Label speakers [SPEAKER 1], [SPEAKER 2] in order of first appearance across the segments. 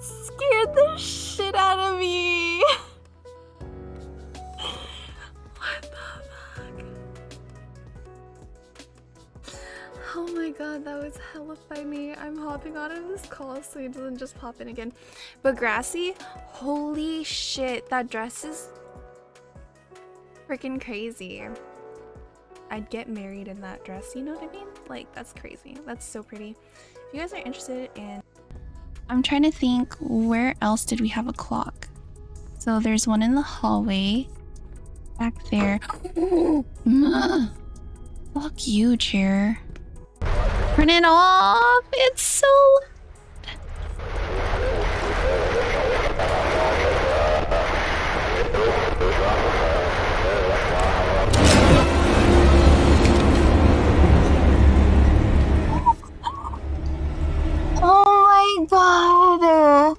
[SPEAKER 1] scared the shit out of me. What the fuck? Oh my god, that was hella funny. I'm hopping out of this call so it doesn't just pop in again. But Grassy, holy shit, that dress is freaking crazy. I'd get married in that dress, you know what I mean? Like, that's crazy. That's so pretty. If you guys are interested in... I'm trying to think, where else did we have a clock? So there's one in the hallway. Back there. Fuck you, chair. Turn it off! It's so loud. Oh my god!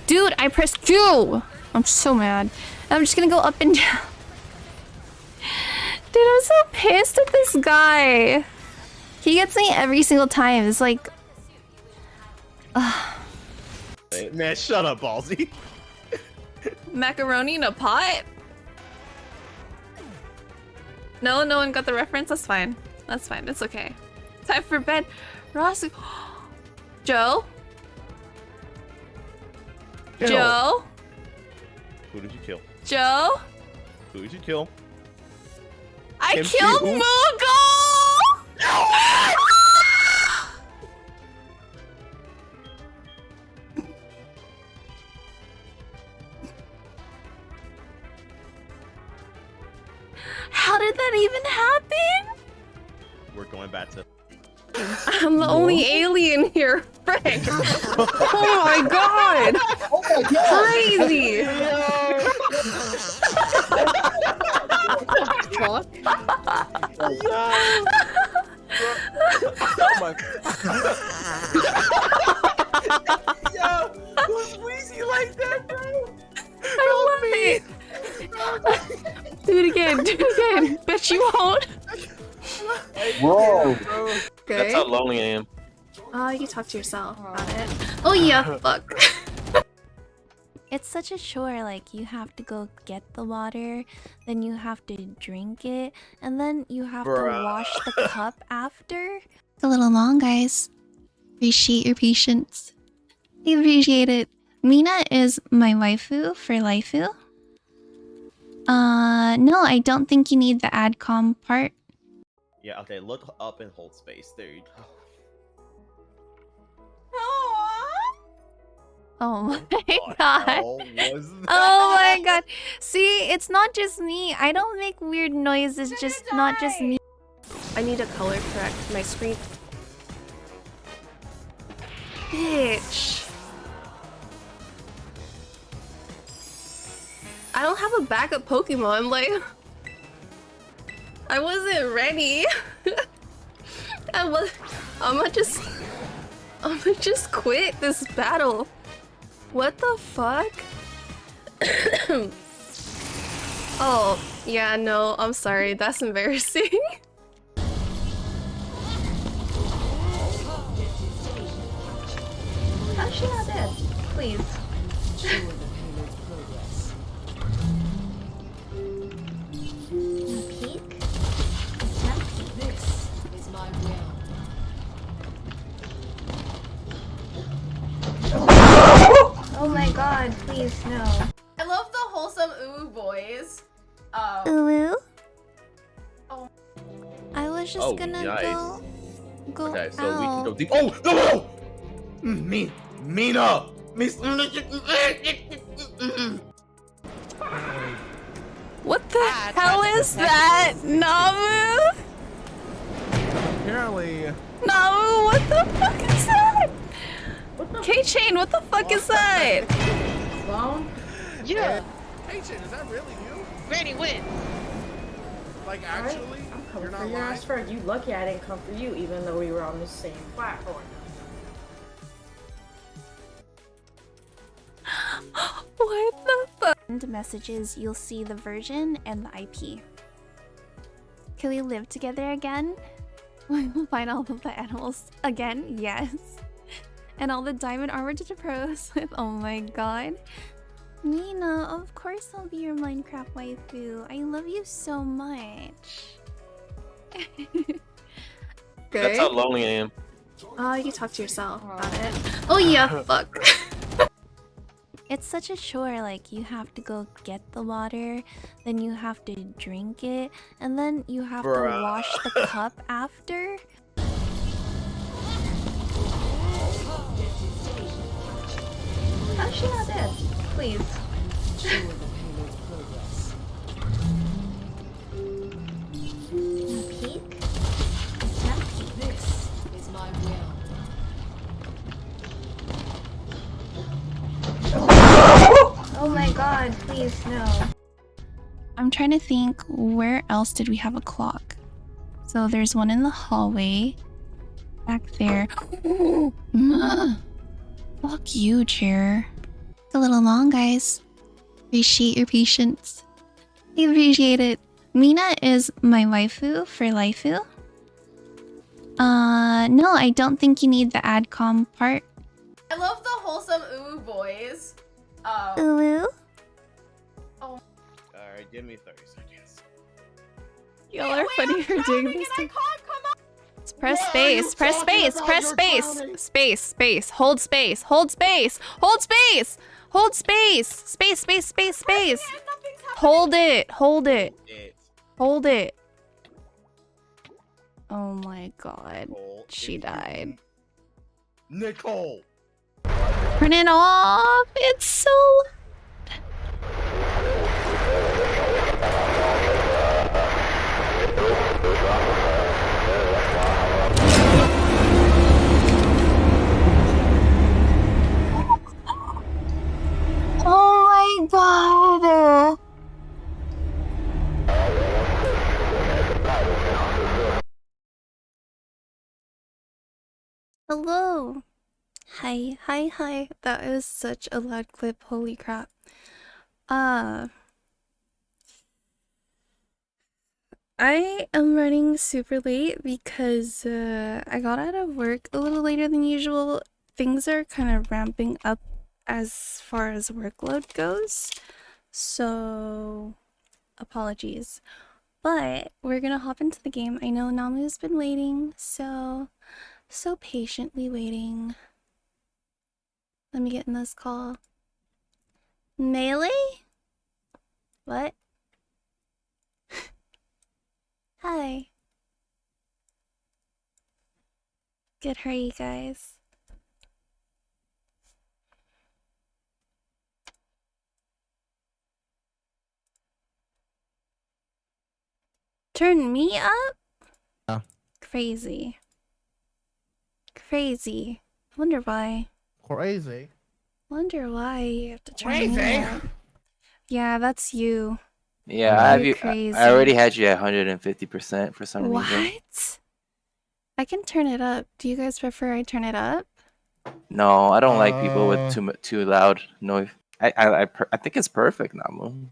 [SPEAKER 1] Dude, I pressed Q! I'm so mad. I'm just gonna go up and down. Dude, I'm so pissed at this guy. He gets me every single time. It's like...
[SPEAKER 2] Man, shut up, Ballsy.
[SPEAKER 1] Macaroni in a pot? No, no one got the reference? That's fine. That's fine. It's okay. Time for bed. Ross... Joe?
[SPEAKER 2] Kill.
[SPEAKER 1] Joe?
[SPEAKER 2] Who did you kill?
[SPEAKER 1] Joe?
[SPEAKER 2] Who did you kill?
[SPEAKER 1] I
[SPEAKER 2] MC
[SPEAKER 1] killed
[SPEAKER 2] who?
[SPEAKER 1] Moogle! How did that even happen?
[SPEAKER 2] We're going back to...
[SPEAKER 1] I'm the only alien here. Frick. Oh my god.
[SPEAKER 3] Oh my god!
[SPEAKER 1] Crazy.
[SPEAKER 3] Fuck?
[SPEAKER 2] Oh my... Yo, who's wheezy like that, bro?
[SPEAKER 1] I love it. Do it again. Do it again. Bet you won't.
[SPEAKER 3] Whoa!
[SPEAKER 1] Okay.
[SPEAKER 4] That's how lonely I am.
[SPEAKER 1] You talk to yourself about it. Oh yeah, fuck. It's such a chore, like you have to go get the water, then you have to drink it, and then you have to wash the cup after. It's a little long, guys. Appreciate your patience. I appreciate it. Mina is my waifu for Laifu. No, I don't think you need the adcom part.
[SPEAKER 2] Yeah, okay, look up and hold space. There you go.
[SPEAKER 1] Oh my
[SPEAKER 2] What
[SPEAKER 1] god.
[SPEAKER 2] hell was that?
[SPEAKER 1] Oh my god. See, it's not just me. I don't make weird noises, just not just me. I need to color correct my screen. Bitch. I don't have a backup Pokemon, like... I wasn't ready. I'ma just quit this battle. What the fuck? Oh, yeah, no, I'm sorry. That's embarrassing. How's she not dead? Please. Peek? It's not peek.
[SPEAKER 5] This is my realm.
[SPEAKER 1] Oh my god, please, no.
[SPEAKER 6] I love the wholesome ooh boys.
[SPEAKER 1] Ooh?
[SPEAKER 6] Oh.
[SPEAKER 1] I was just
[SPEAKER 2] Oh,
[SPEAKER 1] gonna
[SPEAKER 2] nice.
[SPEAKER 1] go
[SPEAKER 2] Okay, so
[SPEAKER 1] out.
[SPEAKER 2] we can go deep. Oh, no! Mina!
[SPEAKER 1] What the hell is that? Namu?
[SPEAKER 2] Apparently...
[SPEAKER 1] Namu, what the fuck is that? K-Chain, what the fuck is that?
[SPEAKER 5] Clown?
[SPEAKER 7] Yeah,
[SPEAKER 2] Hey, Chin, is that really you?
[SPEAKER 7] Granny, win.
[SPEAKER 2] Like,
[SPEAKER 4] Alright,
[SPEAKER 2] actually?
[SPEAKER 4] I'm coming
[SPEAKER 2] You're
[SPEAKER 4] for
[SPEAKER 2] not
[SPEAKER 4] your
[SPEAKER 2] lying?
[SPEAKER 4] ass first. You lucky I didn't come for you, even though we were on the same platform.
[SPEAKER 1] What the fuck? In messages, you'll see the version and the IP. Can we live together again? We'll find all of the animals again? Yes. And all the diamond armor to the pros with. Oh my god. Nina, of course I'll be your Minecraft waifu. I love you so much.
[SPEAKER 7] That's how lonely I am.
[SPEAKER 1] Oh, you can talk to yourself about it. Oh yeah, fuck. It's such a chore, like you have to go get the water, then you have to drink it, and then you have to wash the cup after. How's she not dead? Please. Peek? It's not peek.
[SPEAKER 5] This is my will.
[SPEAKER 1] Oh my god, please, no. I'm trying to think, where else did we have a clock? So there's one in the hallway. Back there. Fuck you, chair. It's a little long, guys. Appreciate your patience. I appreciate it. Mina is my waifu for Laifu. No, I don't think you need the adcom part.
[SPEAKER 6] I love the wholesome ooh boys.
[SPEAKER 1] Ooh.
[SPEAKER 2] Alright, give me 30 seconds.
[SPEAKER 1] Y'all are funny for doing this. Press space, press space, press space. Space, space, hold space, hold space, hold space, hold space, space, space, space, space. Hold it, hold it, hold it. Oh my god, she died.
[SPEAKER 2] Nicole!
[SPEAKER 1] Turn it off, it's so oh my god. Hello. Hi, hi, hi. That was such a loud clip. Holy crap. I am running super late because I got out of work a little later than usual. Things are kind of ramping up as far as workload goes. So, apologies. But we're gonna hop into the game. I know Namu's been waiting, so patiently waiting. Let me get in this call. Melee? What? Hi. Good, how are you guys? Turn me up?
[SPEAKER 2] Yeah.
[SPEAKER 1] Crazy. Crazy. Wonder why.
[SPEAKER 2] Crazy.
[SPEAKER 1] Wonder why you have to turn me up. Yeah, that's you.
[SPEAKER 7] Yeah, I have
[SPEAKER 1] You're
[SPEAKER 7] you.
[SPEAKER 1] crazy.
[SPEAKER 7] I already had you at 150% for some reason.
[SPEAKER 1] What? I can turn it up. Do you guys prefer I turn it up?
[SPEAKER 7] No, I don't like people with too loud noise. I think it's perfect, Namu.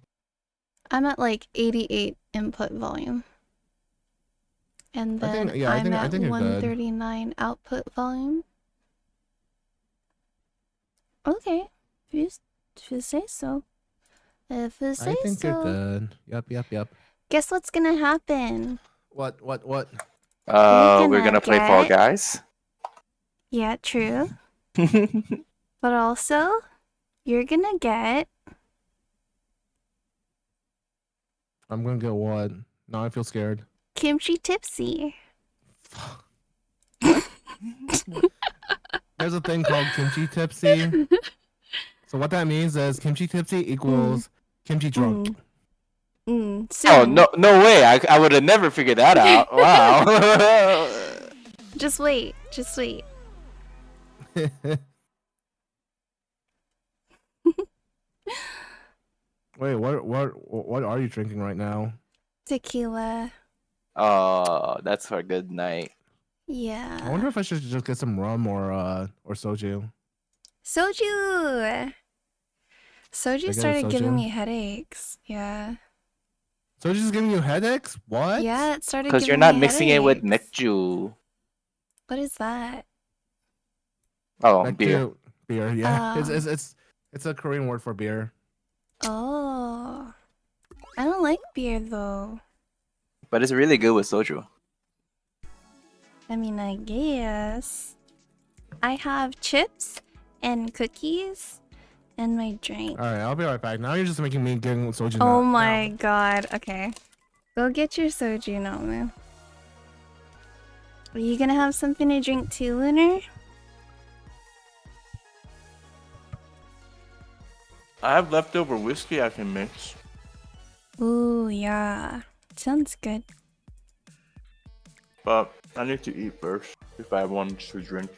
[SPEAKER 1] I'm at like 88 input volume. And then I'm at 139 output volume. Okay. If you say so. If you say so.
[SPEAKER 2] I think you're good. Yep.
[SPEAKER 1] Guess what's gonna happen?
[SPEAKER 2] What?
[SPEAKER 7] We're gonna play Fall Guys.
[SPEAKER 1] Yeah, true. But also, you're gonna get...
[SPEAKER 2] I'm gonna get what? Now I feel scared.
[SPEAKER 1] Kimchi Tipsy.
[SPEAKER 2] There's a thing called Kimchi Tipsy. So what that means is Kimchi Tipsy equals Kimchi Drunk.
[SPEAKER 1] Soon.
[SPEAKER 7] Oh, no way. I would have never figured that out. Wow.
[SPEAKER 1] Just wait.
[SPEAKER 2] Wait, what are you drinking right now?
[SPEAKER 1] Tequila.
[SPEAKER 7] Oh, that's for a good night.
[SPEAKER 2] I
[SPEAKER 1] Yeah.
[SPEAKER 2] wonder if I should just get some rum or soju.
[SPEAKER 1] Soju. Soju
[SPEAKER 2] get
[SPEAKER 1] started giving
[SPEAKER 2] soju?
[SPEAKER 1] me headaches. Yeah.
[SPEAKER 2] Soju's giving you headaches? What?
[SPEAKER 1] Yeah, it started
[SPEAKER 7] Because
[SPEAKER 1] giving
[SPEAKER 7] you're not
[SPEAKER 1] me
[SPEAKER 7] mixing it with
[SPEAKER 1] headaches.
[SPEAKER 7] Mekju.
[SPEAKER 1] What is that?
[SPEAKER 7] Oh,
[SPEAKER 2] Like
[SPEAKER 7] beer.
[SPEAKER 2] Beer, yeah.
[SPEAKER 1] Oh.
[SPEAKER 2] It's a Korean word for beer.
[SPEAKER 1] Oh. I don't like beer though.
[SPEAKER 7] But it's really good with soju.
[SPEAKER 1] I mean, I guess. I have chips and cookies and my drink.
[SPEAKER 2] All right, I'll be right back. Now you're just making me get soju.
[SPEAKER 1] Oh
[SPEAKER 2] now.
[SPEAKER 1] my god. Okay. Go get your soju, Nomu. Are you gonna have something to drink too, Lunar?
[SPEAKER 7] I have leftover whiskey I can mix.
[SPEAKER 1] Ooh, yeah. Sounds good.
[SPEAKER 7] But I need to eat first if I want to drink.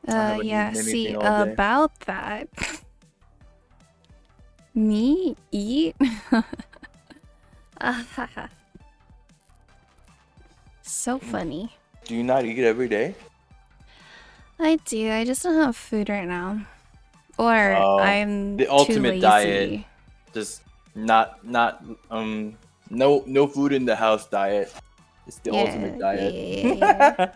[SPEAKER 7] haven't
[SPEAKER 1] Yeah,
[SPEAKER 7] eaten
[SPEAKER 1] see,
[SPEAKER 7] anything all day.
[SPEAKER 1] about that. Me eat? So funny.
[SPEAKER 7] Do you not eat every day?
[SPEAKER 1] I do, I just don't have food right now. Or
[SPEAKER 7] Oh,
[SPEAKER 1] I'm
[SPEAKER 7] the
[SPEAKER 1] too
[SPEAKER 7] ultimate
[SPEAKER 1] lazy.
[SPEAKER 7] diet. Just no food in the house diet. It's the ultimate diet.
[SPEAKER 1] yeah.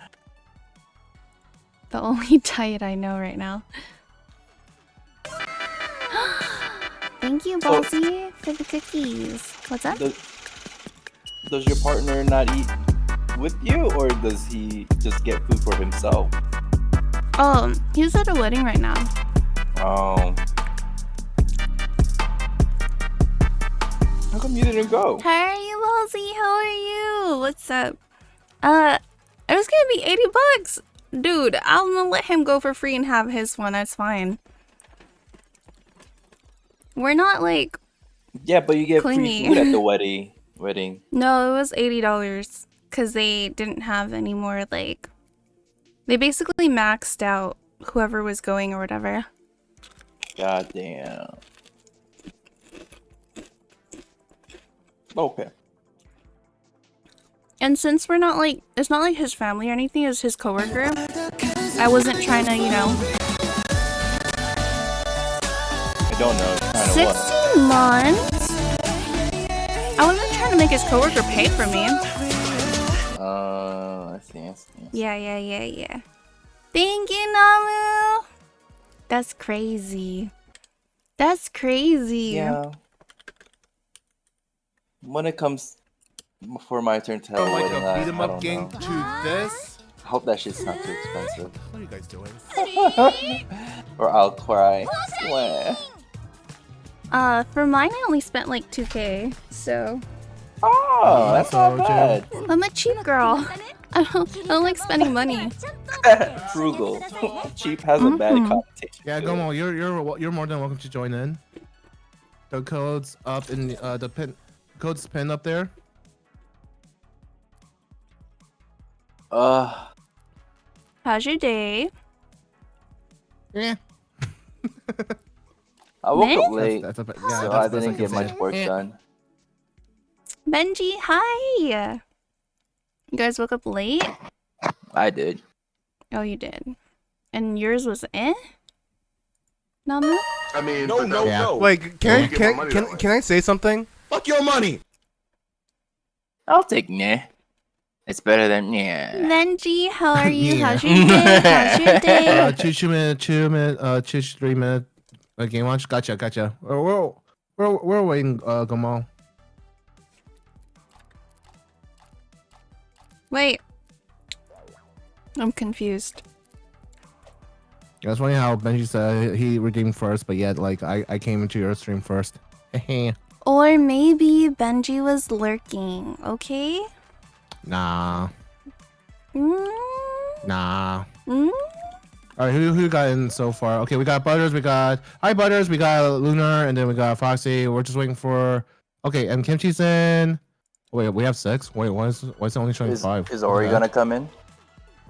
[SPEAKER 1] The only diet I know right now. Thank you,
[SPEAKER 7] So-
[SPEAKER 1] Ballsy, for the cookies. What's up?
[SPEAKER 7] Does your partner not eat with you, or does he just get food for himself?
[SPEAKER 1] Oh, he's at a wedding right now.
[SPEAKER 7] Oh. How come you didn't go?
[SPEAKER 1] How are you, Ballsy? How are you? What's up? It was gonna be $80. Dude, I'm gonna let him go for free and have his one. That's fine. We're not like...
[SPEAKER 7] Yeah, but you get
[SPEAKER 1] Clingy.
[SPEAKER 7] free food at the wedding.
[SPEAKER 1] No, it was $80 because they didn't have any more, like... They basically maxed out whoever was going or whatever.
[SPEAKER 7] God damn. Okay.
[SPEAKER 1] And since we're not like... It's not like his family or anything, it's his coworker. I wasn't trying to, you know...
[SPEAKER 7] I don't know. It's kind of
[SPEAKER 1] 16 months? I wasn't trying to make his coworker pay for me.
[SPEAKER 7] I see.
[SPEAKER 1] Yeah. Thank you, Namu. That's crazy. That's crazy.
[SPEAKER 7] Yeah. When it comes for my turn to have a wedding, I don't know.
[SPEAKER 2] to this.
[SPEAKER 7] I hope that shit's not too expensive.
[SPEAKER 2] What are you guys doing?
[SPEAKER 7] Or I'll cry. Wah.
[SPEAKER 1] For mine, I only spent like 2K, so
[SPEAKER 7] Oh, that's not bad.
[SPEAKER 1] I'm a cheap girl. I don't like spending money.
[SPEAKER 7] Frugal. Cheap has a bad
[SPEAKER 1] Mhm.
[SPEAKER 7] connotation.
[SPEAKER 2] Yeah,
[SPEAKER 7] to it.
[SPEAKER 2] Gomo, you're more than welcome to join in. The code's up in the pin. Code's pinned up there.
[SPEAKER 1] How's your day?
[SPEAKER 2] Yeah.
[SPEAKER 7] I woke up
[SPEAKER 1] Meh?
[SPEAKER 7] late,
[SPEAKER 2] Yeah,
[SPEAKER 7] so
[SPEAKER 2] that's
[SPEAKER 7] I
[SPEAKER 2] the best
[SPEAKER 7] didn't
[SPEAKER 2] can
[SPEAKER 7] get
[SPEAKER 2] say.
[SPEAKER 7] much work done.
[SPEAKER 1] Benji, hi. You guys woke up late?
[SPEAKER 7] I did.
[SPEAKER 1] Oh, you did. And yours was eh? Namu?
[SPEAKER 3] I mean,
[SPEAKER 2] Yeah.
[SPEAKER 8] Wait, can I say something?
[SPEAKER 2] Fuck your money.
[SPEAKER 7] I'll take nah. It's better than yeah.
[SPEAKER 1] Benji, how are you?
[SPEAKER 2] Yeah.
[SPEAKER 1] How's your day? How's your day?
[SPEAKER 2] 2 minute, 3 minute game launch. Gotcha. We're waiting, Gomo.
[SPEAKER 1] Wait. I'm confused.
[SPEAKER 2] Yeah, it's funny how Benji said he redeemed first, but yet like I came into your stream first.
[SPEAKER 1] Or maybe Benji was lurking, okay?
[SPEAKER 2] Nah.
[SPEAKER 1] Mm?
[SPEAKER 2] All
[SPEAKER 1] Mm?
[SPEAKER 2] right, who got in so far? Okay, we got Butters. We got Butters. We got Lunar, and then we got Foxy. We're just waiting for. Okay, and Kimchi's in. Wait, we have 6. Wait, why is it only showing 5?
[SPEAKER 7] Is Ori gonna come in?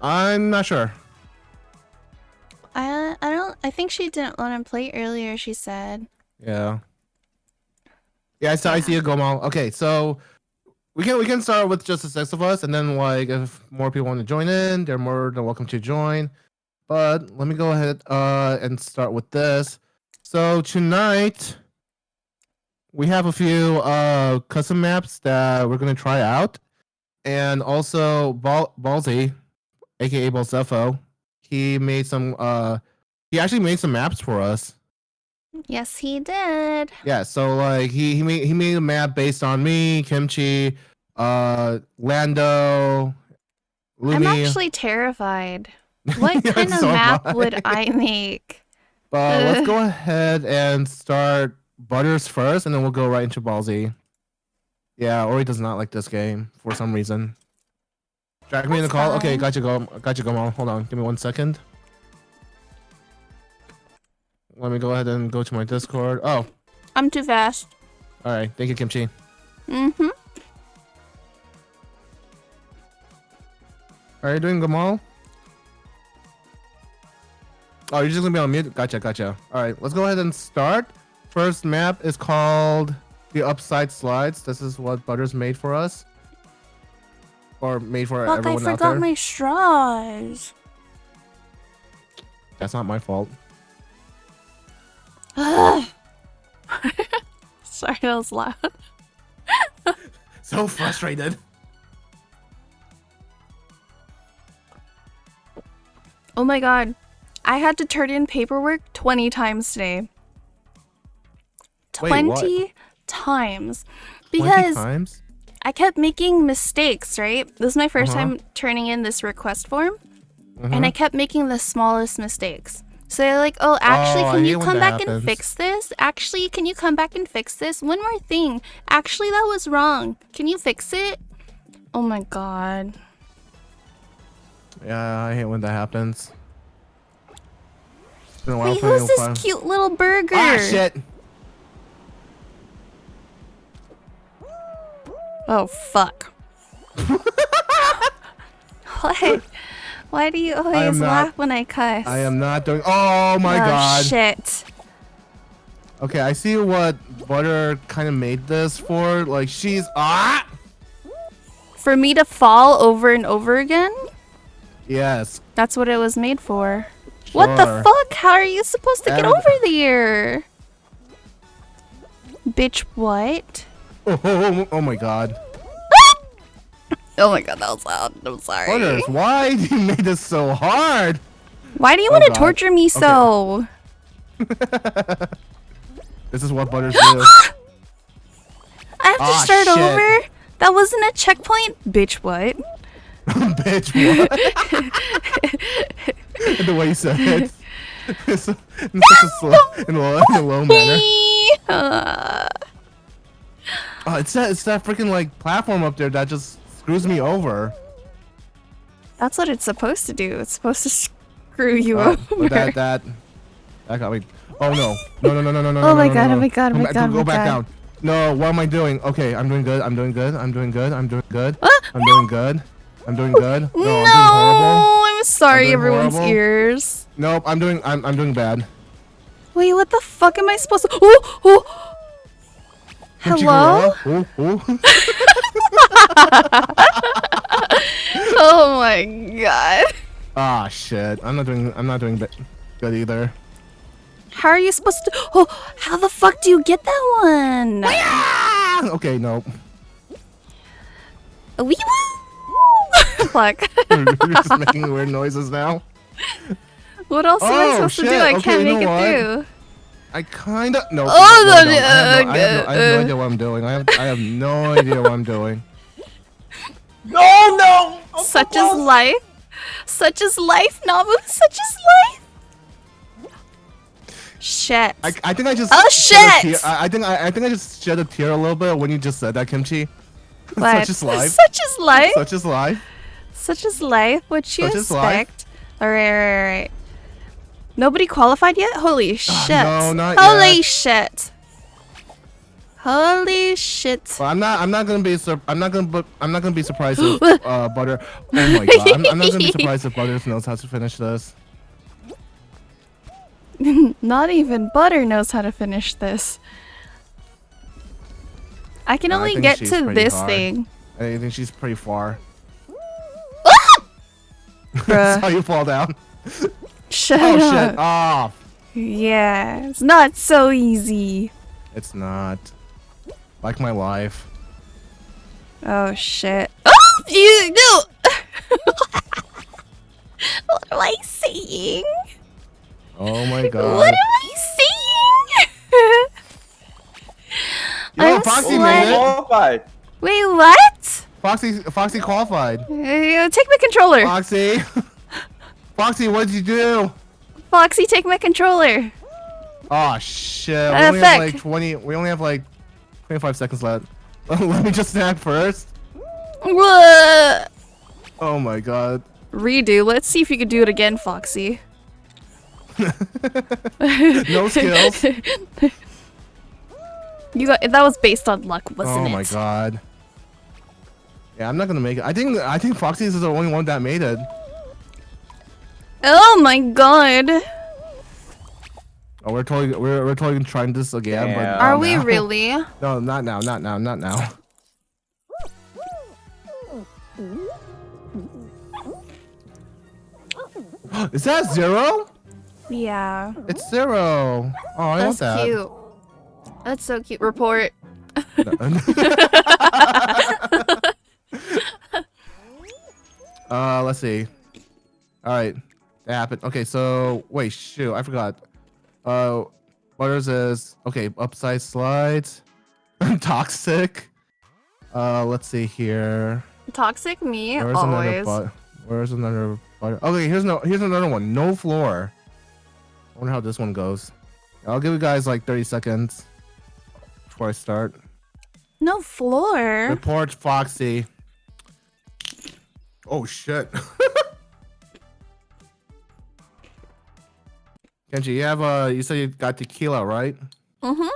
[SPEAKER 2] I'm not sure.
[SPEAKER 1] I think she didn't want to play earlier, she said.
[SPEAKER 2] Yeah. Yeah, I see a Gomal. Okay, so we can start with just the 6 of us, and then like if more people want to join in, they're more than welcome to join. But let me go ahead and start with this. So tonight we have a few custom maps that we're gonna try out, and also Ballsy, aka Balsefo, he made some he actually made some maps for us.
[SPEAKER 1] Yes, he did.
[SPEAKER 2] Yeah, so like he made a map based on me, Kimchi, Lando, Lumi.
[SPEAKER 1] I'm actually terrified. What
[SPEAKER 2] Yeah,
[SPEAKER 1] kind of
[SPEAKER 2] so am
[SPEAKER 1] map
[SPEAKER 2] I.
[SPEAKER 1] would I make?
[SPEAKER 2] But let's go ahead and start Butters first, and then we'll go right into Ballsy. Yeah, Ori does not like this game for some reason. Drag me in the
[SPEAKER 1] That's
[SPEAKER 2] call. Okay,
[SPEAKER 1] fine.
[SPEAKER 2] got you, Gomal. Hold on, give me 1 second. Let me go ahead and go to my Discord. Oh,
[SPEAKER 1] I'm too fast.
[SPEAKER 2] all right. Thank you, Kimchi.
[SPEAKER 1] Mm-hmm.
[SPEAKER 2] How are you doing, Gomal? Oh, you're just gonna be on mute. Gotcha. All right, let's go ahead and start. First map is called the Upside Slides. This is what Butters made for us, or made for
[SPEAKER 1] Fuck, I
[SPEAKER 2] everyone out
[SPEAKER 1] forgot
[SPEAKER 2] there.
[SPEAKER 1] my straws.
[SPEAKER 2] That's not my fault.
[SPEAKER 1] Sorry, that was loud.
[SPEAKER 2] So frustrated.
[SPEAKER 1] Oh my god. I had to turn in paperwork 20 times today.
[SPEAKER 2] Wait,
[SPEAKER 1] 20
[SPEAKER 2] what?
[SPEAKER 1] times.
[SPEAKER 2] 20
[SPEAKER 1] Because
[SPEAKER 2] times?
[SPEAKER 1] I kept making mistakes, right? This is my 1st
[SPEAKER 2] Uh-huh.
[SPEAKER 1] time turning in this request form.
[SPEAKER 2] Mhm.
[SPEAKER 1] And I kept making the smallest mistakes. So they're like, oh, actually,
[SPEAKER 2] Oh, I
[SPEAKER 1] can
[SPEAKER 2] hate
[SPEAKER 1] you
[SPEAKER 2] when
[SPEAKER 1] come
[SPEAKER 2] that
[SPEAKER 1] back and
[SPEAKER 2] happens.
[SPEAKER 1] fix this? Actually, can you come back and fix this? One more thing. Actually, that was wrong. Can you fix it? Oh my god.
[SPEAKER 2] Yeah, I hate when that happens. It's been a while
[SPEAKER 1] Wait,
[SPEAKER 2] for me
[SPEAKER 1] who's
[SPEAKER 2] to
[SPEAKER 1] this
[SPEAKER 2] find-
[SPEAKER 1] cute little burger?
[SPEAKER 2] Ah, shit.
[SPEAKER 1] Oh, fuck. What? Why do you always
[SPEAKER 2] not-
[SPEAKER 1] laugh when I cuss?
[SPEAKER 2] I am not doing. Oh my god.
[SPEAKER 1] Shit.
[SPEAKER 2] Okay, I see what Butter kind of made this for. Like she's
[SPEAKER 1] For me to fall over and over again?
[SPEAKER 2] Yes.
[SPEAKER 1] That's what it was made for. What the
[SPEAKER 2] Sure.
[SPEAKER 1] fuck? How are you supposed to get
[SPEAKER 2] Every-
[SPEAKER 1] over there? Bitch, what?
[SPEAKER 2] Oh my god.
[SPEAKER 1] Oh my god, that was loud. I'm sorry.
[SPEAKER 2] Butters, why do you make this so hard?
[SPEAKER 1] Why do you
[SPEAKER 2] Oh
[SPEAKER 1] want to
[SPEAKER 2] God.
[SPEAKER 1] torture me so?
[SPEAKER 2] This is what Butters do.
[SPEAKER 1] I have to
[SPEAKER 2] Ah,
[SPEAKER 1] start
[SPEAKER 2] shit.
[SPEAKER 1] over? That wasn't a checkpoint? Bitch, what?
[SPEAKER 2] Bitch, what? The way you said it. It's such a slow, in a low manner. Oh, it's that freaking like platform up there that just screws me over.
[SPEAKER 1] That's what it's supposed to do. It's supposed to screw you
[SPEAKER 2] Oh,
[SPEAKER 1] over.
[SPEAKER 2] but that got me. Oh no. No.
[SPEAKER 1] Oh my god, oh my god, oh
[SPEAKER 2] Come
[SPEAKER 1] my
[SPEAKER 2] back-
[SPEAKER 1] god,
[SPEAKER 2] Go
[SPEAKER 1] oh my
[SPEAKER 2] back
[SPEAKER 1] god.
[SPEAKER 2] down. No, what am I doing? Okay, I'm doing good. I'm doing good.
[SPEAKER 1] Ah!
[SPEAKER 2] I'm doing good. No, I'm doing good.
[SPEAKER 1] No,
[SPEAKER 2] I'm doing horrible.
[SPEAKER 1] I'm sorry,
[SPEAKER 2] doing
[SPEAKER 1] everyone's
[SPEAKER 2] horrible.
[SPEAKER 1] ears.
[SPEAKER 2] Nope, I'm doing bad.
[SPEAKER 1] Wait, what the fuck am I supposed to? Oh, oh. Hello?
[SPEAKER 2] Ooh, ooh.
[SPEAKER 1] Oh my god.
[SPEAKER 2] Ah shit. I'm not doing good either.
[SPEAKER 1] How are you supposed to? Oh, how the fuck do you get that one?
[SPEAKER 2] Ah, okay, nope.
[SPEAKER 1] Wee woo! Fuck.
[SPEAKER 2] You're just making weird noises now.
[SPEAKER 1] What else am I
[SPEAKER 2] Oh,
[SPEAKER 1] supposed to do?
[SPEAKER 2] shit.
[SPEAKER 1] I
[SPEAKER 2] Okay,
[SPEAKER 1] can't
[SPEAKER 2] you
[SPEAKER 1] make
[SPEAKER 2] know
[SPEAKER 1] it
[SPEAKER 2] what?
[SPEAKER 1] through.
[SPEAKER 2] I kinda no.
[SPEAKER 1] Oh,
[SPEAKER 2] I
[SPEAKER 1] no,
[SPEAKER 2] don't. I have no idea what I'm doing. I have no idea what I'm doing.
[SPEAKER 3] No!
[SPEAKER 1] Such is life. Such is life, Namu. Such is life. Shit.
[SPEAKER 2] I think I just.
[SPEAKER 1] Oh,
[SPEAKER 2] shed a
[SPEAKER 1] shit!
[SPEAKER 2] tear. I think I just shed a tear a little bit when you just said that, Kimchi.
[SPEAKER 1] What?
[SPEAKER 2] Such is life.
[SPEAKER 1] Such is life.
[SPEAKER 2] Such is life.
[SPEAKER 1] Such is life. What you
[SPEAKER 2] Such is life.
[SPEAKER 1] expect? Alright. Nobody qualified yet? Holy shit.
[SPEAKER 2] no, not
[SPEAKER 1] Holy
[SPEAKER 2] yet.
[SPEAKER 1] shit. Holy shit.
[SPEAKER 2] Well, I'm not gonna be surprised if Butter. Oh my god! I'm not gonna be surprised if Butters knows how to finish this.
[SPEAKER 1] Not even Butter knows how to finish this. I can
[SPEAKER 2] I
[SPEAKER 1] only
[SPEAKER 2] think
[SPEAKER 1] get
[SPEAKER 2] she's
[SPEAKER 1] to
[SPEAKER 2] pretty
[SPEAKER 1] this
[SPEAKER 2] hard.
[SPEAKER 1] thing.
[SPEAKER 2] I think she's pretty far.
[SPEAKER 1] Bruh.
[SPEAKER 2] That's how you fall down.
[SPEAKER 1] Shut
[SPEAKER 2] Oh
[SPEAKER 1] up.
[SPEAKER 2] shit! Oh,
[SPEAKER 1] Yeah, it's not so easy.
[SPEAKER 2] it's not. Like my life.
[SPEAKER 1] Oh shit. Oh, you no. What am I saying?
[SPEAKER 2] Oh my god.
[SPEAKER 1] What am I saying?
[SPEAKER 2] Yo,
[SPEAKER 1] I'm
[SPEAKER 2] Foxy
[SPEAKER 1] sweating.
[SPEAKER 2] made it.
[SPEAKER 7] Qualified.
[SPEAKER 1] Wait, what?
[SPEAKER 2] Foxy qualified.
[SPEAKER 1] Take my controller.
[SPEAKER 2] Foxy. Foxy, what did you do?
[SPEAKER 1] Foxy, take my controller.
[SPEAKER 2] Oh shit. We only have
[SPEAKER 1] Feck.
[SPEAKER 2] like 20. We only have like 25 seconds left. Let me just snack first.
[SPEAKER 1] What?
[SPEAKER 2] Oh my god.
[SPEAKER 1] Redo. Let's see if you can do it again, Foxy.
[SPEAKER 2] No skills.
[SPEAKER 1] You got that was based on luck, wasn't it?
[SPEAKER 2] Oh my god. Yeah, I'm not gonna make it. I think Foxy is the only one that made it.
[SPEAKER 1] Oh my god.
[SPEAKER 2] Oh, we're totally trying this again, but
[SPEAKER 7] Damn.
[SPEAKER 2] not
[SPEAKER 1] Are we
[SPEAKER 2] now.
[SPEAKER 1] really?
[SPEAKER 2] No, not now, not now, not now. Is that 0?
[SPEAKER 1] Yeah.
[SPEAKER 2] It's 0. Oh, I
[SPEAKER 1] That's
[SPEAKER 2] want that.
[SPEAKER 1] cute. That's so cute. Report.
[SPEAKER 2] Let's see. All right, that happened. Okay, so wait, shoot, I forgot. Butters is okay. Upside slides. Toxic. Let's see here.
[SPEAKER 1] Toxic me
[SPEAKER 2] Where's another
[SPEAKER 1] always.
[SPEAKER 2] butter? Where's another butter? Okay, here's another one. No floor. I wonder how this one goes. I'll give you guys like 30 seconds before I start.
[SPEAKER 1] No floor.
[SPEAKER 2] Report Foxy. Oh shit. Kenji, you have you said you got tequila, right?
[SPEAKER 1] Mhm.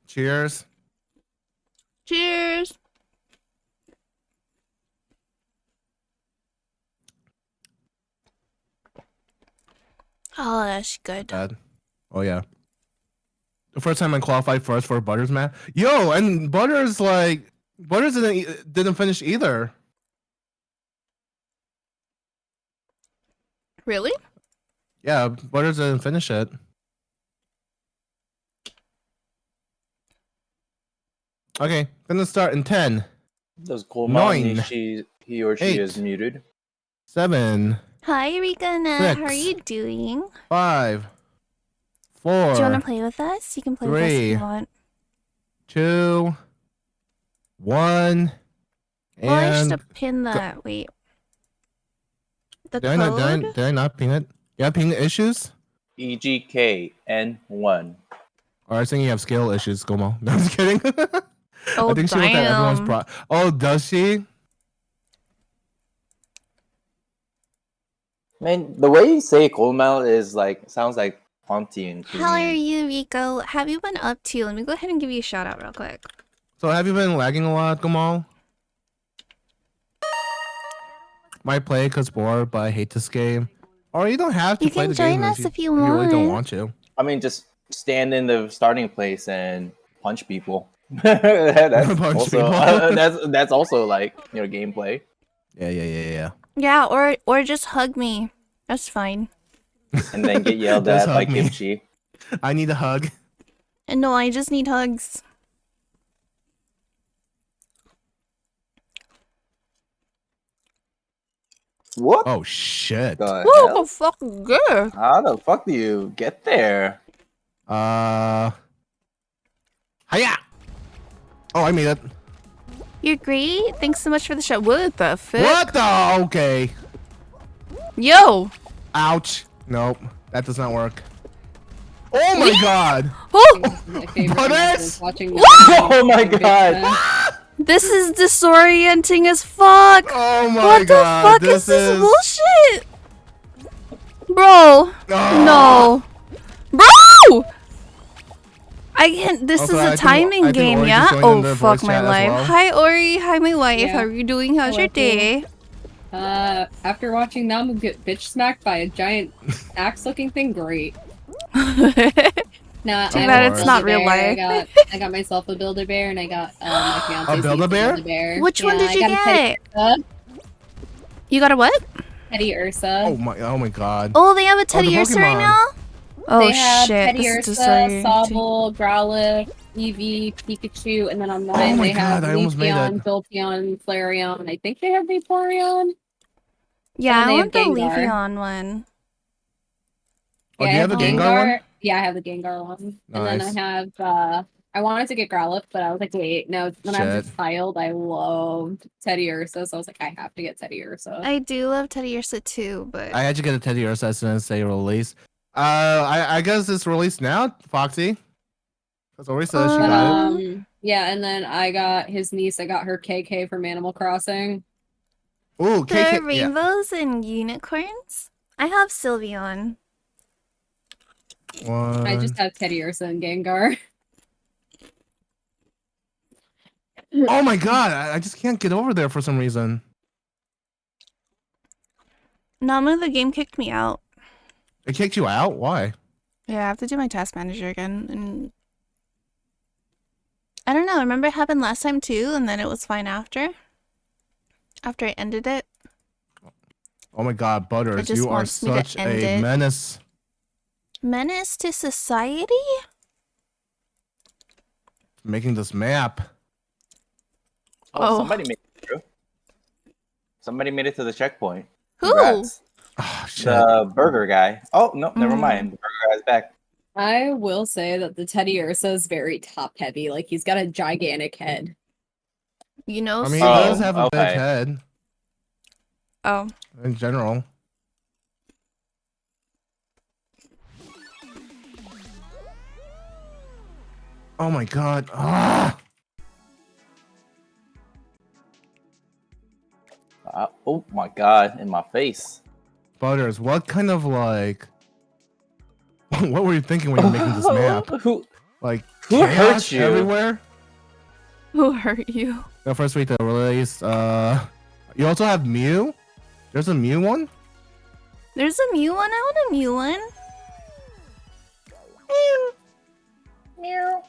[SPEAKER 2] Cheers.
[SPEAKER 1] Cheers. Oh, that's good.
[SPEAKER 2] Dad. Oh yeah. The first time I qualified first for Butters, man. Yo, and Butters didn't finish either.
[SPEAKER 1] Really?
[SPEAKER 2] Yeah, Butters didn't finish it. Okay, gonna start in 10,
[SPEAKER 7] Does Cool
[SPEAKER 2] 9,
[SPEAKER 7] he or she
[SPEAKER 2] 8.
[SPEAKER 7] is muted?
[SPEAKER 2] 7,
[SPEAKER 1] Hi, Rika Nat. How are
[SPEAKER 2] 6.
[SPEAKER 1] you doing?
[SPEAKER 2] 5, 4,
[SPEAKER 1] Do you want to play with us? You can play with us if
[SPEAKER 2] 3.
[SPEAKER 1] you want.
[SPEAKER 2] 2, 1,
[SPEAKER 1] Oh, I
[SPEAKER 2] and
[SPEAKER 1] should pin the wait. The
[SPEAKER 2] did I,
[SPEAKER 1] code.
[SPEAKER 2] did I not ping it? You have ping issues?
[SPEAKER 7] EGKN1.
[SPEAKER 2] Or I think you have skill issues, Gomo. No, I'm just kidding.
[SPEAKER 1] Oh,
[SPEAKER 2] I think she looked at everyone's
[SPEAKER 1] damn.
[SPEAKER 2] Oh, does she?
[SPEAKER 7] Man, the way you say Coleman is like sounds like Pontian to
[SPEAKER 1] How are
[SPEAKER 7] me.
[SPEAKER 1] you, Rico? Have you been up to? Let me go ahead and give you a shout out real quick.
[SPEAKER 2] So have you been lagging a lot, Gomal? Might play because bored, but I hate this game. Or you don't have to
[SPEAKER 1] You
[SPEAKER 2] play
[SPEAKER 1] can
[SPEAKER 2] the game
[SPEAKER 1] join us if you
[SPEAKER 2] really don't
[SPEAKER 1] want.
[SPEAKER 2] want to.
[SPEAKER 7] I mean, just stand in the starting place and punch people. that's
[SPEAKER 2] Punch
[SPEAKER 7] also
[SPEAKER 2] people.
[SPEAKER 7] that's also like gameplay.
[SPEAKER 2] Yeah.
[SPEAKER 1] Yeah, or just hug me. That's fine.
[SPEAKER 7] And then get yelled
[SPEAKER 2] Just
[SPEAKER 7] at by
[SPEAKER 2] hug me.
[SPEAKER 7] Kimchi.
[SPEAKER 2] I need a hug.
[SPEAKER 1] And no, I just need hugs.
[SPEAKER 7] What
[SPEAKER 2] Oh shit.
[SPEAKER 7] the
[SPEAKER 1] Whoa,
[SPEAKER 7] hell?
[SPEAKER 1] fucking good.
[SPEAKER 7] How the fuck do you get there?
[SPEAKER 2] Hiya! Oh, I made it.
[SPEAKER 1] You're great. Thanks so much for the show. What the fuck?
[SPEAKER 2] What the? Okay.
[SPEAKER 1] Yo.
[SPEAKER 2] Ouch. Nope. That does not work. Oh my god.
[SPEAKER 1] Oh,
[SPEAKER 5] My favorite
[SPEAKER 2] Butters!
[SPEAKER 5] answer is watching
[SPEAKER 7] Oh my god!
[SPEAKER 1] this is disorienting as fuck.
[SPEAKER 2] Oh my
[SPEAKER 1] What the
[SPEAKER 2] god.
[SPEAKER 1] fuck is this bullshit? Bro.
[SPEAKER 2] Oh.
[SPEAKER 1] No. Bro! I can't. This
[SPEAKER 2] Also,
[SPEAKER 1] is
[SPEAKER 2] I
[SPEAKER 1] a
[SPEAKER 2] think-
[SPEAKER 1] timing
[SPEAKER 2] I think
[SPEAKER 1] game,
[SPEAKER 2] Ori
[SPEAKER 1] yeah?
[SPEAKER 2] just joined in
[SPEAKER 1] Oh,
[SPEAKER 2] the
[SPEAKER 1] fuck
[SPEAKER 2] voice
[SPEAKER 1] my
[SPEAKER 2] chat as
[SPEAKER 1] life.
[SPEAKER 2] well.
[SPEAKER 1] Hi, Ori. Hi, my wife.
[SPEAKER 5] Yeah.
[SPEAKER 1] How are you doing? How's your
[SPEAKER 5] Hello,
[SPEAKER 1] day?
[SPEAKER 5] After watching Namu get bitch smacked by a giant axe-looking thing, great. Nah,
[SPEAKER 2] Too
[SPEAKER 5] I
[SPEAKER 2] bad
[SPEAKER 5] have a
[SPEAKER 2] it's not
[SPEAKER 5] Build-A-Bear.
[SPEAKER 1] real life.
[SPEAKER 5] I got myself a Build-A-Bear, and I got my fiance's
[SPEAKER 2] Build-A-Bear?
[SPEAKER 5] Build-A-Bear.
[SPEAKER 1] Which one did
[SPEAKER 5] I
[SPEAKER 1] you
[SPEAKER 5] got a Teddy
[SPEAKER 1] get?
[SPEAKER 5] Ursa.
[SPEAKER 1] You got a what?
[SPEAKER 5] Teddy Ursa.
[SPEAKER 2] Oh my god.
[SPEAKER 1] Oh, they have a
[SPEAKER 2] the
[SPEAKER 1] Teddy Ursa right
[SPEAKER 2] Pokemon.
[SPEAKER 1] now? Oh
[SPEAKER 5] They have
[SPEAKER 1] shit,
[SPEAKER 5] Teddy
[SPEAKER 1] this is
[SPEAKER 5] Ursa,
[SPEAKER 1] disorienting.
[SPEAKER 5] Sobble, Growlithe, Eevee, Pikachu, and then on mine
[SPEAKER 2] Oh my
[SPEAKER 5] they have
[SPEAKER 2] God, I almost made
[SPEAKER 5] Leafeon,
[SPEAKER 2] it.
[SPEAKER 5] Jolteon, Flareon. I think they have Vaporeon.
[SPEAKER 1] Yeah,
[SPEAKER 5] And
[SPEAKER 1] I
[SPEAKER 5] then
[SPEAKER 1] want the
[SPEAKER 5] they have Gengar.
[SPEAKER 1] Leafeon one.
[SPEAKER 2] Oh,
[SPEAKER 5] Yeah,
[SPEAKER 2] do you
[SPEAKER 5] I
[SPEAKER 2] have the
[SPEAKER 5] have
[SPEAKER 2] Gengar one?
[SPEAKER 5] Yeah, I have the Gengar one. And then
[SPEAKER 2] Nice.
[SPEAKER 5] I have I wanted to get Growlithe, but I was like, wait, no. When I was
[SPEAKER 2] Shit.
[SPEAKER 5] a child, I loved Teddy Ursa, so I was like, I have to get Teddy Ursa.
[SPEAKER 1] I do love Teddy Ursa too, but
[SPEAKER 2] I had to get a Teddy Ursa as soon as they release. I guess it's released now, Foxy. That's what we said. She got it.
[SPEAKER 5] Yeah, and then I got his niece. I got her KK from Animal Crossing.
[SPEAKER 2] Ooh,
[SPEAKER 1] the
[SPEAKER 2] KK. Yeah.
[SPEAKER 1] rainbows and unicorns. I have Sylveon.
[SPEAKER 5] I just have Teddy Ursa and Gengar.
[SPEAKER 2] Oh my god, I just can't get over there for some reason.
[SPEAKER 1] Namu, the game kicked me out.
[SPEAKER 2] It kicked you out? Why?
[SPEAKER 1] Yeah, I have to do my task manager again, and I don't know. Remember it happened last time too, and then it was fine after. After I ended it.
[SPEAKER 2] Oh my god, Butters,
[SPEAKER 1] just
[SPEAKER 2] you are
[SPEAKER 1] wants me to
[SPEAKER 2] such
[SPEAKER 1] end
[SPEAKER 2] a
[SPEAKER 1] it.
[SPEAKER 2] menace.
[SPEAKER 1] Menace to society?
[SPEAKER 2] Making this map.
[SPEAKER 1] Oh.
[SPEAKER 7] Somebody made it through. Somebody made it to the checkpoint.
[SPEAKER 1] Who?
[SPEAKER 7] Congrats.
[SPEAKER 2] Oh shit.
[SPEAKER 7] The burger guy. Oh no, never
[SPEAKER 1] Mm.
[SPEAKER 7] mind. The burger guy's back.
[SPEAKER 5] I will say that the Teddy Ursa is very top heavy. Like he's got a gigantic head.
[SPEAKER 1] You know,
[SPEAKER 2] I mean, he
[SPEAKER 1] so-
[SPEAKER 2] does have a big
[SPEAKER 7] okay.
[SPEAKER 2] head
[SPEAKER 1] Oh.
[SPEAKER 2] in general. Oh my god. Ah!
[SPEAKER 7] Oh my god, in my face.
[SPEAKER 2] Butters, what kind of like what were you thinking when you were making this map?
[SPEAKER 7] Who
[SPEAKER 2] Like
[SPEAKER 7] Who hurt
[SPEAKER 2] chaos
[SPEAKER 7] you?
[SPEAKER 2] everywhere?
[SPEAKER 1] Who hurt you?
[SPEAKER 2] The first week to release. You also have Mew? There's a Mew one?
[SPEAKER 1] There's a Mew one. I want a Mew one. Mew.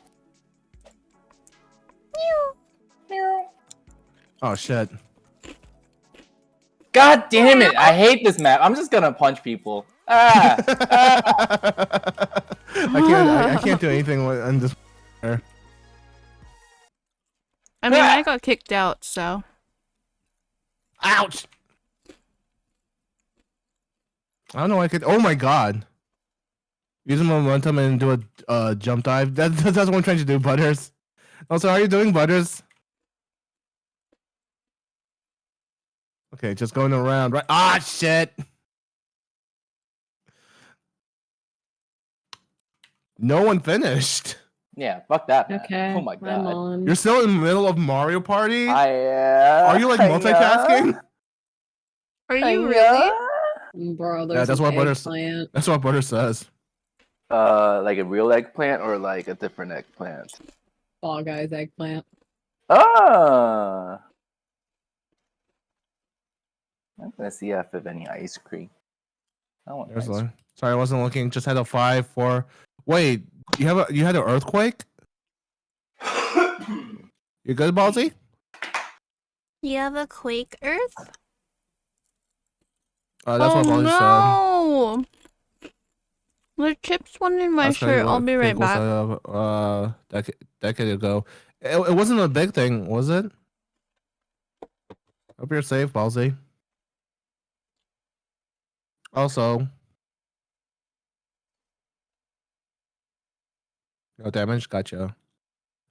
[SPEAKER 1] Mew.
[SPEAKER 2] Oh shit.
[SPEAKER 7] God damn it! I hate this map. I'm just gonna punch people. Ah!
[SPEAKER 2] I can't do anything in this.
[SPEAKER 1] I mean, I got kicked out, so.
[SPEAKER 2] Ouch! I don't know. I could. Oh my god! Use momentum and do a jump dive. That's what I'm trying to do, Butters. Also, how are you doing, Butters? Okay, just going around. Right? Ah, shit! No one finished.
[SPEAKER 7] Yeah, fuck that. Man.
[SPEAKER 5] Okay.
[SPEAKER 7] Oh my
[SPEAKER 5] I'm
[SPEAKER 7] god.
[SPEAKER 5] on.
[SPEAKER 2] You're still in the middle of Mario Party.
[SPEAKER 7] Are
[SPEAKER 2] you like multitasking?
[SPEAKER 1] Are you really?
[SPEAKER 5] Bro, there's
[SPEAKER 2] that's
[SPEAKER 5] an
[SPEAKER 2] what Butters-
[SPEAKER 5] eggplant.
[SPEAKER 2] That's what Butters says.
[SPEAKER 7] Like a real eggplant or like a different eggplant?
[SPEAKER 5] Fall Guys eggplant.
[SPEAKER 7] Ah. I'm gonna see if I have any ice cream. I want
[SPEAKER 2] There's
[SPEAKER 7] ice
[SPEAKER 2] one. Sorry, I wasn't looking. Just had a 5, 4. Wait, you had an earthquake? You good, Ballsy?
[SPEAKER 1] You have a Quake Earth?
[SPEAKER 2] That's what Ballsy
[SPEAKER 1] no! The chips went in my
[SPEAKER 2] said.
[SPEAKER 1] shirt. I'll be right back.
[SPEAKER 2] Decade ago. It wasn't a big thing, was it? Hope you're safe, Ballsy. Also, no damage. Gotcha.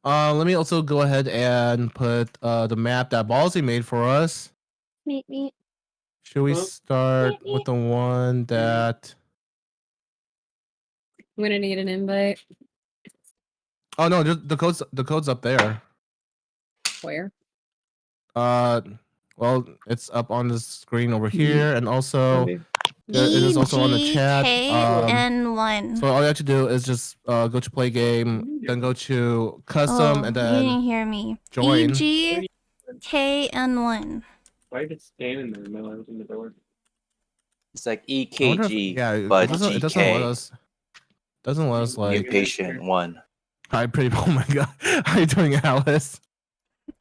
[SPEAKER 2] Let me also go ahead and put the map that Ballsy made for us.
[SPEAKER 1] Meet me.
[SPEAKER 2] Should we start with the one that?
[SPEAKER 5] I'm gonna need an invite.
[SPEAKER 2] Oh no, the code's up there.
[SPEAKER 5] Where?
[SPEAKER 2] Well, it's up on the screen over here, and also
[SPEAKER 5] Maybe.
[SPEAKER 2] it is also on the chat.
[SPEAKER 1] EGKN1.
[SPEAKER 2] So all you have to do is just go to play game, then go to custom, and
[SPEAKER 1] you
[SPEAKER 2] then
[SPEAKER 1] didn't hear me.
[SPEAKER 2] join.
[SPEAKER 1] EGKN1.
[SPEAKER 9] Why are you just standing there in the middle of the door?
[SPEAKER 7] It's like
[SPEAKER 2] I wonder if-
[SPEAKER 7] EKG,
[SPEAKER 2] yeah,
[SPEAKER 7] but
[SPEAKER 2] it doesn't let
[SPEAKER 7] GK.
[SPEAKER 2] us. Doesn't let us
[SPEAKER 7] Be
[SPEAKER 2] like.
[SPEAKER 7] patient. 1.
[SPEAKER 2] Hi, pretty. Oh my god. How you doing, Alice?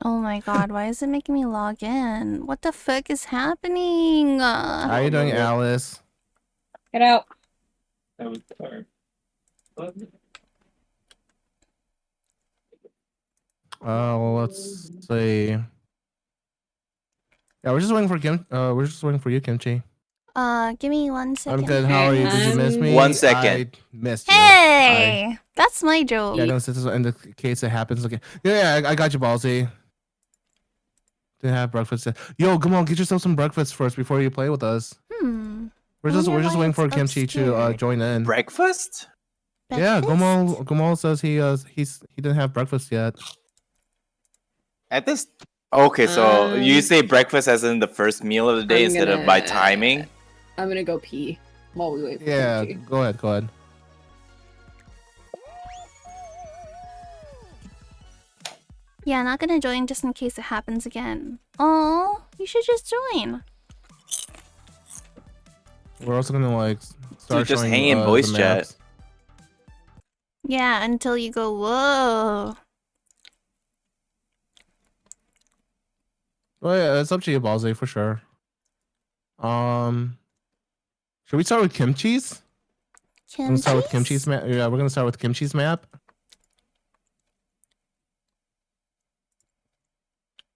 [SPEAKER 1] Oh my god, why is it making me log in? What the fuck is happening?
[SPEAKER 2] How you doing, Alice?
[SPEAKER 5] Get out.
[SPEAKER 9] That was hard.
[SPEAKER 2] Well, let's see. Yeah, we're just waiting for we're just waiting for you, Kimchi.
[SPEAKER 1] Give me 1 second.
[SPEAKER 2] I'm good. How are you? Did you miss me?
[SPEAKER 7] 1 second.
[SPEAKER 2] I missed you.
[SPEAKER 1] Hey! That's my joke.
[SPEAKER 2] Yeah, I'm gonna sit this in the case it happens again. Yeah, I got you, Ballsy. Didn't have breakfast yet. Yo, come on, get yourself some breakfast first before you play with us. We're just
[SPEAKER 1] Wonder why
[SPEAKER 2] waiting
[SPEAKER 1] it's
[SPEAKER 2] for Kimchi to
[SPEAKER 1] obscured.
[SPEAKER 2] join in.
[SPEAKER 7] Breakfast?
[SPEAKER 2] Yeah,
[SPEAKER 1] Breakfast?
[SPEAKER 2] Gomal says he didn't have breakfast yet.
[SPEAKER 7] At this. Okay, so you say breakfast as in the first meal of the day instead of by timing?
[SPEAKER 5] I'm gonna go pee while we wait for
[SPEAKER 2] Yeah,
[SPEAKER 5] Kimchi.
[SPEAKER 2] go ahead.
[SPEAKER 1] Yeah, not gonna join just in case it happens again. Oh, you should just join.
[SPEAKER 2] We're also gonna like start
[SPEAKER 7] just
[SPEAKER 2] showing
[SPEAKER 7] hang in
[SPEAKER 2] the
[SPEAKER 7] voice chat.
[SPEAKER 2] maps.
[SPEAKER 1] Yeah, until you go, whoa.
[SPEAKER 2] Well, yeah, it's up to you, Ballsy, for sure. Should we start with Kimchi's? We're gonna start with Kimchi's map. Yeah, we're gonna start with Kimchi's map.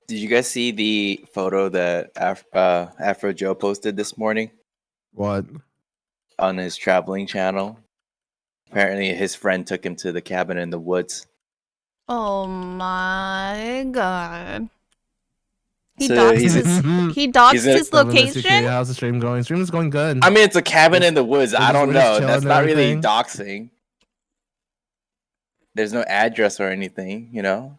[SPEAKER 7] Did you guys see the photo that Afro Joe posted this morning?
[SPEAKER 2] What?
[SPEAKER 7] On his traveling channel. Apparently, his friend took him to the cabin in the woods.
[SPEAKER 1] Oh my god. He
[SPEAKER 7] So
[SPEAKER 1] doxed
[SPEAKER 7] he's-
[SPEAKER 1] his location?
[SPEAKER 2] How's the stream going? Stream is going good.
[SPEAKER 7] I mean, it's a cabin in the woods. I don't
[SPEAKER 2] we're just
[SPEAKER 7] know.
[SPEAKER 2] chilling
[SPEAKER 7] That's
[SPEAKER 2] and
[SPEAKER 7] not really
[SPEAKER 2] everything.
[SPEAKER 7] doxing. There's no address or anything, you know?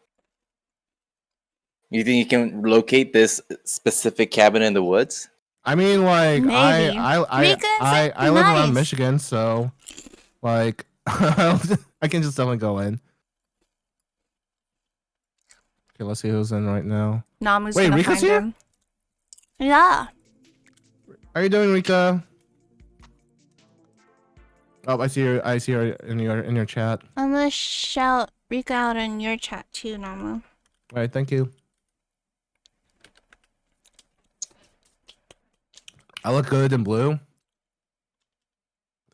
[SPEAKER 7] You think you can locate this specific cabin in the woods?
[SPEAKER 2] I mean, like,
[SPEAKER 1] Maybe.
[SPEAKER 2] I live around Michigan, so like I can just definitely go in. Okay, let's see who's in right now.
[SPEAKER 1] Namu's
[SPEAKER 2] Wait,
[SPEAKER 1] gonna
[SPEAKER 2] Rika's
[SPEAKER 1] find
[SPEAKER 2] here?
[SPEAKER 1] him. Yeah.
[SPEAKER 2] How you doing, Rika? Oh, I see her in your chat.
[SPEAKER 1] I'm gonna shout Rika out in your chat too, Namu.
[SPEAKER 2] All right, thank you. I look good in blue.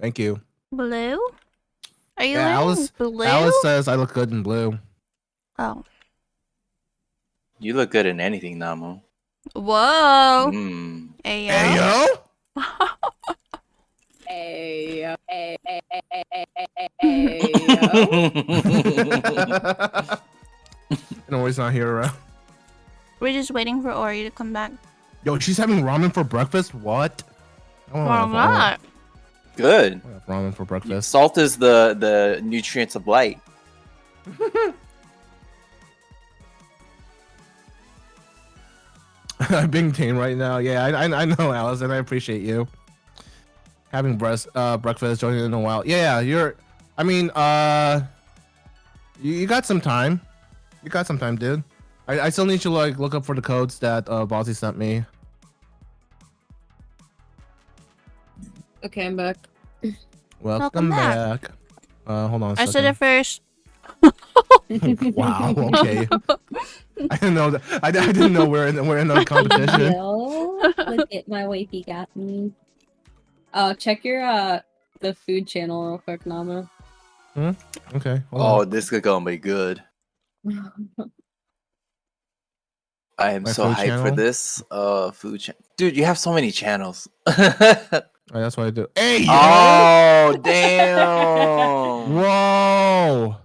[SPEAKER 2] Thank you.
[SPEAKER 1] Blue? Are you
[SPEAKER 2] Yeah,
[SPEAKER 1] wearing blue?
[SPEAKER 2] Alice says I look good in blue.
[SPEAKER 1] Oh.
[SPEAKER 7] You look good in anything, Namu.
[SPEAKER 1] Whoa.
[SPEAKER 7] Mm.
[SPEAKER 1] Ayo.
[SPEAKER 2] Ayo? No, he's not here around.
[SPEAKER 1] We're just waiting for Ori to come back.
[SPEAKER 2] Yo, she's having ramen for breakfast? What? I wanna
[SPEAKER 1] Why
[SPEAKER 2] have-
[SPEAKER 1] not?
[SPEAKER 7] Good.
[SPEAKER 2] I wanna have ramen for breakfast.
[SPEAKER 7] Salt is the nutrients of light.
[SPEAKER 2] I'm being tame right now. Yeah, I know, Alice, and I appreciate you having breakfast, joining in a while. Yeah, I mean, you got some time. You got some time, dude. I still need to like look up for the codes that Ballsy sent me.
[SPEAKER 5] Okay, I'm back.
[SPEAKER 2] Welcome back. Hold on a
[SPEAKER 1] I
[SPEAKER 2] second.
[SPEAKER 1] said it first.
[SPEAKER 2] Wow. Okay. I didn't know that. I didn't know we're in a competition.
[SPEAKER 5] Look at my wifey got me. Check your the food channel real quick, Namu.
[SPEAKER 2] Okay. hold
[SPEAKER 7] Oh,
[SPEAKER 2] on.
[SPEAKER 7] this is gonna be good. I am
[SPEAKER 2] My
[SPEAKER 7] so
[SPEAKER 2] food
[SPEAKER 7] hyped
[SPEAKER 2] channel?
[SPEAKER 7] for this. Food channel. Dude, you have so many channels.
[SPEAKER 2] Oh, that's what I do. Hey. Yo!
[SPEAKER 7] Oh, damn.
[SPEAKER 2] Whoa.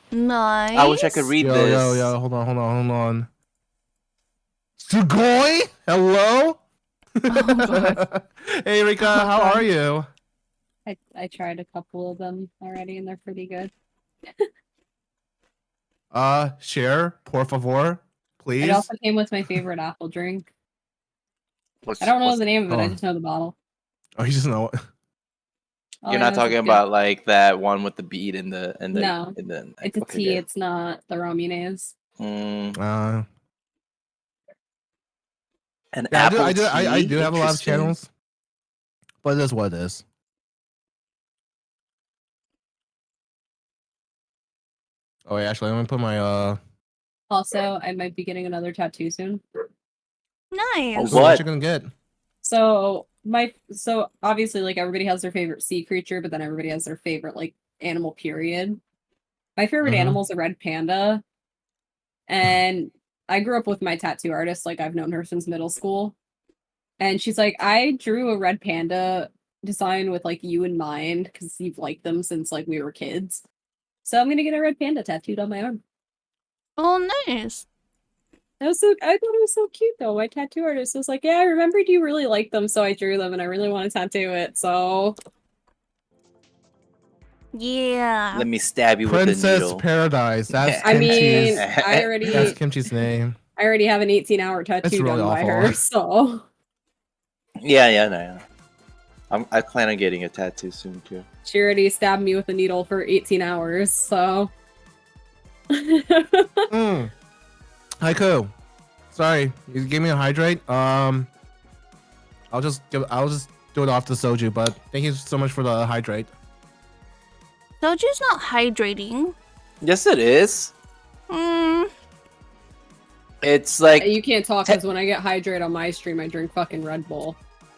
[SPEAKER 1] Nice.
[SPEAKER 7] I wish I could read
[SPEAKER 2] Yo,
[SPEAKER 7] this.
[SPEAKER 2] yo. Hold on. Sugoi? Hello?
[SPEAKER 1] God.
[SPEAKER 2] Hey, Rika, how are you?
[SPEAKER 5] I tried a couple of them already, and they're pretty good.
[SPEAKER 2] Share, por favor, please.
[SPEAKER 5] It also came with my favorite apple drink.
[SPEAKER 7] What's-
[SPEAKER 5] I don't know
[SPEAKER 7] what's-
[SPEAKER 5] the name of it. I
[SPEAKER 2] oh.
[SPEAKER 5] just know the bottle.
[SPEAKER 2] Oh, you just know it.
[SPEAKER 5] All
[SPEAKER 7] You're
[SPEAKER 5] I
[SPEAKER 7] not
[SPEAKER 5] know is
[SPEAKER 7] talking
[SPEAKER 5] it's good.
[SPEAKER 7] about like that one with the bead in the
[SPEAKER 5] No.
[SPEAKER 7] in the
[SPEAKER 5] It's a
[SPEAKER 7] okay,
[SPEAKER 5] tea.
[SPEAKER 7] good.
[SPEAKER 5] It's not the Raminez.
[SPEAKER 7] Mm,
[SPEAKER 2] Yeah,
[SPEAKER 7] an
[SPEAKER 2] I
[SPEAKER 7] apple
[SPEAKER 2] I
[SPEAKER 7] tea?
[SPEAKER 2] do have a lot of
[SPEAKER 7] Interesting.
[SPEAKER 2] channels, but it is what it is. Oh wait, actually, let me put my
[SPEAKER 5] Also, I might be getting another tattoo soon.
[SPEAKER 1] Nice.
[SPEAKER 2] what
[SPEAKER 7] What?
[SPEAKER 2] you gonna get?
[SPEAKER 5] So obviously like everybody has their favorite sea creature, but then everybody has their favorite like animal period. My favorite
[SPEAKER 2] Mhm.
[SPEAKER 5] animal is a red panda. And I grew up with my tattoo artist, like I've known her since middle school. And she's like, I drew a red panda design with like you in mind because you've liked them since like we were kids. So I'm gonna get a red panda tattooed on my arm.
[SPEAKER 1] Oh, nice.
[SPEAKER 5] I thought it was so cute though. My tattoo artist was like, yeah, I remembered you really liked them, so I drew them and I really want to tattoo it, so
[SPEAKER 1] Yeah.
[SPEAKER 7] Let me stab you with a
[SPEAKER 2] Princess
[SPEAKER 7] needle.
[SPEAKER 2] Paradise. That's
[SPEAKER 5] I mean
[SPEAKER 2] Kimchi's.
[SPEAKER 5] I
[SPEAKER 2] That's Kimchi's name.
[SPEAKER 5] already have an 18-hour tattoo
[SPEAKER 2] really
[SPEAKER 5] done by
[SPEAKER 2] awful.
[SPEAKER 5] her, so
[SPEAKER 7] Yeah. I plan on getting a tattoo soon too.
[SPEAKER 5] she already stabbed me with a needle for 18 hours, so
[SPEAKER 2] Mm. Haiku. Sorry, you gave me a hydrate. I'll just do it off the soju, but thank you so much for the hydrate.
[SPEAKER 1] Soju's not hydrating.
[SPEAKER 7] Yes, it is.
[SPEAKER 1] Mm.
[SPEAKER 7] It's like
[SPEAKER 5] you can't talk because when I get hydrated on my stream, I drink fucking Red Bull.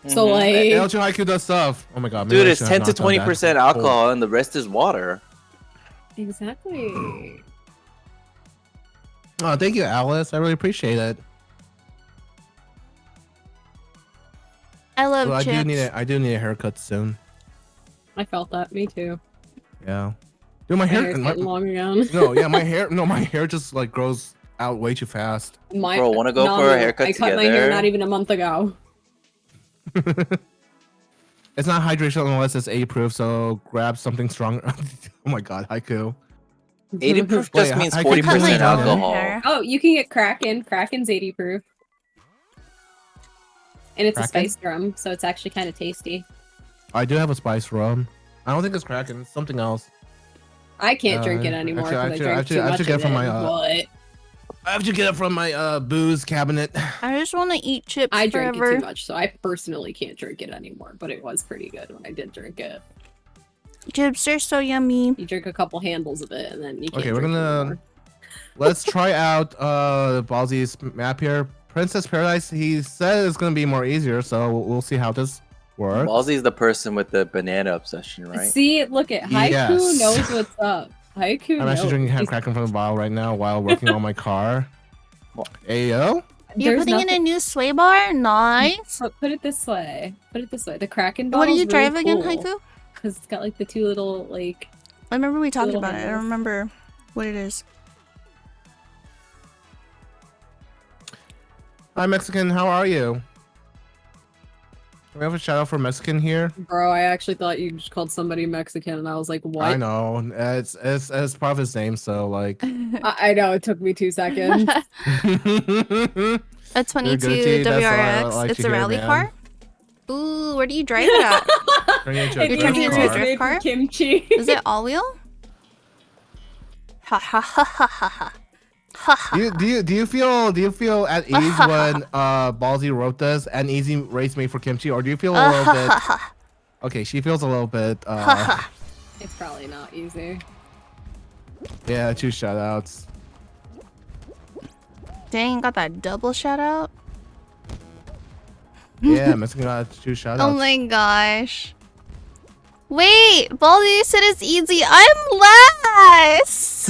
[SPEAKER 5] So
[SPEAKER 7] Mhm.
[SPEAKER 5] like,
[SPEAKER 2] LG Haiku does stuff. Oh my god, maybe
[SPEAKER 7] dude,
[SPEAKER 2] I
[SPEAKER 7] it's
[SPEAKER 2] should have
[SPEAKER 7] 10 to
[SPEAKER 2] not done that.
[SPEAKER 7] 20% alcohol, and the rest is water.
[SPEAKER 5] exactly.
[SPEAKER 2] Oh, thank you, Alice. I really appreciate it.
[SPEAKER 1] I love
[SPEAKER 2] Well, I
[SPEAKER 1] chips.
[SPEAKER 2] do need a haircut soon.
[SPEAKER 5] I felt that. Me too.
[SPEAKER 2] Yeah. Dude, my
[SPEAKER 5] My
[SPEAKER 2] hair.
[SPEAKER 5] hair's getting long again.
[SPEAKER 2] No, yeah, my hair. No, my hair just like grows out way too fast.
[SPEAKER 7] Bro, wanna go for a haircut
[SPEAKER 5] I cut my hair
[SPEAKER 7] together?
[SPEAKER 5] not even a month ago.
[SPEAKER 2] It's not hydration unless it's A proof, so grab something stronger. Oh my god, Haiku.
[SPEAKER 7] 80 proof
[SPEAKER 2] Wait,
[SPEAKER 7] just means
[SPEAKER 2] I could
[SPEAKER 7] 40%
[SPEAKER 2] cut my own
[SPEAKER 7] alcohol.
[SPEAKER 1] hair.
[SPEAKER 5] Oh, you can get Kraken. Kraken's 80 proof. And it's
[SPEAKER 2] Kraken?
[SPEAKER 5] a spice rum, so it's actually kind of tasty.
[SPEAKER 2] I do have a spice rum. I don't think it's Kraken. It's something else.
[SPEAKER 5] I can't drink it anymore
[SPEAKER 2] actually-
[SPEAKER 5] because I drank too
[SPEAKER 2] I
[SPEAKER 5] much
[SPEAKER 2] should get
[SPEAKER 5] of
[SPEAKER 2] from
[SPEAKER 5] it,
[SPEAKER 2] my,
[SPEAKER 5] but
[SPEAKER 2] I have to get it from my booze cabinet.
[SPEAKER 1] I just want to eat chips
[SPEAKER 5] I drank
[SPEAKER 1] forever.
[SPEAKER 5] it too much, so I personally can't drink it anymore, but it was pretty good when I did drink it.
[SPEAKER 1] Chips are so yummy.
[SPEAKER 5] You drink a couple handles of it, and then you can't
[SPEAKER 2] Okay, we're
[SPEAKER 5] drink it
[SPEAKER 2] gonna
[SPEAKER 5] anymore.
[SPEAKER 2] let's try out Ballsy's map here. Princess Paradise. He said it's gonna be more easier, so we'll see how this works.
[SPEAKER 7] Ballsy's the person with the banana obsession, right?
[SPEAKER 5] See, look at Haiku
[SPEAKER 2] Yes.
[SPEAKER 5] knows what's up. Haiku
[SPEAKER 2] I'm
[SPEAKER 5] knows.
[SPEAKER 2] actually drinking
[SPEAKER 5] He's-
[SPEAKER 2] Kraken from the bottle right now while working on my car. Ayo.
[SPEAKER 1] You're
[SPEAKER 5] There's
[SPEAKER 1] putting in a new sway bar? Nice.
[SPEAKER 5] Put it this way. Put it this way. The Kraken
[SPEAKER 1] What do
[SPEAKER 5] bottle.
[SPEAKER 1] you drive again, Haiku?
[SPEAKER 5] Because it's got like the two little like.
[SPEAKER 1] I remember we talked
[SPEAKER 5] Little
[SPEAKER 1] about it. I don't
[SPEAKER 5] handles.
[SPEAKER 1] remember what it is.
[SPEAKER 2] Hi Mexican, how are you? Do we have a shout out for Mexican here?
[SPEAKER 5] Bro, I actually thought you just called somebody Mexican, and I was like, what?
[SPEAKER 2] I know. It's part of his name, so like
[SPEAKER 5] I know. It took me 2 seconds.
[SPEAKER 1] A
[SPEAKER 2] You're
[SPEAKER 1] 22
[SPEAKER 2] Gucci, that's all I
[SPEAKER 1] WRX.
[SPEAKER 2] like
[SPEAKER 1] It's
[SPEAKER 2] to
[SPEAKER 1] a
[SPEAKER 2] hear,
[SPEAKER 1] rally
[SPEAKER 2] man.
[SPEAKER 1] car? Ooh, where do you drive it at?
[SPEAKER 2] turn it into a
[SPEAKER 5] It
[SPEAKER 1] You're turning
[SPEAKER 2] drift
[SPEAKER 1] into a
[SPEAKER 2] car.
[SPEAKER 1] drift
[SPEAKER 5] made for
[SPEAKER 1] car?
[SPEAKER 5] Kimchi.
[SPEAKER 1] Is it all wheel? Ha ha ha ha ha ha. Ha ha.
[SPEAKER 2] Do you feel at ease when Ballsy wrote this and easy race made for Kimchi, or do you feel a little bit? Okay, she feels a little bit.
[SPEAKER 5] It's probably not easy.
[SPEAKER 2] Yeah, 2 shout outs.
[SPEAKER 1] Dang, got that double shout out.
[SPEAKER 2] Yeah, Mexican got 2 shout outs.
[SPEAKER 1] Oh my gosh. Wait, Baldy said it's easy. I'm last.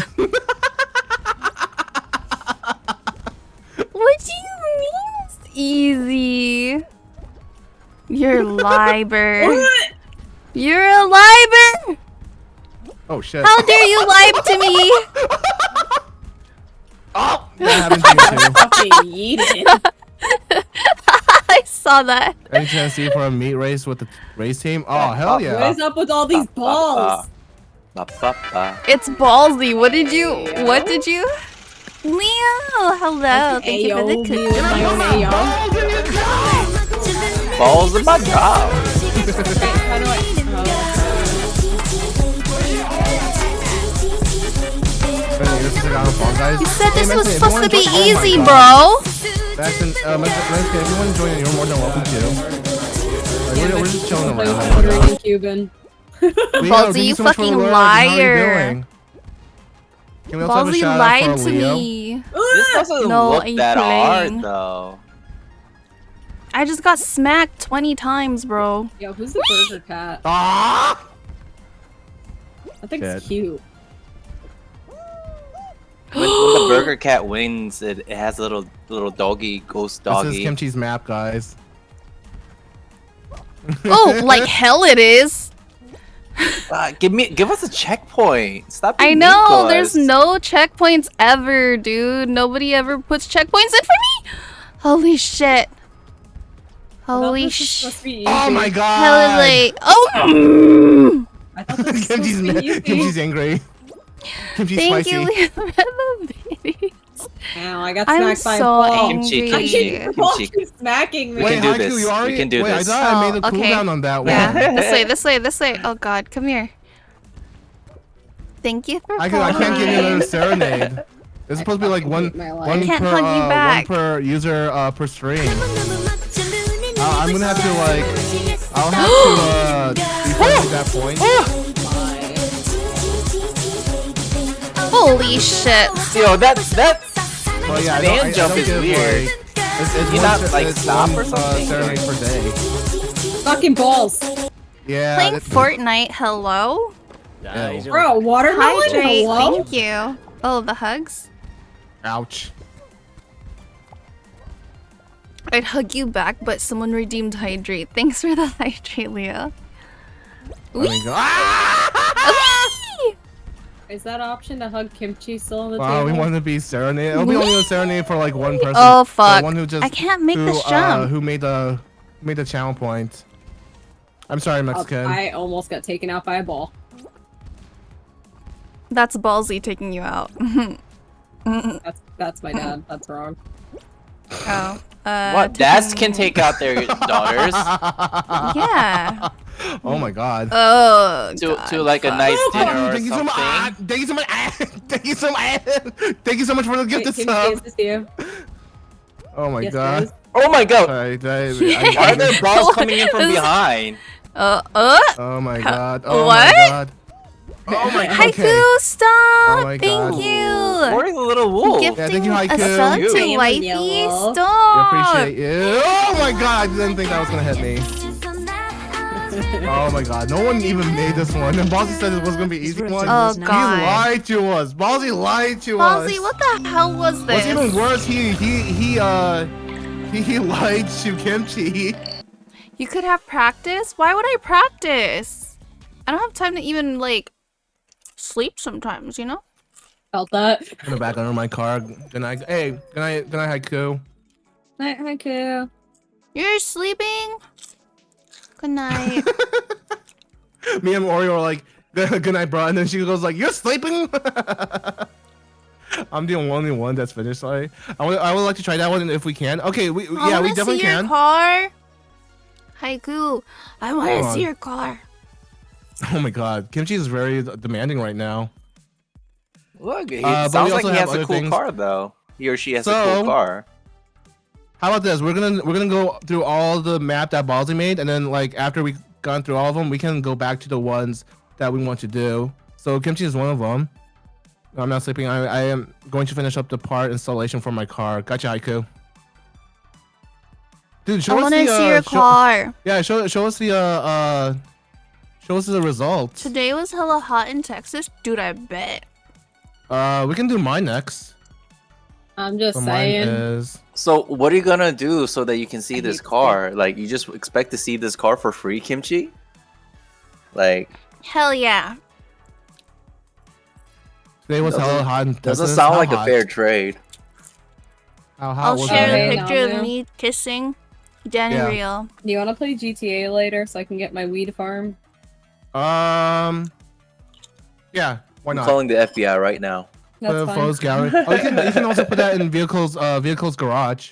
[SPEAKER 1] What do you mean it's easy? You're a liber. You're a liber.
[SPEAKER 2] Oh shit.
[SPEAKER 1] How dare you lie to me?
[SPEAKER 2] Oh, that happened to me too.
[SPEAKER 5] Fucking yeeted.
[SPEAKER 1] I saw that.
[SPEAKER 2] Any chance to see for a meat race with the race team? Oh hell
[SPEAKER 5] What
[SPEAKER 2] yeah.
[SPEAKER 5] is up with all these balls?
[SPEAKER 1] It's ballsy. What did you? Leo, hello. Thank you for the
[SPEAKER 5] Me
[SPEAKER 1] cookie.
[SPEAKER 5] with my own AO.
[SPEAKER 7] Balls in my job.
[SPEAKER 5] How do I?
[SPEAKER 1] You said this was
[SPEAKER 2] Mexican, if you
[SPEAKER 1] supposed
[SPEAKER 2] wanna
[SPEAKER 1] to be
[SPEAKER 2] join- oh my
[SPEAKER 1] easy,
[SPEAKER 2] God.
[SPEAKER 1] bro.
[SPEAKER 2] Mexican, if you want to join it, you're more than welcome to. Like, we're just chilling
[SPEAKER 5] Play with
[SPEAKER 2] around.
[SPEAKER 5] Puerto Rican Cuban.
[SPEAKER 2] Leo,
[SPEAKER 1] Balsy,
[SPEAKER 2] thank
[SPEAKER 1] you
[SPEAKER 2] so much for the
[SPEAKER 1] fucking
[SPEAKER 2] love. How are you
[SPEAKER 1] liar.
[SPEAKER 2] doing? Can we also have a
[SPEAKER 1] Ballsy
[SPEAKER 2] shout out
[SPEAKER 1] lied
[SPEAKER 2] for
[SPEAKER 1] to
[SPEAKER 2] Leo?
[SPEAKER 1] me.
[SPEAKER 7] This doesn't
[SPEAKER 1] No,
[SPEAKER 7] look
[SPEAKER 1] are you
[SPEAKER 7] that
[SPEAKER 1] playing?
[SPEAKER 7] hard though.
[SPEAKER 1] I just got smacked 20 times, bro.
[SPEAKER 5] Yo, who's the burger cat?
[SPEAKER 2] Ah!
[SPEAKER 5] That thing's
[SPEAKER 2] Cat.
[SPEAKER 5] cute.
[SPEAKER 7] When the burger cat wins, it has a little doggy, ghost
[SPEAKER 2] This is
[SPEAKER 7] doggy.
[SPEAKER 2] Kimchi's map, guys.
[SPEAKER 1] Oh, like hell it is.
[SPEAKER 7] Give us a checkpoint. Stop.
[SPEAKER 1] I
[SPEAKER 7] being
[SPEAKER 1] know,
[SPEAKER 7] mean to
[SPEAKER 1] there's
[SPEAKER 7] us.
[SPEAKER 1] no checkpoints ever, dude. Nobody ever puts checkpoints in for me. Holy shit.
[SPEAKER 5] I thought
[SPEAKER 1] Holy
[SPEAKER 5] this was
[SPEAKER 1] shit.
[SPEAKER 5] supposed to be
[SPEAKER 2] Oh
[SPEAKER 5] easy.
[SPEAKER 2] my god!
[SPEAKER 1] Hell is like, oh.
[SPEAKER 5] I thought this was supposed
[SPEAKER 2] Kimchi's,
[SPEAKER 5] to be easy.
[SPEAKER 2] Kimchi's angry. Kimchi's
[SPEAKER 1] Thank
[SPEAKER 2] spicy.
[SPEAKER 1] you, Leah.
[SPEAKER 5] Ow, I got
[SPEAKER 1] I'm
[SPEAKER 5] smacked by a
[SPEAKER 1] so
[SPEAKER 5] ball.
[SPEAKER 7] Kimchi,
[SPEAKER 1] angry.
[SPEAKER 7] kimchi.
[SPEAKER 5] The ball keeps smacking me.
[SPEAKER 7] We
[SPEAKER 2] Wait,
[SPEAKER 7] can do
[SPEAKER 2] Haiku,
[SPEAKER 7] this.
[SPEAKER 2] you already?
[SPEAKER 7] We can do
[SPEAKER 2] Wait,
[SPEAKER 7] this.
[SPEAKER 2] I thought I made a
[SPEAKER 1] Oh, okay.
[SPEAKER 2] cooldown on that one.
[SPEAKER 1] Yeah, this way. Oh god, come here. Thank you for
[SPEAKER 2] I can't give you
[SPEAKER 1] following.
[SPEAKER 2] another serenade. It's supposed to be like one
[SPEAKER 5] hate my life.
[SPEAKER 2] one
[SPEAKER 1] I can't
[SPEAKER 2] per
[SPEAKER 1] hug you
[SPEAKER 2] one
[SPEAKER 1] back.
[SPEAKER 2] per user per stream. I'm gonna have to like I'll have to defend that point.
[SPEAKER 1] Holy shit.
[SPEAKER 7] Yo, that's
[SPEAKER 2] Well, yeah,
[SPEAKER 7] man jump is
[SPEAKER 2] give,
[SPEAKER 7] weird.
[SPEAKER 2] Like, it's
[SPEAKER 7] You
[SPEAKER 2] one
[SPEAKER 7] not,
[SPEAKER 2] se-
[SPEAKER 7] like,
[SPEAKER 2] it's
[SPEAKER 7] stop
[SPEAKER 2] one,
[SPEAKER 7] or something?
[SPEAKER 2] serenade per day.
[SPEAKER 5] Fucking balls.
[SPEAKER 2] Yeah.
[SPEAKER 1] Playing
[SPEAKER 2] it-
[SPEAKER 1] Fortnite, hello?
[SPEAKER 2] Ew.
[SPEAKER 5] Bro, watermelon?
[SPEAKER 1] Hydrate,
[SPEAKER 5] Hello?
[SPEAKER 1] thank you. Oh, the hugs?
[SPEAKER 2] Ouch.
[SPEAKER 1] I'd hug you back, but someone redeemed Hydrate. Thanks for the Hydrate, Leah.
[SPEAKER 2] Let me go. Ah!
[SPEAKER 1] Whee!
[SPEAKER 5] Is that option to hug kimchi still on the
[SPEAKER 2] Wow, we
[SPEAKER 5] table?
[SPEAKER 2] want to be serenade. It'll be only a serenade for like one person.
[SPEAKER 1] Oh,
[SPEAKER 2] The
[SPEAKER 1] fuck.
[SPEAKER 2] one who just
[SPEAKER 1] I can't make
[SPEAKER 2] who,
[SPEAKER 1] this jump.
[SPEAKER 2] who made the channel point. I'm sorry, Mexican.
[SPEAKER 5] I almost got taken out by a ball.
[SPEAKER 1] That's ballsy taking you out.
[SPEAKER 5] That's my dad. That's wrong.
[SPEAKER 1] Oh.
[SPEAKER 7] what dads can take out their daughters
[SPEAKER 1] Yeah.
[SPEAKER 2] Oh my god.
[SPEAKER 1] Oh,
[SPEAKER 7] to
[SPEAKER 1] God,
[SPEAKER 7] like a
[SPEAKER 1] fuck.
[SPEAKER 7] nice dinner or
[SPEAKER 2] Thank you so much.
[SPEAKER 7] something.
[SPEAKER 2] Thank you so much. Thank you so much. Thank you so much for the gift
[SPEAKER 5] Wait,
[SPEAKER 2] of
[SPEAKER 5] kimchi,
[SPEAKER 2] sub.
[SPEAKER 5] is this you?
[SPEAKER 2] Oh my
[SPEAKER 5] Yes, it
[SPEAKER 2] god.
[SPEAKER 5] is.
[SPEAKER 7] Oh my god!
[SPEAKER 2] Alright,
[SPEAKER 7] Why are there balls coming in from behind?
[SPEAKER 2] Oh my god. Oh
[SPEAKER 1] What?
[SPEAKER 2] my god. Oh my god.
[SPEAKER 1] Haiku, stop!
[SPEAKER 2] Oh my
[SPEAKER 1] Thank
[SPEAKER 2] God.
[SPEAKER 1] you!
[SPEAKER 7] Where's the little wolf?
[SPEAKER 1] Gifting
[SPEAKER 2] thank you,
[SPEAKER 1] a
[SPEAKER 2] Haiku.
[SPEAKER 1] sub
[SPEAKER 7] You.
[SPEAKER 1] to
[SPEAKER 5] Damn
[SPEAKER 1] wifey,
[SPEAKER 5] yellow.
[SPEAKER 2] I
[SPEAKER 1] stop!
[SPEAKER 2] appreciate you. Oh my god, I didn't think that was gonna hit me. Oh my god, no one even made this one. And Ballsy said it was gonna be easy one.
[SPEAKER 1] Oh,
[SPEAKER 2] He
[SPEAKER 1] God.
[SPEAKER 2] lied to us. Ballsy lied to us.
[SPEAKER 1] Ballsy, what the hell was this?
[SPEAKER 2] What's even worse, he lied to Kimchi.
[SPEAKER 1] You could have practice? Why would I practice? I don't have time to even, like, sleep sometimes, you know?
[SPEAKER 5] Felt that.
[SPEAKER 2] I'm gonna back under my car. Good night. Hey, good night, Haiku.
[SPEAKER 5] Night, Haiku.
[SPEAKER 1] You're sleeping? Good night.
[SPEAKER 2] Me and Oreo are like, good night, bro. And then she goes like, you're sleeping? I'm the only one that's finished. Like, I would like to try that one if we can. Okay,
[SPEAKER 1] I
[SPEAKER 2] we
[SPEAKER 1] wanna
[SPEAKER 2] definitely
[SPEAKER 1] see your
[SPEAKER 2] can.
[SPEAKER 1] car. Haiku, I want
[SPEAKER 2] Hold
[SPEAKER 1] to
[SPEAKER 2] on.
[SPEAKER 1] see your car.
[SPEAKER 2] Oh my god, Kimchi is very demanding right now.
[SPEAKER 7] Look, it
[SPEAKER 2] But we
[SPEAKER 7] sounds like
[SPEAKER 2] also
[SPEAKER 7] he
[SPEAKER 2] have
[SPEAKER 7] has a
[SPEAKER 2] other
[SPEAKER 7] cool
[SPEAKER 2] things.
[SPEAKER 7] car though. He or she has a
[SPEAKER 2] So-
[SPEAKER 7] cool car.
[SPEAKER 2] How about this? We're gonna go through all the map that Ballsy made, and then like after we gone through all of them, we can go back to the ones that we want to do. So Kimchi is one of them. I'm not sleeping. I am going to finish up the part installation for my car. Gotcha, Haiku. Dude, show
[SPEAKER 1] I
[SPEAKER 2] us
[SPEAKER 1] want
[SPEAKER 2] the
[SPEAKER 1] to see your
[SPEAKER 2] show-
[SPEAKER 1] car.
[SPEAKER 2] Yeah, show us the results.
[SPEAKER 1] Today was hella hot in Texas. Dude, I bet.
[SPEAKER 2] We can do mine next.
[SPEAKER 5] I'm just
[SPEAKER 2] So mine
[SPEAKER 5] saying.
[SPEAKER 2] is
[SPEAKER 7] So what are you gonna do so that you can see
[SPEAKER 5] I
[SPEAKER 7] this
[SPEAKER 5] hate to
[SPEAKER 7] car? Like you just expect to see this car for free, Kimchi? Like
[SPEAKER 1] Hell yeah.
[SPEAKER 2] today was hella
[SPEAKER 7] Doesn't-
[SPEAKER 2] hot in Texas.
[SPEAKER 7] doesn't sound
[SPEAKER 2] How
[SPEAKER 7] like a
[SPEAKER 2] hot?
[SPEAKER 7] fair trade.
[SPEAKER 2] How hot
[SPEAKER 1] I'll
[SPEAKER 2] was
[SPEAKER 1] share
[SPEAKER 2] it?
[SPEAKER 5] Okay,
[SPEAKER 1] the
[SPEAKER 5] now
[SPEAKER 1] picture of
[SPEAKER 5] then.
[SPEAKER 1] me kissing Danny
[SPEAKER 2] Yeah.
[SPEAKER 1] Real.
[SPEAKER 5] Do you want to play GTA later so I can get my weed farm?
[SPEAKER 2] Yeah, why
[SPEAKER 7] I'm
[SPEAKER 2] not?
[SPEAKER 7] calling the FBI right now.
[SPEAKER 2] Put
[SPEAKER 5] That's
[SPEAKER 2] a
[SPEAKER 5] fine.
[SPEAKER 2] photos gallery. Oh, you can also put that in vehicles garage.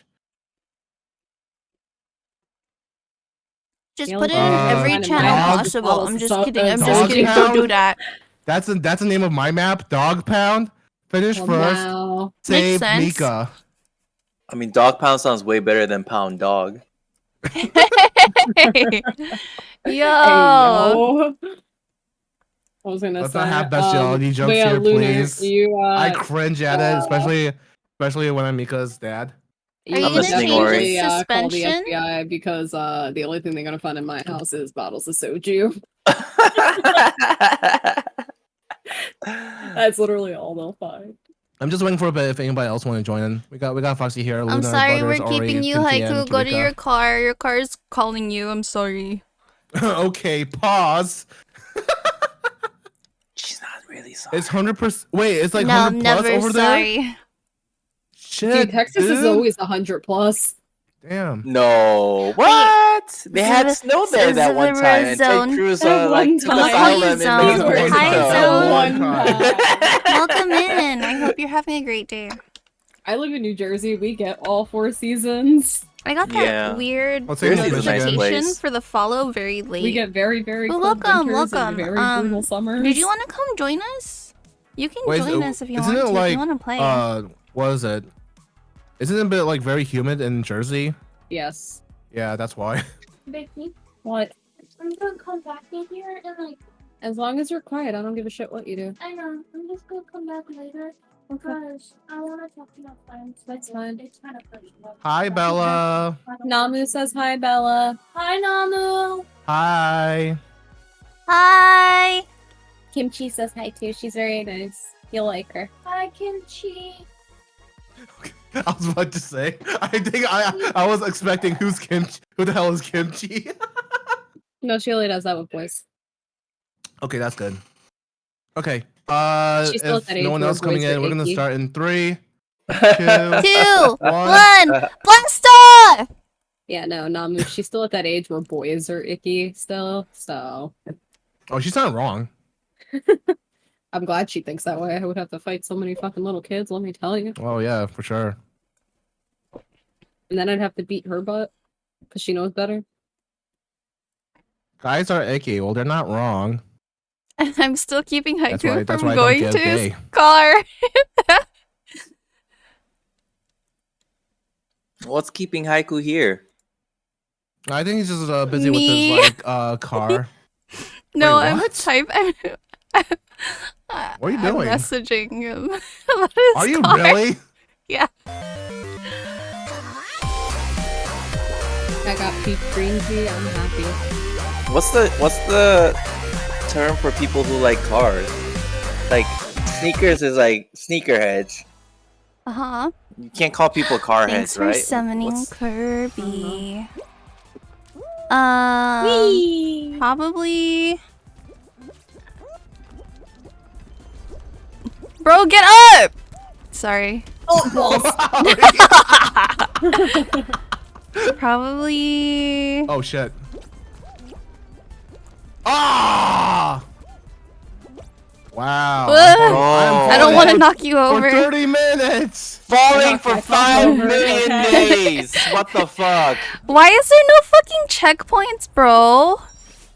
[SPEAKER 1] Just
[SPEAKER 5] The
[SPEAKER 1] put it
[SPEAKER 5] only
[SPEAKER 1] in
[SPEAKER 2] thing
[SPEAKER 1] every
[SPEAKER 5] kind of
[SPEAKER 1] channel
[SPEAKER 2] dog-
[SPEAKER 1] possible. I'm just kidding. I'm
[SPEAKER 2] dog
[SPEAKER 1] just kidding. Don't do
[SPEAKER 2] pound?
[SPEAKER 1] that.
[SPEAKER 2] That's the name of my map. Dog Pound. Finish
[SPEAKER 5] Well,
[SPEAKER 2] first.
[SPEAKER 5] now.
[SPEAKER 2] Save
[SPEAKER 1] sense.
[SPEAKER 2] Mika.
[SPEAKER 7] I mean, dog pound sounds way better than pound dog.
[SPEAKER 1] Yo.
[SPEAKER 5] Hey, yo. I was gonna
[SPEAKER 2] Let's
[SPEAKER 5] say.
[SPEAKER 2] not have bestiality jokes
[SPEAKER 5] but yeah,
[SPEAKER 2] here,
[SPEAKER 5] Lunar,
[SPEAKER 2] please.
[SPEAKER 5] You,
[SPEAKER 2] I cringe at it,
[SPEAKER 5] uh,
[SPEAKER 2] especially when I'm Mika's dad.
[SPEAKER 1] Are you
[SPEAKER 7] I'm
[SPEAKER 1] gonna
[SPEAKER 7] listening,
[SPEAKER 1] change
[SPEAKER 7] Ori.
[SPEAKER 1] his
[SPEAKER 5] Call the
[SPEAKER 1] suspension?
[SPEAKER 5] FBI because the only thing they're gonna find in my house is bottles of soju. That's literally all they'll find.
[SPEAKER 2] I'm just waiting for a bit if anybody else want to join in. We got Foxy here.
[SPEAKER 1] I'm
[SPEAKER 2] Luna,
[SPEAKER 1] sorry,
[SPEAKER 2] Butters,
[SPEAKER 1] we're
[SPEAKER 2] Ori,
[SPEAKER 1] keeping you,
[SPEAKER 2] Kimchi, and
[SPEAKER 1] Haiku. Go to
[SPEAKER 2] Kirika.
[SPEAKER 1] your car. Your car's calling you. I'm sorry.
[SPEAKER 2] Okay, pause.
[SPEAKER 7] She's not really sorry.
[SPEAKER 2] It's 100%. Wait, it's like
[SPEAKER 1] No, I'm
[SPEAKER 2] 100 plus
[SPEAKER 1] never
[SPEAKER 2] over there.
[SPEAKER 1] sorry.
[SPEAKER 2] Shit,
[SPEAKER 5] Dude, Texas is
[SPEAKER 2] dude.
[SPEAKER 5] always 100 plus.
[SPEAKER 2] Damn.
[SPEAKER 7] No, what? They had snow there that one time, and Ted
[SPEAKER 1] Zone.
[SPEAKER 7] Cruz
[SPEAKER 5] That
[SPEAKER 7] like
[SPEAKER 5] one
[SPEAKER 7] took
[SPEAKER 5] time.
[SPEAKER 7] asylum in
[SPEAKER 1] Zone.
[SPEAKER 7] Mexico.
[SPEAKER 1] Hi, Zone.
[SPEAKER 5] One time.
[SPEAKER 1] Welcome in. I hope you're having a great day.
[SPEAKER 5] I live in New Jersey. We get all 4 seasons.
[SPEAKER 1] I got that
[SPEAKER 7] Yeah.
[SPEAKER 1] weird
[SPEAKER 2] Well, Jersey's a nice
[SPEAKER 1] notification
[SPEAKER 7] place.
[SPEAKER 1] for the follow very late.
[SPEAKER 5] We get very, very
[SPEAKER 1] Well,
[SPEAKER 5] cold
[SPEAKER 1] welcome,
[SPEAKER 5] winters
[SPEAKER 1] welcome.
[SPEAKER 5] and very brutal summers.
[SPEAKER 1] Did you want to come join us? You can
[SPEAKER 2] Wait,
[SPEAKER 1] join us if you
[SPEAKER 2] isn't
[SPEAKER 1] want
[SPEAKER 2] it
[SPEAKER 1] to.
[SPEAKER 2] like,
[SPEAKER 1] if you want to play.
[SPEAKER 2] What is it? Isn't it a bit like very humid in Jersey?
[SPEAKER 5] Yes.
[SPEAKER 2] Yeah, that's why.
[SPEAKER 4] Vicky,
[SPEAKER 5] What?
[SPEAKER 4] I'm gonna come back in here and like,
[SPEAKER 5] As long as you're quiet, I don't give a shit what you do.
[SPEAKER 4] I know, I'm just gonna come back later because I want to talk to my friends.
[SPEAKER 5] That's fine.
[SPEAKER 4] It's kind of personal.
[SPEAKER 2] Hi, Bella.
[SPEAKER 5] Namu says hi, Bella.
[SPEAKER 4] Hi, Namu.
[SPEAKER 2] Hi.
[SPEAKER 1] Hi.
[SPEAKER 5] Kimchi says hi too. She's very nice. You'll like her.
[SPEAKER 4] Hi, Kimchi.
[SPEAKER 2] I was about to say. I think I was expecting who's Kimchi. Who the hell is Kimchi?
[SPEAKER 5] No, she only does that with boys.
[SPEAKER 2] Okay, that's good. Okay.
[SPEAKER 5] She's still
[SPEAKER 2] If
[SPEAKER 5] at that age
[SPEAKER 2] no one
[SPEAKER 5] where
[SPEAKER 2] else coming
[SPEAKER 5] boys are
[SPEAKER 2] in, we're gonna
[SPEAKER 5] icky.
[SPEAKER 2] start in 3, 2.
[SPEAKER 1] 2,
[SPEAKER 2] One.
[SPEAKER 1] 1, blast off!
[SPEAKER 5] Yeah, no, Namu. She's still at that age where boys are icky still. So
[SPEAKER 2] Oh, she's not wrong.
[SPEAKER 5] I'm glad she thinks that way. I would have to fight so many fucking little kids. Let me tell you.
[SPEAKER 2] Oh yeah, for sure.
[SPEAKER 5] And then I'd have to beat her butt because she knows better.
[SPEAKER 2] Guys are icky. Well, they're not wrong.
[SPEAKER 1] And I'm still keeping
[SPEAKER 2] That's
[SPEAKER 1] Haiku
[SPEAKER 2] why- that's
[SPEAKER 1] from
[SPEAKER 2] why I don't
[SPEAKER 1] going
[SPEAKER 2] get
[SPEAKER 1] to his
[SPEAKER 2] gay.
[SPEAKER 1] car.
[SPEAKER 7] What's keeping Haiku here?
[SPEAKER 2] I think he's just busy
[SPEAKER 1] Me.
[SPEAKER 2] with his car.
[SPEAKER 1] No,
[SPEAKER 2] Wait,
[SPEAKER 1] I'm
[SPEAKER 2] what?
[SPEAKER 1] typing.
[SPEAKER 2] What are you
[SPEAKER 1] I'm
[SPEAKER 2] doing?
[SPEAKER 1] messaging him about his
[SPEAKER 2] Are you
[SPEAKER 1] car.
[SPEAKER 2] really?
[SPEAKER 1] Yeah.
[SPEAKER 5] I got peach green tea. I'm happy.
[SPEAKER 7] What's the term for people who like cars? Like sneakers is like sneakerheads.
[SPEAKER 1] Uh huh.
[SPEAKER 7] You can't call people car
[SPEAKER 1] Thanks
[SPEAKER 7] heads,
[SPEAKER 1] for
[SPEAKER 7] right?
[SPEAKER 1] summoning
[SPEAKER 7] What's-
[SPEAKER 1] Kirby.
[SPEAKER 5] Whee!
[SPEAKER 1] Probably. Bro, get up! Sorry.
[SPEAKER 5] Oh, balls.
[SPEAKER 1] Probably.
[SPEAKER 2] Oh shit. Ah! Wow.
[SPEAKER 1] Ugh.
[SPEAKER 7] Oh.
[SPEAKER 1] I don't want to knock you
[SPEAKER 2] For
[SPEAKER 1] over.
[SPEAKER 2] 30 minutes.
[SPEAKER 7] Falling for
[SPEAKER 5] I
[SPEAKER 7] 5
[SPEAKER 5] over it,
[SPEAKER 7] million
[SPEAKER 5] okay?
[SPEAKER 7] days. What the fuck?
[SPEAKER 1] Why is there no fucking checkpoints, bro?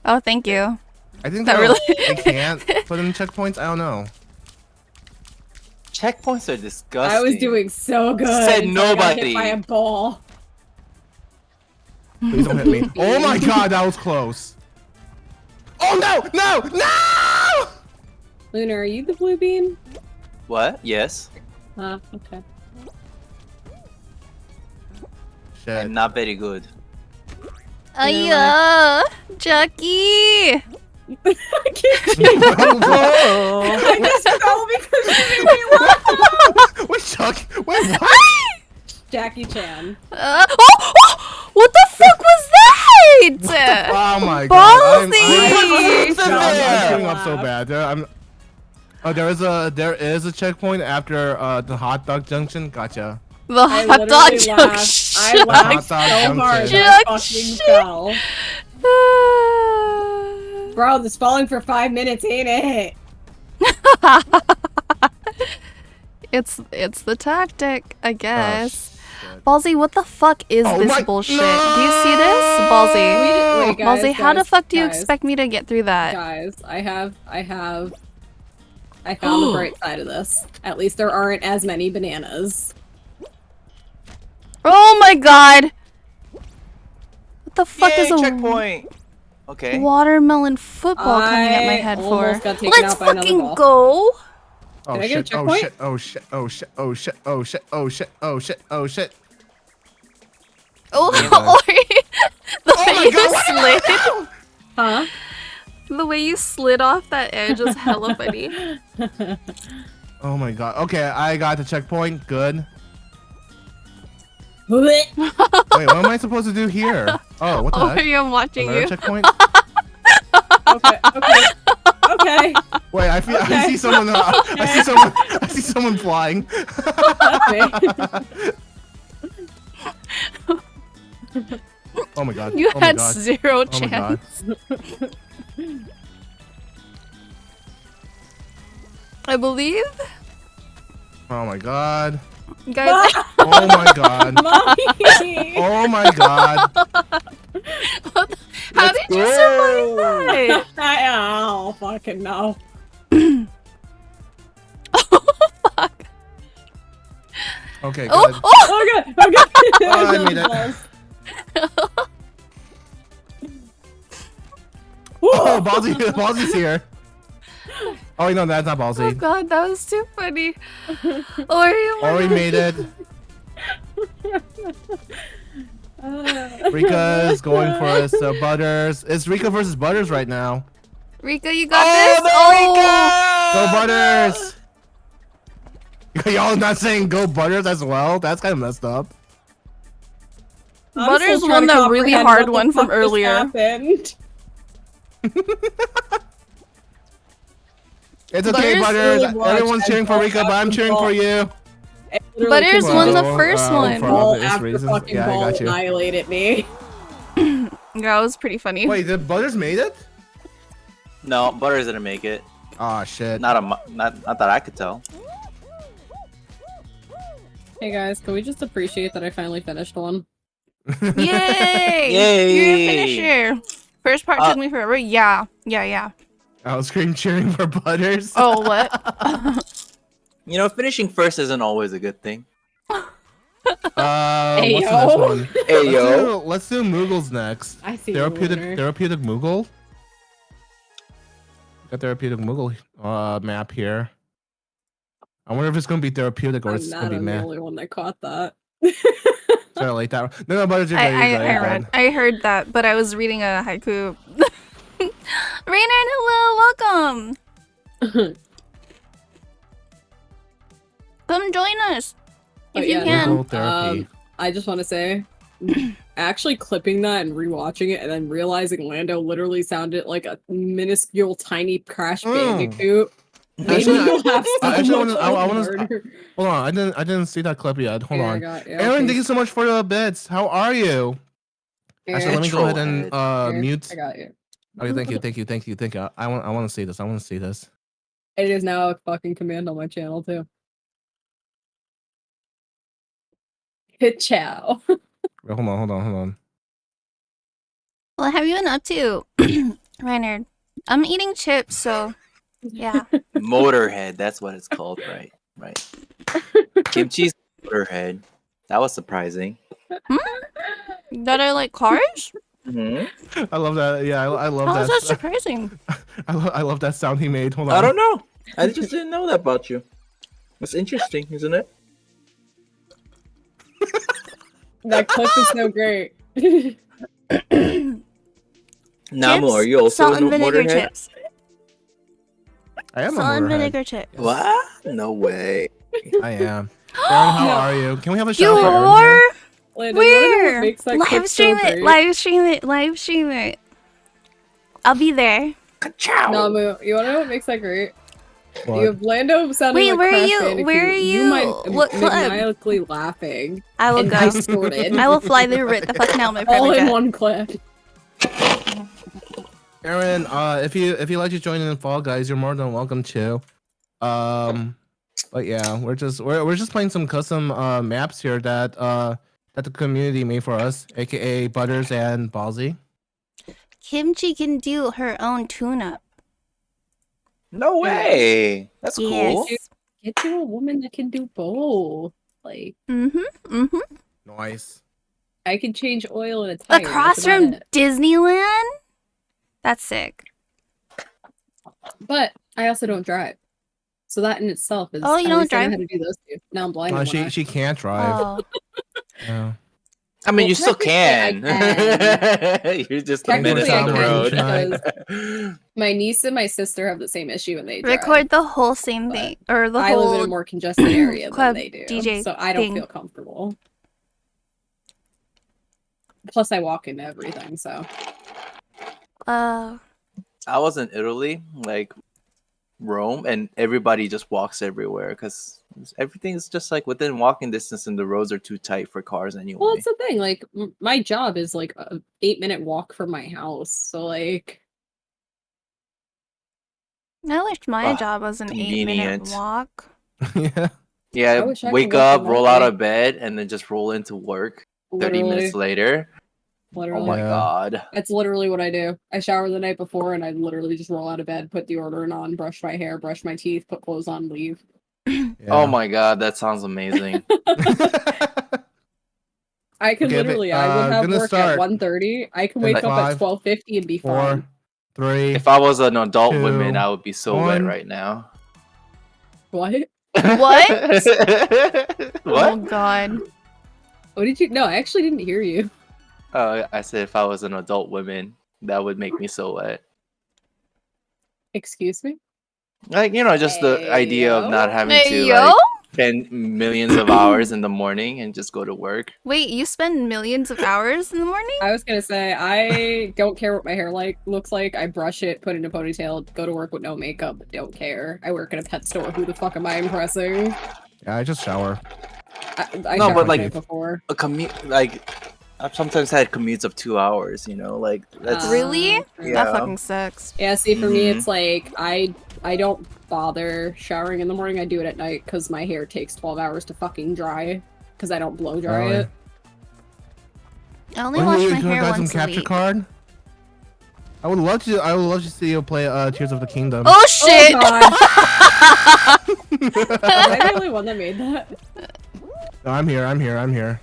[SPEAKER 1] Oh, thank you.
[SPEAKER 2] I think
[SPEAKER 1] That
[SPEAKER 2] they
[SPEAKER 1] really-
[SPEAKER 2] they can't put in checkpoints. I don't know.
[SPEAKER 7] Checkpoints are disgusting.
[SPEAKER 5] I was doing so good.
[SPEAKER 7] Said
[SPEAKER 5] until I got hit
[SPEAKER 7] nobody.
[SPEAKER 5] by a ball.
[SPEAKER 2] Please don't hit me. Oh my god, that was close. Oh no! No! No!
[SPEAKER 5] Lunar, are you the blue bean?
[SPEAKER 7] What? Yes.
[SPEAKER 5] Okay.
[SPEAKER 2] Shit.
[SPEAKER 7] And not very good.
[SPEAKER 1] Ayah, Jackie.
[SPEAKER 5] I just fell because you made me laugh.
[SPEAKER 2] Wait, Chuck. Wait, what?
[SPEAKER 5] Jackie Chan.
[SPEAKER 1] What the fuck was that?
[SPEAKER 2] Oh my god.
[SPEAKER 1] Ballsy.
[SPEAKER 2] I'm screwing up so bad. There is a checkpoint after the hot dog junction. Gotcha.
[SPEAKER 1] The
[SPEAKER 5] I
[SPEAKER 1] hot dog
[SPEAKER 5] literally laughed. I
[SPEAKER 1] junction.
[SPEAKER 5] laughed
[SPEAKER 2] Hot dog
[SPEAKER 5] so hard
[SPEAKER 2] junction.
[SPEAKER 5] that I fucking fell. Bro, this falling for 5 minutes, ain't it?
[SPEAKER 1] It's the tactic, I guess.
[SPEAKER 2] shit.
[SPEAKER 1] Ballsy, what the fuck is
[SPEAKER 2] Oh
[SPEAKER 1] this
[SPEAKER 2] my-
[SPEAKER 1] bullshit?
[SPEAKER 2] No!
[SPEAKER 1] Do you see this? Ballsy.
[SPEAKER 5] Wait, guys,
[SPEAKER 1] Ballsy, how the
[SPEAKER 5] guys,
[SPEAKER 1] fuck do you
[SPEAKER 5] guys.
[SPEAKER 1] expect me to get through that?
[SPEAKER 5] Guys, I found the bright side of this. At least there aren't as many bananas.
[SPEAKER 1] Oh my god! What the fuck
[SPEAKER 7] Yay,
[SPEAKER 1] is a
[SPEAKER 7] checkpoint? Okay.
[SPEAKER 1] Watermelon football coming at my head for.
[SPEAKER 5] almost got taken
[SPEAKER 1] Let's
[SPEAKER 5] out by another
[SPEAKER 1] fucking
[SPEAKER 5] ball.
[SPEAKER 1] go.
[SPEAKER 2] Oh
[SPEAKER 5] Can I get a
[SPEAKER 2] shit! Oh
[SPEAKER 5] checkpoint?
[SPEAKER 2] shit! Oh shit! Oh shit! Oh shit! Oh shit! Oh shit! Oh shit! Oh shit!
[SPEAKER 1] Oh,
[SPEAKER 2] Yeah.
[SPEAKER 1] Ori, the way
[SPEAKER 2] my
[SPEAKER 1] you
[SPEAKER 2] God, what
[SPEAKER 1] slid,
[SPEAKER 5] Huh?
[SPEAKER 1] the way you slid off that edge was hella funny.
[SPEAKER 2] Oh my god. Okay, I got the checkpoint. Good.
[SPEAKER 5] Blech.
[SPEAKER 2] Wait, what am I supposed to do here? Oh, what the heck?
[SPEAKER 1] Ori, I'm watching
[SPEAKER 2] Another
[SPEAKER 1] you.
[SPEAKER 2] checkpoint?
[SPEAKER 5] Okay, okay, okay.
[SPEAKER 2] Wait, I feel I
[SPEAKER 5] Okay.
[SPEAKER 2] see someone. I see someone flying. Oh my god.
[SPEAKER 1] You
[SPEAKER 2] Oh my
[SPEAKER 1] had
[SPEAKER 2] god.
[SPEAKER 1] zero
[SPEAKER 2] Oh my god.
[SPEAKER 1] chance. I believe,
[SPEAKER 2] Oh my god.
[SPEAKER 1] guys.
[SPEAKER 2] Oh my god.
[SPEAKER 5] Mommy!
[SPEAKER 2] Oh my god.
[SPEAKER 1] How did you survive that?
[SPEAKER 5] Oh, fucking no.
[SPEAKER 1] Fuck.
[SPEAKER 2] Okay, good.
[SPEAKER 1] Oh, oh!
[SPEAKER 5] Oh, good, okay.
[SPEAKER 2] Oh, I made it. Oh, Ballsy's here. Oh, wait, no, that's not
[SPEAKER 1] Oh
[SPEAKER 2] Ballsy.
[SPEAKER 1] god, that was too funny. Ori,
[SPEAKER 2] Ori made it. Rika's going for us. Butters. It's Rika versus Butters right now.
[SPEAKER 1] Rika, you got this. Oh,
[SPEAKER 2] Go Butters! Y'all not saying go Butters as well? That's kind of messed up.
[SPEAKER 5] I'm
[SPEAKER 1] Butters
[SPEAKER 5] still trying
[SPEAKER 1] won
[SPEAKER 5] to
[SPEAKER 1] the really
[SPEAKER 5] comprehend
[SPEAKER 1] hard
[SPEAKER 5] what
[SPEAKER 1] one
[SPEAKER 5] the
[SPEAKER 1] from
[SPEAKER 5] fuck just
[SPEAKER 1] earlier.
[SPEAKER 5] happened.
[SPEAKER 2] It's okay,
[SPEAKER 1] Butters
[SPEAKER 2] Butters.
[SPEAKER 5] really watched
[SPEAKER 2] Everyone's cheering for Rika, but I'm cheering for you.
[SPEAKER 5] It literally
[SPEAKER 1] Butters
[SPEAKER 5] took
[SPEAKER 1] won
[SPEAKER 5] me
[SPEAKER 1] the
[SPEAKER 2] Well,
[SPEAKER 1] first one.
[SPEAKER 2] for
[SPEAKER 5] ball
[SPEAKER 2] obvious
[SPEAKER 5] after
[SPEAKER 2] reasons.
[SPEAKER 5] fucking
[SPEAKER 2] Yeah, I
[SPEAKER 5] ball
[SPEAKER 2] got you.
[SPEAKER 5] annihilated me.
[SPEAKER 1] That was pretty funny.
[SPEAKER 2] Wait, did Butters made it?
[SPEAKER 7] No, Butters didn't make it.
[SPEAKER 2] Oh shit.
[SPEAKER 7] Not that I could tell.
[SPEAKER 5] Hey guys, can we just appreciate that I finally finished one?
[SPEAKER 1] Yay!
[SPEAKER 7] Yay!
[SPEAKER 1] You're a finisher. First part took me forever. Yeah.
[SPEAKER 2] I was cheering for Butters.
[SPEAKER 1] Oh, what?
[SPEAKER 7] You know, finishing first isn't always a good thing.
[SPEAKER 5] Hey,
[SPEAKER 2] What's the
[SPEAKER 5] yo.
[SPEAKER 2] next one?
[SPEAKER 7] Hey yo.
[SPEAKER 2] Let's do Moogles next.
[SPEAKER 5] I see
[SPEAKER 2] Therapeutic
[SPEAKER 5] you.
[SPEAKER 2] Moogle. Got therapeutic Moogle map here. I wonder if it's gonna be therapeutic or
[SPEAKER 5] I'm
[SPEAKER 2] it's
[SPEAKER 5] not
[SPEAKER 2] gonna be
[SPEAKER 5] the
[SPEAKER 2] meh.
[SPEAKER 5] only one that caught that.
[SPEAKER 2] Sorry, like that. No, Butters, you're good. You're good, you're good.
[SPEAKER 1] I heard that, but I was reading a haiku. Rainer, hello, welcome. Come join us if
[SPEAKER 5] Oh,
[SPEAKER 1] you
[SPEAKER 5] yeah,
[SPEAKER 1] can.
[SPEAKER 2] Moogle therapy.
[SPEAKER 5] I just want to say, actually clipping that and rewatching it and then realizing Lando literally sounded like a minuscule tiny Crash Bandicoot. Made
[SPEAKER 2] Actually,
[SPEAKER 5] me laugh so
[SPEAKER 2] actually,
[SPEAKER 5] much
[SPEAKER 2] I wanna-
[SPEAKER 5] harder.
[SPEAKER 2] Hold on, I didn't see that clip yet. Hold
[SPEAKER 5] Yeah, I
[SPEAKER 2] on.
[SPEAKER 5] got- yeah,
[SPEAKER 2] Aaron,
[SPEAKER 5] okay.
[SPEAKER 2] thank you so much for the bits. How are you? Actually, let me go ahead and
[SPEAKER 5] Here,
[SPEAKER 2] mute.
[SPEAKER 5] I got you.
[SPEAKER 2] Okay, thank you. I want to see this.
[SPEAKER 5] It is now a fucking command on my channel too. Hit chow.
[SPEAKER 2] Wait, hold on.
[SPEAKER 1] What have you been up to, Rainer? I'm eating chips, so yeah.
[SPEAKER 7] Motorhead, that's what it's called, right? Right. Kimchi's Motorhead. That was surprising.
[SPEAKER 1] That I like cars?
[SPEAKER 7] Hmm?
[SPEAKER 2] I love that. Yeah, I love
[SPEAKER 1] How is that
[SPEAKER 2] that.
[SPEAKER 1] surprising?
[SPEAKER 2] I love that sound he made. Hold on.
[SPEAKER 7] I don't know. I just didn't know that about you. That's interesting, isn't it?
[SPEAKER 5] That clip is so great.
[SPEAKER 7] Namu,
[SPEAKER 1] Chips?
[SPEAKER 7] are you also
[SPEAKER 1] Salt
[SPEAKER 7] a
[SPEAKER 1] and vinegar
[SPEAKER 7] Motorhead?
[SPEAKER 1] chips.
[SPEAKER 2] I am a
[SPEAKER 1] Salt and
[SPEAKER 2] Motorhead.
[SPEAKER 1] vinegar chips.
[SPEAKER 7] What? No way.
[SPEAKER 2] I am. Aaron, how
[SPEAKER 5] No.
[SPEAKER 2] are you? Can we have a
[SPEAKER 1] You
[SPEAKER 2] shout out for Aaron
[SPEAKER 1] are?
[SPEAKER 2] here?
[SPEAKER 5] Lando, you wanna know what
[SPEAKER 1] Where?
[SPEAKER 5] makes that clip
[SPEAKER 1] Live stream
[SPEAKER 5] so
[SPEAKER 1] it.
[SPEAKER 5] great?
[SPEAKER 1] Live stream it. I'll be there.
[SPEAKER 5] Namu, you wanna know what makes that great?
[SPEAKER 2] What?
[SPEAKER 5] You have Lando sounding
[SPEAKER 1] Wait,
[SPEAKER 5] like
[SPEAKER 1] where are
[SPEAKER 5] Crash
[SPEAKER 1] you?
[SPEAKER 5] Bandicoot.
[SPEAKER 1] Where are you?
[SPEAKER 5] might
[SPEAKER 1] What club?
[SPEAKER 5] maniacally laughing
[SPEAKER 1] I will
[SPEAKER 5] and
[SPEAKER 1] go.
[SPEAKER 5] distorted.
[SPEAKER 1] I will fly the fucking out my
[SPEAKER 5] all
[SPEAKER 1] private
[SPEAKER 5] in
[SPEAKER 1] jet.
[SPEAKER 5] one clip.
[SPEAKER 2] Aaron, if you like to join in Fall Guys, you're more than welcome to. But yeah, we're just playing some custom maps here that the community made for us, aka Butters and Ballsy.
[SPEAKER 1] Kimchi can do her own tune-up.
[SPEAKER 7] No way. That's cool.
[SPEAKER 1] Yes.
[SPEAKER 5] Get to a woman that can do both. Like,
[SPEAKER 1] Mm-hmm.
[SPEAKER 2] Nice.
[SPEAKER 5] I can change oil in a tire.
[SPEAKER 1] Across
[SPEAKER 5] that's about
[SPEAKER 1] from
[SPEAKER 5] it.
[SPEAKER 1] Disneyland? That's sick.
[SPEAKER 5] But I also don't drive. So that in itself is.
[SPEAKER 1] Oh, you
[SPEAKER 5] at
[SPEAKER 1] don't
[SPEAKER 5] least I know
[SPEAKER 1] drive?
[SPEAKER 5] how to do those two. Now I'm blind.
[SPEAKER 2] She can't drive.
[SPEAKER 1] Oh.
[SPEAKER 2] Yeah.
[SPEAKER 7] I mean,
[SPEAKER 5] Well,
[SPEAKER 7] you still
[SPEAKER 5] technically
[SPEAKER 7] can. You're just a
[SPEAKER 5] Technically,
[SPEAKER 7] menace
[SPEAKER 2] I
[SPEAKER 7] on the
[SPEAKER 2] can,
[SPEAKER 7] road.
[SPEAKER 5] My niece and my sister have the same issue and they drive.
[SPEAKER 1] Record the whole same
[SPEAKER 5] But
[SPEAKER 1] thing, or the
[SPEAKER 5] I live in a
[SPEAKER 1] whole.
[SPEAKER 5] more congested area than
[SPEAKER 1] club
[SPEAKER 5] they do,
[SPEAKER 1] DJ
[SPEAKER 5] so I don't
[SPEAKER 1] thing.
[SPEAKER 5] feel comfortable. Plus, I walk into everything, so
[SPEAKER 1] Uh,
[SPEAKER 7] I was in Italy, like Rome, and everybody just walks everywhere because everything's just like within walking distance, and the roads are too tight for cars anyway.
[SPEAKER 5] well, it's the thing. Like, my job is like a 8-minute walk from my house, so like,
[SPEAKER 1] I wish my
[SPEAKER 7] Ah,
[SPEAKER 1] job was an 8-minute
[SPEAKER 7] convenient.
[SPEAKER 1] walk.
[SPEAKER 2] Yeah.
[SPEAKER 7] Yeah,
[SPEAKER 5] I wish I could
[SPEAKER 7] wake
[SPEAKER 5] work
[SPEAKER 7] up, roll out
[SPEAKER 5] remotely.
[SPEAKER 7] of bed, and then just roll into work. 30
[SPEAKER 5] literally,
[SPEAKER 7] minutes later.
[SPEAKER 5] literally.
[SPEAKER 7] Oh my
[SPEAKER 2] Yeah.
[SPEAKER 7] god.
[SPEAKER 5] That's literally what I do. I shower the night before, and I literally just roll out of bed, put deodorant on, brush my hair, brush my teeth, put clothes on, leave.
[SPEAKER 7] Oh my god, that sounds amazing.
[SPEAKER 5] I could
[SPEAKER 2] Okay,
[SPEAKER 5] literally, I would have
[SPEAKER 2] gonna
[SPEAKER 5] work
[SPEAKER 2] start
[SPEAKER 5] at 1:30. I can
[SPEAKER 2] in
[SPEAKER 5] wake up at
[SPEAKER 2] 5,
[SPEAKER 5] 12:50 and be
[SPEAKER 2] 4,
[SPEAKER 5] fine.
[SPEAKER 2] 3.
[SPEAKER 7] If I was an adult
[SPEAKER 2] 2,
[SPEAKER 7] woman, I would be so wet
[SPEAKER 2] 1.
[SPEAKER 7] right now.
[SPEAKER 5] What?
[SPEAKER 1] What? Oh
[SPEAKER 7] What?
[SPEAKER 1] god.
[SPEAKER 5] What did you? No, I actually didn't hear you.
[SPEAKER 7] I said if I was an adult woman, that would make me so wet.
[SPEAKER 5] Excuse me?
[SPEAKER 7] Like, you know, just the idea of not having
[SPEAKER 1] Hey,
[SPEAKER 7] to
[SPEAKER 1] yo?
[SPEAKER 7] like spend millions of hours in the morning and just go to work.
[SPEAKER 1] Wait, you spend millions of hours in the morning?
[SPEAKER 5] I was gonna say I don't care what my hair looks like. I brush it, put it in a ponytail, go to work with no makeup. Don't care. I work in a pet store. Who the fuck am I impressing?
[SPEAKER 2] Yeah, I just shower.
[SPEAKER 5] I
[SPEAKER 7] No,
[SPEAKER 5] showered
[SPEAKER 7] but,
[SPEAKER 5] the
[SPEAKER 7] like-
[SPEAKER 5] night before.
[SPEAKER 7] A commute, like, I've sometimes had commutes of 2 hours, you know, like that's
[SPEAKER 1] Really?
[SPEAKER 7] Yeah.
[SPEAKER 1] That fucking sucks.
[SPEAKER 5] Yeah, see, for me,
[SPEAKER 7] Mhm.
[SPEAKER 5] it's like I don't bother showering in the morning. I do it at night because my hair takes 12 hours to fucking dry because I don't blow dry
[SPEAKER 2] Really?
[SPEAKER 5] it.
[SPEAKER 1] I only
[SPEAKER 2] When
[SPEAKER 1] wash
[SPEAKER 2] you
[SPEAKER 1] my hair
[SPEAKER 2] got some
[SPEAKER 1] once a
[SPEAKER 2] capture
[SPEAKER 1] week.
[SPEAKER 2] card? I would love to see you play Tears of the Kingdom.
[SPEAKER 1] Oh shit!
[SPEAKER 5] God. Am I the only one that made that?
[SPEAKER 2] No, I'm here.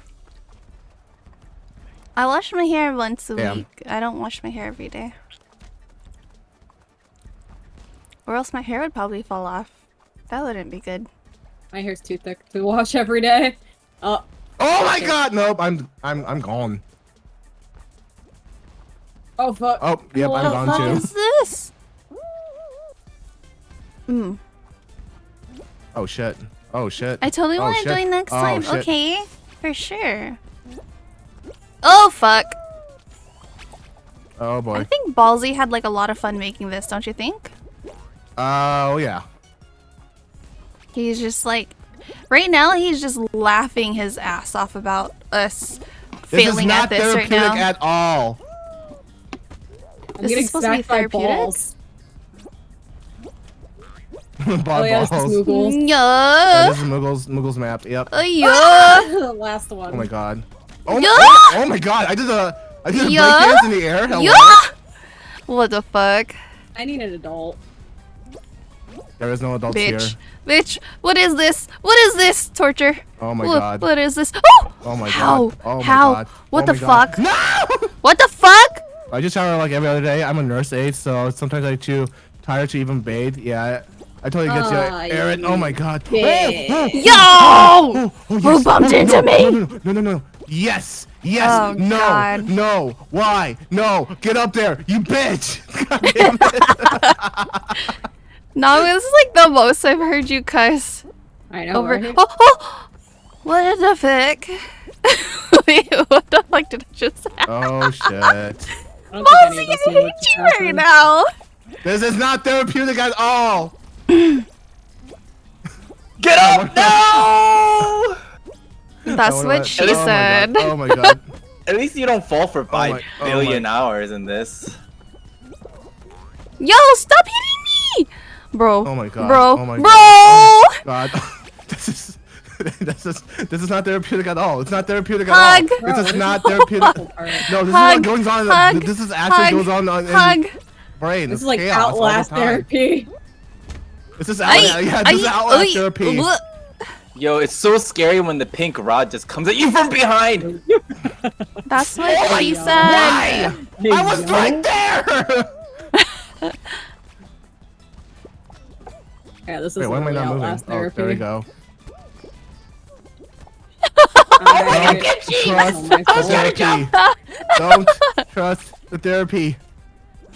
[SPEAKER 1] I wash my hair once a
[SPEAKER 2] Damn.
[SPEAKER 1] week. I don't wash my hair every day. Or else my hair would probably fall off. That wouldn't be good.
[SPEAKER 5] My hair's too thick to wash every day.
[SPEAKER 2] Oh my
[SPEAKER 5] Okay.
[SPEAKER 2] god, nope, I'm gone.
[SPEAKER 5] Oh fuck.
[SPEAKER 2] Oh, yep,
[SPEAKER 1] What
[SPEAKER 2] I'm
[SPEAKER 1] the
[SPEAKER 2] gone
[SPEAKER 1] fuck
[SPEAKER 2] too.
[SPEAKER 1] is this?
[SPEAKER 2] Oh shit. Oh shit.
[SPEAKER 1] I totally
[SPEAKER 2] Oh,
[SPEAKER 1] want to
[SPEAKER 2] shit.
[SPEAKER 1] join next
[SPEAKER 2] Oh,
[SPEAKER 1] time.
[SPEAKER 2] shit.
[SPEAKER 1] Okay, for sure. Oh fuck!
[SPEAKER 2] Oh
[SPEAKER 1] I
[SPEAKER 2] boy.
[SPEAKER 1] think Ballsy had like a lot of fun making this, don't you think?
[SPEAKER 2] Oh yeah.
[SPEAKER 1] He's just like, right now he's just laughing his ass off about us
[SPEAKER 2] This is
[SPEAKER 1] failing
[SPEAKER 2] not
[SPEAKER 1] at this right
[SPEAKER 2] therapeutic
[SPEAKER 1] now.
[SPEAKER 2] at all.
[SPEAKER 5] I'm
[SPEAKER 1] This
[SPEAKER 5] getting
[SPEAKER 1] is supposed to be
[SPEAKER 5] smacked by
[SPEAKER 1] therapeutic?
[SPEAKER 5] balls.
[SPEAKER 2] Bob
[SPEAKER 5] Oh yeah, this is
[SPEAKER 2] balls.
[SPEAKER 5] Moogles.
[SPEAKER 2] Yeah,
[SPEAKER 1] Yeah.
[SPEAKER 2] this is Moogle's map. Yep.
[SPEAKER 1] Yeah.
[SPEAKER 5] Last one.
[SPEAKER 2] Oh my god. Oh
[SPEAKER 1] Yeah.
[SPEAKER 2] my, oh my god. I did a
[SPEAKER 1] Yeah.
[SPEAKER 2] break dance in the air. Hello?
[SPEAKER 1] Yeah. What the fuck,
[SPEAKER 5] I need an adult.
[SPEAKER 2] There is no adults
[SPEAKER 1] bitch?
[SPEAKER 2] here.
[SPEAKER 1] Bitch, what is this? What is this? Torture.
[SPEAKER 2] Oh my
[SPEAKER 1] What-
[SPEAKER 2] god.
[SPEAKER 1] What is this? Oh!
[SPEAKER 2] Oh my
[SPEAKER 1] How?
[SPEAKER 2] god. Oh my
[SPEAKER 1] How?
[SPEAKER 2] god.
[SPEAKER 1] What
[SPEAKER 2] Oh
[SPEAKER 1] the
[SPEAKER 2] my god.
[SPEAKER 1] fuck?
[SPEAKER 2] No!
[SPEAKER 1] What the fuck?
[SPEAKER 2] I just shower like every other day. I'm a nurse aide, so sometimes I'm too tired to even bathe. Yeah, I totally get you, Aaron. Oh my god.
[SPEAKER 5] bitch.
[SPEAKER 1] Yo!
[SPEAKER 2] Oh,
[SPEAKER 1] Who
[SPEAKER 2] yes.
[SPEAKER 1] bumped into me?
[SPEAKER 2] No. Yes. Yes.
[SPEAKER 1] Oh,
[SPEAKER 2] no.
[SPEAKER 1] God.
[SPEAKER 2] No. Why? No. Get up there, you bitch. God damn it.
[SPEAKER 1] No, this is like the most I've heard you cuss
[SPEAKER 5] I know.
[SPEAKER 1] over.
[SPEAKER 5] Right?
[SPEAKER 1] Oh! What the fuck? Wait, what the fuck did I just say?
[SPEAKER 2] Oh shit.
[SPEAKER 5] I don't think
[SPEAKER 1] Ballsy,
[SPEAKER 5] any
[SPEAKER 1] I
[SPEAKER 5] of us know what
[SPEAKER 1] hate
[SPEAKER 5] just
[SPEAKER 1] you right
[SPEAKER 5] happened.
[SPEAKER 1] now.
[SPEAKER 2] This is not therapeutic at all.
[SPEAKER 7] Get up! No!
[SPEAKER 1] That's
[SPEAKER 2] Oh,
[SPEAKER 1] what
[SPEAKER 2] my-
[SPEAKER 1] she
[SPEAKER 2] oh my God.
[SPEAKER 1] said.
[SPEAKER 2] Oh my god.
[SPEAKER 7] At least you don't fall for
[SPEAKER 2] my-
[SPEAKER 7] 5
[SPEAKER 2] oh
[SPEAKER 7] billion
[SPEAKER 2] my-
[SPEAKER 7] hours in this.
[SPEAKER 1] Yo, stop hitting me! Bro.
[SPEAKER 2] Oh my god.
[SPEAKER 1] Bro.
[SPEAKER 2] Oh my
[SPEAKER 1] Bro!
[SPEAKER 2] god. God. This is not therapeutic at all. It's not therapeutic at
[SPEAKER 1] Hug.
[SPEAKER 2] all. This is not therapeutic. No, this
[SPEAKER 1] Hug.
[SPEAKER 2] is what goes on.
[SPEAKER 1] Hug.
[SPEAKER 2] This is actually
[SPEAKER 1] Hug.
[SPEAKER 2] goes on in
[SPEAKER 1] Hug.
[SPEAKER 2] brain.
[SPEAKER 5] This
[SPEAKER 2] It's
[SPEAKER 5] is like
[SPEAKER 2] chaos all the
[SPEAKER 5] Outlast
[SPEAKER 2] time.
[SPEAKER 5] therapy.
[SPEAKER 2] This is this is Outlast therapy.
[SPEAKER 7] Yo, it's so scary when the pink rod just comes at you from behind.
[SPEAKER 1] That's what
[SPEAKER 2] Oh
[SPEAKER 1] she
[SPEAKER 2] my-
[SPEAKER 1] said.
[SPEAKER 2] Why? I was right there.
[SPEAKER 5] Yeah, this is
[SPEAKER 2] Wait, why am I not
[SPEAKER 5] literally
[SPEAKER 2] moving?
[SPEAKER 5] Outlast
[SPEAKER 2] Oh, there we
[SPEAKER 5] therapy.
[SPEAKER 2] go.
[SPEAKER 5] I
[SPEAKER 2] Trust
[SPEAKER 5] my
[SPEAKER 2] the
[SPEAKER 5] soul.
[SPEAKER 2] therapy. Don't trust the therapy.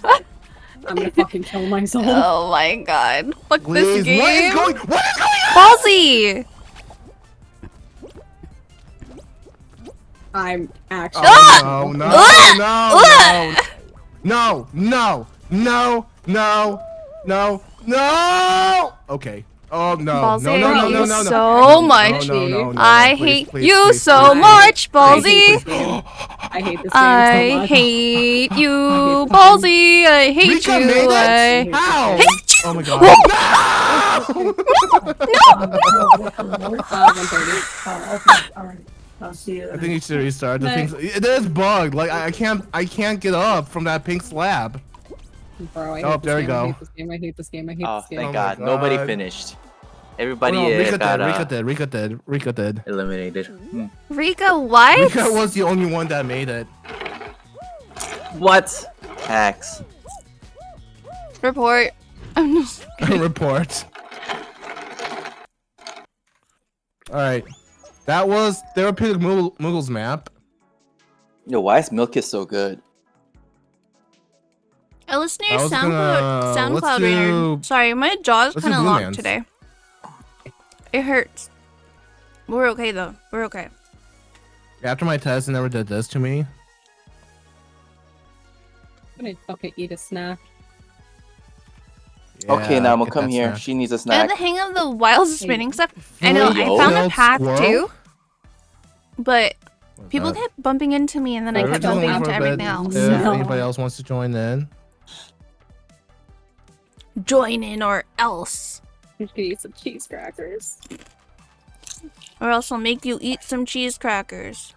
[SPEAKER 5] I'm gonna fucking kill myself.
[SPEAKER 1] Oh my god. Fuck
[SPEAKER 2] Please,
[SPEAKER 1] this game.
[SPEAKER 2] what is going on?
[SPEAKER 1] Ballsy!
[SPEAKER 5] I'm actually.
[SPEAKER 2] Oh, no, no, no, no, no, no, no. Okay. Oh no,
[SPEAKER 1] Ballsy,
[SPEAKER 2] no, no,
[SPEAKER 1] I
[SPEAKER 2] no,
[SPEAKER 1] hate
[SPEAKER 2] no,
[SPEAKER 1] you
[SPEAKER 2] no, no.
[SPEAKER 1] so much.
[SPEAKER 2] No, no, no, no.
[SPEAKER 1] I
[SPEAKER 2] Please,
[SPEAKER 1] hate
[SPEAKER 2] please,
[SPEAKER 1] you
[SPEAKER 2] please,
[SPEAKER 1] so
[SPEAKER 2] please.
[SPEAKER 1] much,
[SPEAKER 5] I hate this
[SPEAKER 1] Ballsy.
[SPEAKER 5] game. I hate this game so
[SPEAKER 1] I
[SPEAKER 5] much.
[SPEAKER 1] hate you,
[SPEAKER 5] I hate this
[SPEAKER 1] Ballsy. I hate
[SPEAKER 2] Rika
[SPEAKER 1] you.
[SPEAKER 2] made
[SPEAKER 1] I
[SPEAKER 2] it? How?
[SPEAKER 1] hate you.
[SPEAKER 2] Oh my god. No!
[SPEAKER 5] 130.
[SPEAKER 4] Oh, okay. Alright. I'll see you.
[SPEAKER 2] I think you should restart. The
[SPEAKER 5] No.
[SPEAKER 2] thing's, it is bugged. Like I can't get up from that pink slab.
[SPEAKER 5] Bro, I
[SPEAKER 2] Oh,
[SPEAKER 5] hate this
[SPEAKER 2] there we
[SPEAKER 5] game. I
[SPEAKER 2] go.
[SPEAKER 5] hate this game. I hate this game. I hate
[SPEAKER 7] Oh,
[SPEAKER 5] this game.
[SPEAKER 7] thank
[SPEAKER 2] my
[SPEAKER 7] God.
[SPEAKER 2] God.
[SPEAKER 7] Nobody finished. Everybody
[SPEAKER 2] Oh, no, Rika
[SPEAKER 7] got
[SPEAKER 2] did. Rika did.
[SPEAKER 7] eliminated.
[SPEAKER 1] Rika, what?
[SPEAKER 2] Rika was the only one that made it.
[SPEAKER 7] What? Hacks.
[SPEAKER 1] Report. I'm just
[SPEAKER 2] Report. All right, that was Therapeutic Moogles map.
[SPEAKER 7] Yo, why is Milkis so good?
[SPEAKER 1] I listened to
[SPEAKER 2] I
[SPEAKER 1] your
[SPEAKER 2] was gonna-
[SPEAKER 1] SoundCloud
[SPEAKER 2] let's
[SPEAKER 1] reader.
[SPEAKER 2] do-
[SPEAKER 1] Sorry, my jaw's
[SPEAKER 2] let's
[SPEAKER 1] kind
[SPEAKER 2] do
[SPEAKER 1] of
[SPEAKER 2] Blue
[SPEAKER 1] locked
[SPEAKER 2] Man's.
[SPEAKER 1] today. It hurts. We're okay though. We're okay.
[SPEAKER 2] After my test, it never did this to me.
[SPEAKER 5] I'm gonna fucking eat a snack.
[SPEAKER 7] Okay,
[SPEAKER 2] Yeah,
[SPEAKER 7] now I'm gonna
[SPEAKER 2] get
[SPEAKER 7] come
[SPEAKER 2] that
[SPEAKER 7] here.
[SPEAKER 2] snack.
[SPEAKER 7] She needs a
[SPEAKER 1] I have
[SPEAKER 7] snack.
[SPEAKER 1] the hang of the wild spinning stuff. I know. I
[SPEAKER 7] Yo.
[SPEAKER 1] found a
[SPEAKER 2] Wild
[SPEAKER 1] path
[SPEAKER 2] squirrel?
[SPEAKER 1] too, but
[SPEAKER 2] What's
[SPEAKER 1] people
[SPEAKER 2] that?
[SPEAKER 1] kept bumping into me, and then I
[SPEAKER 2] We're
[SPEAKER 1] kept
[SPEAKER 2] just
[SPEAKER 1] bumping
[SPEAKER 2] waiting
[SPEAKER 1] into
[SPEAKER 2] for a bit.
[SPEAKER 1] everything else.
[SPEAKER 2] If
[SPEAKER 5] No.
[SPEAKER 2] anybody else wants to join in.
[SPEAKER 1] Join in or else.
[SPEAKER 5] I'm just gonna eat some cheese crackers.
[SPEAKER 1] Or else I'll make you eat some cheese crackers.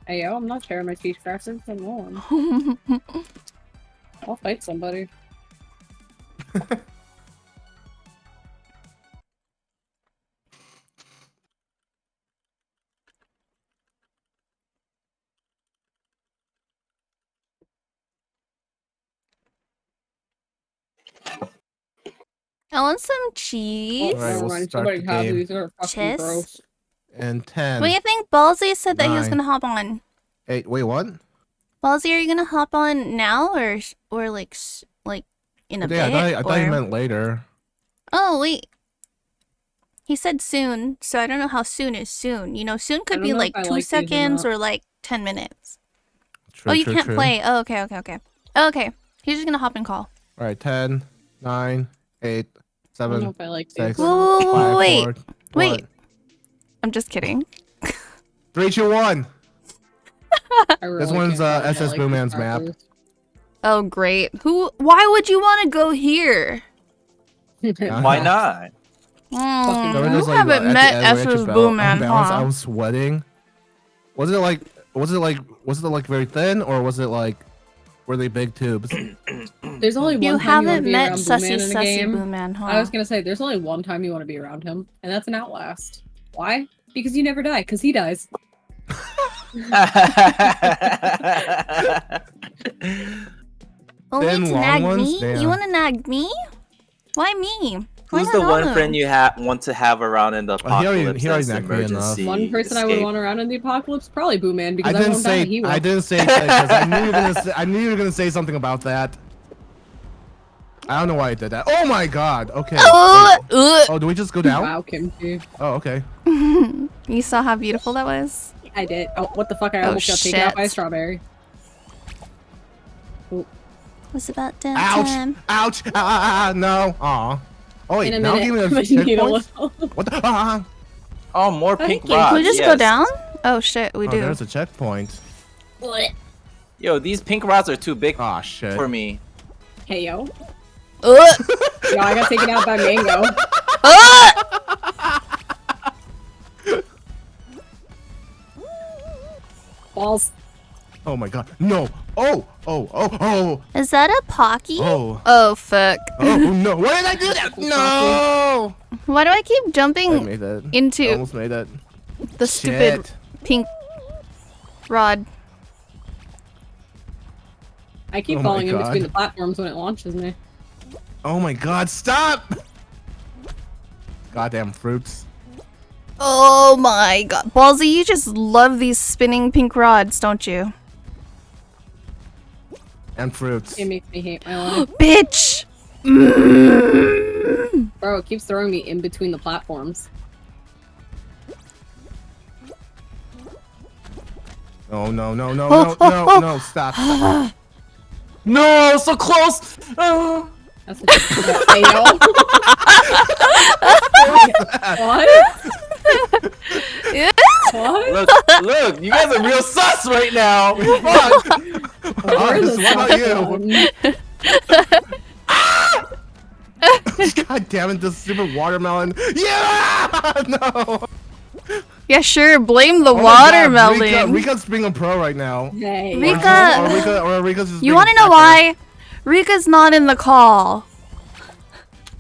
[SPEAKER 5] Hey yo, I'm not sharing my cheese crackers. Come on. I'll fight somebody.
[SPEAKER 1] I want some cheese.
[SPEAKER 2] Alright,
[SPEAKER 5] Never
[SPEAKER 2] we'll
[SPEAKER 5] mind.
[SPEAKER 2] start
[SPEAKER 5] Somebody
[SPEAKER 2] the
[SPEAKER 5] have
[SPEAKER 2] game.
[SPEAKER 5] these. They're fucking
[SPEAKER 1] Chess?
[SPEAKER 5] gross.
[SPEAKER 2] And 10.
[SPEAKER 1] What do you think? Ballsy said that he was
[SPEAKER 2] 9.
[SPEAKER 1] gonna hop on.
[SPEAKER 2] 8. Wait, what?
[SPEAKER 1] Ballsy, are you gonna hop on now or like in a
[SPEAKER 2] Yeah,
[SPEAKER 1] bit?
[SPEAKER 2] I thought you
[SPEAKER 1] or-
[SPEAKER 2] meant later.
[SPEAKER 1] Oh wait. He said soon, so I don't know how soon is soon. You know, soon could
[SPEAKER 5] don't
[SPEAKER 1] be
[SPEAKER 5] know
[SPEAKER 1] like
[SPEAKER 5] if I
[SPEAKER 1] 2
[SPEAKER 5] like these or
[SPEAKER 1] seconds
[SPEAKER 5] not.
[SPEAKER 1] or like 10 minutes.
[SPEAKER 2] True,
[SPEAKER 1] Oh, you
[SPEAKER 2] true,
[SPEAKER 1] can't
[SPEAKER 2] true.
[SPEAKER 1] play. Oh, okay, okay, okay. Oh, okay. He's just gonna hop and call.
[SPEAKER 2] Alright, 10, 9, 8,
[SPEAKER 5] I don't know
[SPEAKER 2] 7,
[SPEAKER 5] if I like
[SPEAKER 2] 6,
[SPEAKER 5] these.
[SPEAKER 1] Whoa, whoa, whoa,
[SPEAKER 2] 5,
[SPEAKER 1] wait.
[SPEAKER 2] 4,
[SPEAKER 1] Wait.
[SPEAKER 2] 1.
[SPEAKER 1] I'm just kidding.
[SPEAKER 2] 3, 2, 1.
[SPEAKER 5] I really
[SPEAKER 2] This one's,
[SPEAKER 5] can't tell if I
[SPEAKER 2] SS
[SPEAKER 5] like these
[SPEAKER 2] Booman's map.
[SPEAKER 5] crackers.
[SPEAKER 1] Oh, great. Why would you want to go here?
[SPEAKER 7] Why not?
[SPEAKER 2] Remember
[SPEAKER 1] You
[SPEAKER 2] those, like,
[SPEAKER 1] haven't
[SPEAKER 2] at the
[SPEAKER 1] met
[SPEAKER 2] end where you
[SPEAKER 1] SS
[SPEAKER 2] actually
[SPEAKER 1] Booman,
[SPEAKER 2] balance? I
[SPEAKER 1] huh?
[SPEAKER 2] was sweating. Was it like very thin, or was it like, were they big tubes?
[SPEAKER 5] There's only one
[SPEAKER 1] You
[SPEAKER 5] time you want to
[SPEAKER 1] haven't
[SPEAKER 5] be
[SPEAKER 1] met
[SPEAKER 5] around
[SPEAKER 1] Sussy
[SPEAKER 5] Booman in a
[SPEAKER 1] Sussy
[SPEAKER 5] game.
[SPEAKER 1] Booman, huh?
[SPEAKER 5] I was gonna say, there's only one time you want to be around him, and that's an Outlast. Why? Because you never die, because he dies.
[SPEAKER 1] Only
[SPEAKER 2] Thin,
[SPEAKER 1] to
[SPEAKER 2] long
[SPEAKER 1] nag
[SPEAKER 2] ones?
[SPEAKER 1] me?
[SPEAKER 2] Damn.
[SPEAKER 1] You want to nag me? Why me? Why
[SPEAKER 7] Who's
[SPEAKER 1] not
[SPEAKER 7] the one
[SPEAKER 1] Anu?
[SPEAKER 7] friend you want to have around in the
[SPEAKER 2] he already-
[SPEAKER 7] apocalypse?
[SPEAKER 2] he already
[SPEAKER 7] as
[SPEAKER 2] nagged me enough.
[SPEAKER 7] emergency
[SPEAKER 5] One person I would
[SPEAKER 7] escape?
[SPEAKER 5] want around in the apocalypse, probably Booman, because
[SPEAKER 2] I
[SPEAKER 5] I,
[SPEAKER 2] didn't
[SPEAKER 5] won't die.
[SPEAKER 2] say.
[SPEAKER 5] He will.
[SPEAKER 2] I didn't say because I knew you were gonna. I knew you were gonna say something about that. I don't know why I did that. Oh my god. Okay.
[SPEAKER 1] Oh,
[SPEAKER 2] Wait. Oh, do we just go down?
[SPEAKER 5] Wow, Kimchi.
[SPEAKER 2] Oh, okay.
[SPEAKER 1] You saw how beautiful that was?
[SPEAKER 5] I did. Oh, what the fuck? I
[SPEAKER 1] Oh,
[SPEAKER 5] almost got taken out by a
[SPEAKER 1] shit.
[SPEAKER 5] strawberry.
[SPEAKER 1] Was about that
[SPEAKER 2] Ouch!
[SPEAKER 1] time.
[SPEAKER 2] Ouch! No. Aw. Oh wait.
[SPEAKER 5] In a
[SPEAKER 2] Now
[SPEAKER 5] minute,
[SPEAKER 2] give me
[SPEAKER 5] I'm
[SPEAKER 2] a
[SPEAKER 5] gonna need a
[SPEAKER 2] checkpoint.
[SPEAKER 5] little-
[SPEAKER 2] What the?
[SPEAKER 7] Oh, more
[SPEAKER 5] Thank
[SPEAKER 7] pink
[SPEAKER 5] you.
[SPEAKER 7] rocks.
[SPEAKER 1] Can we just go
[SPEAKER 7] yes.
[SPEAKER 1] down? Oh shit, we
[SPEAKER 2] Oh,
[SPEAKER 1] do.
[SPEAKER 2] there's a checkpoint.
[SPEAKER 7] Yo, these pink rods are too big
[SPEAKER 2] Aw, shit.
[SPEAKER 7] for me.
[SPEAKER 5] Hey yo.
[SPEAKER 1] Ugh.
[SPEAKER 5] Yo, I got taken out by Mango. Balls.
[SPEAKER 2] Oh my god. No. Oh. Oh. Oh. Oh.
[SPEAKER 1] Is that a Pocky?
[SPEAKER 2] Oh.
[SPEAKER 1] Oh fuck.
[SPEAKER 2] Oh no. Why did I do that? No.
[SPEAKER 1] Why do I keep
[SPEAKER 2] I
[SPEAKER 1] jumping
[SPEAKER 2] made that. I
[SPEAKER 1] into
[SPEAKER 2] almost made it.
[SPEAKER 1] the stupid
[SPEAKER 2] Shit.
[SPEAKER 1] pink rod?
[SPEAKER 5] I keep
[SPEAKER 2] Oh my
[SPEAKER 5] falling in between
[SPEAKER 2] God.
[SPEAKER 5] the platforms when it launches me.
[SPEAKER 2] Oh my god, stop! Goddamn fruits.
[SPEAKER 1] Oh my god. Ballsy, you just love these spinning pink rods, don't you?
[SPEAKER 2] And fruits.
[SPEAKER 5] It makes me hate my life.
[SPEAKER 1] Bitch!
[SPEAKER 5] Bro, it keeps throwing me in between the platforms.
[SPEAKER 2] No, no, no, no,
[SPEAKER 1] Oh,
[SPEAKER 2] no, no, no, stop. Stop.
[SPEAKER 7] No, so close. Oh.
[SPEAKER 5] That's a fail. What? What?
[SPEAKER 7] Look, you guys are real sus right now. Fuck.
[SPEAKER 5] Where
[SPEAKER 2] Oh,
[SPEAKER 5] is
[SPEAKER 2] what about
[SPEAKER 5] you?
[SPEAKER 2] God damn it, this stupid watermelon. Yeah! No!
[SPEAKER 1] Yeah, sure, blame the
[SPEAKER 2] Oh my God,
[SPEAKER 1] watermelon.
[SPEAKER 2] Rika's being a pro right now.
[SPEAKER 5] Hey.
[SPEAKER 1] Rika-
[SPEAKER 2] Or Rika's just
[SPEAKER 1] You
[SPEAKER 2] being
[SPEAKER 1] wanna
[SPEAKER 2] a
[SPEAKER 1] know
[SPEAKER 2] hacker.
[SPEAKER 1] why? Rika's not in the call.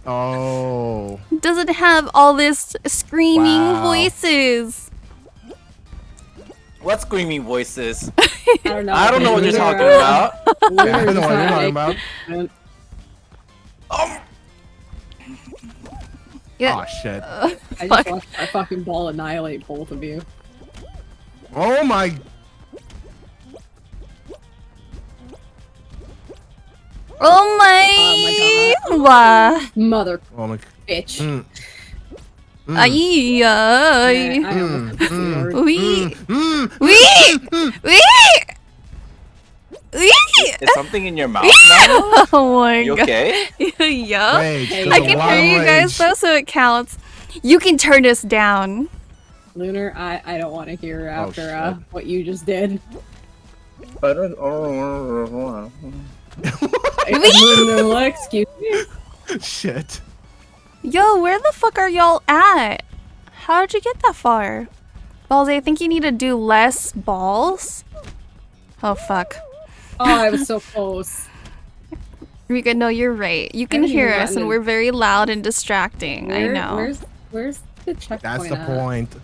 [SPEAKER 2] Oh.
[SPEAKER 1] Doesn't have all this screaming
[SPEAKER 2] Wow.
[SPEAKER 1] voices.
[SPEAKER 7] What screaming voices?
[SPEAKER 5] I don't know.
[SPEAKER 7] I don't know what you're
[SPEAKER 5] Lunar,
[SPEAKER 7] talking about.
[SPEAKER 2] Yeah, I don't know what you're talking about.
[SPEAKER 1] Yeah.
[SPEAKER 2] Oh shit.
[SPEAKER 5] I just watched a fucking ball annihilate both of you.
[SPEAKER 2] Oh my.
[SPEAKER 1] Oh my.
[SPEAKER 5] Mother
[SPEAKER 2] Oh my.
[SPEAKER 5] bitch.
[SPEAKER 2] Mm.
[SPEAKER 1] Ay, ay.
[SPEAKER 5] I almost said the word.
[SPEAKER 1] Wee.
[SPEAKER 2] Mm.
[SPEAKER 1] Wee. Wee. Wee.
[SPEAKER 7] Is something in your mouth now?
[SPEAKER 1] Oh my
[SPEAKER 7] You
[SPEAKER 1] god.
[SPEAKER 7] okay?
[SPEAKER 1] Yup.
[SPEAKER 2] Rage.
[SPEAKER 5] Hey,
[SPEAKER 2] There's
[SPEAKER 1] I
[SPEAKER 2] a
[SPEAKER 1] can
[SPEAKER 2] lot
[SPEAKER 1] hear
[SPEAKER 2] of
[SPEAKER 1] you guys
[SPEAKER 2] rage.
[SPEAKER 1] though, so it counts. You can turn us down.
[SPEAKER 5] Lunar, I don't want to hear after
[SPEAKER 2] shit.
[SPEAKER 5] what you just did.
[SPEAKER 7] I don't.
[SPEAKER 5] Lunar, what? Excuse me?
[SPEAKER 2] Shit.
[SPEAKER 1] Yo, where the fuck are y'all at? How did you get that far? Ballsy, I think you need to do less balls. Oh fuck.
[SPEAKER 5] Oh, I was so close.
[SPEAKER 1] Rika, no, you're right. You can
[SPEAKER 5] haven't
[SPEAKER 1] hear
[SPEAKER 5] even
[SPEAKER 1] us
[SPEAKER 5] gotten
[SPEAKER 1] and
[SPEAKER 5] in.
[SPEAKER 1] we're very loud and distracting. I know.
[SPEAKER 5] Where's the checkpoint?
[SPEAKER 2] That's the
[SPEAKER 5] at?
[SPEAKER 2] point.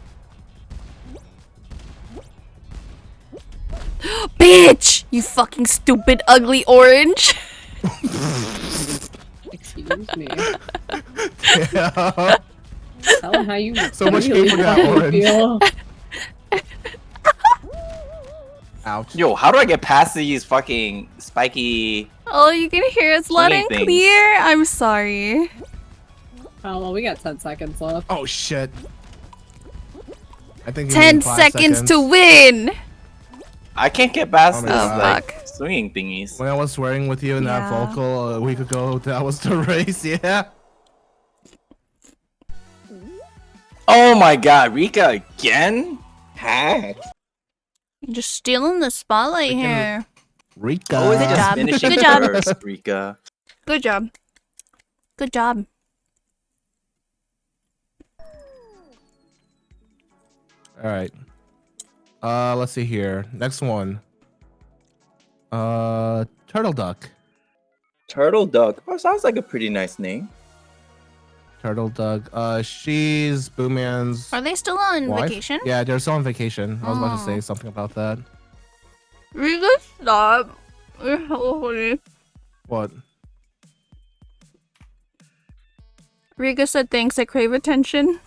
[SPEAKER 1] Bitch! You fucking stupid, ugly orange.
[SPEAKER 5] Excuse me.
[SPEAKER 2] Yeah.
[SPEAKER 5] Tell him how you
[SPEAKER 2] So much
[SPEAKER 5] really
[SPEAKER 2] hate for that
[SPEAKER 5] fucking
[SPEAKER 2] orange.
[SPEAKER 5] feel.
[SPEAKER 2] Ouch.
[SPEAKER 7] Yo, how do I get past these fucking spiky?
[SPEAKER 1] Oh, you can hear us loud and
[SPEAKER 7] things.
[SPEAKER 1] clear? I'm sorry.
[SPEAKER 5] Oh well, we got 10 seconds left.
[SPEAKER 2] Oh shit. I think you
[SPEAKER 1] 10
[SPEAKER 2] need 5
[SPEAKER 1] seconds to win!
[SPEAKER 7] I can't get past
[SPEAKER 2] Oh my
[SPEAKER 7] this
[SPEAKER 2] God.
[SPEAKER 7] like swinging thingies.
[SPEAKER 2] When I was swearing with you in that
[SPEAKER 1] Yeah.
[SPEAKER 2] vocal a week ago, that was the race, yeah.
[SPEAKER 7] Oh my God, Rika again? Hack.
[SPEAKER 1] You're just stealing the spotlight
[SPEAKER 2] Freaking-
[SPEAKER 1] here.
[SPEAKER 2] Rika.
[SPEAKER 7] Always
[SPEAKER 1] Good
[SPEAKER 7] just
[SPEAKER 1] job.
[SPEAKER 7] finishing
[SPEAKER 1] Good job.
[SPEAKER 7] first, Rika.
[SPEAKER 1] Good job. Good job.
[SPEAKER 2] All right. Let's see here. Next one. Turtle Duck.
[SPEAKER 7] Turtle Duck. Oh, sounds like a pretty nice name.
[SPEAKER 2] Turtle Duck. She's Boomman's
[SPEAKER 1] Are they still on
[SPEAKER 2] wife.
[SPEAKER 1] vacation?
[SPEAKER 2] Yeah, they're still on vacation. I was about to
[SPEAKER 1] Oh.
[SPEAKER 2] say something about that.
[SPEAKER 1] Rika, stop. You're so funny.
[SPEAKER 2] What?
[SPEAKER 1] Rika said thanks, I crave attention.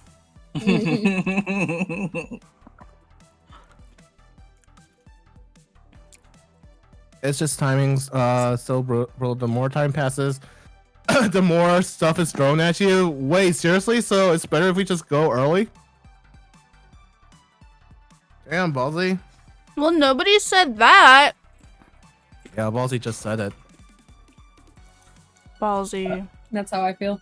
[SPEAKER 2] It's just timings. So bro, the more time passes, the more stuff is thrown at you. Wait, seriously? So it's better if we just go early? Damn, Ballsy.
[SPEAKER 1] Well, nobody said that.
[SPEAKER 2] Yeah, Ballsy just said it.
[SPEAKER 1] Ballsy.
[SPEAKER 5] That's how I feel.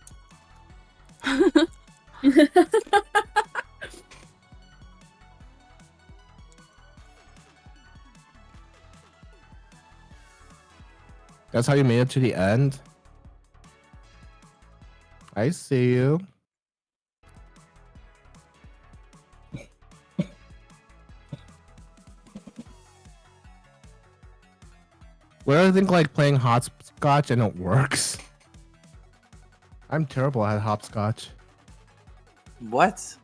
[SPEAKER 2] That's how you made it to the end? I see you. What do I think like playing hopscotch and it works? I'm terrible at hopscotch.
[SPEAKER 7] What?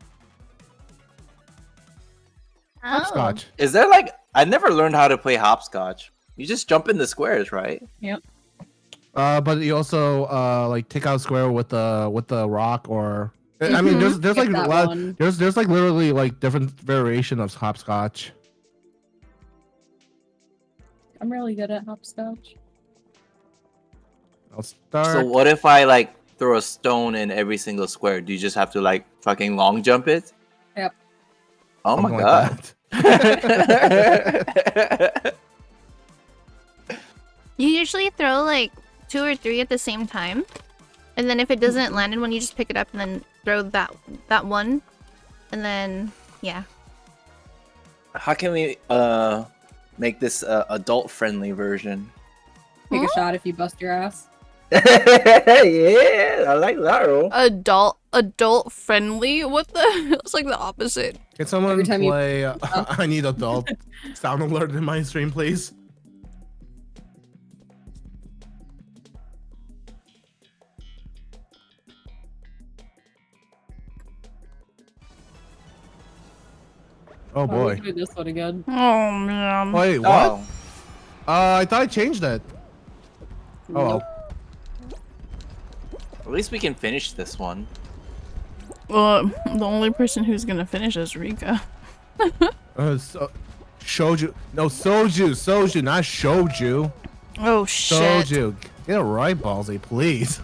[SPEAKER 2] Hopscotch.
[SPEAKER 7] Is there like I never learned how to play hopscotch. You just jump in the squares, right?
[SPEAKER 2] But you also like take out square with the rock or I mean there's
[SPEAKER 5] Get
[SPEAKER 2] like a
[SPEAKER 5] that
[SPEAKER 2] lot
[SPEAKER 5] one.
[SPEAKER 2] there's like literally like different variation of hopscotch.
[SPEAKER 5] I'm really good at hopscotch.
[SPEAKER 2] I'll start.
[SPEAKER 7] So what if I like throw a stone in every single square? Do you just have to like fucking long jump it?
[SPEAKER 5] Yep.
[SPEAKER 7] Oh my
[SPEAKER 2] Something
[SPEAKER 7] god.
[SPEAKER 2] like that.
[SPEAKER 1] You usually throw like 2 or 3 at the same time, and then if it doesn't land in one, you just pick it up and then throw that one, and then yeah.
[SPEAKER 7] How can we make this adult friendly version?
[SPEAKER 5] Take a shot if you bust your ass.
[SPEAKER 7] Yeah, I like that.
[SPEAKER 1] Adult friendly? What the? It's like the opposite.
[SPEAKER 2] Can someone
[SPEAKER 5] Every time you-
[SPEAKER 2] play I need adult sound alert in my stream, please? Oh
[SPEAKER 5] Why would
[SPEAKER 2] boy.
[SPEAKER 5] you do this one again?
[SPEAKER 1] Oh man.
[SPEAKER 2] Wait, what?
[SPEAKER 7] Oh.
[SPEAKER 2] I thought I changed it. Oh well.
[SPEAKER 7] At least we can finish this one.
[SPEAKER 1] The only person who's gonna finish is Rika.
[SPEAKER 2] Shoju. No, Soju, not Shoju.
[SPEAKER 1] Oh shit.
[SPEAKER 2] Soju. Get it right, Ballsy, please.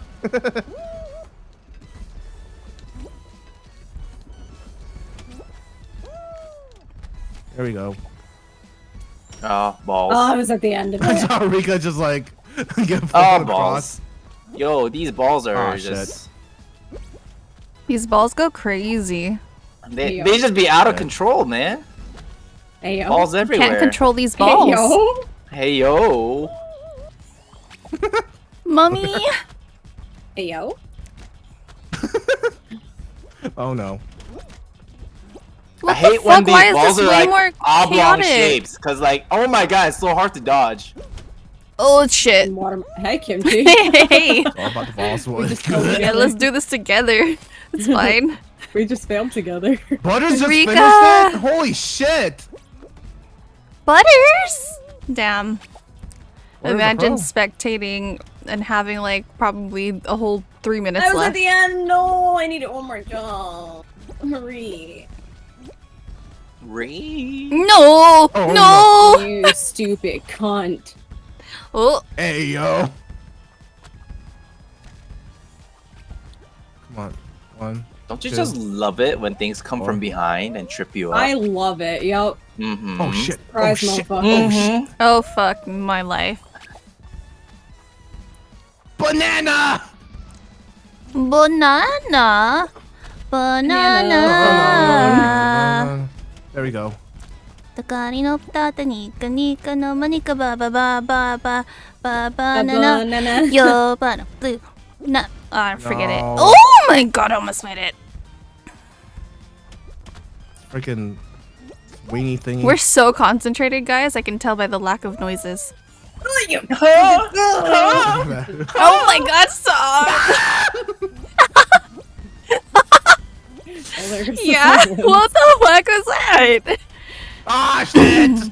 [SPEAKER 2] There we go.
[SPEAKER 7] Oh, balls.
[SPEAKER 5] Oh, I was at the end of
[SPEAKER 2] I
[SPEAKER 5] it.
[SPEAKER 2] saw Rika just like get
[SPEAKER 7] Oh,
[SPEAKER 2] flown across.
[SPEAKER 7] balls. Yo, these balls are
[SPEAKER 2] Oh,
[SPEAKER 7] just...
[SPEAKER 1] These balls go crazy.
[SPEAKER 7] They just be out of control, man.
[SPEAKER 5] Hey, yo.
[SPEAKER 7] Balls everywhere.
[SPEAKER 1] Can't control these
[SPEAKER 5] Hey,
[SPEAKER 1] balls.
[SPEAKER 5] yo.
[SPEAKER 7] Hey, yo.
[SPEAKER 1] Mummy.
[SPEAKER 5] Hey, yo.
[SPEAKER 2] Oh no.
[SPEAKER 1] What
[SPEAKER 7] I hate
[SPEAKER 1] the
[SPEAKER 7] when
[SPEAKER 1] fuck?
[SPEAKER 7] these
[SPEAKER 1] Why is
[SPEAKER 7] balls
[SPEAKER 1] this
[SPEAKER 7] are
[SPEAKER 1] way
[SPEAKER 7] like
[SPEAKER 1] more
[SPEAKER 7] oblong
[SPEAKER 1] chaotic?
[SPEAKER 7] shapes. Cause like, oh my god, it's so hard to dodge.
[SPEAKER 1] Oh shit.
[SPEAKER 5] Water. Hey, Kimchi.
[SPEAKER 1] Hey.
[SPEAKER 2] It's all about the balls.
[SPEAKER 5] We just go
[SPEAKER 1] Yeah, let's do this together. It's fine.
[SPEAKER 5] We just failed together.
[SPEAKER 2] Butters just
[SPEAKER 1] Rika!
[SPEAKER 2] finished it? Holy shit!
[SPEAKER 1] Butters? Damn.
[SPEAKER 2] Where's the
[SPEAKER 1] Imagine
[SPEAKER 2] pro?
[SPEAKER 1] spectating and having like probably a whole 3 minutes
[SPEAKER 5] I was
[SPEAKER 1] left.
[SPEAKER 5] at the end. No, I needed one more jump. Hurry.
[SPEAKER 7] Ree.
[SPEAKER 1] No!
[SPEAKER 2] Oh,
[SPEAKER 1] no!
[SPEAKER 5] You stupid cunt.
[SPEAKER 1] Oh,
[SPEAKER 2] Hey yo. Come on. One.
[SPEAKER 7] Don't you
[SPEAKER 2] Two.
[SPEAKER 7] just love it when things come from behind and trip you up?
[SPEAKER 5] I love it. Yup.
[SPEAKER 7] Mm-hmm.
[SPEAKER 2] Oh shit.
[SPEAKER 5] Surprise,
[SPEAKER 2] Oh shit.
[SPEAKER 5] motherfucker.
[SPEAKER 2] Oh shit.
[SPEAKER 1] oh fuck my life.
[SPEAKER 2] Banana!
[SPEAKER 1] Banana. Banana.
[SPEAKER 2] There we go.
[SPEAKER 1] 高りのたたにかにかのまにかばばばばばばばなな
[SPEAKER 5] Banana.
[SPEAKER 1] yo ba blue no forget it.
[SPEAKER 2] No.
[SPEAKER 1] Oh my god, I almost made it.
[SPEAKER 2] Freaking wingy thingy.
[SPEAKER 1] We're so concentrated, guys. I can tell by the lack of noises. Oh my god, stop!
[SPEAKER 5] Oh, there's
[SPEAKER 1] Yeah, what the fuck was that?
[SPEAKER 2] Ah shit!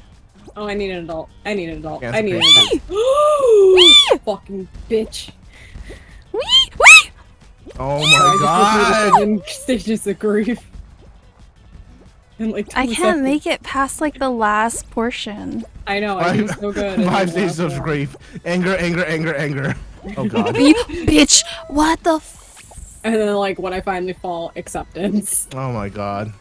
[SPEAKER 5] Oh, I need an adult. I need an adult.
[SPEAKER 2] Yeah,
[SPEAKER 5] I
[SPEAKER 2] it's
[SPEAKER 5] need an
[SPEAKER 2] okay.
[SPEAKER 5] adult. Fucking bitch.
[SPEAKER 1] Wee wee.
[SPEAKER 2] Oh
[SPEAKER 5] I
[SPEAKER 2] my
[SPEAKER 5] just
[SPEAKER 2] god!
[SPEAKER 5] went through the 7 stages of grief. In like 2
[SPEAKER 1] I can't
[SPEAKER 5] seconds.
[SPEAKER 1] make it past like the last portion.
[SPEAKER 5] I know, I do so good. at
[SPEAKER 2] 5
[SPEAKER 5] the
[SPEAKER 2] stages
[SPEAKER 5] last
[SPEAKER 2] of
[SPEAKER 5] one.
[SPEAKER 2] grief. Anger, anger, anger, anger. Oh god.
[SPEAKER 1] You bitch! What the?
[SPEAKER 5] And then, like, when I finally fall, acceptance.
[SPEAKER 2] Oh my god.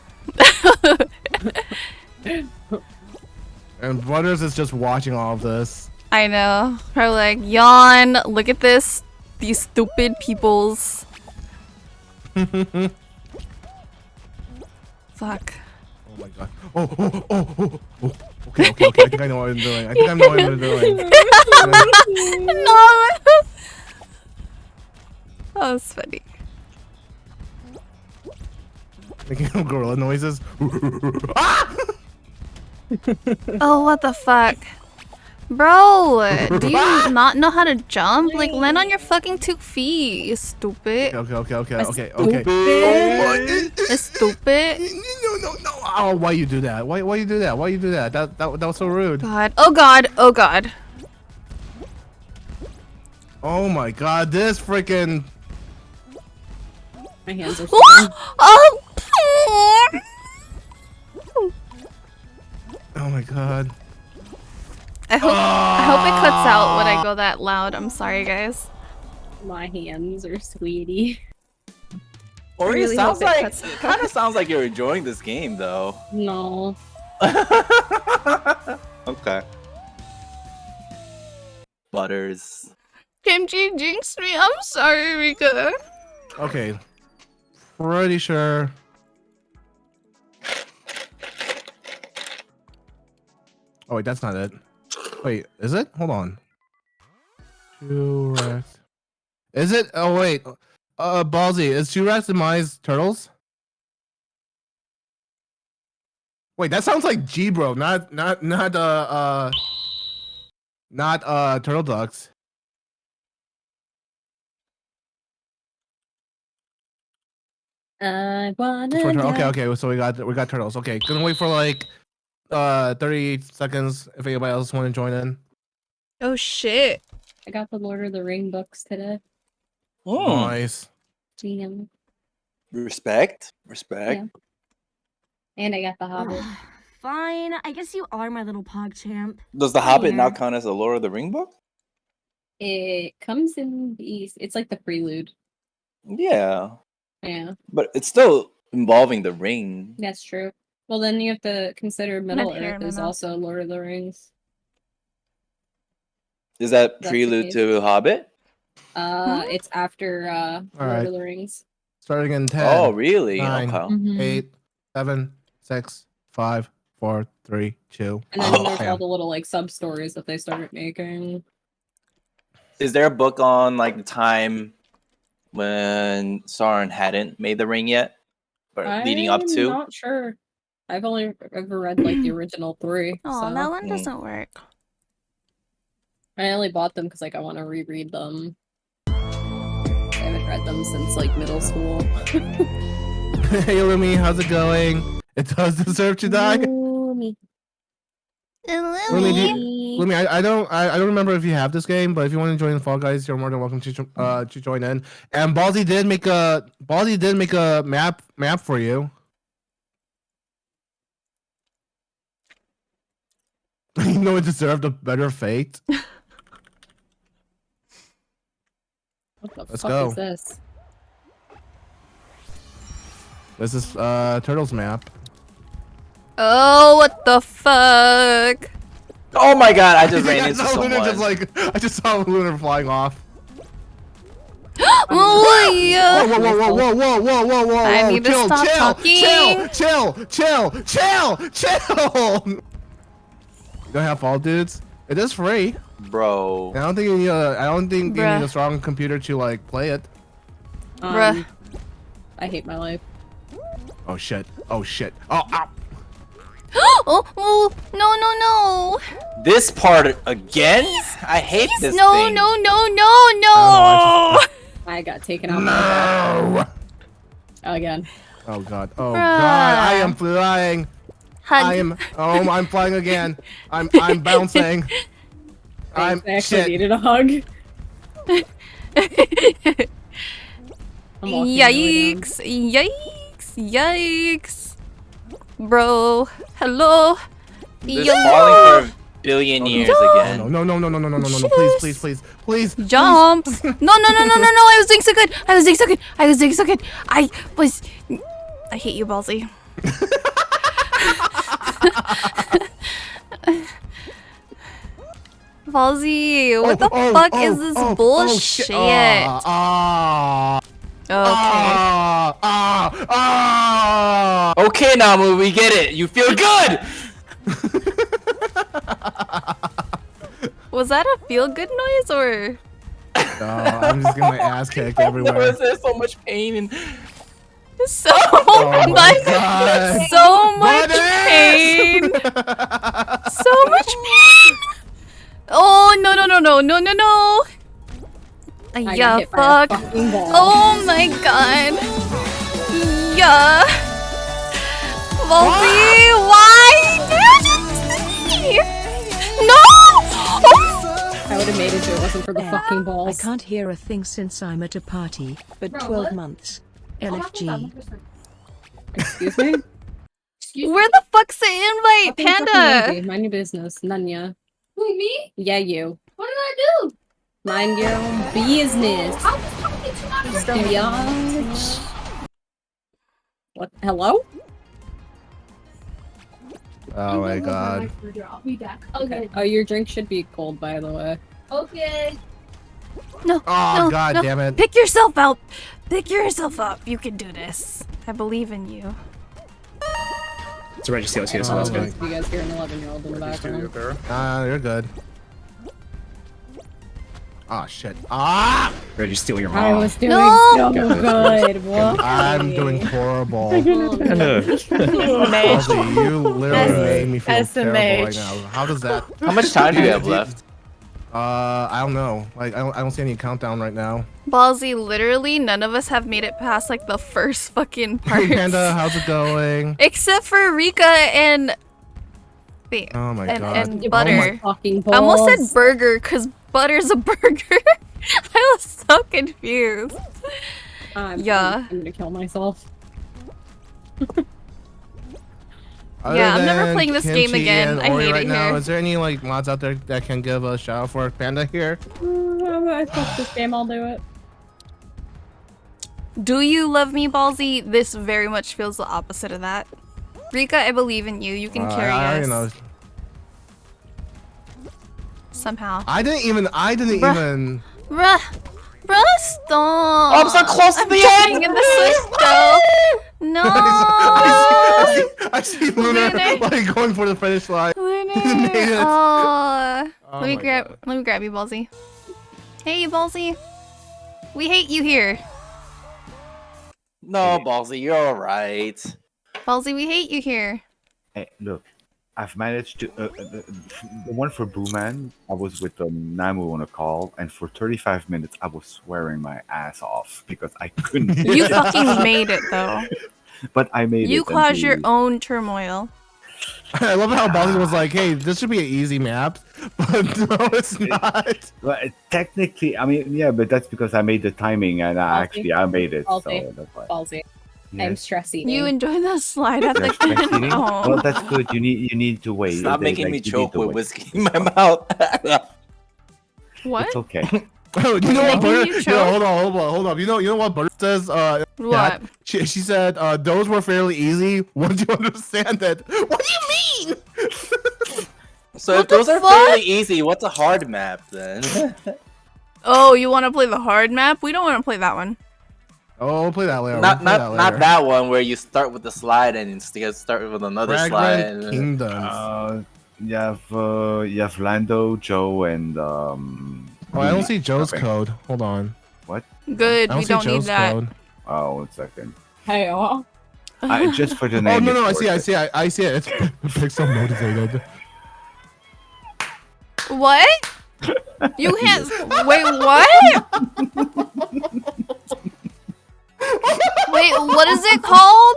[SPEAKER 2] And Butters is just watching all of this.
[SPEAKER 1] I know. Probably like yawn. Look at this. These stupid peoples. Fuck.
[SPEAKER 2] Oh my god. Oh. Okay. I think I know what I'm doing. I think I know what I'm doing.
[SPEAKER 1] No. That was funny.
[SPEAKER 2] Making gorilla noises. Ah!
[SPEAKER 1] Oh, what the fuck? Bro, do you not know how to jump? Like, land on your fucking 2 feet, you stupid.
[SPEAKER 2] Okay.
[SPEAKER 5] Stupid.
[SPEAKER 1] It's stupid.
[SPEAKER 2] No. Oh, why you do that? Why you do that? Why you do that? That was so rude.
[SPEAKER 1] God. Oh god. Oh god.
[SPEAKER 2] Oh my god, this freaking.
[SPEAKER 5] My hands are sweating.
[SPEAKER 1] Oh!
[SPEAKER 2] Oh my god.
[SPEAKER 1] I hope it cuts out when I go that loud. I'm sorry, guys.
[SPEAKER 5] My hands are sweetie.
[SPEAKER 7] Ori,
[SPEAKER 1] really
[SPEAKER 7] it sounds
[SPEAKER 1] hope it
[SPEAKER 7] like
[SPEAKER 1] cuts out.
[SPEAKER 7] kind of sounds like you're enjoying this game though.
[SPEAKER 5] No.
[SPEAKER 7] Okay. Butters.
[SPEAKER 1] Kimchi jinxed me. I'm sorry, Rika.
[SPEAKER 2] Okay. Pretty sure. Oh wait, that's not it. Wait, is it? Hold on. T-Rex. Is it? Oh wait. Ballsy, is T-Rex demise turtles? Wait, that sounds like G-Bro, not turtle ducks.
[SPEAKER 5] I wanna.
[SPEAKER 2] Okay, so we got turtles. Okay, gonna wait for like 30 seconds if anybody else want to join in.
[SPEAKER 1] Oh shit.
[SPEAKER 5] I got the Lord of the Ring books today.
[SPEAKER 2] Nice.
[SPEAKER 5] Damn.
[SPEAKER 7] Respect.
[SPEAKER 5] Yeah. And I got the Hobbit.
[SPEAKER 10] Fine, I guess you are my little pog champ.
[SPEAKER 7] Does the Hobbit
[SPEAKER 10] Here.
[SPEAKER 7] now count as a Lord of the Ring book?
[SPEAKER 5] It comes in these. It's like the prelude.
[SPEAKER 7] Yeah,
[SPEAKER 5] Yeah,
[SPEAKER 7] but it's still involving the ring.
[SPEAKER 5] that's true. Well, then you have to consider Middle
[SPEAKER 1] here,
[SPEAKER 5] Earth is
[SPEAKER 1] Mama.
[SPEAKER 5] also Lord of the Rings.
[SPEAKER 7] Is that
[SPEAKER 5] That's the
[SPEAKER 7] prelude
[SPEAKER 5] case.
[SPEAKER 7] to Hobbit?
[SPEAKER 5] It's after Lord
[SPEAKER 2] right.
[SPEAKER 5] of the Rings.
[SPEAKER 2] Starting in 10.
[SPEAKER 7] Oh, really?
[SPEAKER 2] 9,
[SPEAKER 7] Okay.
[SPEAKER 5] Mhm.
[SPEAKER 2] 8, 7, 6, 5, 4, 3, 2.
[SPEAKER 5] And then there's
[SPEAKER 2] bam.
[SPEAKER 5] all the little like sub stories that they started making.
[SPEAKER 7] Is there a book on like the time when Sauron hadn't made the ring yet, or leading up
[SPEAKER 5] I'm
[SPEAKER 7] to?
[SPEAKER 5] not sure. I've only ever read like the original 3.
[SPEAKER 1] Oh,
[SPEAKER 5] so
[SPEAKER 1] that one doesn't work.
[SPEAKER 5] I only bought them because like I want to reread them. I haven't read them since like middle school.
[SPEAKER 2] Hey Lumi, how's it going? It does deserve to die.
[SPEAKER 5] Lumi.
[SPEAKER 2] Lumi, I don't remember if you have this game, but if you want to join Fall Guys, you're more than welcome to join in. And Ballsy did make a map for you. You know it deserved a better fate.
[SPEAKER 5] What the
[SPEAKER 2] Let's
[SPEAKER 5] fuck
[SPEAKER 2] go.
[SPEAKER 5] is this?
[SPEAKER 2] This is Turtles map.
[SPEAKER 1] Oh, what the fuck?
[SPEAKER 7] Oh my god! I just ran
[SPEAKER 2] I
[SPEAKER 7] into
[SPEAKER 2] saw
[SPEAKER 7] someone.
[SPEAKER 2] Lunar I just saw Lunar flying off.
[SPEAKER 1] Oh, yeah.
[SPEAKER 2] Whoa!
[SPEAKER 1] I need to
[SPEAKER 2] chill,
[SPEAKER 1] stop
[SPEAKER 2] chill,
[SPEAKER 1] talking.
[SPEAKER 2] chill. You don't have Fall Dudes? It is free.
[SPEAKER 7] Bro.
[SPEAKER 2] I don't think you need you need
[SPEAKER 1] Bruh.
[SPEAKER 2] a strong computer to like play it.
[SPEAKER 1] Bruh.
[SPEAKER 5] I hate my life.
[SPEAKER 2] Oh shit. Oh, ow.
[SPEAKER 1] Oh, no.
[SPEAKER 7] This part again? I hate this
[SPEAKER 1] No.
[SPEAKER 7] thing.
[SPEAKER 5] I got taken out by a
[SPEAKER 2] No.
[SPEAKER 5] bat. Again.
[SPEAKER 2] Oh god. Oh
[SPEAKER 1] Bruh.
[SPEAKER 2] god. I am flying.
[SPEAKER 1] Hug.
[SPEAKER 2] I'm flying again. I'm bouncing.
[SPEAKER 5] I
[SPEAKER 2] I'm
[SPEAKER 5] actually
[SPEAKER 2] shit.
[SPEAKER 5] needed a hug. I'm walking my way down.
[SPEAKER 1] Yikes. Bro, hello.
[SPEAKER 7] This
[SPEAKER 1] Yo.
[SPEAKER 7] falling for a billion years again.
[SPEAKER 2] No. Please.
[SPEAKER 1] Jumps. No. I was doing so good. I hate you, Ballsy. Ballsy, what the fuck is this bullshit?
[SPEAKER 7] Okay, Namu, we get it. You feel good.
[SPEAKER 1] Was that a feel good noise or?
[SPEAKER 2] No, I'm just getting my ass kicked everywhere.
[SPEAKER 7] There's so much pain and
[SPEAKER 1] So
[SPEAKER 2] my
[SPEAKER 1] much,
[SPEAKER 2] God.
[SPEAKER 1] so much pain, so much pain. Oh no!
[SPEAKER 5] I got
[SPEAKER 1] Yeah,
[SPEAKER 5] hit by a
[SPEAKER 1] fuck.
[SPEAKER 5] fucking ball.
[SPEAKER 1] Oh my god. Yeah. Volzy, why did you do this to me? No! Oh!
[SPEAKER 5] I was would have made it if it wasn't for the fucking
[SPEAKER 10] I
[SPEAKER 5] balls.
[SPEAKER 10] can't hear a thing since I'm at a party. But
[SPEAKER 4] Bro,
[SPEAKER 10] 12
[SPEAKER 4] what?
[SPEAKER 10] months. LFG.
[SPEAKER 5] Excuse me?
[SPEAKER 4] Excuse
[SPEAKER 1] Where the fuck's the invite,
[SPEAKER 5] Fucking
[SPEAKER 1] Panda?
[SPEAKER 5] movie. Mind your business. Nanya.
[SPEAKER 4] Who, me?
[SPEAKER 5] Yeah, you.
[SPEAKER 4] What did I do?
[SPEAKER 5] Mind your own business.
[SPEAKER 4] I was talking to my
[SPEAKER 5] Biatch. What? Hello?
[SPEAKER 2] Oh my god.
[SPEAKER 4] I'll be back. Okay.
[SPEAKER 5] Oh, your drink should be cold, by the way.
[SPEAKER 4] Okay.
[SPEAKER 1] No.
[SPEAKER 2] Oh
[SPEAKER 1] no,
[SPEAKER 2] god
[SPEAKER 1] no.
[SPEAKER 2] damn it.
[SPEAKER 1] Pick yourself up. Pick yourself up. You can do this. I believe in you.
[SPEAKER 9] It's already see us here, so
[SPEAKER 2] Oh
[SPEAKER 9] that's
[SPEAKER 2] my
[SPEAKER 9] good.
[SPEAKER 5] If you guys hear an 11-year-old in the background.
[SPEAKER 2] You're good. Ah shit. Ah!
[SPEAKER 9] Ready to steal your
[SPEAKER 5] I
[SPEAKER 9] mom.
[SPEAKER 5] was doing
[SPEAKER 1] No!
[SPEAKER 5] so good. What?
[SPEAKER 2] I'm doing horrible.
[SPEAKER 9] Hello.
[SPEAKER 2] Ozzy, you literally made me feel terrible right
[SPEAKER 1] SMH.
[SPEAKER 2] now. How does that?
[SPEAKER 7] How much time do you have left?
[SPEAKER 2] I don't know. Like, I don't see any countdown right now.
[SPEAKER 1] Ballsy, literally, none of us have made it past like the first fucking part.
[SPEAKER 2] Hey Panda, how's it going?
[SPEAKER 1] Except for Rika and. Wait.
[SPEAKER 2] Oh my
[SPEAKER 1] and,
[SPEAKER 2] god.
[SPEAKER 1] and
[SPEAKER 2] Oh
[SPEAKER 1] Butter.
[SPEAKER 5] Fucking
[SPEAKER 1] I almost said
[SPEAKER 5] balls.
[SPEAKER 1] burger because Butter's a burger. I was so confused. Yeah.
[SPEAKER 5] I'm gonna kill myself.
[SPEAKER 2] Other
[SPEAKER 1] Yeah, I'm never
[SPEAKER 2] than
[SPEAKER 1] playing this game
[SPEAKER 2] Kimchi
[SPEAKER 1] again.
[SPEAKER 2] and
[SPEAKER 1] I
[SPEAKER 2] Ori
[SPEAKER 1] hate
[SPEAKER 2] right
[SPEAKER 1] it
[SPEAKER 2] now,
[SPEAKER 1] here.
[SPEAKER 2] is there any like mods out there that can give a shout out for Panda here?
[SPEAKER 5] I fuck this game, I'll do it.
[SPEAKER 1] Do you love me, Ballsy? This very much feels the opposite of that. Rika, I believe in you. You can carry
[SPEAKER 2] I already
[SPEAKER 1] us
[SPEAKER 2] know.
[SPEAKER 1] somehow.
[SPEAKER 2] I didn't even.
[SPEAKER 1] Bruh, stop.
[SPEAKER 7] Oh, I'm so close to
[SPEAKER 1] I'm
[SPEAKER 7] the
[SPEAKER 1] jumping
[SPEAKER 7] end.
[SPEAKER 1] in the switch though. No.
[SPEAKER 2] I see Lunar
[SPEAKER 1] Lunar.
[SPEAKER 2] like going for the finish line.
[SPEAKER 1] Lunar.
[SPEAKER 2] Made it.
[SPEAKER 1] Aw.
[SPEAKER 2] Oh
[SPEAKER 1] let me
[SPEAKER 2] my
[SPEAKER 1] grab.
[SPEAKER 2] God.
[SPEAKER 1] Let me grab you, Ballsy. Hey, Ballsy. We hate you here.
[SPEAKER 7] No, Ballsy, you're alright.
[SPEAKER 1] Ballsy, we hate you here.
[SPEAKER 3] Hey, look, I've managed to. The one for Booman, I was with Namu on a call, and for 35 minutes, I was swearing my ass off because I couldn't.
[SPEAKER 1] You fucking made it though.
[SPEAKER 3] But I made it.
[SPEAKER 1] You
[SPEAKER 3] and
[SPEAKER 1] caused your
[SPEAKER 3] the-
[SPEAKER 1] own turmoil.
[SPEAKER 2] I love how Ballsy was like, "Hey, this should be an easy map," but no, it's not.
[SPEAKER 3] Well, technically, I mean, yeah, but that's because I made the timing, and I made it. So
[SPEAKER 5] Ballsy.
[SPEAKER 3] that's why.
[SPEAKER 5] Ballsy. I'm
[SPEAKER 3] Yes.
[SPEAKER 5] stress eating.
[SPEAKER 1] You enjoyed that slide at the
[SPEAKER 3] You're stress
[SPEAKER 1] end.
[SPEAKER 3] eating?
[SPEAKER 1] Oh.
[SPEAKER 3] Well, that's good. You need to wait.
[SPEAKER 7] Stop
[SPEAKER 3] They-
[SPEAKER 7] making
[SPEAKER 3] like,
[SPEAKER 7] me
[SPEAKER 3] you need
[SPEAKER 7] choke
[SPEAKER 3] to
[SPEAKER 7] with
[SPEAKER 3] wait.
[SPEAKER 7] whiskey in my mouth.
[SPEAKER 1] What?
[SPEAKER 3] It's okay.
[SPEAKER 2] Oh, you know what
[SPEAKER 1] Making
[SPEAKER 2] Butter?
[SPEAKER 1] you
[SPEAKER 2] No,
[SPEAKER 1] choke?
[SPEAKER 2] hold on. You know what Butter says?
[SPEAKER 1] What?
[SPEAKER 2] She said those were fairly easy once you understand it. What do you mean?
[SPEAKER 7] So
[SPEAKER 1] What
[SPEAKER 7] if those
[SPEAKER 1] the
[SPEAKER 7] are
[SPEAKER 1] fuck?
[SPEAKER 7] fairly easy, what's a hard map then?
[SPEAKER 1] Oh, you want to play the hard map? We don't want to play that one.
[SPEAKER 2] Oh, we'll play that later.
[SPEAKER 7] not
[SPEAKER 2] We'll play
[SPEAKER 7] not that one where you start with the slide and instead start with another slide.
[SPEAKER 2] Fragrant Kingdoms.
[SPEAKER 3] You have Lando, Joe, and
[SPEAKER 2] Oh, I don't see Joe's
[SPEAKER 3] Okay.
[SPEAKER 2] code. Hold on.
[SPEAKER 1] Good.
[SPEAKER 2] I
[SPEAKER 1] We
[SPEAKER 2] see
[SPEAKER 1] don't need
[SPEAKER 2] Joe's
[SPEAKER 1] that.
[SPEAKER 2] code.
[SPEAKER 3] Oh, 1 second.
[SPEAKER 5] Hey, oh.
[SPEAKER 3] Just for the
[SPEAKER 2] Oh
[SPEAKER 3] name.
[SPEAKER 2] no,
[SPEAKER 3] it's
[SPEAKER 2] I
[SPEAKER 3] worth
[SPEAKER 2] see it. I see it. It's Pixel motivated.
[SPEAKER 1] What? You can't. Wait, what? Wait, what is it called?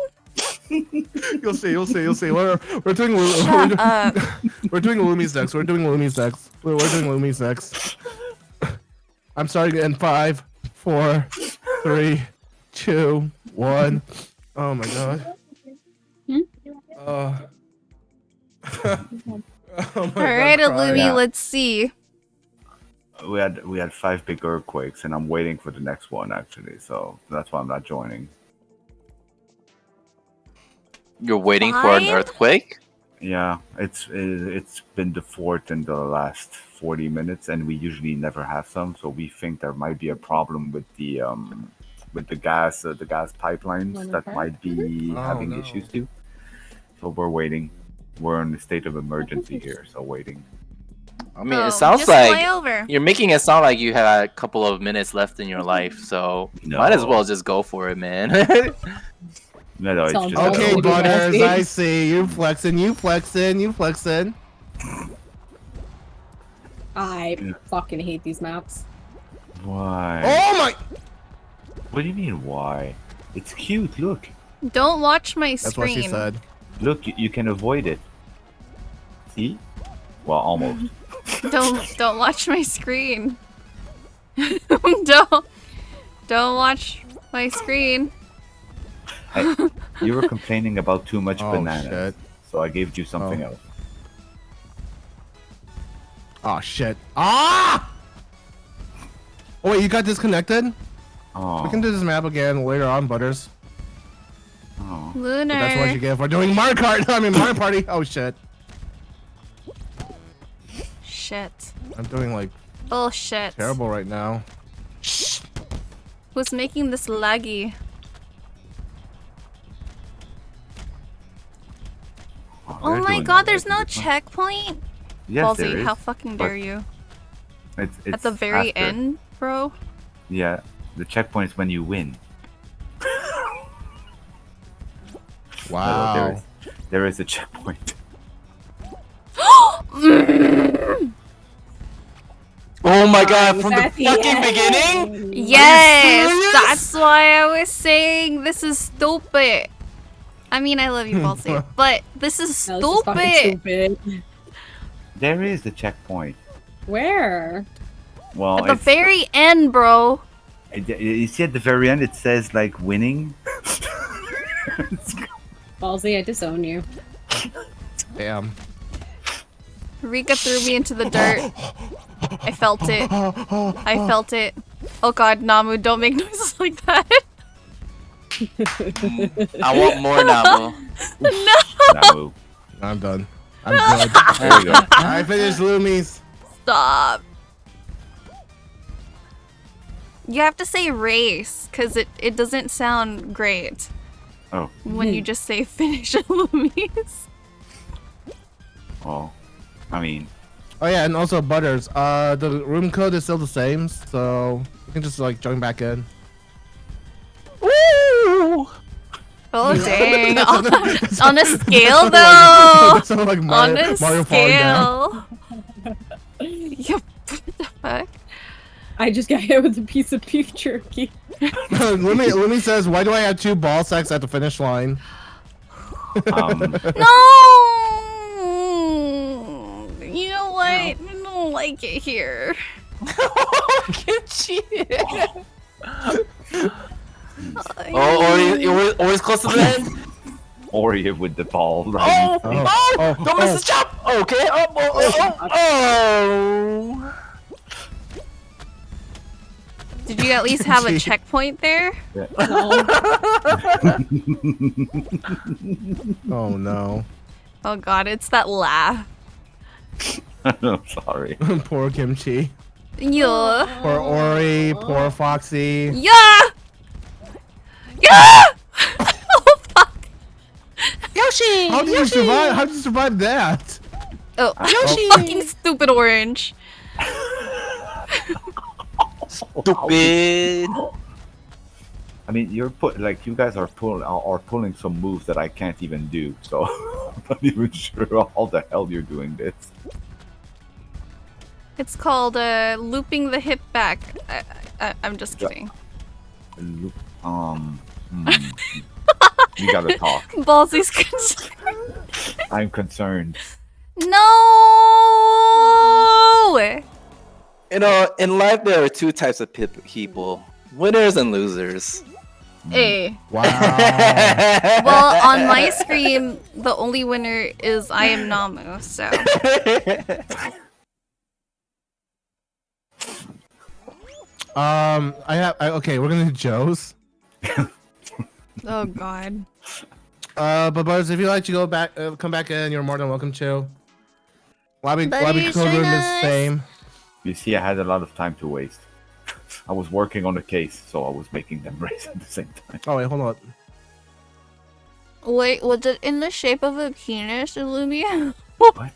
[SPEAKER 2] You'll see. We're doing
[SPEAKER 1] Shut up.
[SPEAKER 2] we're doing Lumi's next. We're doing Lumi's next. I'm starting in 5, 4, 3, 2, 1. Oh my god. Oh my
[SPEAKER 1] All right,
[SPEAKER 2] God, crying.
[SPEAKER 1] Illumi,
[SPEAKER 3] Yeah.
[SPEAKER 1] let's see.
[SPEAKER 3] We had 5 big earthquakes, and I'm waiting for the next one actually. So that's why I'm not joining.
[SPEAKER 7] You're waiting for an
[SPEAKER 1] Fine.
[SPEAKER 7] earthquake?
[SPEAKER 3] Yeah, it's been the 4th in the last 40 minutes, and we usually never have some. So we think there might be a problem with the gas pipelines that might be
[SPEAKER 2] Oh,
[SPEAKER 3] having
[SPEAKER 2] no.
[SPEAKER 3] issues too. So we're waiting. We're in a state of emergency here, so waiting.
[SPEAKER 7] I mean,
[SPEAKER 1] Oh,
[SPEAKER 7] it sounds
[SPEAKER 1] just fly
[SPEAKER 7] like
[SPEAKER 1] over.
[SPEAKER 7] you're making it sound like you had a couple of minutes left in your life, so might as
[SPEAKER 3] No.
[SPEAKER 7] well just go for it, man.
[SPEAKER 3] No, it's
[SPEAKER 5] Sounds
[SPEAKER 3] just
[SPEAKER 2] Okay,
[SPEAKER 5] Oh,
[SPEAKER 2] Butters,
[SPEAKER 5] yes.
[SPEAKER 2] I see you flexing.
[SPEAKER 5] I fucking hate these maps.
[SPEAKER 3] Why?
[SPEAKER 2] Oh my!
[SPEAKER 3] What do you mean why? It's cute. Look,
[SPEAKER 1] Don't watch my
[SPEAKER 2] That's what
[SPEAKER 1] screen.
[SPEAKER 2] she said.
[SPEAKER 3] look, you can avoid it. See? Well, almost.
[SPEAKER 1] Don't watch my screen. Don't watch my screen.
[SPEAKER 3] Hey, you were complaining about too much
[SPEAKER 2] Oh,
[SPEAKER 3] bananas,
[SPEAKER 2] shit.
[SPEAKER 3] so I gave you something else.
[SPEAKER 2] Oh shit. Ah! Oh wait, you got disconnected?
[SPEAKER 3] Oh.
[SPEAKER 2] We can do this map again later on, Butters.
[SPEAKER 3] Oh.
[SPEAKER 1] Lunar.
[SPEAKER 2] But that's what you get for doing Mario Kart. I mean Mario Party. Oh shit.
[SPEAKER 1] Shit.
[SPEAKER 2] I'm doing like
[SPEAKER 1] Bullshit.
[SPEAKER 2] terrible right now.
[SPEAKER 1] Who's making this laggy? Oh
[SPEAKER 3] they're
[SPEAKER 1] my
[SPEAKER 3] doing
[SPEAKER 1] god,
[SPEAKER 3] all
[SPEAKER 1] there's
[SPEAKER 3] right
[SPEAKER 1] no
[SPEAKER 3] with this one.
[SPEAKER 1] checkpoint?
[SPEAKER 3] Yes,
[SPEAKER 1] Ballsy,
[SPEAKER 3] there is.
[SPEAKER 1] how fucking
[SPEAKER 3] but
[SPEAKER 1] dare you?
[SPEAKER 3] It's
[SPEAKER 1] At the very
[SPEAKER 3] after.
[SPEAKER 1] end, bro?
[SPEAKER 3] Yeah, the checkpoint is when you win.
[SPEAKER 2] Wow.
[SPEAKER 3] There is a checkpoint.
[SPEAKER 7] Oh my god,
[SPEAKER 5] was
[SPEAKER 7] from the
[SPEAKER 5] at the
[SPEAKER 7] fucking
[SPEAKER 5] end.
[SPEAKER 7] beginning?
[SPEAKER 1] Yes!
[SPEAKER 2] serious?
[SPEAKER 1] That's why I was saying this is stupid. I mean, I love you, Ballsy, but this is
[SPEAKER 5] No, this is fucking
[SPEAKER 1] stupid.
[SPEAKER 5] stupid.
[SPEAKER 3] There is a checkpoint.
[SPEAKER 5] Where?
[SPEAKER 3] Well,
[SPEAKER 1] At the
[SPEAKER 3] it's,
[SPEAKER 1] very end, bro.
[SPEAKER 3] you see at the very end it says like winning.
[SPEAKER 5] Ballsy, I disown you.
[SPEAKER 2] Damn.
[SPEAKER 1] Rika threw me into the dirt. I felt it. I felt it. Oh god, Namu, don't make noises like that.
[SPEAKER 7] I want more Namu.
[SPEAKER 3] Namu.
[SPEAKER 2] I'm done. I'm good.
[SPEAKER 3] There we go.
[SPEAKER 2] I finished Loomies.
[SPEAKER 1] Stop. You have to say race, because it doesn't sound great
[SPEAKER 3] Oh,
[SPEAKER 1] when you just say finish Loomies.
[SPEAKER 3] well, I mean,
[SPEAKER 2] Oh yeah, and also Butters. The room code is still the same, so you can just like join back in.
[SPEAKER 7] Woo!
[SPEAKER 1] Oh dang. On a scale though.
[SPEAKER 2] Sound like
[SPEAKER 1] On
[SPEAKER 2] Mario,
[SPEAKER 1] a
[SPEAKER 2] Mario falling down.
[SPEAKER 1] scale. Yep. What the fuck?
[SPEAKER 5] I just got hit with a piece of beef jerky.
[SPEAKER 2] Lumi says, "Why do I have 2 ball sacks at the finish line?"
[SPEAKER 1] No. You know what? I don't like it here.
[SPEAKER 7] Kimchi! Oh, always close to the end?
[SPEAKER 3] Ori with the ball. Right?
[SPEAKER 7] Don't miss the chop! Okay, oh!
[SPEAKER 1] Did you at least have a checkpoint there?
[SPEAKER 2] Oh no.
[SPEAKER 1] Oh god, it's that laugh.
[SPEAKER 3] I'm sorry.
[SPEAKER 2] Poor Kimchi.
[SPEAKER 1] Yeah.
[SPEAKER 2] Poor Ori. Poor Foxy.
[SPEAKER 1] Yeah! Yeah! Oh fuck!
[SPEAKER 7] Yoshi!
[SPEAKER 2] How did you survive? How did you survive that?
[SPEAKER 1] Oh,
[SPEAKER 7] Yoshi!
[SPEAKER 1] fucking stupid orange.
[SPEAKER 7] Stupid!
[SPEAKER 3] I mean, you guys are pulling some moves that I can't even do. So I'm not even sure how the hell you're doing this.
[SPEAKER 1] It's called looping the hip back. I'm just kidding.
[SPEAKER 3] You gotta talk.
[SPEAKER 1] Ballsy's concerned.
[SPEAKER 3] I'm concerned.
[SPEAKER 1] No!
[SPEAKER 7] You know, in life there are 2 types of people. Winners and losers.
[SPEAKER 1] Hey.
[SPEAKER 2] Wow.
[SPEAKER 1] Well, on my screen, the only winner is I am Namu, so.
[SPEAKER 2] Okay, we're gonna do Joe's.
[SPEAKER 1] Oh god.
[SPEAKER 2] But Butters, if you'd like to go back, come back in, you're more than welcome to. Lobby
[SPEAKER 1] Butters,
[SPEAKER 2] code room
[SPEAKER 1] join
[SPEAKER 2] is
[SPEAKER 1] us.
[SPEAKER 2] same.
[SPEAKER 3] You see, I had a lot of time to waste. I was working on a case, so I was making them race at the same time.
[SPEAKER 2] Oh wait, hold on.
[SPEAKER 1] Wait, was it in the shape of a penis, Illumia?
[SPEAKER 3] What?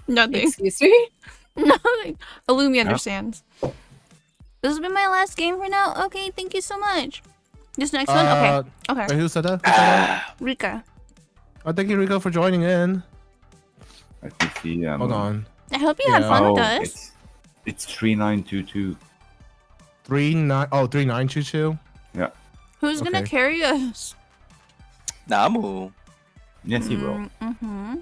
[SPEAKER 1] Nothing.
[SPEAKER 5] Excuse me?
[SPEAKER 1] Nothing. Illumia understands. This has been my last game for now. Okay, thank you so much. This next one? Okay.
[SPEAKER 2] Wait,
[SPEAKER 1] Okay.
[SPEAKER 2] who said that?
[SPEAKER 1] Rika.
[SPEAKER 2] Oh, thank you, Rico, for joining in.
[SPEAKER 3] Let me see.
[SPEAKER 2] Hold on.
[SPEAKER 1] I hope you had fun with us.
[SPEAKER 3] It's 3922.
[SPEAKER 2] 3922.
[SPEAKER 3] Yeah.
[SPEAKER 1] Who's gonna
[SPEAKER 2] Okay.
[SPEAKER 1] carry us?
[SPEAKER 7] Namu.
[SPEAKER 3] Yes, he will.
[SPEAKER 1] Mm-hmm.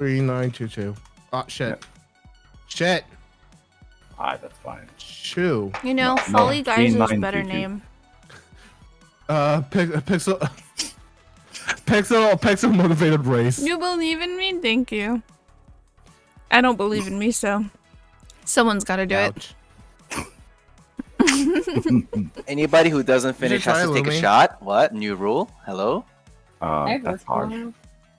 [SPEAKER 2] 3922. Oh shit.
[SPEAKER 3] Yep.
[SPEAKER 2] Shit.
[SPEAKER 3] Alright, that's fine.
[SPEAKER 1] You know,
[SPEAKER 3] No,
[SPEAKER 1] Folly Guys is a
[SPEAKER 3] 3922.
[SPEAKER 1] better name.
[SPEAKER 2] Pixel motivated race.
[SPEAKER 1] You believe in me? Thank you. I don't believe in me, so someone's got to do it.
[SPEAKER 7] Anybody who doesn't finish has
[SPEAKER 2] try,
[SPEAKER 7] to take a
[SPEAKER 2] Lumi.
[SPEAKER 7] shot. What? New rule? Hello?
[SPEAKER 3] That's hard.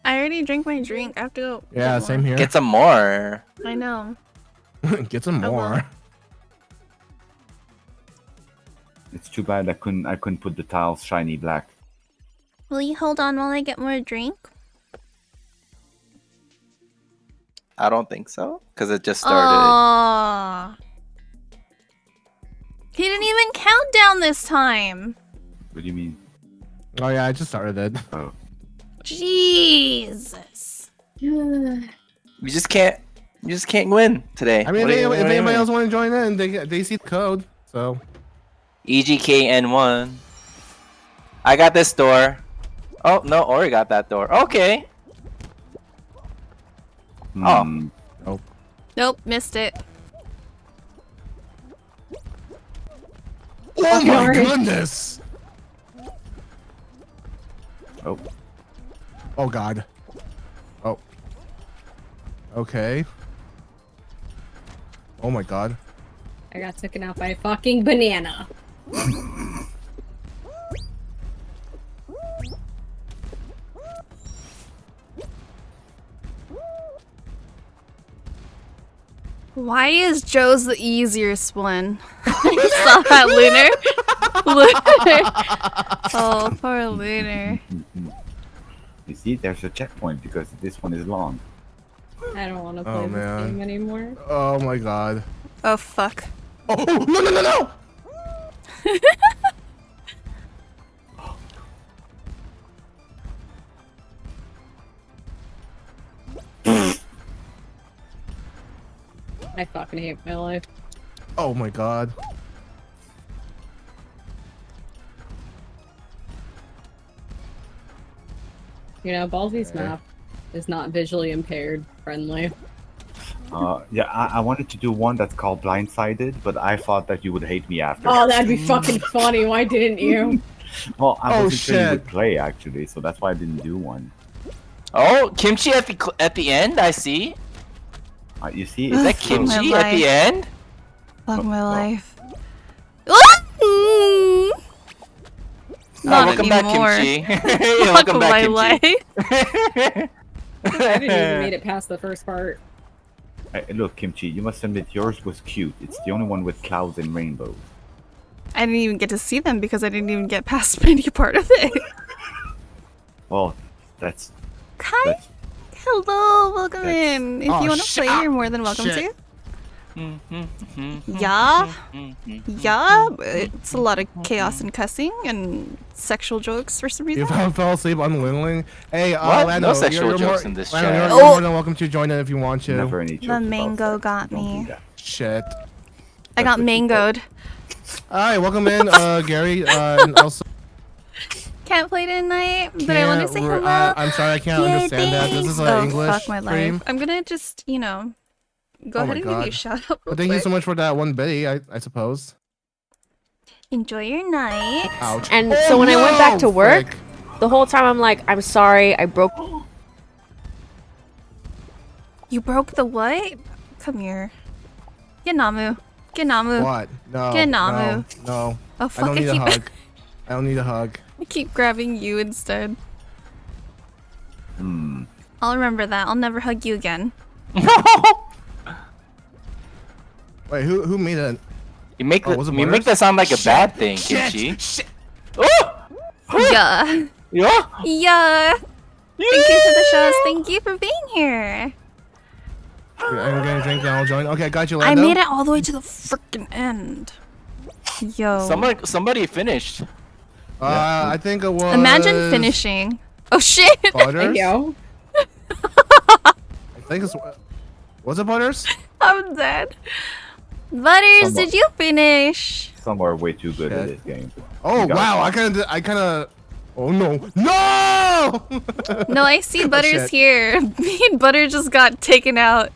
[SPEAKER 1] I already drank my drink. I have to go.
[SPEAKER 2] Yeah,
[SPEAKER 1] get
[SPEAKER 2] same
[SPEAKER 1] more.
[SPEAKER 2] here.
[SPEAKER 7] Get some more.
[SPEAKER 1] I know.
[SPEAKER 2] Get some
[SPEAKER 1] I will.
[SPEAKER 2] more.
[SPEAKER 3] It's too bad I couldn't put the tiles shiny black.
[SPEAKER 1] Will you hold on while I get more drink?
[SPEAKER 7] I don't think so. Because it just started.
[SPEAKER 1] Aww. He didn't even count down this time.
[SPEAKER 3] What do you mean?
[SPEAKER 2] Oh yeah, I just started it.
[SPEAKER 3] Oh.
[SPEAKER 1] Jesus.
[SPEAKER 7] You just can't win today.
[SPEAKER 2] I mean,
[SPEAKER 7] What do you-
[SPEAKER 2] if
[SPEAKER 7] what do you
[SPEAKER 2] anybody
[SPEAKER 7] mean?
[SPEAKER 2] else want to join in, they see the code. So
[SPEAKER 7] EGKN1. I got this door. Oh, no, Ori got that door. Okay.
[SPEAKER 3] Hmm.
[SPEAKER 1] Nope, missed it.
[SPEAKER 2] Oh my goodness!
[SPEAKER 3] Oh.
[SPEAKER 2] Oh god. Oh. Okay. Oh my god.
[SPEAKER 5] I got taken out by a fucking banana.
[SPEAKER 1] Why is Joe's the easiest one? You saw that, Lunar? Lunar. Oh, poor Lunar.
[SPEAKER 3] You see, there's a checkpoint because this one is long.
[SPEAKER 5] I don't want to play
[SPEAKER 2] Oh,
[SPEAKER 5] this
[SPEAKER 2] man.
[SPEAKER 5] game anymore.
[SPEAKER 2] Oh my god.
[SPEAKER 1] Oh, fuck.
[SPEAKER 2] Oh, no!
[SPEAKER 5] I fucking hate my life.
[SPEAKER 2] Oh my god.
[SPEAKER 5] You know, Ballsy's map is not visually impaired friendly.
[SPEAKER 3] Yeah, I wanted to do one that's called Blindsided, but I thought that you would hate me after.
[SPEAKER 5] Oh, that'd be fucking funny. Why didn't you?
[SPEAKER 3] Well, I
[SPEAKER 2] Oh,
[SPEAKER 3] wasn't sure you
[SPEAKER 2] shit.
[SPEAKER 3] would play actually, so that's why I didn't do one.
[SPEAKER 7] Oh, kimchi at the end, I see.
[SPEAKER 3] You see,
[SPEAKER 7] Is that
[SPEAKER 3] it's so-
[SPEAKER 7] kimchi
[SPEAKER 1] My
[SPEAKER 7] at the
[SPEAKER 1] life.
[SPEAKER 7] end?
[SPEAKER 1] Fuck my
[SPEAKER 3] Oh.
[SPEAKER 1] life.
[SPEAKER 7] Oh,
[SPEAKER 1] Not
[SPEAKER 7] welcome
[SPEAKER 1] anymore.
[SPEAKER 7] back, kimchi.
[SPEAKER 1] Fuck
[SPEAKER 7] Welcome back,
[SPEAKER 1] my
[SPEAKER 7] kimchi.
[SPEAKER 1] life.
[SPEAKER 5] I didn't even made it past the first part.
[SPEAKER 3] Hey, look, Kimchi, you must admit yours was cute. It's the only one with clouds and rainbows.
[SPEAKER 1] I didn't even get to see them because I didn't even get past any part of it.
[SPEAKER 3] Well, that's
[SPEAKER 1] Kai,
[SPEAKER 3] that's
[SPEAKER 1] hello, welcome
[SPEAKER 3] That's-
[SPEAKER 1] in. If
[SPEAKER 2] Oh,
[SPEAKER 1] you want to
[SPEAKER 2] shit.
[SPEAKER 1] play, you're more than welcome
[SPEAKER 2] Shit.
[SPEAKER 1] to. Yeah, yeah. It's a lot of chaos and cussing and sexual jokes for some
[SPEAKER 2] You
[SPEAKER 1] reason.
[SPEAKER 2] fell asleep unwillingly. Hey,
[SPEAKER 7] What?
[SPEAKER 2] Lando,
[SPEAKER 7] No sexual
[SPEAKER 2] you're
[SPEAKER 7] jokes
[SPEAKER 2] more,
[SPEAKER 7] in this
[SPEAKER 2] Lando,
[SPEAKER 7] chat.
[SPEAKER 2] You're
[SPEAKER 1] Oh.
[SPEAKER 2] more than welcome to join in if you want to.
[SPEAKER 3] never any jokes about
[SPEAKER 1] mango
[SPEAKER 3] sex.
[SPEAKER 1] got
[SPEAKER 3] Don't
[SPEAKER 1] me.
[SPEAKER 3] do that.
[SPEAKER 2] Shit.
[SPEAKER 1] I
[SPEAKER 3] That's
[SPEAKER 1] got
[SPEAKER 3] what you
[SPEAKER 1] mangoed.
[SPEAKER 2] Alright, welcome in, Gary, and also
[SPEAKER 1] Can't play tonight, but I want to say hello.
[SPEAKER 2] I'm sorry, I can't
[SPEAKER 1] Yeah,
[SPEAKER 2] understand that. This is an
[SPEAKER 1] thanks.
[SPEAKER 2] English
[SPEAKER 1] fuck my
[SPEAKER 2] stream.
[SPEAKER 1] life. I'm gonna just, you know, go
[SPEAKER 2] Oh
[SPEAKER 1] ahead
[SPEAKER 2] my
[SPEAKER 1] and give you a
[SPEAKER 2] God.
[SPEAKER 1] shout out.
[SPEAKER 2] But thank you so much for that one biddy, I suppose.
[SPEAKER 1] Enjoy your night.
[SPEAKER 2] Ouch.
[SPEAKER 11] And
[SPEAKER 2] Oh,
[SPEAKER 11] so when I went back to
[SPEAKER 2] no!
[SPEAKER 11] work,
[SPEAKER 2] Frick.
[SPEAKER 11] the whole time I'm like, I'm sorry, I broke.
[SPEAKER 1] You broke the what? Come here. Get Namu. Get Namu.
[SPEAKER 2] What? No.
[SPEAKER 1] Get
[SPEAKER 2] No.
[SPEAKER 1] Namu.
[SPEAKER 2] No.
[SPEAKER 1] Oh
[SPEAKER 2] I
[SPEAKER 1] fuck!
[SPEAKER 2] don't
[SPEAKER 1] I
[SPEAKER 2] need a
[SPEAKER 1] keep
[SPEAKER 2] hug. I don't need a hug.
[SPEAKER 1] I keep grabbing you instead.
[SPEAKER 3] Hmm.
[SPEAKER 1] I'll remember that. I'll never hug you again.
[SPEAKER 2] Wait, who made it?
[SPEAKER 7] You make
[SPEAKER 2] Oh, was it
[SPEAKER 7] you make
[SPEAKER 2] Butters?
[SPEAKER 7] that sound like a bad thing, kimchi. Oh!
[SPEAKER 1] Yeah.
[SPEAKER 7] Yeah.
[SPEAKER 1] Yeah. Thank you for the shows. Thank you for being here.
[SPEAKER 2] I'm gonna drink and I'll join. Okay, I got you,
[SPEAKER 1] I
[SPEAKER 2] Lando.
[SPEAKER 1] made it all the way to the freaking end. Yo.
[SPEAKER 7] Somebody finished.
[SPEAKER 2] I think it was.
[SPEAKER 1] Imagine finishing. Oh shit.
[SPEAKER 2] Butters.
[SPEAKER 5] Yo.
[SPEAKER 2] I think it's. Was it Butters?
[SPEAKER 1] I'm dead. Butters,
[SPEAKER 3] Somewhat.
[SPEAKER 1] did you finish?
[SPEAKER 3] Some are way too good at
[SPEAKER 2] Shit.
[SPEAKER 3] this game.
[SPEAKER 2] Oh
[SPEAKER 3] You got
[SPEAKER 2] wow!
[SPEAKER 3] it.
[SPEAKER 2] I kind of Oh no! No!
[SPEAKER 1] No, I see Butter's
[SPEAKER 2] shit.
[SPEAKER 1] here. Me and Butter just got taken out.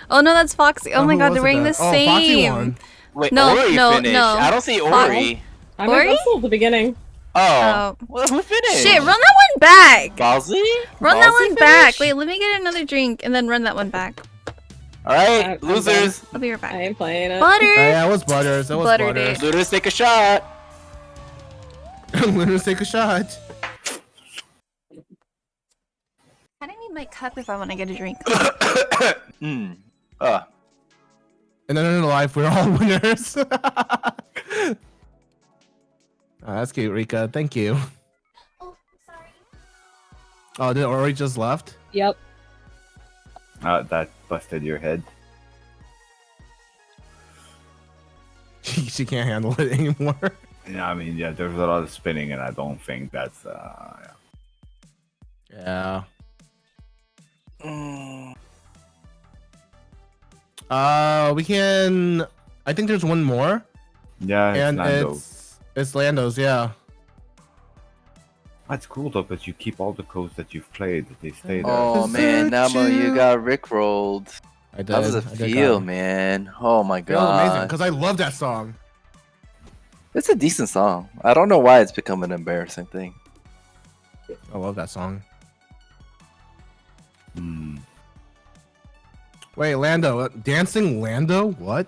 [SPEAKER 1] Oh no, that's Foxy. Oh my
[SPEAKER 2] who
[SPEAKER 1] god,
[SPEAKER 2] was
[SPEAKER 1] they're
[SPEAKER 2] it
[SPEAKER 1] wearing
[SPEAKER 2] then?
[SPEAKER 1] the
[SPEAKER 2] Oh, Foxy
[SPEAKER 1] same.
[SPEAKER 2] won.
[SPEAKER 7] Wait,
[SPEAKER 1] No,
[SPEAKER 7] Ori
[SPEAKER 1] no,
[SPEAKER 7] finished.
[SPEAKER 1] no.
[SPEAKER 7] I don't see
[SPEAKER 1] Fox-
[SPEAKER 7] Ori.
[SPEAKER 5] I'm
[SPEAKER 1] Ori?
[SPEAKER 5] at the beginning.
[SPEAKER 7] Oh. Well, who finished?
[SPEAKER 1] Shit, run that one back.
[SPEAKER 7] Balsy?
[SPEAKER 1] Run that
[SPEAKER 7] Balsy
[SPEAKER 1] one back.
[SPEAKER 7] finished?
[SPEAKER 1] Wait, let me get another drink and then run that one back.
[SPEAKER 7] Alright, losers.
[SPEAKER 1] I'll be right back.
[SPEAKER 5] I ain't playing it.
[SPEAKER 1] Butter.
[SPEAKER 2] Yeah, it was Butters. It was
[SPEAKER 1] Buttered
[SPEAKER 2] Butters.
[SPEAKER 7] Losers, take a shot.
[SPEAKER 2] Losers, take a shot.
[SPEAKER 1] I don't need my cup if I want to get a drink.
[SPEAKER 7] Mm.
[SPEAKER 2] And then in life, we're all winners. Oh, that's cute, Rika. Thank you.
[SPEAKER 1] Oh, sorry.
[SPEAKER 2] Oh, did Ori just left?
[SPEAKER 5] Yep.
[SPEAKER 3] That busted your head.
[SPEAKER 2] She can't handle it anymore.
[SPEAKER 3] Yeah, I mean, yeah, there's a lot of spinning, and I don't think that's
[SPEAKER 2] Yeah. We can. I think there's one more.
[SPEAKER 3] Yeah, it's
[SPEAKER 2] and
[SPEAKER 3] Lando.
[SPEAKER 2] it's Lando's. Yeah.
[SPEAKER 3] That's cool though, but you keep all the codes that you've played. They stay there.
[SPEAKER 7] Oh man, Namo, you got rickrolled.
[SPEAKER 2] I did.
[SPEAKER 7] How does it
[SPEAKER 2] I did
[SPEAKER 7] feel,
[SPEAKER 2] got-
[SPEAKER 7] man? Oh my
[SPEAKER 2] Feels amazing
[SPEAKER 7] god.
[SPEAKER 2] because I love that song.
[SPEAKER 7] It's a decent song. I don't know why it's become an embarrassing thing.
[SPEAKER 2] I love that song.
[SPEAKER 3] Hmm.
[SPEAKER 2] Wait, Lando, dancing Lando? What?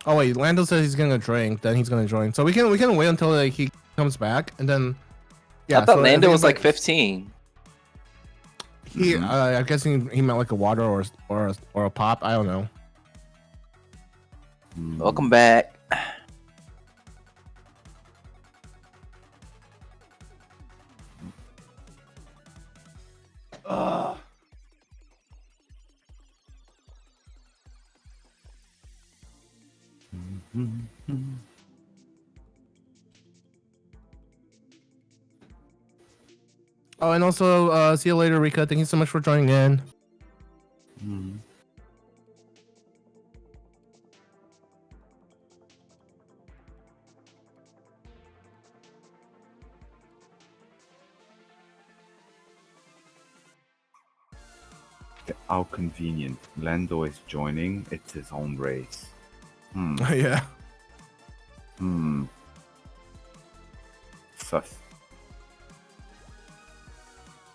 [SPEAKER 2] Oh wait, Lando says he's gonna drink, then he's gonna join. So we can wait until like, he comes back, and then yeah.
[SPEAKER 7] I thought
[SPEAKER 2] so
[SPEAKER 7] Lando
[SPEAKER 2] think
[SPEAKER 7] was like
[SPEAKER 2] that
[SPEAKER 7] 15.
[SPEAKER 2] He, I guess he meant like a water or a pop. I don't know.
[SPEAKER 7] Welcome back.
[SPEAKER 2] Oh, and also see you later, Rika. Thank you so much for joining in.
[SPEAKER 3] How convenient. Lando is joining. It's his own race.
[SPEAKER 2] Yeah.
[SPEAKER 3] Sus.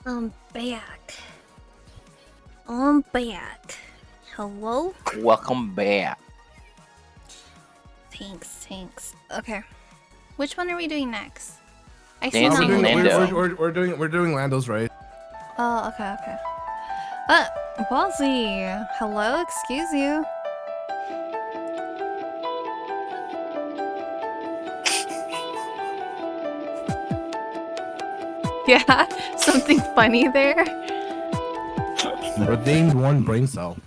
[SPEAKER 1] I'm back. I'm back. Hello?
[SPEAKER 7] Welcome back.
[SPEAKER 1] Thanks. Okay. Which one are we doing next? I see
[SPEAKER 7] Dancing
[SPEAKER 1] now.
[SPEAKER 7] Lando.
[SPEAKER 2] We're doing Lando's race.
[SPEAKER 1] Oh, okay. Ballsy. Hello, excuse you. Yeah, something funny there.
[SPEAKER 2] Redeemed one brain cell.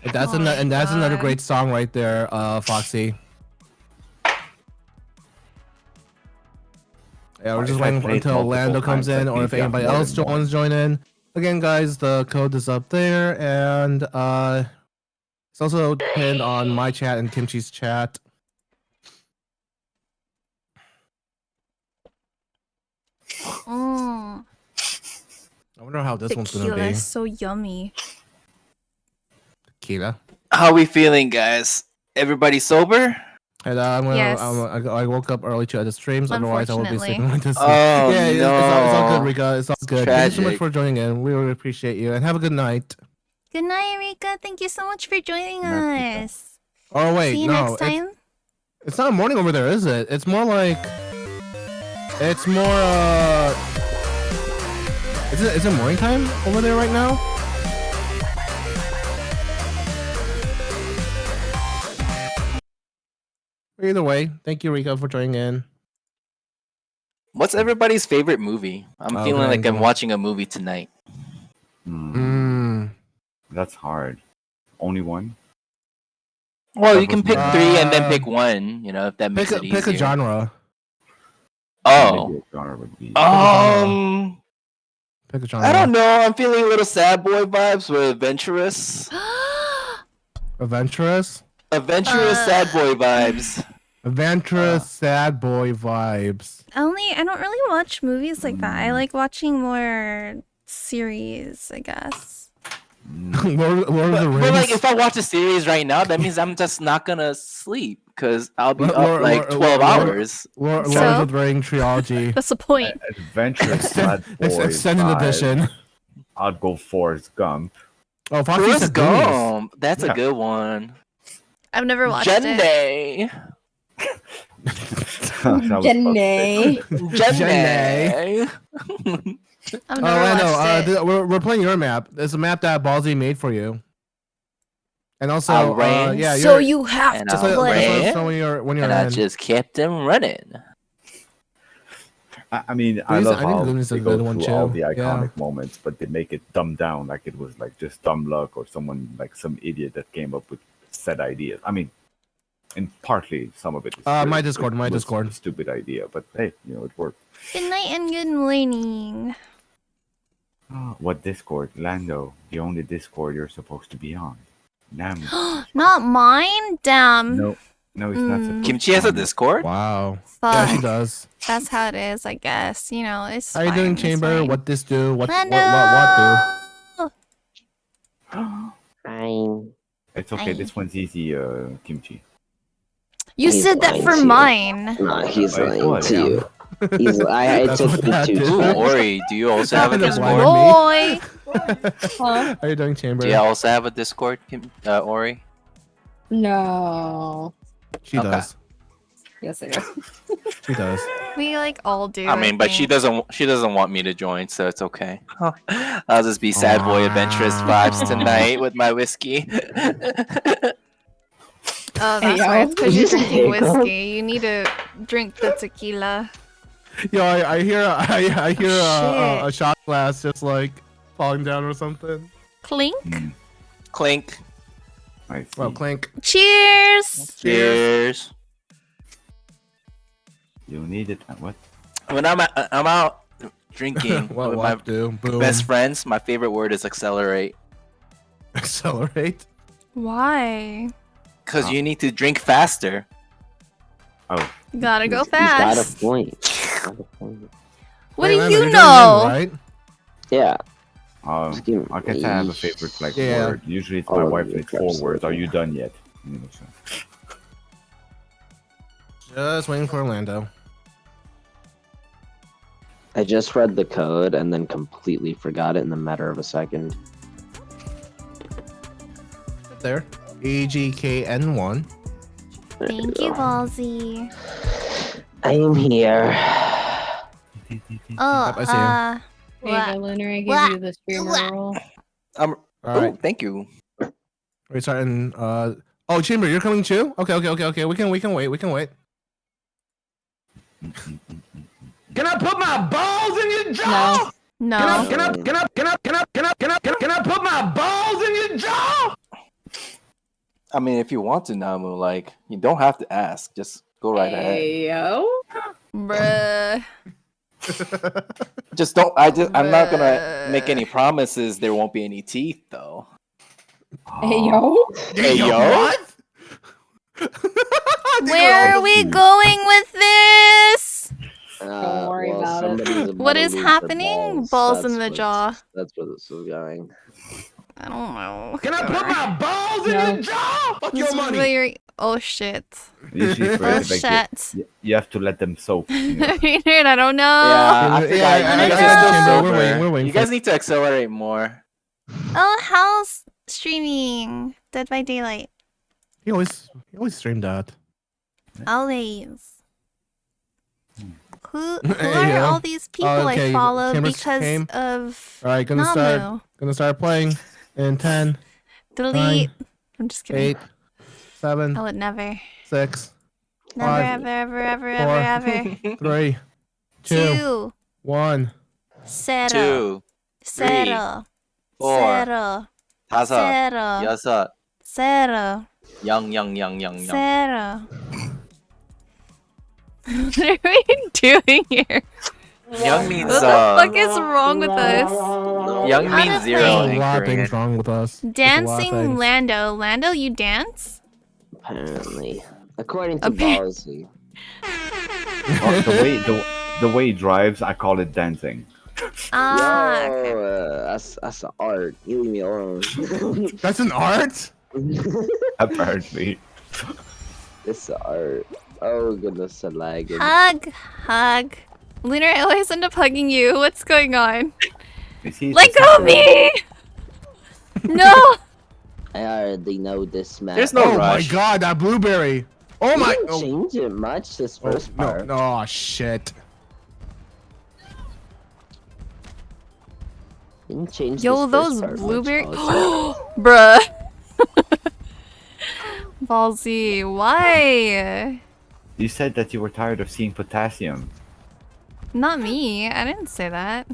[SPEAKER 2] And that's another great song right there, Foxy. Yeah, we're just
[SPEAKER 3] If I
[SPEAKER 2] waiting
[SPEAKER 3] played
[SPEAKER 2] until
[SPEAKER 3] multiple
[SPEAKER 2] Lando comes
[SPEAKER 3] times,
[SPEAKER 2] in,
[SPEAKER 3] that
[SPEAKER 2] or if
[SPEAKER 3] means you have
[SPEAKER 2] anybody
[SPEAKER 3] more
[SPEAKER 2] else
[SPEAKER 3] than one.
[SPEAKER 2] wants to join in. Again, guys, the code is up there, and it's also pinned on my chat and Kimchi's chat.
[SPEAKER 1] Mm.
[SPEAKER 2] I wonder how this one's gonna
[SPEAKER 1] Tequila
[SPEAKER 2] be.
[SPEAKER 1] is so yummy.
[SPEAKER 2] Tequila.
[SPEAKER 7] How we feeling, guys? Everybody sober?
[SPEAKER 2] And
[SPEAKER 1] Yes.
[SPEAKER 2] I woke up early to edit streams, otherwise I would be sleeping
[SPEAKER 1] Unfortunately.
[SPEAKER 2] like this.
[SPEAKER 7] Oh,
[SPEAKER 2] yeah, it's all
[SPEAKER 7] no.
[SPEAKER 2] good, Rika. It's all
[SPEAKER 7] It's
[SPEAKER 2] good. Thank you so much
[SPEAKER 7] tragic.
[SPEAKER 2] for joining in. We really appreciate you, and have a good night.
[SPEAKER 1] Good night, Erika. Thank you so much for joining
[SPEAKER 3] Night,
[SPEAKER 1] us.
[SPEAKER 2] Oh wait,
[SPEAKER 1] See you
[SPEAKER 2] no,
[SPEAKER 1] next time.
[SPEAKER 2] it's not morning over there, is it? It's more like, it's more is it morning time over there right now? Either way, thank you, Rika, for joining in.
[SPEAKER 7] What's everybody's favorite movie? I'm
[SPEAKER 2] Oh,
[SPEAKER 7] feeling like I'm
[SPEAKER 2] Lando.
[SPEAKER 7] watching a movie tonight.
[SPEAKER 3] That's hard. Only one?
[SPEAKER 7] Well,
[SPEAKER 3] That
[SPEAKER 7] you can
[SPEAKER 3] was
[SPEAKER 7] pick
[SPEAKER 3] mine.
[SPEAKER 7] three and then pick one, you know, if that makes it easier.
[SPEAKER 2] Pick a genre.
[SPEAKER 7] Oh.
[SPEAKER 3] Maybe a genre would be.
[SPEAKER 2] Pick a genre.
[SPEAKER 7] I don't know. I'm feeling a little sad boy vibes with Adventurous.
[SPEAKER 2] Adventurous.
[SPEAKER 7] Adventurous sad boy vibes.
[SPEAKER 2] Adventurous sad boy vibes.
[SPEAKER 1] I don't really watch movies like that. I like watching more series, I guess.
[SPEAKER 2] Lord of the Rings.
[SPEAKER 7] But like, if I watch a series right now, that means I'm just not gonna sleep because I'll be up like 12 hours.
[SPEAKER 2] Lord
[SPEAKER 1] So?
[SPEAKER 2] of the Rings trilogy.
[SPEAKER 1] What's the point?
[SPEAKER 3] Adventurous sad boy.
[SPEAKER 2] Extended
[SPEAKER 3] vibes.
[SPEAKER 2] edition.
[SPEAKER 3] I'd go Forrest Gump.
[SPEAKER 2] Oh, Foxy's
[SPEAKER 7] Forrest
[SPEAKER 2] a Goonies.
[SPEAKER 7] Gump. That's
[SPEAKER 3] Yeah.
[SPEAKER 7] a good one.
[SPEAKER 1] I've never watched it.
[SPEAKER 7] Jenny.
[SPEAKER 5] Jenny.
[SPEAKER 7] Jenny.
[SPEAKER 1] I've
[SPEAKER 2] Oh,
[SPEAKER 1] never
[SPEAKER 2] I
[SPEAKER 1] watched it.
[SPEAKER 2] know. We're playing your map. It's a map that Ballsy made for you. And also,
[SPEAKER 7] I ran.
[SPEAKER 2] yeah,
[SPEAKER 1] So
[SPEAKER 2] you're,
[SPEAKER 1] you have
[SPEAKER 7] And
[SPEAKER 1] to
[SPEAKER 7] I
[SPEAKER 1] play.
[SPEAKER 7] ran.
[SPEAKER 2] so when you're
[SPEAKER 7] And I
[SPEAKER 2] in.
[SPEAKER 7] just kept him running.
[SPEAKER 3] I mean, I
[SPEAKER 2] Goonies-
[SPEAKER 3] love
[SPEAKER 2] I think
[SPEAKER 3] how
[SPEAKER 2] Goonies is
[SPEAKER 3] they
[SPEAKER 2] a
[SPEAKER 3] go
[SPEAKER 2] good one,
[SPEAKER 3] through all
[SPEAKER 2] too.
[SPEAKER 3] the
[SPEAKER 2] Yeah.
[SPEAKER 3] iconic moments, but they make it dumbed down like it was like just dumb luck or someone like some idiot that came up with said ideas. I mean, and partly some of it is
[SPEAKER 2] My
[SPEAKER 3] true.
[SPEAKER 2] Discord,
[SPEAKER 3] It
[SPEAKER 2] my
[SPEAKER 3] was
[SPEAKER 2] Discord.
[SPEAKER 3] a stupid idea, but hey, it worked.
[SPEAKER 1] Good night and good morning.
[SPEAKER 3] What Discord? Lando, the only Discord you're supposed to be on. Nam.
[SPEAKER 1] Not mine? Damn.
[SPEAKER 3] No, it's not supposed
[SPEAKER 7] Kimchi has a
[SPEAKER 3] to be.
[SPEAKER 7] Discord?
[SPEAKER 2] Wow.
[SPEAKER 1] Fuck.
[SPEAKER 2] Yeah, she does.
[SPEAKER 1] That's how it is, I guess. You know, it's
[SPEAKER 2] How you doing,
[SPEAKER 1] fine, it's
[SPEAKER 2] Chamber?
[SPEAKER 1] fine.
[SPEAKER 2] What this do? What
[SPEAKER 1] Lando!
[SPEAKER 2] do?
[SPEAKER 11] Fine.
[SPEAKER 3] It's okay.
[SPEAKER 1] Aye.
[SPEAKER 3] This one's easy, Kimchi.
[SPEAKER 1] You
[SPEAKER 11] He's
[SPEAKER 1] said that
[SPEAKER 11] lying
[SPEAKER 1] for
[SPEAKER 11] to you.
[SPEAKER 1] mine.
[SPEAKER 11] No, he's
[SPEAKER 3] Wait,
[SPEAKER 11] lying
[SPEAKER 3] what?
[SPEAKER 11] to you. He's, I
[SPEAKER 2] That's
[SPEAKER 11] took
[SPEAKER 2] what
[SPEAKER 11] the
[SPEAKER 2] that
[SPEAKER 11] two.
[SPEAKER 2] is.
[SPEAKER 7] Ooh, Ori, do you also have a
[SPEAKER 2] That's
[SPEAKER 7] Discord?
[SPEAKER 2] why.
[SPEAKER 1] Boy.
[SPEAKER 5] Huh?
[SPEAKER 2] How you doing, Chamber?
[SPEAKER 7] Do you also have a Discord, Ori?
[SPEAKER 5] No.
[SPEAKER 2] She
[SPEAKER 7] Okay.
[SPEAKER 2] does.
[SPEAKER 5] Yes, I do.
[SPEAKER 2] She does.
[SPEAKER 1] We like all do.
[SPEAKER 7] I mean, but she
[SPEAKER 1] think.
[SPEAKER 7] doesn't. She doesn't want me to join, so it's okay. I'll just be sad boy adventurous vibes tonight with my whiskey.
[SPEAKER 1] Oh,
[SPEAKER 5] Hey,
[SPEAKER 1] that's why it's because you're
[SPEAKER 11] yo.
[SPEAKER 1] drinking whiskey. You need to drink the tequila.
[SPEAKER 2] Yo, I hear I hear a
[SPEAKER 1] Shit.
[SPEAKER 2] shot glass just like falling down or something.
[SPEAKER 1] Clink.
[SPEAKER 7] Clink.
[SPEAKER 3] I see.
[SPEAKER 2] Well, clink.
[SPEAKER 1] Cheers.
[SPEAKER 7] Cheers.
[SPEAKER 3] You need it. What?
[SPEAKER 7] When I'm out drinking
[SPEAKER 2] What
[SPEAKER 7] with my
[SPEAKER 2] do? Boom.
[SPEAKER 7] best friends, my favorite word is accelerate.
[SPEAKER 2] Accelerate.
[SPEAKER 1] Why?
[SPEAKER 7] Because you need to drink faster.
[SPEAKER 3] Oh,
[SPEAKER 1] You gotta go
[SPEAKER 11] He's got a
[SPEAKER 1] fast.
[SPEAKER 11] point. He's got a point.
[SPEAKER 1] What
[SPEAKER 2] Hey,
[SPEAKER 1] do
[SPEAKER 2] Lando,
[SPEAKER 1] you
[SPEAKER 2] you're joining in,
[SPEAKER 1] know?
[SPEAKER 2] right?
[SPEAKER 11] Yeah.
[SPEAKER 3] I guess I have a favorite like
[SPEAKER 2] Yeah.
[SPEAKER 3] word. Usually it's
[SPEAKER 11] Oh,
[SPEAKER 3] my wife
[SPEAKER 11] you
[SPEAKER 3] and it's 4
[SPEAKER 11] got
[SPEAKER 3] words. Are
[SPEAKER 11] something.
[SPEAKER 3] you done yet? So.
[SPEAKER 2] Just waiting for Orlando.
[SPEAKER 11] I just read the code and then completely forgot it in the matter of a second.
[SPEAKER 2] There. AGKN1.
[SPEAKER 1] Thank you, Ballsy.
[SPEAKER 11] I am here.
[SPEAKER 1] Oh,
[SPEAKER 2] I see him.
[SPEAKER 5] Hey,
[SPEAKER 1] what?
[SPEAKER 5] Lunar, I
[SPEAKER 1] What?
[SPEAKER 5] gave you the streamer role.
[SPEAKER 2] All right.
[SPEAKER 7] Oh, thank you.
[SPEAKER 2] We're starting. Oh, Chamber, you're coming too? Okay. We can wait. Can I put my balls in your jaw?
[SPEAKER 5] No.
[SPEAKER 1] No.
[SPEAKER 2] Can I put my balls in your jaw?
[SPEAKER 7] I mean, if you want to, Namu, like, you don't have to ask. Just go right ahead.
[SPEAKER 5] Hey, yo.
[SPEAKER 1] Bruh.
[SPEAKER 7] Just don't. I'm not gonna make any promises. There won't be any teeth, though.
[SPEAKER 5] Hey, yo.
[SPEAKER 7] Hey, yo.
[SPEAKER 1] Where are we going with this?
[SPEAKER 5] Don't worry about it.
[SPEAKER 11] it.
[SPEAKER 1] What is happening? Balls in the jaw.
[SPEAKER 11] That's where this is going.
[SPEAKER 1] I don't know.
[SPEAKER 2] Can I put my balls in
[SPEAKER 5] No.
[SPEAKER 2] your jaw? Fuck
[SPEAKER 1] This
[SPEAKER 2] your
[SPEAKER 1] is
[SPEAKER 2] money.
[SPEAKER 1] very- Oh shit.
[SPEAKER 3] Usually for
[SPEAKER 1] Oh
[SPEAKER 3] it, like,
[SPEAKER 1] shit.
[SPEAKER 3] you have to let them soak.
[SPEAKER 1] Dude, I don't know.
[SPEAKER 7] Yeah, I
[SPEAKER 2] Yeah,
[SPEAKER 7] forgot.
[SPEAKER 2] I
[SPEAKER 7] You guys
[SPEAKER 1] got
[SPEAKER 7] are still
[SPEAKER 2] Chamber. We're
[SPEAKER 7] sober.
[SPEAKER 2] waiting, we're waiting
[SPEAKER 7] You
[SPEAKER 2] for-
[SPEAKER 7] guys need to accelerate more.
[SPEAKER 1] Oh, how's streaming Dead by Daylight?
[SPEAKER 2] He always streamed that.
[SPEAKER 1] Always. Who
[SPEAKER 2] Hey,
[SPEAKER 1] are
[SPEAKER 2] yo.
[SPEAKER 1] all these people
[SPEAKER 2] okay,
[SPEAKER 1] I follow
[SPEAKER 2] Chambers
[SPEAKER 1] because
[SPEAKER 2] came.
[SPEAKER 1] of
[SPEAKER 2] All right,
[SPEAKER 1] Namu?
[SPEAKER 2] gonna start playing in 10,
[SPEAKER 1] Delete. I'm just kidding.
[SPEAKER 2] 8, 7,
[SPEAKER 1] I would never.
[SPEAKER 2] 6,
[SPEAKER 1] Never,
[SPEAKER 2] 5,
[SPEAKER 1] ever, ever,
[SPEAKER 2] 4,
[SPEAKER 1] ever, ever.
[SPEAKER 2] 3, 2,
[SPEAKER 1] Two.
[SPEAKER 2] 1.
[SPEAKER 1] Zero.
[SPEAKER 7] 2,
[SPEAKER 1] Zero.
[SPEAKER 7] 4,
[SPEAKER 1] Zero.
[SPEAKER 7] 5,
[SPEAKER 1] Zero.
[SPEAKER 7] 6,
[SPEAKER 1] Zero.
[SPEAKER 7] yang.
[SPEAKER 1] Zero. What are we doing here?
[SPEAKER 7] Young means
[SPEAKER 1] What the fuck is wrong with us?
[SPEAKER 7] Young
[SPEAKER 1] How
[SPEAKER 7] means
[SPEAKER 1] to
[SPEAKER 7] zero
[SPEAKER 1] play?
[SPEAKER 7] in
[SPEAKER 2] A lot of
[SPEAKER 7] Korean.
[SPEAKER 2] things wrong with us. There's a lot of
[SPEAKER 1] Dancing
[SPEAKER 2] things.
[SPEAKER 1] Lando. Lando, you dance?
[SPEAKER 11] Apparently, according to
[SPEAKER 1] Appa-
[SPEAKER 11] Ballsy.
[SPEAKER 3] Oh, the way he drives, I call it dancing.
[SPEAKER 1] Ah,
[SPEAKER 11] Yo,
[SPEAKER 1] okay.
[SPEAKER 11] that's an art. You leave me alone.
[SPEAKER 2] That's an art?
[SPEAKER 3] Apparently.
[SPEAKER 11] It's an art. Oh goodness, a lag.
[SPEAKER 1] Hug. Lunar, I always end up hugging you. What's going on?
[SPEAKER 3] You see,
[SPEAKER 1] Let go of me! No!
[SPEAKER 11] I already know this map.
[SPEAKER 7] There's no
[SPEAKER 2] Oh my
[SPEAKER 7] rush.
[SPEAKER 2] god, that blueberry! Oh
[SPEAKER 11] You
[SPEAKER 2] my!
[SPEAKER 11] didn't
[SPEAKER 2] Oh,
[SPEAKER 11] change it much this
[SPEAKER 2] oh,
[SPEAKER 11] first
[SPEAKER 2] no,
[SPEAKER 11] part.
[SPEAKER 2] no, oh, shit.
[SPEAKER 11] Didn't change
[SPEAKER 1] Yo,
[SPEAKER 11] this
[SPEAKER 1] those
[SPEAKER 11] first part much,
[SPEAKER 1] blueberry.
[SPEAKER 11] Ballsy.
[SPEAKER 1] Bruh. Ballsy, why?
[SPEAKER 3] You said that you were tired of seeing potassium.
[SPEAKER 1] Not me. I didn't say that.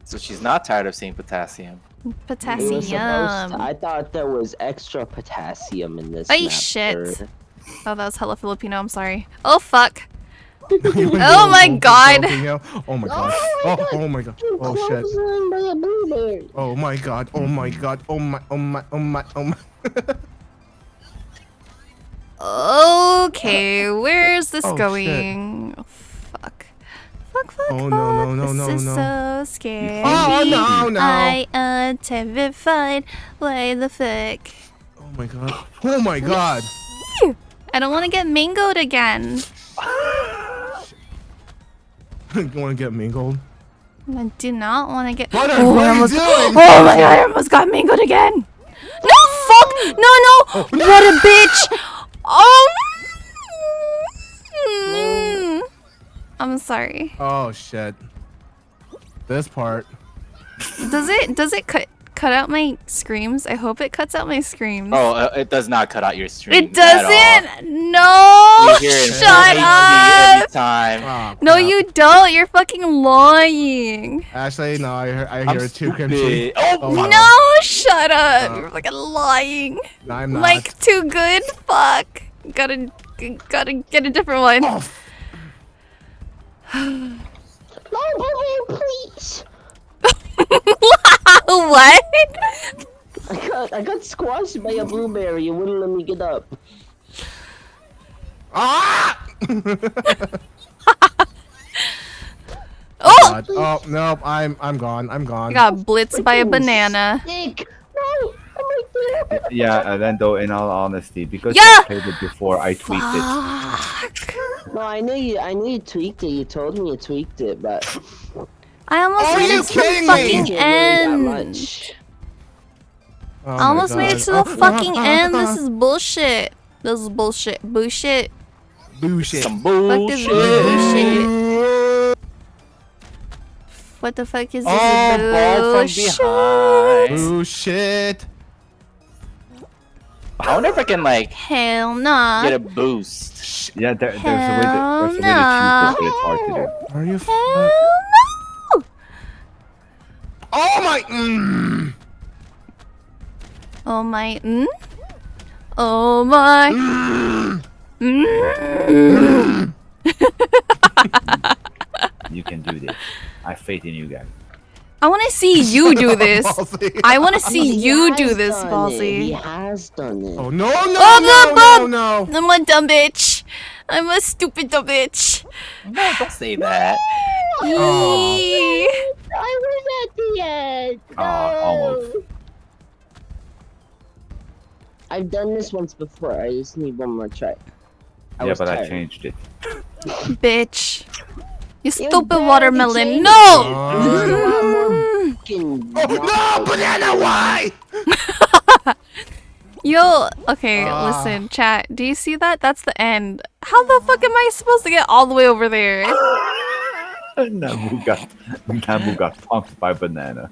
[SPEAKER 7] So she's not tired of seeing potassium.
[SPEAKER 11] It was supposed
[SPEAKER 1] Potassium.
[SPEAKER 11] to- I thought there was extra potassium in this
[SPEAKER 1] Ay,
[SPEAKER 11] map.
[SPEAKER 1] shit.
[SPEAKER 11] sir.
[SPEAKER 1] Oh, that was hella Filipino. I'm sorry. Oh, fuck.
[SPEAKER 2] You went
[SPEAKER 1] Oh my
[SPEAKER 2] full
[SPEAKER 1] god.
[SPEAKER 2] Filipino. Oh my god. Oh my god. Oh shit.
[SPEAKER 11] Clotheslined by a blueberry.
[SPEAKER 2] Oh my god. Oh my god. Oh my.
[SPEAKER 1] Okay, where's this
[SPEAKER 2] Oh, shit.
[SPEAKER 1] going? Oh, fuck. Fuck.
[SPEAKER 2] Oh no no no
[SPEAKER 1] This
[SPEAKER 2] no
[SPEAKER 1] is
[SPEAKER 2] no.
[SPEAKER 1] so scary.
[SPEAKER 2] Oh no no.
[SPEAKER 1] I am terrified. Why the fuck?
[SPEAKER 2] Oh my god. Oh my god.
[SPEAKER 1] I don't want to get mangoed again.
[SPEAKER 2] You want to get mingled?
[SPEAKER 1] I do not want to get.
[SPEAKER 2] What
[SPEAKER 1] oh,
[SPEAKER 2] are
[SPEAKER 1] I
[SPEAKER 2] you
[SPEAKER 1] almost...
[SPEAKER 2] doing?
[SPEAKER 1] oh my god! I almost got mangoed again. No, fuck! No! What a bitch! Oh! I'm sorry.
[SPEAKER 2] Oh shit. This part.
[SPEAKER 1] Does it cut out my screams? I hope it cuts out my screams.
[SPEAKER 7] Oh, it does not cut out your stream.
[SPEAKER 1] It doesn't. No!
[SPEAKER 7] You hear it
[SPEAKER 1] Shut
[SPEAKER 7] every
[SPEAKER 1] up!
[SPEAKER 7] time.
[SPEAKER 2] Oh,
[SPEAKER 1] No,
[SPEAKER 2] crap.
[SPEAKER 1] you don't. You're fucking lying.
[SPEAKER 2] Actually, no. I hear
[SPEAKER 7] I'm
[SPEAKER 2] it too,
[SPEAKER 7] stupid.
[SPEAKER 2] Kimchi.
[SPEAKER 7] Oh,
[SPEAKER 2] wow.
[SPEAKER 1] No, shut up. You're fucking lying.
[SPEAKER 2] No, I'm not.
[SPEAKER 1] Like too good. Fuck. Gotta get a different one.
[SPEAKER 2] Oh,
[SPEAKER 11] No, blueberry, please.
[SPEAKER 1] What?
[SPEAKER 11] I got squashed by a blueberry. It wouldn't let me get up.
[SPEAKER 2] ah!
[SPEAKER 1] Oh!
[SPEAKER 2] God. Oh no, I'm gone. I'm gone.
[SPEAKER 1] I got blitzed by a banana.
[SPEAKER 11] Nick, no, I'm right there.
[SPEAKER 3] Yeah, Lando, in all honesty, because
[SPEAKER 1] Yeah!
[SPEAKER 3] I played it before, I tweaked it.
[SPEAKER 1] Fuck.
[SPEAKER 11] No, I knew you tweaked it. You told me you tweaked it, but
[SPEAKER 1] I almost
[SPEAKER 2] Are
[SPEAKER 1] made
[SPEAKER 2] you
[SPEAKER 1] it to the
[SPEAKER 2] kidding me?
[SPEAKER 1] fucking
[SPEAKER 11] can't really that
[SPEAKER 1] end.
[SPEAKER 11] much.
[SPEAKER 2] Oh
[SPEAKER 1] I
[SPEAKER 2] my
[SPEAKER 1] almost made it
[SPEAKER 2] God.
[SPEAKER 1] to the
[SPEAKER 2] Oh,
[SPEAKER 1] fucking end. This is bullshit. This is bullshit. Bullshit.
[SPEAKER 2] bullshit.
[SPEAKER 7] Some
[SPEAKER 1] Fuck this
[SPEAKER 7] bullshit.
[SPEAKER 1] bullshit. What the fuck is this
[SPEAKER 7] Oh, ball from
[SPEAKER 1] bullshit?
[SPEAKER 7] behind.
[SPEAKER 2] Bullshit.
[SPEAKER 7] I wonder if I can like
[SPEAKER 1] Hell nah.
[SPEAKER 7] get a boost.
[SPEAKER 3] Yeah, there's a way
[SPEAKER 1] Hell
[SPEAKER 3] to choose
[SPEAKER 1] no.
[SPEAKER 3] this, but it's hard to do.
[SPEAKER 2] Are you?
[SPEAKER 1] Hell no.
[SPEAKER 2] Oh my. Mm.
[SPEAKER 1] Oh my. Oh my.
[SPEAKER 3] You can do this. I have faith in you guys.
[SPEAKER 1] I want to see you do this.
[SPEAKER 2] Ballsy.
[SPEAKER 1] I want to see
[SPEAKER 11] He
[SPEAKER 1] you
[SPEAKER 11] has
[SPEAKER 1] do this,
[SPEAKER 11] done it. He
[SPEAKER 1] Ballsy.
[SPEAKER 11] has done it.
[SPEAKER 2] Oh no no
[SPEAKER 1] Oh,
[SPEAKER 2] no no no.
[SPEAKER 1] I'm a dumb bitch. I'm a stupid dumb bitch.
[SPEAKER 7] No, don't say that.
[SPEAKER 1] Yee.
[SPEAKER 11] I was at the end.
[SPEAKER 3] Almost.
[SPEAKER 11] I've done this once before. I just need one more try.
[SPEAKER 3] Yeah,
[SPEAKER 11] was
[SPEAKER 3] but I
[SPEAKER 11] tired.
[SPEAKER 3] changed it.
[SPEAKER 1] Bitch. You
[SPEAKER 11] You
[SPEAKER 1] stupid
[SPEAKER 11] barely
[SPEAKER 1] watermelon.
[SPEAKER 11] changed
[SPEAKER 1] No!
[SPEAKER 11] There's a lot more fucking
[SPEAKER 2] Oh no, banana! Why?
[SPEAKER 1] Yo, okay, listen, chat. Do you see that? That's the end. How the fuck am I supposed to get all the way over there?
[SPEAKER 3] Nabu got punked by banana.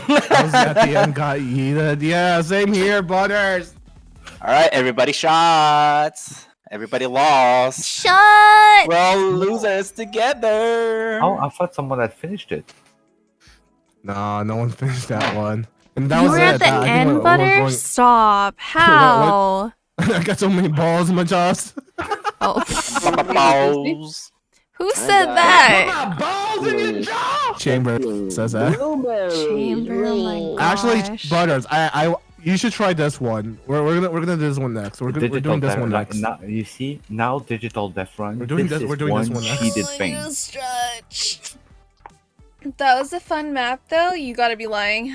[SPEAKER 2] I was at the end, got yeeted. Yeah, same here, butters.
[SPEAKER 7] All right, everybody shots. Everybody lost.
[SPEAKER 1] Shut!
[SPEAKER 7] We're all losers together.
[SPEAKER 3] Oh, I thought someone had finished it.
[SPEAKER 2] No, no one finished that one. And that
[SPEAKER 1] You
[SPEAKER 2] was
[SPEAKER 1] were
[SPEAKER 2] it.
[SPEAKER 1] at the
[SPEAKER 2] I think
[SPEAKER 1] end,
[SPEAKER 2] we're
[SPEAKER 1] Butter?
[SPEAKER 2] going-
[SPEAKER 1] Stop. How?
[SPEAKER 2] I got so many balls in my chest.
[SPEAKER 1] Oh.
[SPEAKER 7] Balls.
[SPEAKER 1] Who said that?
[SPEAKER 2] Chamber says that.
[SPEAKER 1] Chamber, oh my
[SPEAKER 2] Actually,
[SPEAKER 1] gosh.
[SPEAKER 2] Butters, you should try this one. We're gonna do this one next. We're doing this one next.
[SPEAKER 3] Now, you see, now Digital Death Run.
[SPEAKER 2] We're doing this one next.
[SPEAKER 3] cheated thing.
[SPEAKER 6] Stretch. That was a fun map, though. You gotta be lying.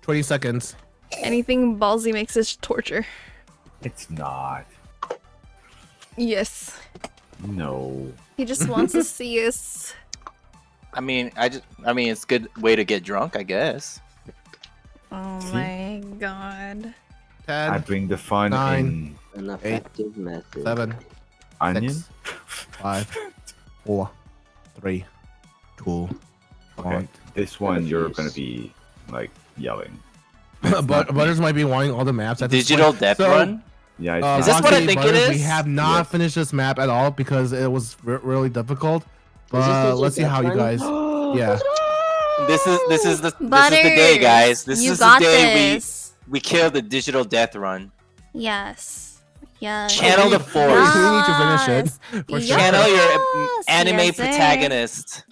[SPEAKER 2] 20 seconds.
[SPEAKER 6] Anything ballsy makes it torture.
[SPEAKER 3] It's not.
[SPEAKER 6] Yes.
[SPEAKER 3] No.
[SPEAKER 6] He just wants to see us.
[SPEAKER 7] I mean, it's a good way to get drunk, I guess.
[SPEAKER 6] Oh
[SPEAKER 3] See?
[SPEAKER 6] my god.
[SPEAKER 2] 10,
[SPEAKER 3] I bring the fun
[SPEAKER 2] 9,
[SPEAKER 3] in
[SPEAKER 11] An effective method.
[SPEAKER 2] 7,
[SPEAKER 3] onion.
[SPEAKER 2] 6, 5, 4, 3, 2,
[SPEAKER 3] Okay,
[SPEAKER 2] 1.
[SPEAKER 3] this one you're gonna be like yelling.
[SPEAKER 2] Butters might be wanting all the maps at this
[SPEAKER 7] Digital
[SPEAKER 2] point.
[SPEAKER 7] Death
[SPEAKER 2] So,
[SPEAKER 7] Run?
[SPEAKER 3] Yeah, it's
[SPEAKER 7] Is this what I
[SPEAKER 2] Foxy,
[SPEAKER 7] think it
[SPEAKER 2] Butters,
[SPEAKER 7] is?
[SPEAKER 2] We have not
[SPEAKER 3] Yes.
[SPEAKER 2] finished this map at all because it was really difficult.
[SPEAKER 11] Is this Digital
[SPEAKER 2] Let's see
[SPEAKER 11] Death
[SPEAKER 2] how you
[SPEAKER 11] Run?
[SPEAKER 2] guys. Yeah.
[SPEAKER 7] This is the
[SPEAKER 1] Butters,
[SPEAKER 7] day, guys. This
[SPEAKER 1] you
[SPEAKER 7] is
[SPEAKER 1] got
[SPEAKER 7] the day
[SPEAKER 1] this.
[SPEAKER 7] we kill the Digital Death Run.
[SPEAKER 1] Yes. Yes.
[SPEAKER 7] Channel the
[SPEAKER 2] We
[SPEAKER 7] force.
[SPEAKER 2] need to finish it. For sure.
[SPEAKER 7] Channel your
[SPEAKER 1] Yes,
[SPEAKER 7] anime
[SPEAKER 1] yes, sir.
[SPEAKER 7] protagonist.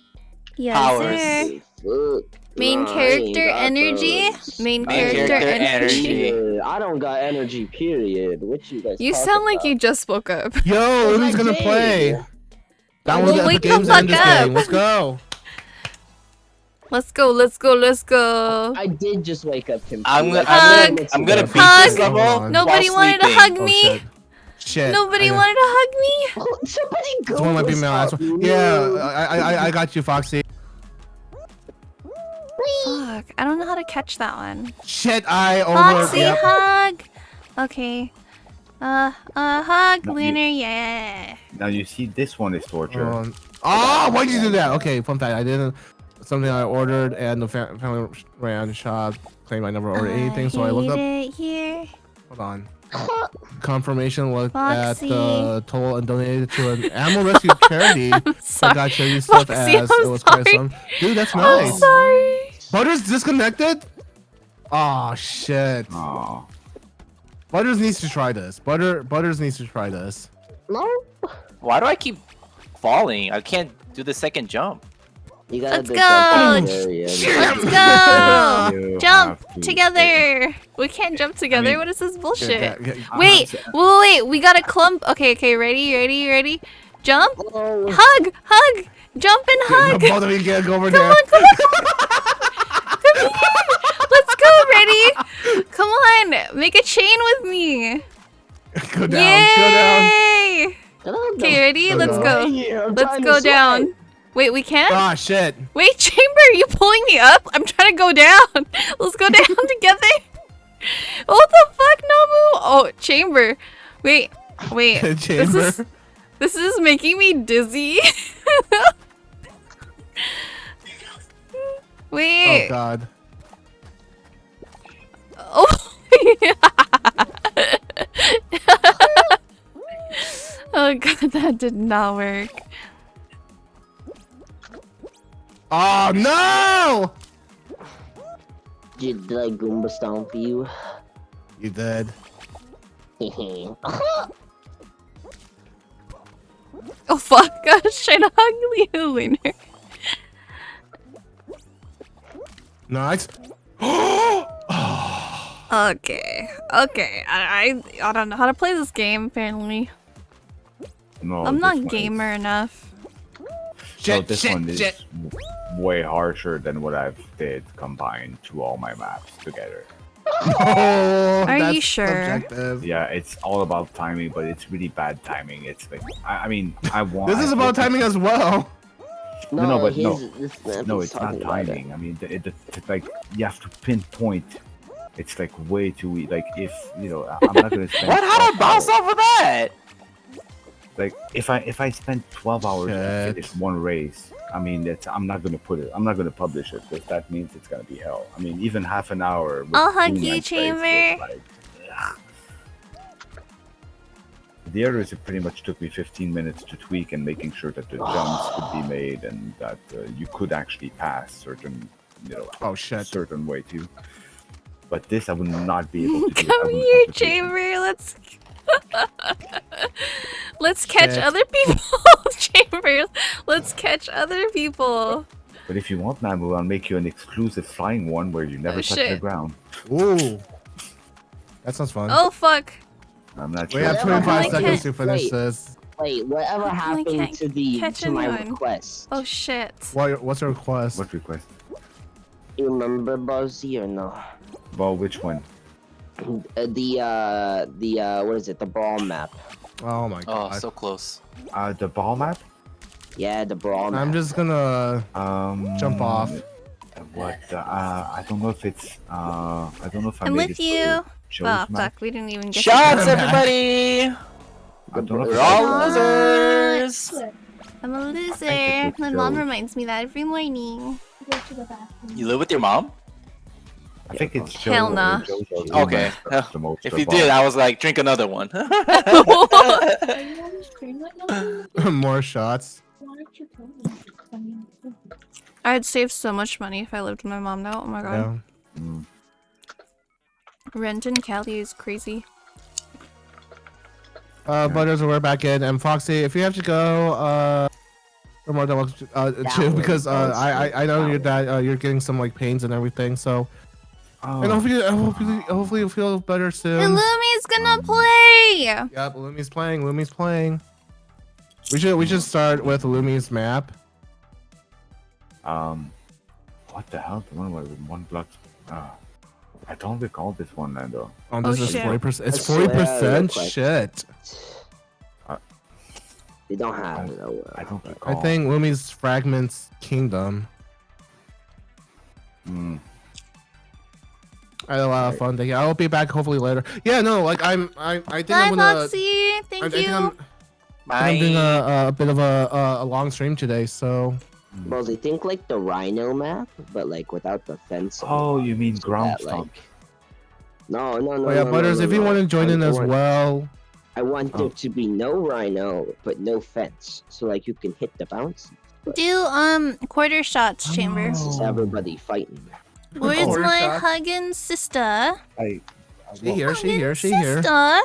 [SPEAKER 1] Yes,
[SPEAKER 7] powers.
[SPEAKER 1] sir.
[SPEAKER 11] Fuck.
[SPEAKER 1] Main
[SPEAKER 11] Nah, I
[SPEAKER 1] character
[SPEAKER 11] ain't got
[SPEAKER 1] energy.
[SPEAKER 11] those.
[SPEAKER 1] Main
[SPEAKER 7] Main
[SPEAKER 1] character
[SPEAKER 7] character
[SPEAKER 1] energy.
[SPEAKER 7] energy.
[SPEAKER 11] Yeah, I don't got energy. Period. What you guys?
[SPEAKER 6] You
[SPEAKER 11] talking
[SPEAKER 6] sound like
[SPEAKER 11] about?
[SPEAKER 6] you just woke up.
[SPEAKER 2] Yo, who's gonna
[SPEAKER 11] did.
[SPEAKER 2] play? Download
[SPEAKER 1] Well,
[SPEAKER 2] the
[SPEAKER 1] wake
[SPEAKER 2] Epic
[SPEAKER 1] the
[SPEAKER 2] Games
[SPEAKER 1] fuck
[SPEAKER 2] and this
[SPEAKER 1] up.
[SPEAKER 2] game. Let's go.
[SPEAKER 6] Let's go, let's go, let's go.
[SPEAKER 11] I did just wake up, Kim.
[SPEAKER 7] I'm gonna
[SPEAKER 1] Hug.
[SPEAKER 7] beat this
[SPEAKER 1] Hug.
[SPEAKER 7] level.
[SPEAKER 1] Nobody
[SPEAKER 7] while
[SPEAKER 1] wanted to
[SPEAKER 7] sleeping.
[SPEAKER 1] hug
[SPEAKER 2] Oh,
[SPEAKER 1] me.
[SPEAKER 2] shit.
[SPEAKER 1] Nobody
[SPEAKER 2] I know.
[SPEAKER 1] wanted to hug me.
[SPEAKER 11] Somebody go.
[SPEAKER 2] This one might be my last
[SPEAKER 11] stop
[SPEAKER 2] one.
[SPEAKER 11] me.
[SPEAKER 2] Yeah, I got you, Foxy.
[SPEAKER 1] Fuck, I don't know how to catch that one.
[SPEAKER 2] Shit, I over.
[SPEAKER 1] Foxy,
[SPEAKER 2] Yep.
[SPEAKER 1] hug. Okay. Hug,
[SPEAKER 3] No, you-
[SPEAKER 1] Lunar, yeah.
[SPEAKER 3] Now you see, this one is torture.
[SPEAKER 2] Oh, why'd you do that? Okay, fun fact. I didn't. Something I ordered, and the family ran shop claimed I never ordered anything, so I looked up.
[SPEAKER 1] Hate it here.
[SPEAKER 2] Hold on. Confirmation looked
[SPEAKER 1] Foxy.
[SPEAKER 2] at the total and donated to an animal rescue charity. I
[SPEAKER 1] sorry.
[SPEAKER 2] got charity stuff
[SPEAKER 1] Foxy,
[SPEAKER 2] as
[SPEAKER 1] I'm
[SPEAKER 2] it was quite
[SPEAKER 1] sorry.
[SPEAKER 2] some. Dude, that's
[SPEAKER 1] I'm
[SPEAKER 2] nice.
[SPEAKER 1] sorry.
[SPEAKER 2] Butters disconnected? Oh shit.
[SPEAKER 3] Oh.
[SPEAKER 2] Butters needs to try this. Butters needs to try this.
[SPEAKER 11] No.
[SPEAKER 7] Why do I keep falling? I can't do the second jump.
[SPEAKER 11] You gotta
[SPEAKER 1] Let's
[SPEAKER 11] do
[SPEAKER 1] go.
[SPEAKER 11] something area.
[SPEAKER 1] Let's go.
[SPEAKER 3] You
[SPEAKER 1] Jump
[SPEAKER 3] have to-
[SPEAKER 1] together. We can't jump together.
[SPEAKER 3] mean-
[SPEAKER 1] what is this bullshit?
[SPEAKER 2] Yeah,
[SPEAKER 1] Wait, wait. We got a clump. Okay. Ready. Jump.
[SPEAKER 11] Oh,
[SPEAKER 1] Hug. Jump and hug.
[SPEAKER 2] both of you get go over
[SPEAKER 1] Come
[SPEAKER 2] there.
[SPEAKER 1] on. Come here. Let's go. Ready? Come on. Make a chain with me.
[SPEAKER 2] Go down. Go down.
[SPEAKER 1] Yay. Okay, ready?
[SPEAKER 2] Go
[SPEAKER 1] Let's
[SPEAKER 2] down.
[SPEAKER 1] go.
[SPEAKER 11] I'm
[SPEAKER 1] Let's
[SPEAKER 11] trying
[SPEAKER 1] go
[SPEAKER 11] to slide.
[SPEAKER 1] down. Wait, we can't?
[SPEAKER 2] Ah shit.
[SPEAKER 1] Wait, Chamber, are you pulling me up? I'm trying to go down. Let's go down together. What the fuck, Namu? Oh, Chamber. Wait.
[SPEAKER 2] Chamber.
[SPEAKER 1] This is making me dizzy. Wait.
[SPEAKER 2] Oh god.
[SPEAKER 1] Oh. Oh god, that did not work.
[SPEAKER 2] Oh no!
[SPEAKER 11] Did I Goomba stomp you?
[SPEAKER 2] You did.
[SPEAKER 1] Oh fuck, I was trying to hug you, Lunar.
[SPEAKER 2] Nice.
[SPEAKER 1] Okay. I don't know how to play this game, apparently.
[SPEAKER 3] No,
[SPEAKER 1] I'm
[SPEAKER 3] this
[SPEAKER 1] not
[SPEAKER 3] one is-
[SPEAKER 1] gamer enough.
[SPEAKER 3] No, this one is way harsher than what I've did combined to all my maps together.
[SPEAKER 2] Oh,
[SPEAKER 1] Are you
[SPEAKER 2] that's
[SPEAKER 1] sure?
[SPEAKER 2] subjective.
[SPEAKER 3] Yeah, it's all about timing, but it's really bad timing. It's like, I mean, I want.
[SPEAKER 2] This is about timing as well.
[SPEAKER 3] No, but
[SPEAKER 11] he's-
[SPEAKER 3] no.
[SPEAKER 11] this man
[SPEAKER 3] No,
[SPEAKER 11] is
[SPEAKER 3] it's not
[SPEAKER 11] talking about it.
[SPEAKER 3] timing. I mean, like you have to pinpoint. It's like way too like if you know I'm not gonna spend.
[SPEAKER 7] What? How
[SPEAKER 3] 12
[SPEAKER 7] do I bounce
[SPEAKER 3] hours.
[SPEAKER 7] off of that?
[SPEAKER 3] Like if I spend 12 hours to finish one race, I mean I'm not gonna put it. I'm not gonna publish it because that means it's gonna be hell. I mean even half an hour. with
[SPEAKER 1] I'll hug
[SPEAKER 3] Blue
[SPEAKER 1] you,
[SPEAKER 3] Knight's race was
[SPEAKER 1] Chamber.
[SPEAKER 3] like, ugh. The others, it pretty much took me 15 minutes to tweak and making sure that the jumps could be made and that you could actually pass certain, certain way too. But this I would not be able to do. I
[SPEAKER 1] Come
[SPEAKER 3] would
[SPEAKER 1] here,
[SPEAKER 3] have to do-
[SPEAKER 1] Chamber. Let's. Let's catch
[SPEAKER 2] Shit.
[SPEAKER 1] other people, Chambers. Let's catch other people.
[SPEAKER 3] But if you want, Mamu, I'll make you an exclusive flying one where you never touch the
[SPEAKER 1] shit.
[SPEAKER 3] ground.
[SPEAKER 2] Ooh. That sounds fun.
[SPEAKER 1] Oh fuck.
[SPEAKER 3] I'm not
[SPEAKER 2] We
[SPEAKER 3] sure.
[SPEAKER 2] have 25
[SPEAKER 1] I
[SPEAKER 2] seconds
[SPEAKER 1] can't-
[SPEAKER 2] to finish this.
[SPEAKER 11] Wait, whatever happened
[SPEAKER 1] can't
[SPEAKER 11] to
[SPEAKER 1] catch
[SPEAKER 11] my
[SPEAKER 1] anyone.
[SPEAKER 11] request?
[SPEAKER 1] Oh shit.
[SPEAKER 2] What's your request?
[SPEAKER 3] What request?
[SPEAKER 11] You remember Buzzy or no?
[SPEAKER 3] Well, which one?
[SPEAKER 11] The what is it? The ball map.
[SPEAKER 2] Oh my
[SPEAKER 7] Oh,
[SPEAKER 2] god.
[SPEAKER 7] so close.
[SPEAKER 3] The ball map?
[SPEAKER 11] Yeah, the ball map.
[SPEAKER 2] I'm just gonna jump off.
[SPEAKER 3] What? I don't know if it's. I don't know if I
[SPEAKER 1] I'm
[SPEAKER 3] made
[SPEAKER 1] with
[SPEAKER 3] it
[SPEAKER 1] you.
[SPEAKER 3] for Joe's
[SPEAKER 1] Oh
[SPEAKER 3] map.
[SPEAKER 1] fuck, we didn't even get
[SPEAKER 7] Shots,
[SPEAKER 1] to
[SPEAKER 7] everybody!
[SPEAKER 3] I don't know if
[SPEAKER 7] We're
[SPEAKER 3] it's
[SPEAKER 7] all losers.
[SPEAKER 1] I'm a loser.
[SPEAKER 3] it's
[SPEAKER 1] My mom
[SPEAKER 3] Joe.
[SPEAKER 1] reminds me that every morning.
[SPEAKER 4] Go to the bathroom.
[SPEAKER 7] You live with your mom?
[SPEAKER 3] I think it's Joe.
[SPEAKER 1] Hell
[SPEAKER 3] or
[SPEAKER 1] nah.
[SPEAKER 3] Joe's or
[SPEAKER 7] Okay.
[SPEAKER 3] Luna's the most
[SPEAKER 7] If
[SPEAKER 3] of
[SPEAKER 7] you
[SPEAKER 3] all.
[SPEAKER 7] did, I was like, drink another one.
[SPEAKER 4] Are you on the screen right now?
[SPEAKER 2] More shots.
[SPEAKER 4] Why aren't you playing?
[SPEAKER 1] I'd save so much money if I lived with my mom now. Oh my god.
[SPEAKER 2] Yeah.
[SPEAKER 3] Mm.
[SPEAKER 1] Rent in Cali is crazy.
[SPEAKER 2] Butters, we're back in. And Foxy, if you have to go, we're more than welcome to, because I know you're getting some like pains and everything. So, and hopefully you'll feel better soon.
[SPEAKER 1] And Lumi's gonna play.
[SPEAKER 2] Yep, Lumi's playing. Lumi's playing. We should start with Lumi's map.
[SPEAKER 3] What the hell? The one with one block. I don't recall this one, Lando.
[SPEAKER 2] Oh, this is
[SPEAKER 1] shit.
[SPEAKER 2] 40%. It's
[SPEAKER 11] I swear,
[SPEAKER 2] 40%.
[SPEAKER 11] look like-
[SPEAKER 2] Shit.
[SPEAKER 11] You don't have it.
[SPEAKER 3] I don't recall.
[SPEAKER 2] I think Lumi's Fragments Kingdom.
[SPEAKER 3] Mm.
[SPEAKER 2] I had a lot of fun thinking. I'll be back hopefully later. Yeah, no, like I think
[SPEAKER 1] Bye,
[SPEAKER 2] I'm gonna.
[SPEAKER 1] Foxy. Thank
[SPEAKER 2] I think
[SPEAKER 1] you.
[SPEAKER 2] I'm doing a bit of a long stream today, so.
[SPEAKER 11] Well, they think like the Rhino map, but like without the fence.
[SPEAKER 3] Oh, you mean ground
[SPEAKER 11] that,
[SPEAKER 3] stomp?
[SPEAKER 11] No.
[SPEAKER 2] Oh yeah, Butters, if you want to join in as well.
[SPEAKER 11] I want there to be no Rhino, but no fence, so like you can hit the bounce.
[SPEAKER 1] Do quarter shots, Chambers.
[SPEAKER 11] It's everybody fighting.
[SPEAKER 1] Where's
[SPEAKER 2] Quarter
[SPEAKER 1] my
[SPEAKER 2] shot?
[SPEAKER 1] hugging sister?
[SPEAKER 2] She here, she here, she
[SPEAKER 1] Hugging
[SPEAKER 2] here.
[SPEAKER 1] Sister.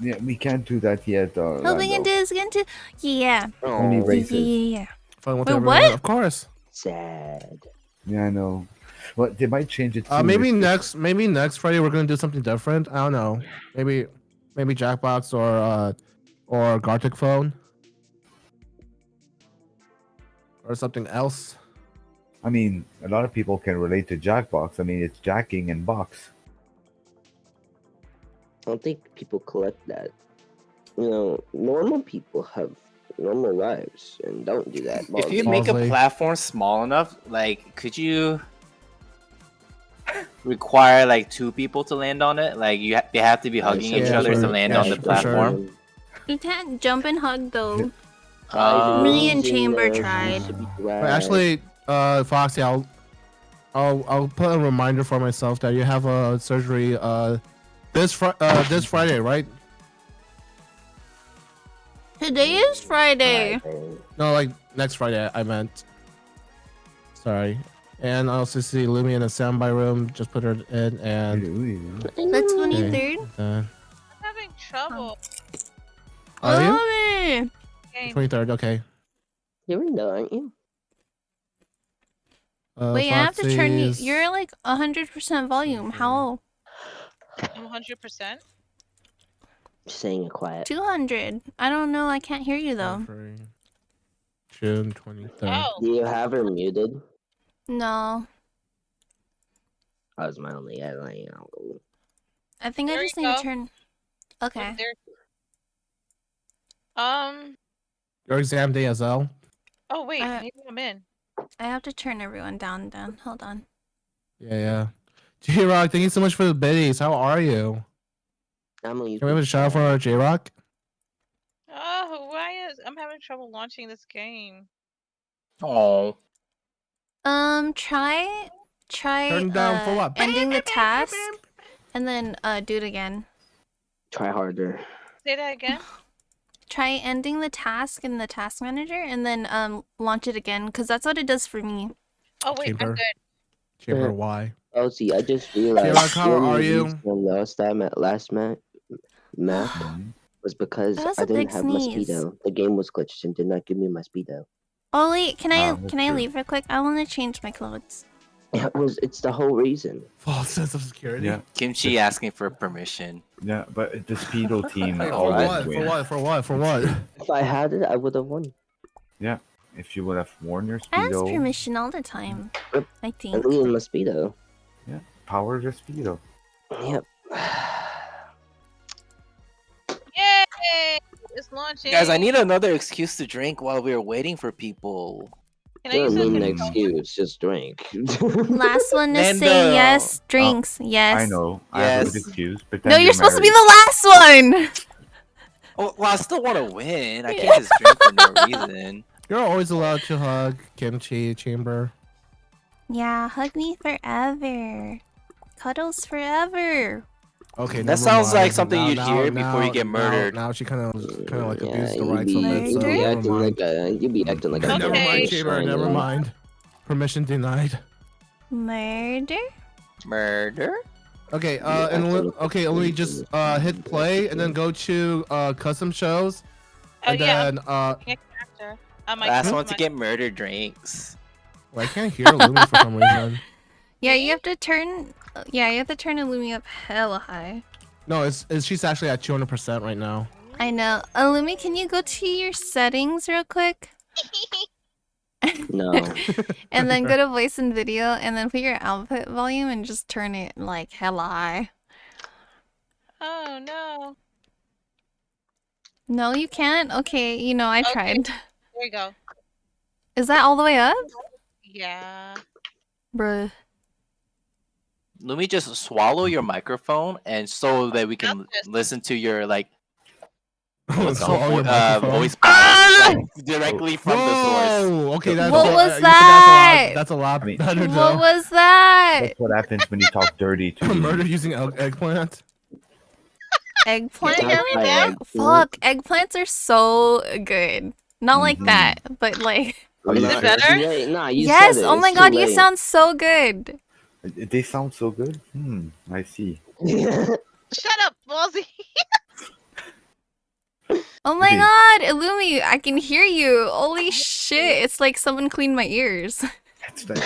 [SPEAKER 3] Yeah, we can't do that yet.
[SPEAKER 1] Hoping
[SPEAKER 3] Lando.
[SPEAKER 1] it is again too. Yeah.
[SPEAKER 3] Only
[SPEAKER 11] Oh,
[SPEAKER 3] races.
[SPEAKER 1] Yeah.
[SPEAKER 2] Fun with
[SPEAKER 1] Wait,
[SPEAKER 2] everyone,
[SPEAKER 1] what?
[SPEAKER 2] of course.
[SPEAKER 11] sad.
[SPEAKER 3] Yeah, I know. Well, they might change it. soon.
[SPEAKER 2] Maybe
[SPEAKER 3] It's-
[SPEAKER 2] next Friday we're gonna do something different. I don't know. Maybe Jackbox or Gartic Phone or something else.
[SPEAKER 3] I mean, a lot of people can relate to Jackbox. I mean, it's jacking and box.
[SPEAKER 11] I don't think people collect that. You know, normal people have normal lives and don't do that.
[SPEAKER 7] If you make a platform small enough, like, could you require like 2 people to land on it? Like, they have to be hugging each
[SPEAKER 2] yeah,
[SPEAKER 7] other to
[SPEAKER 2] sure.
[SPEAKER 7] land
[SPEAKER 2] Yeah,
[SPEAKER 7] on the
[SPEAKER 2] for
[SPEAKER 7] platform.
[SPEAKER 1] You can't jump and hug though.
[SPEAKER 7] Um,
[SPEAKER 1] Me and Chamber tried.
[SPEAKER 2] But actually, Foxy, I'll put a reminder for myself that you have a surgery this Friday, right?
[SPEAKER 1] Today is Friday.
[SPEAKER 2] No, like next Friday. I meant. Sorry. And I also see Lumi in a standby room. Just put her in and.
[SPEAKER 1] That's 23rd.
[SPEAKER 2] Uh,
[SPEAKER 12] Having trouble.
[SPEAKER 2] are you?
[SPEAKER 1] Lumi.
[SPEAKER 2] 23rd. Okay.
[SPEAKER 11] You're in there, aren't you?
[SPEAKER 1] Wait, I have to turn you.
[SPEAKER 2] Foxy's-
[SPEAKER 1] You're like 100% volume. How?
[SPEAKER 12] I'm 100%.
[SPEAKER 11] Just saying it quiet.
[SPEAKER 1] 200. I don't know. I can't hear you though.
[SPEAKER 2] June 23rd.
[SPEAKER 11] Do you have her muted?
[SPEAKER 1] No.
[SPEAKER 11] That was my only you know.
[SPEAKER 1] I think I
[SPEAKER 12] There
[SPEAKER 1] just
[SPEAKER 12] you
[SPEAKER 1] need
[SPEAKER 12] go.
[SPEAKER 1] to turn. Okay.
[SPEAKER 12] There.
[SPEAKER 2] Your exam day as well.
[SPEAKER 12] Oh wait, maybe I'm in.
[SPEAKER 1] I have to turn everyone down. Hold on.
[SPEAKER 2] Yeah. J-Rock, thank you so much for the biddies. How are you? Can we have a shout out for J-Rock?
[SPEAKER 12] Oh, why is I'm having trouble launching this game?
[SPEAKER 7] Oh.
[SPEAKER 1] Try
[SPEAKER 2] Turn down for what?
[SPEAKER 1] ending the task and then do it again.
[SPEAKER 11] Try harder.
[SPEAKER 12] Say that again.
[SPEAKER 1] Try ending the task in the task manager and then launch it again because that's what it does for me.
[SPEAKER 12] Oh wait, I'm
[SPEAKER 2] Chamber.
[SPEAKER 12] good.
[SPEAKER 2] Chamber, why?
[SPEAKER 11] Oh, see, I just realized.
[SPEAKER 2] J-Rock, how
[SPEAKER 11] when
[SPEAKER 2] are
[SPEAKER 11] we
[SPEAKER 2] you?
[SPEAKER 11] used them last time at last map.
[SPEAKER 3] Mm-hmm.
[SPEAKER 11] was because
[SPEAKER 1] That was
[SPEAKER 11] I
[SPEAKER 1] a big
[SPEAKER 11] didn't have my
[SPEAKER 1] sneeze.
[SPEAKER 11] speedo. The game was glitched and did not give me my speedo.
[SPEAKER 1] Ollie, can I
[SPEAKER 3] that's
[SPEAKER 1] can I
[SPEAKER 3] true.
[SPEAKER 1] leave real quick? I want to change my clothes.
[SPEAKER 11] It's the whole reason.
[SPEAKER 2] False sense of security.
[SPEAKER 3] Yeah,
[SPEAKER 7] Kimchi asking for permission.
[SPEAKER 3] yeah, but the Speedo team
[SPEAKER 2] Wait, for
[SPEAKER 3] always
[SPEAKER 2] what?
[SPEAKER 3] wins.
[SPEAKER 2] For what? For what? For what?
[SPEAKER 11] If I had it, I would have won.
[SPEAKER 3] Yeah, if you would have worn your
[SPEAKER 1] I ask
[SPEAKER 3] Speedo,
[SPEAKER 1] permission all the time.
[SPEAKER 11] Yep.
[SPEAKER 1] I
[SPEAKER 11] I
[SPEAKER 1] think.
[SPEAKER 11] needed my speedo.
[SPEAKER 3] power your Speedo.
[SPEAKER 11] Yep.
[SPEAKER 12] Yay! It's launching.
[SPEAKER 7] Guys, I need another excuse to drink while we're waiting for people.
[SPEAKER 12] Can I use
[SPEAKER 11] Don't need
[SPEAKER 12] that
[SPEAKER 11] an
[SPEAKER 12] controller?
[SPEAKER 11] excuse. Just drink.
[SPEAKER 1] Last one to
[SPEAKER 7] Nando.
[SPEAKER 1] say yes, drinks. Yes.
[SPEAKER 3] I know. I have a good
[SPEAKER 7] Yes.
[SPEAKER 3] excuse.
[SPEAKER 1] No,
[SPEAKER 3] Pretend
[SPEAKER 1] you're supposed to be
[SPEAKER 3] married.
[SPEAKER 1] the last one.
[SPEAKER 7] Oh, well, I still want to win. I can't just drink for no reason.
[SPEAKER 2] You're always allowed to hug Kimchi Chamber.
[SPEAKER 1] Yeah, hug me forever. Cuddles forever.
[SPEAKER 2] Okay,
[SPEAKER 7] That
[SPEAKER 2] never
[SPEAKER 7] sounds like
[SPEAKER 2] mind.
[SPEAKER 7] something you'd hear before you get murdered.
[SPEAKER 2] Now she kind of like
[SPEAKER 11] Yeah,
[SPEAKER 2] abused the
[SPEAKER 11] you
[SPEAKER 2] rights of it. So
[SPEAKER 11] be
[SPEAKER 2] never
[SPEAKER 11] acting
[SPEAKER 2] mind.
[SPEAKER 11] like a. You be acting like a.
[SPEAKER 12] Okay.
[SPEAKER 2] Never mind,
[SPEAKER 11] bitch
[SPEAKER 2] Chamber.
[SPEAKER 11] right
[SPEAKER 2] Never
[SPEAKER 11] now.
[SPEAKER 2] mind. Permission denied.
[SPEAKER 1] Murder?
[SPEAKER 7] Murder?
[SPEAKER 2] Okay, okay, let me just hit play and then go to custom shows,
[SPEAKER 12] Oh
[SPEAKER 2] and
[SPEAKER 12] yeah.
[SPEAKER 2] then
[SPEAKER 12] Picking a character. My
[SPEAKER 7] Last
[SPEAKER 12] character
[SPEAKER 7] one to
[SPEAKER 12] might-
[SPEAKER 7] get murder drinks.
[SPEAKER 2] well, I can't hear Lumi for some reason.
[SPEAKER 1] Yeah, you have to turn. Yeah, you have to turn Illumi up hella high.
[SPEAKER 2] No, it's she's actually at 200% right now.
[SPEAKER 1] I know. Illumi, can you go to your settings real quick?
[SPEAKER 11] No.
[SPEAKER 1] And then go to voice and video and then put your output volume and just turn it like hella high.
[SPEAKER 12] Oh no.
[SPEAKER 1] No, you can't? Okay, you know, I
[SPEAKER 12] Okay.
[SPEAKER 1] tried.
[SPEAKER 12] There you go.
[SPEAKER 1] Is that all the way up?
[SPEAKER 12] Yeah.
[SPEAKER 1] Bruh.
[SPEAKER 7] Let me just swallow your microphone and so that we can listen to your like
[SPEAKER 2] Swallow your microphone.
[SPEAKER 7] voice box, like, directly from the source.
[SPEAKER 2] Whoa, okay, that's
[SPEAKER 1] What
[SPEAKER 2] a-
[SPEAKER 1] was
[SPEAKER 2] you said
[SPEAKER 1] that?
[SPEAKER 2] That's a lot
[SPEAKER 3] I mean-
[SPEAKER 2] better.
[SPEAKER 1] What was that?
[SPEAKER 3] That's what happens when you talk dirty to
[SPEAKER 2] Murder using eggplant?
[SPEAKER 1] Eggplant?
[SPEAKER 11] Sounds like eggplant.
[SPEAKER 1] Fuck, eggplants are so good. Not like that, but like.
[SPEAKER 3] Are you
[SPEAKER 12] Is it
[SPEAKER 3] sure?
[SPEAKER 12] better?
[SPEAKER 11] Yeah, nah, you
[SPEAKER 1] Yes,
[SPEAKER 11] said it.
[SPEAKER 1] oh my
[SPEAKER 11] It's
[SPEAKER 1] god,
[SPEAKER 11] too
[SPEAKER 1] you
[SPEAKER 11] late.
[SPEAKER 1] sound so good.
[SPEAKER 3] They sound so good. I see.
[SPEAKER 12] Shut up, Ballsy.
[SPEAKER 1] Oh my
[SPEAKER 3] Okay.
[SPEAKER 1] god, Illumi, I can hear you. Holy shit, it's like someone cleaned my ears.
[SPEAKER 3] That's like,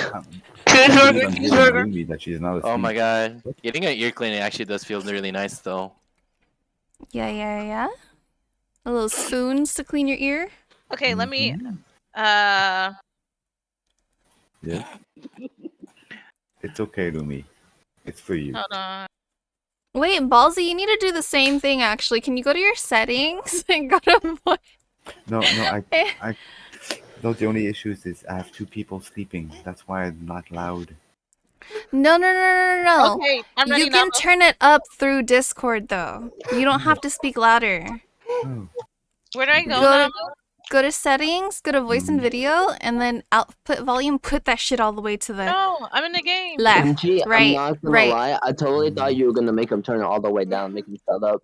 [SPEAKER 3] that she's not
[SPEAKER 7] Oh my
[SPEAKER 3] asleep.
[SPEAKER 7] god. Getting an ear cleaning actually does feel really nice though.
[SPEAKER 1] Yeah. A little spoons to clean your ear.
[SPEAKER 12] Okay, let me.
[SPEAKER 3] Yeah. It's okay, Lumi. It's for you.
[SPEAKER 12] Hold on.
[SPEAKER 1] Wait, Ballsy, you need to do the same thing actually. Can you go to your settings and go to voice?
[SPEAKER 3] No, I. No, the only issue is I have 2 people sleeping. That's why I'm not loud.
[SPEAKER 1] No.
[SPEAKER 12] Okay, I'm ready
[SPEAKER 1] You
[SPEAKER 12] now.
[SPEAKER 1] can turn it up through Discord though. You don't have to speak louder.
[SPEAKER 3] Oh.
[SPEAKER 12] Where do I go
[SPEAKER 1] Go
[SPEAKER 12] now?
[SPEAKER 1] to, go to settings, go to voice and video, and then output volume, put that shit all the way to the
[SPEAKER 12] No, I'm in the game.
[SPEAKER 1] left.
[SPEAKER 11] Kimchi,
[SPEAKER 1] Right,
[SPEAKER 11] I'm not gonna
[SPEAKER 1] right.
[SPEAKER 11] lie. I totally thought you were gonna make him turn it all the way down, make him shut up.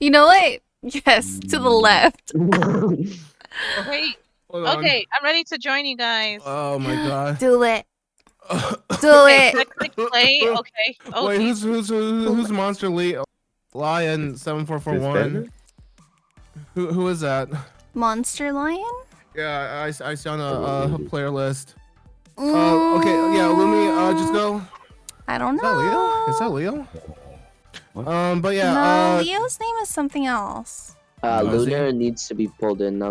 [SPEAKER 1] You know what? Yes, to the left.
[SPEAKER 12] Wait.
[SPEAKER 2] Hold on.
[SPEAKER 12] Okay, I'm ready to join you guys.
[SPEAKER 2] Oh my god.
[SPEAKER 1] Do it. Do
[SPEAKER 12] Okay,
[SPEAKER 1] it.
[SPEAKER 12] click play. Okay. Oh,
[SPEAKER 2] Wait,
[SPEAKER 12] geez.
[SPEAKER 2] who's Monster Lion 7441? Who is that?
[SPEAKER 1] Monster Lion?
[SPEAKER 2] Yeah, I see on a player list.
[SPEAKER 1] Mm,
[SPEAKER 2] Okay, yeah, Lumi, just go.
[SPEAKER 1] I don't
[SPEAKER 2] Is that Leo?
[SPEAKER 1] know.
[SPEAKER 2] Is that Leo?
[SPEAKER 3] What?
[SPEAKER 2] But yeah,
[SPEAKER 1] No, Leo's name is something else.
[SPEAKER 11] Lunar needs to be pulled in.
[SPEAKER 2] No,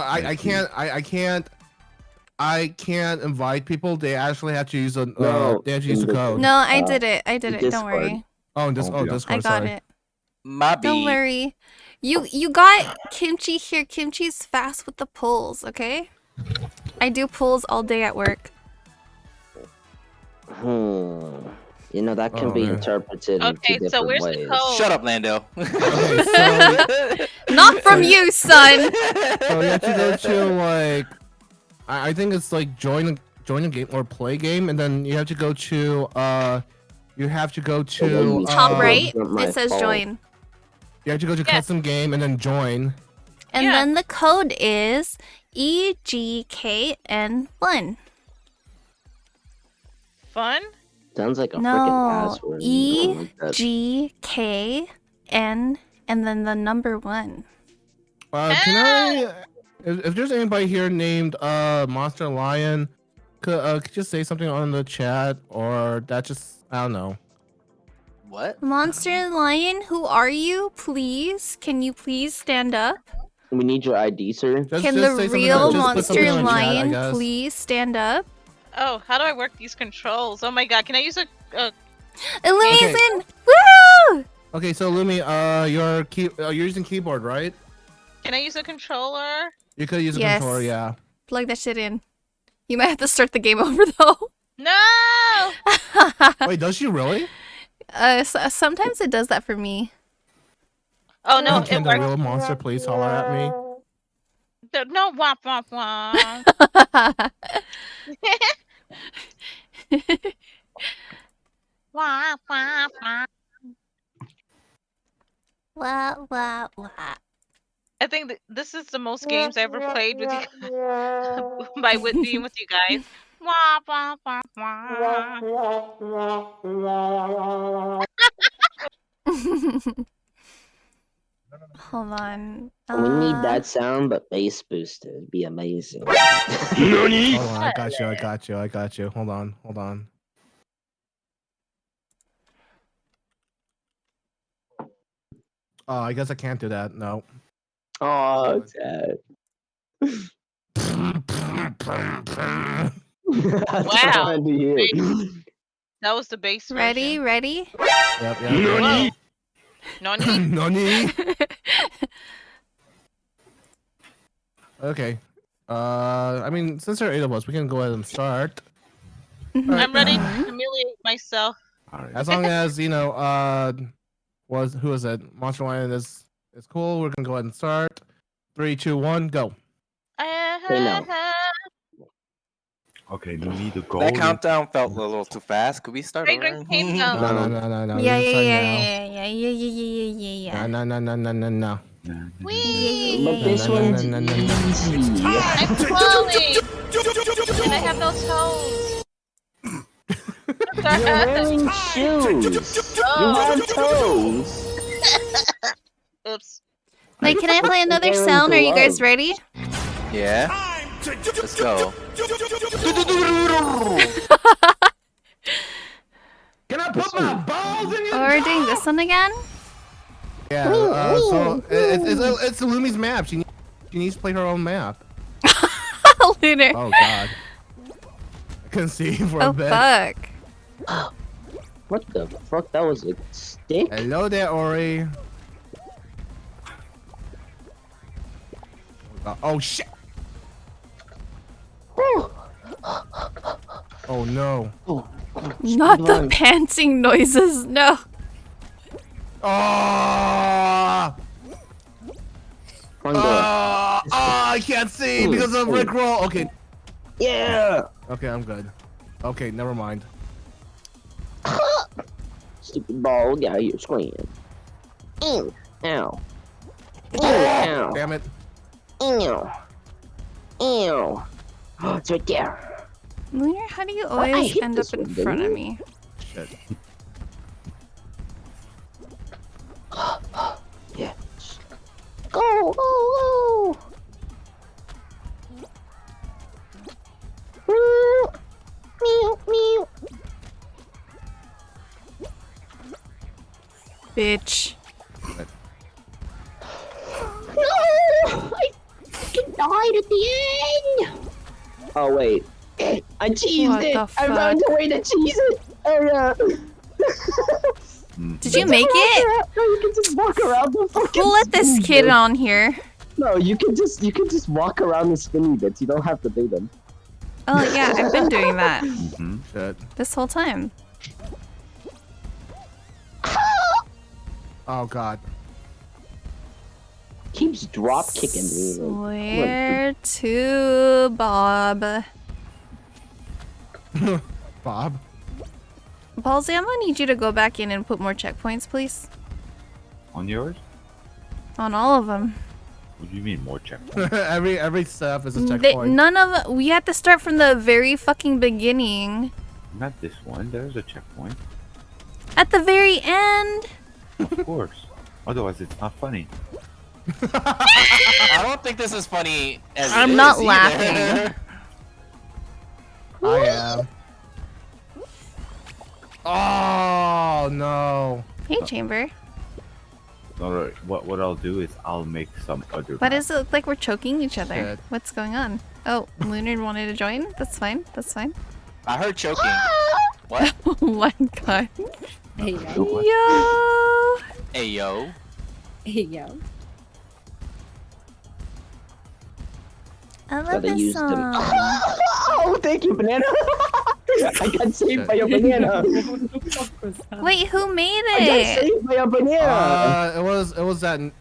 [SPEAKER 2] I can't invite people. They actually have to use a
[SPEAKER 11] No,
[SPEAKER 2] they have to use
[SPEAKER 11] in
[SPEAKER 2] the
[SPEAKER 11] the-
[SPEAKER 2] code.
[SPEAKER 1] No, I did it. I did
[SPEAKER 11] the
[SPEAKER 1] it. Don't worry.
[SPEAKER 11] Discord.
[SPEAKER 2] Oh, Discord.
[SPEAKER 1] I got
[SPEAKER 2] sorry.
[SPEAKER 1] it.
[SPEAKER 7] My
[SPEAKER 1] Don't
[SPEAKER 7] B.
[SPEAKER 1] worry. You got Kimchi here. Kimchi's fast with the pulls, okay? I do pulls all day at work.
[SPEAKER 11] You know that can
[SPEAKER 2] Oh,
[SPEAKER 11] be
[SPEAKER 2] man.
[SPEAKER 11] interpreted
[SPEAKER 12] Okay,
[SPEAKER 11] in 2
[SPEAKER 12] so
[SPEAKER 11] different
[SPEAKER 12] where's
[SPEAKER 11] ways.
[SPEAKER 12] the code?
[SPEAKER 7] Shut up, Lando.
[SPEAKER 2] Okay, so
[SPEAKER 1] Not from you, son.
[SPEAKER 2] so you have to go to like I think it's like join a game or play game, and then you have to go to
[SPEAKER 1] Top right,
[SPEAKER 11] my
[SPEAKER 1] it says
[SPEAKER 11] fault.
[SPEAKER 1] join.
[SPEAKER 2] You have to go to
[SPEAKER 12] Yes.
[SPEAKER 2] custom game and then join.
[SPEAKER 1] And
[SPEAKER 12] Yeah.
[SPEAKER 1] then the code is EGKN1.
[SPEAKER 12] Fun?
[SPEAKER 11] Sounds like a freaking
[SPEAKER 1] No,
[SPEAKER 11] password. I don't like that.
[SPEAKER 1] EGKN and then the number 1.
[SPEAKER 2] Can I? If there's anybody here named Monster Lion, could you say something on the chat, or that just I don't know.
[SPEAKER 7] What?
[SPEAKER 1] Monster Lion, who are you? Please, can you please stand up?
[SPEAKER 11] We need your ID, sir.
[SPEAKER 1] Can the real Monster Lion please stand up?
[SPEAKER 12] Oh, how do I work these controls? Oh my god, can I use a
[SPEAKER 1] Illumi's
[SPEAKER 2] Okay.
[SPEAKER 1] in! Woo!
[SPEAKER 2] Okay, so Lumi, you're using keyboard, right?
[SPEAKER 12] can I use a controller?
[SPEAKER 2] You could use a
[SPEAKER 1] Yes.
[SPEAKER 2] controller, yeah.
[SPEAKER 1] Plug that shit in. You might have to start the game over though.
[SPEAKER 12] No!
[SPEAKER 2] Wait, does she really?
[SPEAKER 1] Sometimes it does that for me.
[SPEAKER 12] Oh no,
[SPEAKER 2] Can
[SPEAKER 12] it
[SPEAKER 2] the
[SPEAKER 12] worked.
[SPEAKER 2] real monster please holler at me?
[SPEAKER 12] No, womp womp womp. Womp womp womp.
[SPEAKER 1] Wah, wah, wah.
[SPEAKER 12] I think this is the most games I ever played with you by being with you guys. Womp womp womp womp.
[SPEAKER 1] Hold on.
[SPEAKER 11] We need that sound, but bass boosted. It'd be amazing.
[SPEAKER 2] Hold on, I got you. Hold on. Oh, I guess I can't do that. No.
[SPEAKER 11] Oh, Dad.
[SPEAKER 12] Wow. That was the bass version.
[SPEAKER 1] Ready?
[SPEAKER 2] Yep.
[SPEAKER 12] Whoa. Nani?
[SPEAKER 2] Nani? Okay. I mean, since there are 8 of us, we can go ahead and start.
[SPEAKER 12] I'm ready to humiliate myself.
[SPEAKER 2] As long as who is it? Monster Lion is cool. We're gonna go ahead and start. 3, 2, 1, go.
[SPEAKER 3] Okay, you need to go.
[SPEAKER 7] That countdown felt a little too fast. Could we start over?
[SPEAKER 2] No.
[SPEAKER 1] Yeah.
[SPEAKER 2] No.
[SPEAKER 12] Whee!
[SPEAKER 11] But this one's
[SPEAKER 12] I'm falling! And I have no toes.
[SPEAKER 11] You're wearing shoes. You have toes.
[SPEAKER 12] Oops.
[SPEAKER 1] Wait, can I play another sound? Are you guys ready?
[SPEAKER 7] Yeah. Let's go.
[SPEAKER 2] Can I put my balls in
[SPEAKER 1] Oh, we're doing this one again?
[SPEAKER 2] Yeah, so it's Lumi's map. She needs to play her own map.
[SPEAKER 1] Lunar.
[SPEAKER 2] Oh god. I couldn't see for a bit.
[SPEAKER 1] Fuck.
[SPEAKER 11] What the fuck? That was a stick?
[SPEAKER 2] Hello there, Ori. Oh shit. Oh no.
[SPEAKER 1] Not the panting noises, no.
[SPEAKER 2] Oh! I can't see because of Rickroll. Okay.
[SPEAKER 11] Yeah.
[SPEAKER 2] Okay, I'm good. Okay, never mind.
[SPEAKER 11] Stupid ball, get out of your screen. Ew. Ow. Ew. Ow.
[SPEAKER 2] Damn it.
[SPEAKER 11] Ew. Ew. Oh, it's right there.
[SPEAKER 1] Lunar, how do you
[SPEAKER 11] I
[SPEAKER 1] always
[SPEAKER 11] hit
[SPEAKER 1] end up
[SPEAKER 11] this
[SPEAKER 1] in
[SPEAKER 11] one,
[SPEAKER 1] front of
[SPEAKER 11] didn't
[SPEAKER 1] me?
[SPEAKER 2] Shit.
[SPEAKER 11] Yeah. Go, go, go. Meow, meow.
[SPEAKER 1] Bitch.
[SPEAKER 11] No! I fucking died at the end! Oh, wait. I cheesed
[SPEAKER 1] What
[SPEAKER 11] it!
[SPEAKER 1] the
[SPEAKER 11] I found a way to cheese it! Oh, yeah.
[SPEAKER 1] Did you make it?
[SPEAKER 11] No, you can just walk around the fucking
[SPEAKER 1] Who let this
[SPEAKER 11] spinny
[SPEAKER 1] kid
[SPEAKER 11] bits.
[SPEAKER 1] on here?
[SPEAKER 11] No, you can just walk around the spinny bits. You don't have to do them.
[SPEAKER 1] Oh yeah, I've been doing that
[SPEAKER 2] Shit.
[SPEAKER 1] this whole time.
[SPEAKER 2] Oh god.
[SPEAKER 11] Keeps drop kicking me.
[SPEAKER 1] Where to, Bob?
[SPEAKER 2] Bob?
[SPEAKER 1] Ballsy, I'm gonna need you to go back in and put more checkpoints, please.
[SPEAKER 3] On yours?
[SPEAKER 1] On all of them.
[SPEAKER 3] What do you mean more checkpoints?
[SPEAKER 2] every step is a checkpoint.
[SPEAKER 1] None of we had to start from the very fucking beginning.
[SPEAKER 3] Not this one. There's a checkpoint.
[SPEAKER 1] At the very end.
[SPEAKER 3] Of course. Otherwise, it's not funny.
[SPEAKER 7] I don't think this is funny. As it
[SPEAKER 1] I'm not
[SPEAKER 7] is
[SPEAKER 1] laughing.
[SPEAKER 7] either.
[SPEAKER 2] I am. Oh no.
[SPEAKER 1] Hey, Chamber.
[SPEAKER 3] Alright, what I'll do is I'll make some other.
[SPEAKER 1] What is it look like we're choking each other?
[SPEAKER 2] Shit.
[SPEAKER 1] What's going on? Oh, Lunar wanted to join? That's fine. That's fine.
[SPEAKER 7] I heard choking. What?
[SPEAKER 1] Oh my god.
[SPEAKER 5] Hey yo.
[SPEAKER 1] Yo!
[SPEAKER 7] Hey yo.
[SPEAKER 5] Hey yo.
[SPEAKER 1] I love
[SPEAKER 11] Gotta
[SPEAKER 1] this
[SPEAKER 11] use them.
[SPEAKER 1] song.
[SPEAKER 11] Oh, thank you, banana. I got saved by a banana.
[SPEAKER 1] Wait, who made
[SPEAKER 11] I got
[SPEAKER 1] it?
[SPEAKER 11] saved by a banana.
[SPEAKER 2] It was that new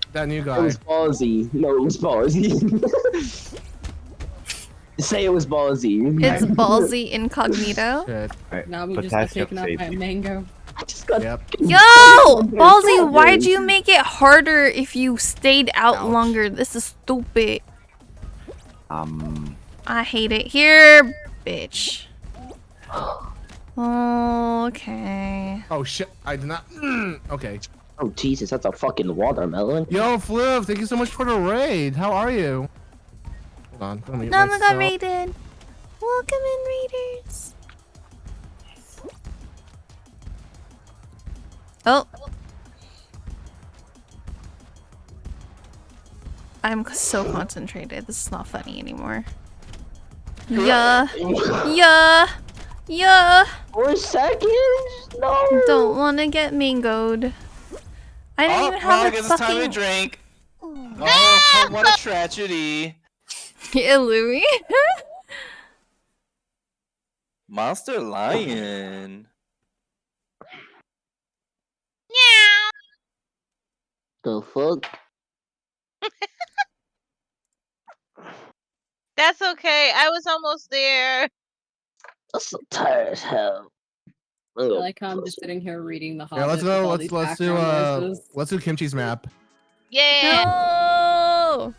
[SPEAKER 11] It
[SPEAKER 2] guy.
[SPEAKER 11] was ballsy. No, it was ballsy. Say it was ballsy.
[SPEAKER 1] It's ballsy incognito.
[SPEAKER 2] Shit.
[SPEAKER 5] Now we just got taken out by a mango.
[SPEAKER 11] I just got.
[SPEAKER 2] Yep.
[SPEAKER 1] Yo! Ballsy, why'd you make it harder if you stayed out
[SPEAKER 2] Ouch.
[SPEAKER 1] longer? This is stupid.
[SPEAKER 3] Um.
[SPEAKER 1] I hate it here, bitch. Okay.
[SPEAKER 2] Oh shit! I did not. Okay.
[SPEAKER 11] Oh Jesus, that's a fucking watermelon.
[SPEAKER 2] Yo, Fliv, thank you so much for the raid. How are you? Hold on. Let me
[SPEAKER 1] No, I got
[SPEAKER 2] myself.
[SPEAKER 1] raided. Welcome in, raiders. Oh. I'm so concentrated. This is not funny anymore. Yeah. Yeah. Yeah.
[SPEAKER 11] 4 seconds? No.
[SPEAKER 1] Don't want to get mangoed. I didn't even
[SPEAKER 7] well, I
[SPEAKER 1] have a
[SPEAKER 7] guess it's time to
[SPEAKER 1] fucking...
[SPEAKER 7] drink. Oh, what a tragedy.
[SPEAKER 1] Illumi.
[SPEAKER 7] Monster Lion.
[SPEAKER 11] The fuck?
[SPEAKER 12] That's okay. I was almost there.
[SPEAKER 11] I'm so tired as hell.
[SPEAKER 5] I like how I'm just sitting here reading the Hobbit.
[SPEAKER 2] Yeah, let's
[SPEAKER 5] with
[SPEAKER 2] go.
[SPEAKER 5] all these
[SPEAKER 2] Let's do
[SPEAKER 5] background noises.
[SPEAKER 2] let's do Kimchi's map.
[SPEAKER 12] Yeah.
[SPEAKER 1] No.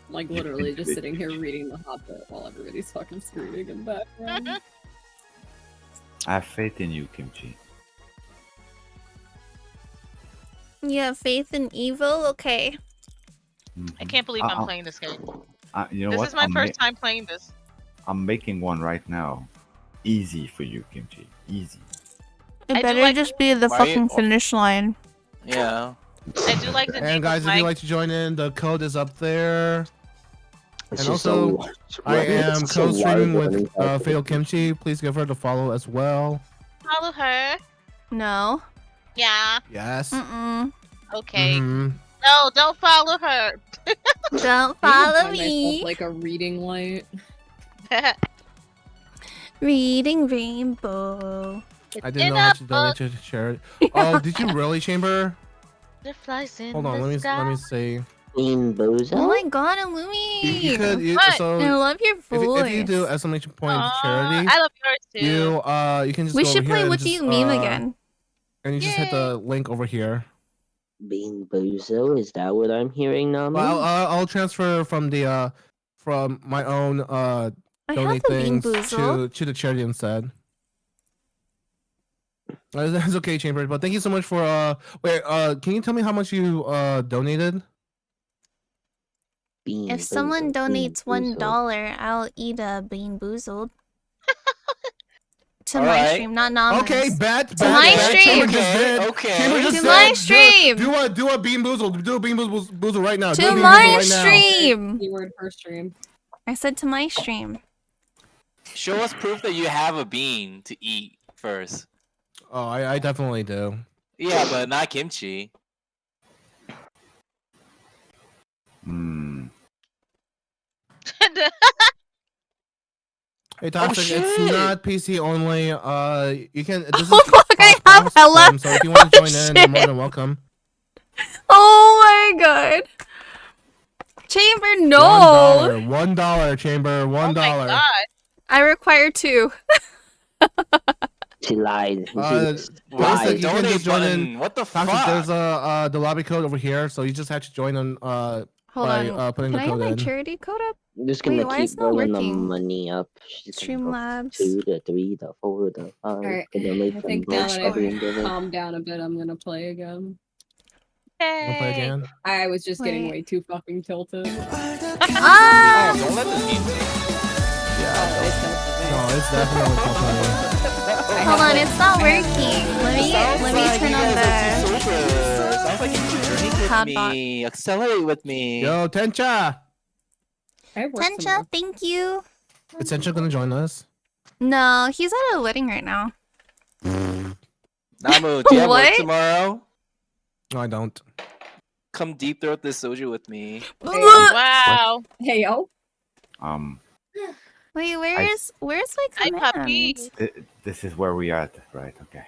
[SPEAKER 5] Like literally just sitting here reading the Hobbit while everybody's fucking screaming in the background.
[SPEAKER 3] I have faith in you, Kimchi.
[SPEAKER 1] You have faith in evil? Okay.
[SPEAKER 12] I can't believe I'm playing this game.
[SPEAKER 3] You know
[SPEAKER 12] This
[SPEAKER 3] what?
[SPEAKER 12] is my first time playing this.
[SPEAKER 3] I'm making one right now. Easy for you, Kimchi. Easy.
[SPEAKER 1] It
[SPEAKER 12] I do
[SPEAKER 1] better
[SPEAKER 12] like-
[SPEAKER 1] just be the
[SPEAKER 7] Why
[SPEAKER 1] fucking
[SPEAKER 7] you-
[SPEAKER 1] finish line.
[SPEAKER 7] Yeah.
[SPEAKER 12] I do like the
[SPEAKER 2] And guys, if you'd like to join in, the code is up there.
[SPEAKER 11] It's
[SPEAKER 2] And
[SPEAKER 11] just
[SPEAKER 2] also,
[SPEAKER 11] so-
[SPEAKER 2] I
[SPEAKER 11] it's
[SPEAKER 2] am
[SPEAKER 11] so
[SPEAKER 2] co-streaming
[SPEAKER 11] wild
[SPEAKER 2] with
[SPEAKER 11] running
[SPEAKER 2] Fatal Kimchi. Please give her the follow as well.
[SPEAKER 12] Follow her.
[SPEAKER 1] No.
[SPEAKER 12] Yeah.
[SPEAKER 2] Yes.
[SPEAKER 1] Mm-mm.
[SPEAKER 12] Okay.
[SPEAKER 2] Mhm.
[SPEAKER 12] No, don't follow her.
[SPEAKER 1] Don't
[SPEAKER 5] I
[SPEAKER 1] follow
[SPEAKER 5] find
[SPEAKER 1] me.
[SPEAKER 5] myself like a reading light.
[SPEAKER 1] Reading Rainbow.
[SPEAKER 2] I didn't know how to donate to charity. Oh, did you really, Chamber?
[SPEAKER 12] The flies in
[SPEAKER 2] Hold on,
[SPEAKER 12] the
[SPEAKER 2] let
[SPEAKER 12] sky.
[SPEAKER 2] me see.
[SPEAKER 11] Bean Bozo?
[SPEAKER 1] Oh my god, Illumi!
[SPEAKER 2] You could,
[SPEAKER 12] What?
[SPEAKER 2] so
[SPEAKER 1] I love your voice.
[SPEAKER 2] if you do exclamation point
[SPEAKER 12] Aw,
[SPEAKER 2] charity,
[SPEAKER 12] I love yours too.
[SPEAKER 2] you can just
[SPEAKER 1] We
[SPEAKER 2] go
[SPEAKER 1] should
[SPEAKER 2] over
[SPEAKER 1] play
[SPEAKER 2] here
[SPEAKER 1] What
[SPEAKER 2] and
[SPEAKER 1] Do You
[SPEAKER 2] just,
[SPEAKER 1] Meme again.
[SPEAKER 2] and you just hit the link over here.
[SPEAKER 11] Bean Bozo? Is that what I'm hearing now?
[SPEAKER 2] Well, I'll transfer from the from my own
[SPEAKER 1] I have
[SPEAKER 2] donate
[SPEAKER 1] the Bean
[SPEAKER 2] things
[SPEAKER 1] Boozle.
[SPEAKER 2] to the charity instead. That's okay, Chamber. But thank you so much for wait. Can you tell me how much you donated?
[SPEAKER 11] Bean
[SPEAKER 1] If someone
[SPEAKER 11] Bozo, Bean
[SPEAKER 1] donates
[SPEAKER 11] Bozo.
[SPEAKER 1] $1, I'll eat a Bean Boozled. To
[SPEAKER 7] All
[SPEAKER 1] my
[SPEAKER 7] right.
[SPEAKER 1] stream, not anonymous.
[SPEAKER 2] Okay, bet.
[SPEAKER 1] To my stream.
[SPEAKER 2] Chamber just did.
[SPEAKER 7] Okay.
[SPEAKER 2] Chamber just
[SPEAKER 1] To
[SPEAKER 2] said,
[SPEAKER 1] my stream.
[SPEAKER 2] Do a Bean Boozle. Do a Bean Boozle right now. Do a
[SPEAKER 1] To
[SPEAKER 2] Bean
[SPEAKER 1] my
[SPEAKER 2] Boozle right now.
[SPEAKER 1] stream.
[SPEAKER 5] Keyword per stream.
[SPEAKER 1] I said to my stream.
[SPEAKER 7] Show us proof that you have a bean to eat first.
[SPEAKER 2] Oh, I definitely do.
[SPEAKER 7] Yeah, but not kimchi.
[SPEAKER 3] Hmm.
[SPEAKER 2] Hey, Toxic, it's
[SPEAKER 7] shit.
[SPEAKER 2] not PC only. You can. This is
[SPEAKER 1] Oh fuck, I have
[SPEAKER 2] cross
[SPEAKER 1] hella.
[SPEAKER 2] platform, so if you want to join in, you're more
[SPEAKER 1] shit.
[SPEAKER 2] than welcome.
[SPEAKER 1] Oh my god. Chamber, no.
[SPEAKER 2] $1, Chamber.
[SPEAKER 12] Oh my
[SPEAKER 2] $1.
[SPEAKER 12] god.
[SPEAKER 1] I require 2.
[SPEAKER 11] She lied. She
[SPEAKER 2] Toxic,
[SPEAKER 11] lied.
[SPEAKER 2] you can
[SPEAKER 7] Donate
[SPEAKER 2] just join in.
[SPEAKER 7] button. What the
[SPEAKER 2] Toxic,
[SPEAKER 7] fuck?
[SPEAKER 2] there's the lobby code over here, so you just have to join on
[SPEAKER 1] Hold
[SPEAKER 2] by
[SPEAKER 1] on.
[SPEAKER 2] putting
[SPEAKER 1] Can
[SPEAKER 2] the
[SPEAKER 1] I have
[SPEAKER 2] code
[SPEAKER 1] my
[SPEAKER 2] in.
[SPEAKER 1] charity code up?
[SPEAKER 11] I'm just gonna
[SPEAKER 1] why
[SPEAKER 11] keep
[SPEAKER 1] is it not
[SPEAKER 11] rolling the
[SPEAKER 1] working?
[SPEAKER 11] money up. She's gonna go
[SPEAKER 1] Streamlabs.
[SPEAKER 11] 2, the 3, the 4, the 5.
[SPEAKER 5] Alright,
[SPEAKER 11] Gonna make
[SPEAKER 5] I
[SPEAKER 11] them
[SPEAKER 5] think
[SPEAKER 11] broke
[SPEAKER 5] now that
[SPEAKER 11] by the
[SPEAKER 5] I've
[SPEAKER 11] end of it.
[SPEAKER 5] calmed down a bit, I'm gonna play again.
[SPEAKER 2] Wanna play again?
[SPEAKER 5] I was just getting
[SPEAKER 1] Wait.
[SPEAKER 5] way too fucking tilted.
[SPEAKER 1] Ah!
[SPEAKER 7] Oh, don't let this music.
[SPEAKER 5] Oh, it tilted me.
[SPEAKER 2] No, it's definitely something.
[SPEAKER 1] Hold on, it's not working. Let me turn on the.
[SPEAKER 7] Sounds like you journey with
[SPEAKER 1] Hotbot.
[SPEAKER 7] me. Accelerate with me.
[SPEAKER 2] Yo, Tencha!
[SPEAKER 5] I work
[SPEAKER 1] Tencha,
[SPEAKER 5] tomorrow.
[SPEAKER 1] thank you.
[SPEAKER 2] Is Tencha gonna join us?
[SPEAKER 1] No, he's at a wedding right now.
[SPEAKER 7] Namu, do you have work
[SPEAKER 1] What?
[SPEAKER 7] tomorrow?
[SPEAKER 2] No, I don't.
[SPEAKER 7] Come deep throat this soju with me.
[SPEAKER 12] Wow.
[SPEAKER 5] Hey yo.
[SPEAKER 1] Wait, where's my
[SPEAKER 12] Hi,
[SPEAKER 1] command?
[SPEAKER 12] puppy.
[SPEAKER 3] This is where we are at, right? Okay.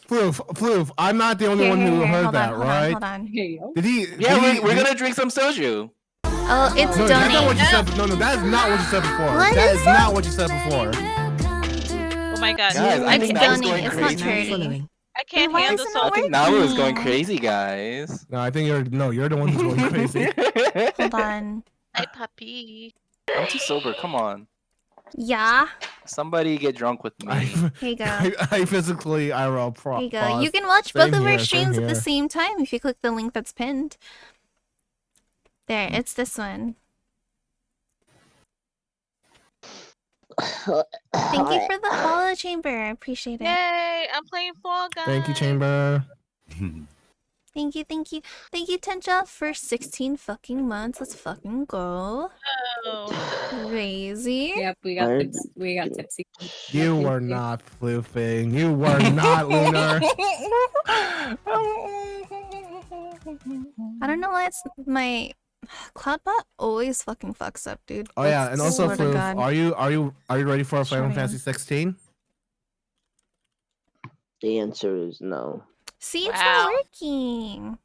[SPEAKER 2] Floof, I'm not the only
[SPEAKER 1] Here,
[SPEAKER 2] one
[SPEAKER 1] here,
[SPEAKER 2] who
[SPEAKER 1] here,
[SPEAKER 2] heard
[SPEAKER 1] hold
[SPEAKER 2] that,
[SPEAKER 1] on,
[SPEAKER 2] right?
[SPEAKER 1] Hold on.
[SPEAKER 5] Hey yo.
[SPEAKER 2] Did he?
[SPEAKER 7] Yeah,
[SPEAKER 2] did he-
[SPEAKER 7] we're
[SPEAKER 2] did-
[SPEAKER 7] gonna drink some soju.
[SPEAKER 1] Oh, it's
[SPEAKER 2] No, that's not what
[SPEAKER 1] donate.
[SPEAKER 2] you said. No, that is not what you said before.
[SPEAKER 1] What
[SPEAKER 2] That
[SPEAKER 1] is
[SPEAKER 2] is not what you said before.
[SPEAKER 12] Oh my god.
[SPEAKER 7] Guys, I
[SPEAKER 1] It's
[SPEAKER 7] think Namu's
[SPEAKER 1] donate.
[SPEAKER 7] going
[SPEAKER 1] It's not
[SPEAKER 7] crazy.
[SPEAKER 1] charity.
[SPEAKER 12] I can't
[SPEAKER 1] why
[SPEAKER 12] handle
[SPEAKER 1] is it
[SPEAKER 12] so
[SPEAKER 1] not
[SPEAKER 7] I think Namu is going
[SPEAKER 1] working?
[SPEAKER 7] crazy, guys.
[SPEAKER 2] No, I think you're the one who's going crazy.
[SPEAKER 1] Hold on.
[SPEAKER 12] Hi, puppy.
[SPEAKER 7] I'm too sober. Come on.
[SPEAKER 1] Yeah.
[SPEAKER 7] Somebody get drunk with me.
[SPEAKER 1] Here you go.
[SPEAKER 2] I physically IRL pro.
[SPEAKER 1] Here you go.
[SPEAKER 2] pause.
[SPEAKER 1] You can watch
[SPEAKER 2] Same
[SPEAKER 1] both of our
[SPEAKER 2] here, same
[SPEAKER 1] streams at the
[SPEAKER 2] here.
[SPEAKER 1] same time if you click the link that's pinned. There, it's this one. Thank you for the follow, Chamber. I appreciate it.
[SPEAKER 12] Yay! I'm playing Fall Guys.
[SPEAKER 2] Thank you, Chamber.
[SPEAKER 1] Thank you, thank you. Thank you, Tencha, for 16 fucking months. Let's fucking go.
[SPEAKER 12] Oh.
[SPEAKER 1] Crazy.
[SPEAKER 5] Yep, we got tipsy.
[SPEAKER 2] You were not floofing. You were not Lunar.
[SPEAKER 1] I don't know why it's my Cloudbot always fucking fucks up, dude.
[SPEAKER 2] Oh yeah,
[SPEAKER 1] That's-
[SPEAKER 2] and also
[SPEAKER 1] swear to
[SPEAKER 2] Floof,
[SPEAKER 1] God.
[SPEAKER 2] are you ready for Final
[SPEAKER 1] Shut
[SPEAKER 2] Fantasy 16?
[SPEAKER 11] The answer is no.
[SPEAKER 1] See, it's
[SPEAKER 12] Wow.
[SPEAKER 1] not working.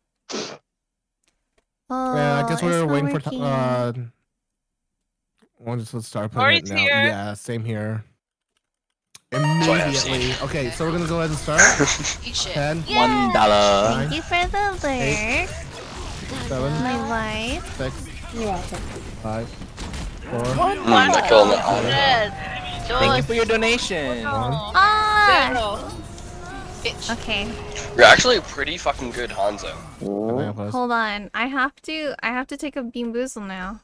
[SPEAKER 1] Oh,
[SPEAKER 2] Yeah, I guess we're
[SPEAKER 1] it's not
[SPEAKER 2] waiting for
[SPEAKER 1] working.
[SPEAKER 2] let's start putting
[SPEAKER 12] Alright,
[SPEAKER 2] it now.
[SPEAKER 12] here.
[SPEAKER 2] Yeah, same here. Immediately. Okay, so we're gonna go ahead and start.
[SPEAKER 12] Eat shit.
[SPEAKER 2] 10,
[SPEAKER 1] Yeah.
[SPEAKER 7] $1.
[SPEAKER 1] Thank you for the
[SPEAKER 2] Eight.
[SPEAKER 1] lurk.
[SPEAKER 2] 7,
[SPEAKER 1] My life.
[SPEAKER 2] 6,
[SPEAKER 5] You're welcome.
[SPEAKER 2] 5, 4,
[SPEAKER 12] I
[SPEAKER 11] feel no-
[SPEAKER 7] Thank you for your donation.
[SPEAKER 1] Ah! Okay,
[SPEAKER 13] You're actually a pretty fucking good Hanzo.
[SPEAKER 1] hold on. I have to take a Bean Boozle now.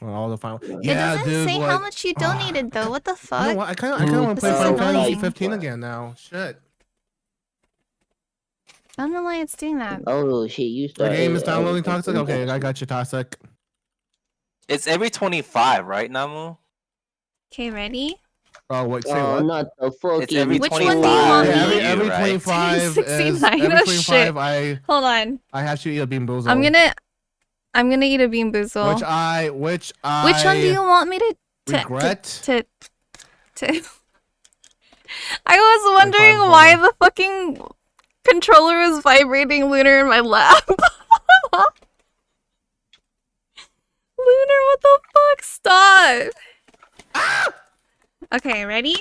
[SPEAKER 2] all the final.
[SPEAKER 1] It
[SPEAKER 2] Yeah,
[SPEAKER 1] doesn't
[SPEAKER 2] dude.
[SPEAKER 1] say
[SPEAKER 2] like,
[SPEAKER 1] how much you donated though. What the
[SPEAKER 2] You
[SPEAKER 1] fuck?
[SPEAKER 2] know what? I kind of want to
[SPEAKER 1] This
[SPEAKER 2] play
[SPEAKER 1] is
[SPEAKER 2] Final Fantasy
[SPEAKER 1] annoying.
[SPEAKER 2] 15 again now. Shit.
[SPEAKER 1] I don't know why it's doing that.
[SPEAKER 11] Oh shit, you
[SPEAKER 2] The
[SPEAKER 11] started.
[SPEAKER 2] game is downloading Toxic. Okay, I got you, Toxic.
[SPEAKER 7] It's every 25, right, Namu?
[SPEAKER 1] Okay, ready?
[SPEAKER 2] Oh wait, say
[SPEAKER 11] Oh,
[SPEAKER 2] what?
[SPEAKER 11] not the fucking.
[SPEAKER 7] It's every
[SPEAKER 1] Which
[SPEAKER 7] 25.
[SPEAKER 1] one do you want
[SPEAKER 2] Yeah,
[SPEAKER 1] me?
[SPEAKER 2] every
[SPEAKER 7] right?
[SPEAKER 2] 25 is
[SPEAKER 1] 69,
[SPEAKER 2] every
[SPEAKER 1] oh,
[SPEAKER 2] 25.
[SPEAKER 1] shit.
[SPEAKER 2] I
[SPEAKER 1] Hold on.
[SPEAKER 2] have to eat a Bean Boozle.
[SPEAKER 1] I'm gonna eat a Bean Boozle.
[SPEAKER 2] Which I
[SPEAKER 1] Which one do you want me to
[SPEAKER 2] regret.
[SPEAKER 1] to I was wondering why the fucking controller was vibrating Lunar in my lap. Lunar, what the fuck? Stop. Okay, ready?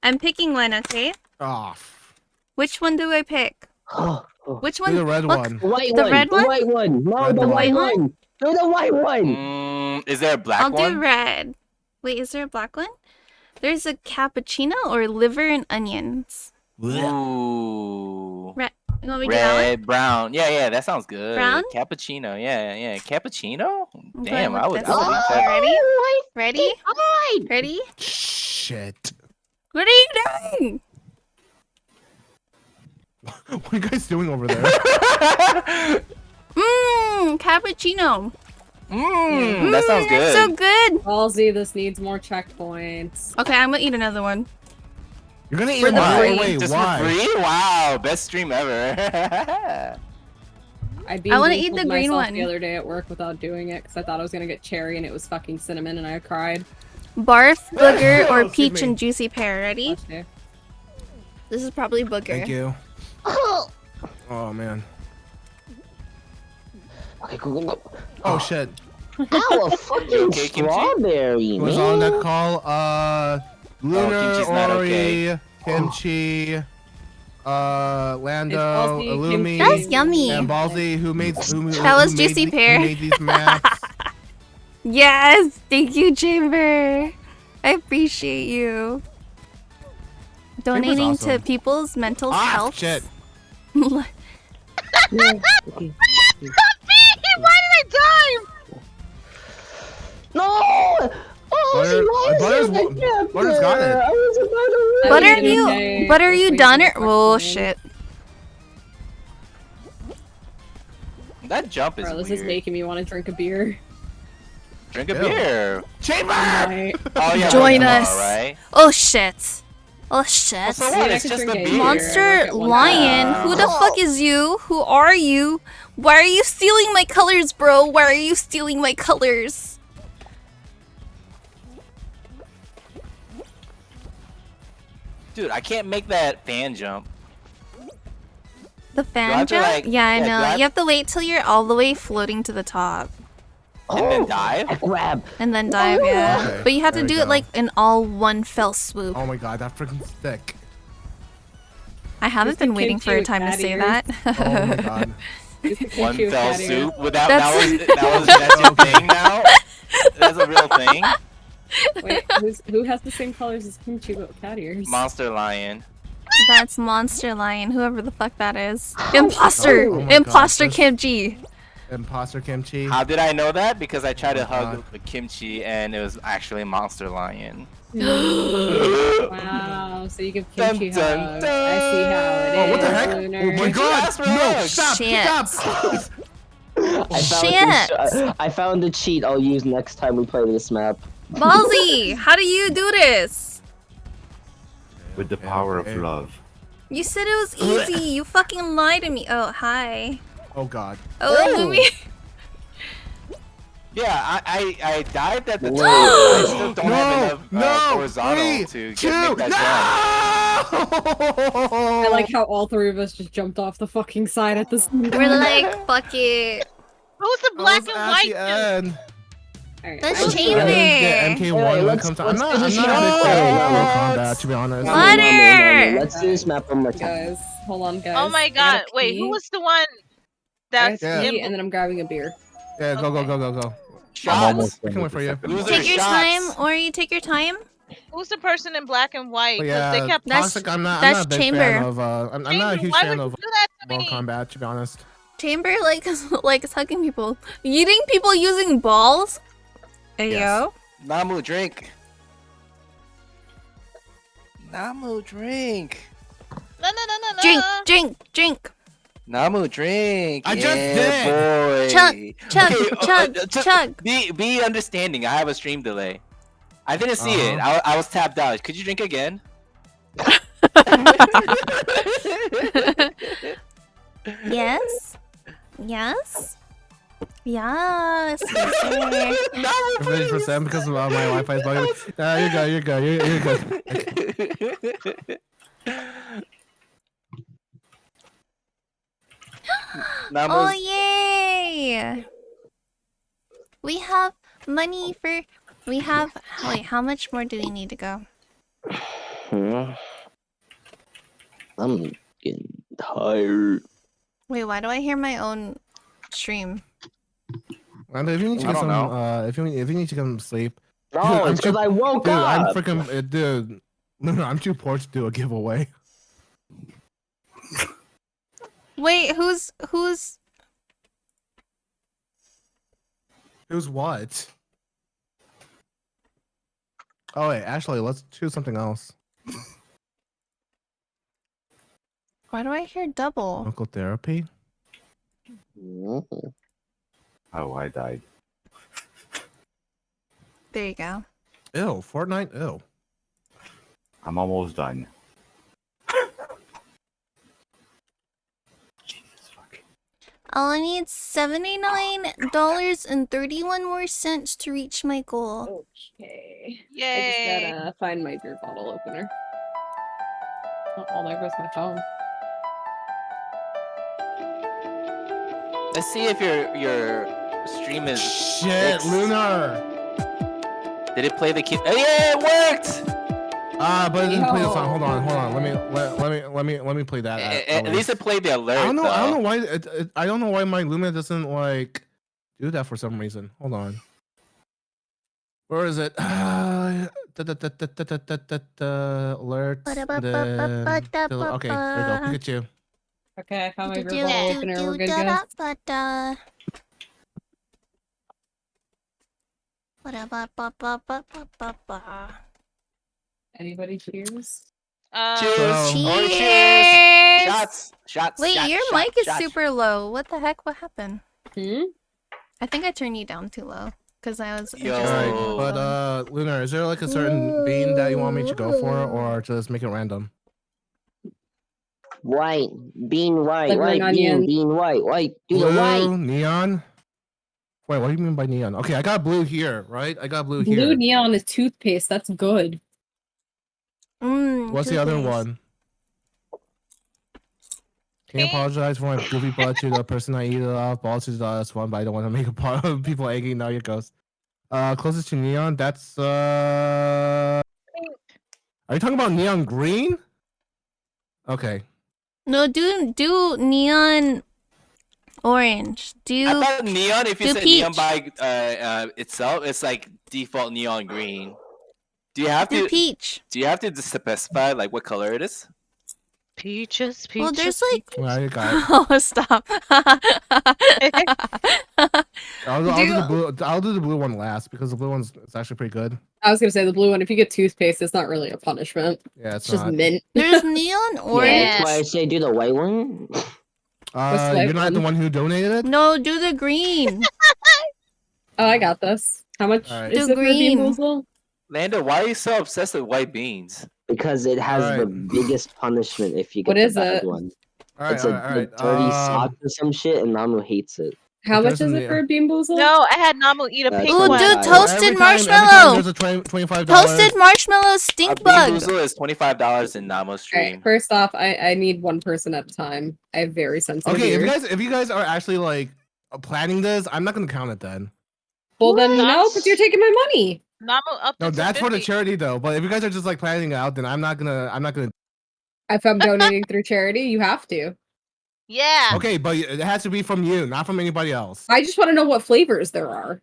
[SPEAKER 1] I'm picking one, okay?
[SPEAKER 2] Oh,
[SPEAKER 1] Which one do I pick? Which one?
[SPEAKER 2] do the red
[SPEAKER 1] Look,
[SPEAKER 2] one.
[SPEAKER 11] The white
[SPEAKER 1] The
[SPEAKER 11] one.
[SPEAKER 1] red
[SPEAKER 11] the
[SPEAKER 1] one?
[SPEAKER 11] white one. No,
[SPEAKER 2] Red
[SPEAKER 11] the
[SPEAKER 2] one.
[SPEAKER 11] white one. Do the white one.
[SPEAKER 7] Is there a black
[SPEAKER 1] I'll
[SPEAKER 7] one?
[SPEAKER 1] do red. Wait, is there a black one? There's a cappuccino or liver and onions.
[SPEAKER 7] Ooh.
[SPEAKER 1] Red. You want me to do that one?
[SPEAKER 7] Red, brown. Yeah, that sounds good.
[SPEAKER 1] Brown?
[SPEAKER 7] Cappuccino. Yeah. Cappuccino?
[SPEAKER 1] I'm
[SPEAKER 7] Damn,
[SPEAKER 1] going
[SPEAKER 7] I
[SPEAKER 1] with
[SPEAKER 7] would.
[SPEAKER 1] this
[SPEAKER 7] I would
[SPEAKER 1] one.
[SPEAKER 7] eat
[SPEAKER 1] Okay,
[SPEAKER 7] that.
[SPEAKER 1] ready? Ready? Ready?
[SPEAKER 2] Shit.
[SPEAKER 1] What are you doing?
[SPEAKER 2] What are you guys doing over there?
[SPEAKER 1] Cappuccino.
[SPEAKER 7] That sounds good.
[SPEAKER 1] So good.
[SPEAKER 5] Halsey, this needs more checkpoints.
[SPEAKER 1] Okay, I'm gonna eat another one.
[SPEAKER 2] You're gonna eat
[SPEAKER 1] For
[SPEAKER 2] them
[SPEAKER 1] the
[SPEAKER 2] all?
[SPEAKER 1] free.
[SPEAKER 2] Wait,
[SPEAKER 7] Just
[SPEAKER 2] why?
[SPEAKER 7] for free? Wow, best stream ever.
[SPEAKER 5] I
[SPEAKER 1] wanna eat the green
[SPEAKER 5] myself
[SPEAKER 1] one.
[SPEAKER 5] the other day at work without doing it because I thought I was gonna get cherry and it was fucking cinnamon and I cried.
[SPEAKER 1] Barf, booger, or
[SPEAKER 2] Excuse
[SPEAKER 1] peach
[SPEAKER 2] me.
[SPEAKER 1] and juicy pear. Ready?
[SPEAKER 5] Okay.
[SPEAKER 1] This is probably booger.
[SPEAKER 2] Thank you. Oh man.
[SPEAKER 11] Okay, go.
[SPEAKER 2] Oh shit.
[SPEAKER 11] Ow, a fucking
[SPEAKER 7] okay, Kimchi?
[SPEAKER 11] strawberry,
[SPEAKER 2] Who's
[SPEAKER 11] man.
[SPEAKER 2] on that call? Lunar,
[SPEAKER 7] Kimchi's not
[SPEAKER 2] Ori,
[SPEAKER 7] okay.
[SPEAKER 2] Kimchi, Lando,
[SPEAKER 5] Ballsy,
[SPEAKER 2] Illumi,
[SPEAKER 1] That was yummy.
[SPEAKER 2] and Ballsy, who made
[SPEAKER 1] That was Juicy Pear.
[SPEAKER 2] Who made these maps.
[SPEAKER 1] Yes, thank you, Chamber. I appreciate you. Donating
[SPEAKER 2] awesome.
[SPEAKER 1] to people's mental health.
[SPEAKER 2] Shit.
[SPEAKER 12] Why did I die?
[SPEAKER 11] No! Oh,
[SPEAKER 2] Butter's got it.
[SPEAKER 1] But are you done or oh shit.
[SPEAKER 7] That jump is
[SPEAKER 5] Bro, this
[SPEAKER 7] weird.
[SPEAKER 5] is making me want to drink a beer.
[SPEAKER 7] Drink a beer.
[SPEAKER 2] Chamber!
[SPEAKER 7] Oh yeah.
[SPEAKER 1] Join
[SPEAKER 7] tomorrow,
[SPEAKER 1] us.
[SPEAKER 7] right?
[SPEAKER 1] Oh shit. Oh shit.
[SPEAKER 7] So what? It's just a beer.
[SPEAKER 1] Monster Lion, who the fuck is you? Who are you? Why are you stealing my colors, bro? Why are you stealing my colors?
[SPEAKER 7] Dude, I can't make that fan jump.
[SPEAKER 1] The
[SPEAKER 7] Do I
[SPEAKER 1] fan
[SPEAKER 7] have to,
[SPEAKER 1] jump?
[SPEAKER 7] like-
[SPEAKER 1] Yeah, I
[SPEAKER 7] yeah, do
[SPEAKER 1] know.
[SPEAKER 7] I have-
[SPEAKER 1] You have to wait till you're all the way floating to the top.
[SPEAKER 7] And then dive?
[SPEAKER 11] Grab.
[SPEAKER 1] And then dive, yeah.
[SPEAKER 2] Okay,
[SPEAKER 1] But you have to
[SPEAKER 2] there we
[SPEAKER 1] do
[SPEAKER 2] go.
[SPEAKER 1] it like in all one fell swoop.
[SPEAKER 2] Oh my god, that freaking stick.
[SPEAKER 1] I haven't
[SPEAKER 5] Just
[SPEAKER 1] been
[SPEAKER 5] a
[SPEAKER 1] waiting
[SPEAKER 5] kimchi
[SPEAKER 1] for a
[SPEAKER 5] with
[SPEAKER 1] time to
[SPEAKER 5] cat
[SPEAKER 1] say
[SPEAKER 5] ears.
[SPEAKER 1] that.
[SPEAKER 2] Oh my god.
[SPEAKER 7] One
[SPEAKER 5] Cute
[SPEAKER 7] fell
[SPEAKER 5] cat ear.
[SPEAKER 7] soup. Without
[SPEAKER 1] That's-
[SPEAKER 7] that's your thing now. That's a real thing.
[SPEAKER 5] Wait, who has the same colors as kimchi but with cat ears?
[SPEAKER 7] Monster Lion.
[SPEAKER 1] That's Monster Lion, whoever the fuck that is. Imposter!
[SPEAKER 2] Oh my God,
[SPEAKER 1] Imposter
[SPEAKER 2] this-
[SPEAKER 1] kimchi!
[SPEAKER 2] Imposter kimchi.
[SPEAKER 7] How did I know that? Because I tried to
[SPEAKER 2] God.
[SPEAKER 7] hug the kimchi and it was actually Monster Lion.
[SPEAKER 5] Wow, so you give kimchi
[SPEAKER 7] Dun, dun,
[SPEAKER 5] hugs. I see how it is.
[SPEAKER 2] Oh, what the heck?
[SPEAKER 5] Lunar.
[SPEAKER 2] Oh my god!
[SPEAKER 7] ask for
[SPEAKER 2] No!
[SPEAKER 7] hugs?
[SPEAKER 2] Stop!
[SPEAKER 1] Shit.
[SPEAKER 2] Stop!
[SPEAKER 11] I found the cheat I'll use next time we play this map.
[SPEAKER 1] Ballsy! How do you do this?
[SPEAKER 3] With the power of love.
[SPEAKER 1] You said it was easy. You fucking lied to me. Oh, hi.
[SPEAKER 2] Oh god.
[SPEAKER 1] Oh, Lumi.
[SPEAKER 7] Yeah, I dived at the top.
[SPEAKER 11] Whoa.
[SPEAKER 7] I still don't have enough
[SPEAKER 2] No!
[SPEAKER 7] horizontal to
[SPEAKER 2] Three,
[SPEAKER 7] make that jump.
[SPEAKER 5] I like how all three of us just jumped off the fucking side at this.
[SPEAKER 1] We're like, fuck it.
[SPEAKER 12] Who's the black and white dude?
[SPEAKER 2] End.
[SPEAKER 5] Alright,
[SPEAKER 1] That's
[SPEAKER 5] I-
[SPEAKER 1] Chamber.
[SPEAKER 2] MK1
[SPEAKER 11] Hey,
[SPEAKER 2] when it
[SPEAKER 11] let's-
[SPEAKER 2] comes to.
[SPEAKER 11] let's
[SPEAKER 2] I'm not a
[SPEAKER 11] finish
[SPEAKER 2] big
[SPEAKER 11] it
[SPEAKER 2] fan of
[SPEAKER 11] off.
[SPEAKER 2] Mortal Kombat, to be honest.
[SPEAKER 1] Butter!
[SPEAKER 11] Let's do this map one more time.
[SPEAKER 5] Guys, hold on, guys.
[SPEAKER 12] Oh my
[SPEAKER 5] I gotta
[SPEAKER 12] god! Wait,
[SPEAKER 5] pee.
[SPEAKER 12] who was the one?
[SPEAKER 5] I have
[SPEAKER 12] That's
[SPEAKER 5] to
[SPEAKER 2] Yeah.
[SPEAKER 5] pee, and then I'm grabbing a beer.
[SPEAKER 2] Yeah, go, go, go, go, go.
[SPEAKER 7] Shots.
[SPEAKER 2] I can wait for you.
[SPEAKER 7] Loser
[SPEAKER 1] Take your
[SPEAKER 7] shots.
[SPEAKER 1] time, or you take your time.
[SPEAKER 12] who's the person in black and white?
[SPEAKER 2] But
[SPEAKER 12] 'Cause
[SPEAKER 2] yeah,
[SPEAKER 12] they kept.
[SPEAKER 1] That's-
[SPEAKER 2] Toxic. I'm not
[SPEAKER 1] that's
[SPEAKER 2] a big
[SPEAKER 1] Chamber.
[SPEAKER 2] fan of. I'm not a
[SPEAKER 12] Chamber,
[SPEAKER 2] huge
[SPEAKER 12] why
[SPEAKER 2] fan
[SPEAKER 12] would
[SPEAKER 2] of
[SPEAKER 12] you do that to
[SPEAKER 2] Mortal
[SPEAKER 12] me?
[SPEAKER 2] Kombat, to be honest.
[SPEAKER 1] Chamber like is hugging people. Eating people using balls? Hey
[SPEAKER 2] Yes.
[SPEAKER 1] yo.
[SPEAKER 7] Namu, drink. Namu, drink.
[SPEAKER 12] No, no, no, no, no.
[SPEAKER 1] Drink, drink, drink.
[SPEAKER 7] Namu, drink.
[SPEAKER 2] I just
[SPEAKER 7] yeah,
[SPEAKER 2] did.
[SPEAKER 7] boy.
[SPEAKER 1] Chug, chug, chug,
[SPEAKER 7] just
[SPEAKER 1] chug.
[SPEAKER 7] Be understanding. I have a stream delay. I didn't see it. I was tapped out. Could you drink again?
[SPEAKER 1] Yes. Yes. Yes. Yes, sir.
[SPEAKER 2] 50% because my Wi-Fi is bugging. Nah, you're good. You're good. You're good.
[SPEAKER 1] Oh yay! We have money for. We have. Wait, how much more do we need to go?
[SPEAKER 11] I'm getting tired.
[SPEAKER 1] Wait, why do I hear my own stream?
[SPEAKER 2] And if you need to
[SPEAKER 7] I
[SPEAKER 2] get
[SPEAKER 7] don't
[SPEAKER 2] some,
[SPEAKER 7] know.
[SPEAKER 2] if you need to come sleep,
[SPEAKER 11] No,
[SPEAKER 2] Dude,
[SPEAKER 11] it's because I woke
[SPEAKER 2] dude, I'm
[SPEAKER 11] up.
[SPEAKER 2] freaking, dude. No, I'm too poor to do a giveaway.
[SPEAKER 1] Wait, who's
[SPEAKER 2] Who's what? Oh wait, actually, let's choose something else.
[SPEAKER 1] Why do I hear double?
[SPEAKER 2] Local therapy.
[SPEAKER 3] Oh, I died.
[SPEAKER 1] There you go.
[SPEAKER 2] Ew, Fortnite. Ew.
[SPEAKER 3] I'm almost done.
[SPEAKER 1] I'll need $79.31 more cents to reach my goal.
[SPEAKER 5] Okay.
[SPEAKER 12] Yay!
[SPEAKER 5] I just gotta find my beer bottle opener. Oh, there goes my phone.
[SPEAKER 7] Let's see if your stream is.
[SPEAKER 2] Shit,
[SPEAKER 7] fixed.
[SPEAKER 2] Lunar.
[SPEAKER 7] Did it play the key? Oh, yeah, it worked.
[SPEAKER 2] But it didn't play the song. Hold on. Let me play that.
[SPEAKER 7] At least it played the alert.
[SPEAKER 2] I don't know. I don't know
[SPEAKER 7] though.
[SPEAKER 2] why. I don't know why my Lumina doesn't like do that for some reason. Hold on. Where is it? Alert. Okay, there we go. Pikachu.
[SPEAKER 5] Okay, I found my verbal opener. We're good, guys. Anybody cheers?
[SPEAKER 7] Cheers.
[SPEAKER 1] Cheers.
[SPEAKER 7] Shots.
[SPEAKER 1] Wait,
[SPEAKER 7] shots,
[SPEAKER 1] your
[SPEAKER 7] shots,
[SPEAKER 1] mic is
[SPEAKER 7] shots.
[SPEAKER 1] super low. What the heck? What happened?
[SPEAKER 5] Hmm?
[SPEAKER 1] I think I turned you down too low because I was.
[SPEAKER 7] Yo.
[SPEAKER 2] Alright, but Lunar, is there like a certain bean that you want me to go for, or just make it random?
[SPEAKER 11] White, bean white,
[SPEAKER 5] Liver and
[SPEAKER 11] white, bean,
[SPEAKER 5] onion.
[SPEAKER 11] bean white, white. Do the
[SPEAKER 2] Blue,
[SPEAKER 11] white.
[SPEAKER 2] neon. Wait, what do you mean by neon? Okay, I got blue here, right? I got blue here.
[SPEAKER 5] Blue neon is toothpaste. That's good.
[SPEAKER 2] What's the other one? Can you apologize for my goofy butt to the person I eat it off? Balls to the last one, but I don't want to make a part of people egging. Now your ghost. Closest to neon. That's Are you talking about neon green? Okay.
[SPEAKER 1] No, do neon orange. Do
[SPEAKER 7] I thought neon. If you
[SPEAKER 1] do
[SPEAKER 7] said
[SPEAKER 1] peach.
[SPEAKER 7] neon by itself, it's like default neon green. Do you have
[SPEAKER 1] Do
[SPEAKER 7] to?
[SPEAKER 1] peach.
[SPEAKER 7] Do you have to specify like what color it is?
[SPEAKER 12] Peaches.
[SPEAKER 1] Well, there's like.
[SPEAKER 2] Well, you got it.
[SPEAKER 1] Oh, stop.
[SPEAKER 2] I'll do the blue one last because the blue one's it's actually pretty good.
[SPEAKER 5] I was gonna say the blue one. If you get toothpaste, it's not really a punishment.
[SPEAKER 2] Yeah,
[SPEAKER 5] It's just
[SPEAKER 2] not.
[SPEAKER 5] mint.
[SPEAKER 1] There's neon orange.
[SPEAKER 11] Yeah, that's why I say do the white one.
[SPEAKER 5] What's the
[SPEAKER 2] You're
[SPEAKER 5] white
[SPEAKER 2] not the
[SPEAKER 5] one?
[SPEAKER 2] one who donated it.
[SPEAKER 1] No, do the green.
[SPEAKER 5] Oh, I got this. How much
[SPEAKER 2] Alright.
[SPEAKER 5] is
[SPEAKER 1] Do
[SPEAKER 5] it for Bean
[SPEAKER 1] green.
[SPEAKER 5] Boozle?
[SPEAKER 7] Lando, why are you so obsessed with white beans?
[SPEAKER 11] Because it has the
[SPEAKER 2] Alright.
[SPEAKER 11] biggest punishment if you get
[SPEAKER 5] What
[SPEAKER 11] the
[SPEAKER 5] is
[SPEAKER 11] bad
[SPEAKER 5] it?
[SPEAKER 11] one.
[SPEAKER 2] All right,
[SPEAKER 11] It's
[SPEAKER 2] all
[SPEAKER 11] a
[SPEAKER 2] right.
[SPEAKER 11] dirty sock or some shit, and Nanu hates it.
[SPEAKER 5] How much is
[SPEAKER 2] Personally,
[SPEAKER 5] it for a Bean Boozle?
[SPEAKER 12] No, I had Namu eat a
[SPEAKER 11] That's
[SPEAKER 12] pink
[SPEAKER 1] Ooh,
[SPEAKER 12] one.
[SPEAKER 1] do
[SPEAKER 11] $25.
[SPEAKER 1] toasted
[SPEAKER 2] Every time
[SPEAKER 1] marshmallow.
[SPEAKER 2] there's a $25.
[SPEAKER 1] Toasted marshmallow
[SPEAKER 7] A
[SPEAKER 1] stink
[SPEAKER 7] Bean
[SPEAKER 1] bug.
[SPEAKER 7] Boozle is $25 in Namo stream.
[SPEAKER 5] Alright, first off, I need one person at a time. I have very sensitive
[SPEAKER 2] Okay,
[SPEAKER 5] ears.
[SPEAKER 2] if you guys are actually like planning this, I'm not gonna count it then.
[SPEAKER 5] Well then no,
[SPEAKER 12] That's-
[SPEAKER 5] because you're taking my money.
[SPEAKER 12] Namu up
[SPEAKER 2] No,
[SPEAKER 12] to
[SPEAKER 2] that's for the
[SPEAKER 12] 250.
[SPEAKER 2] charity though. But if you guys are just like planning it out, then I'm not gonna.
[SPEAKER 5] If I'm donating through charity, you have to.
[SPEAKER 12] Yeah.
[SPEAKER 2] Okay, but it has to be from you, not from anybody else.
[SPEAKER 5] I just want to know what flavors there are.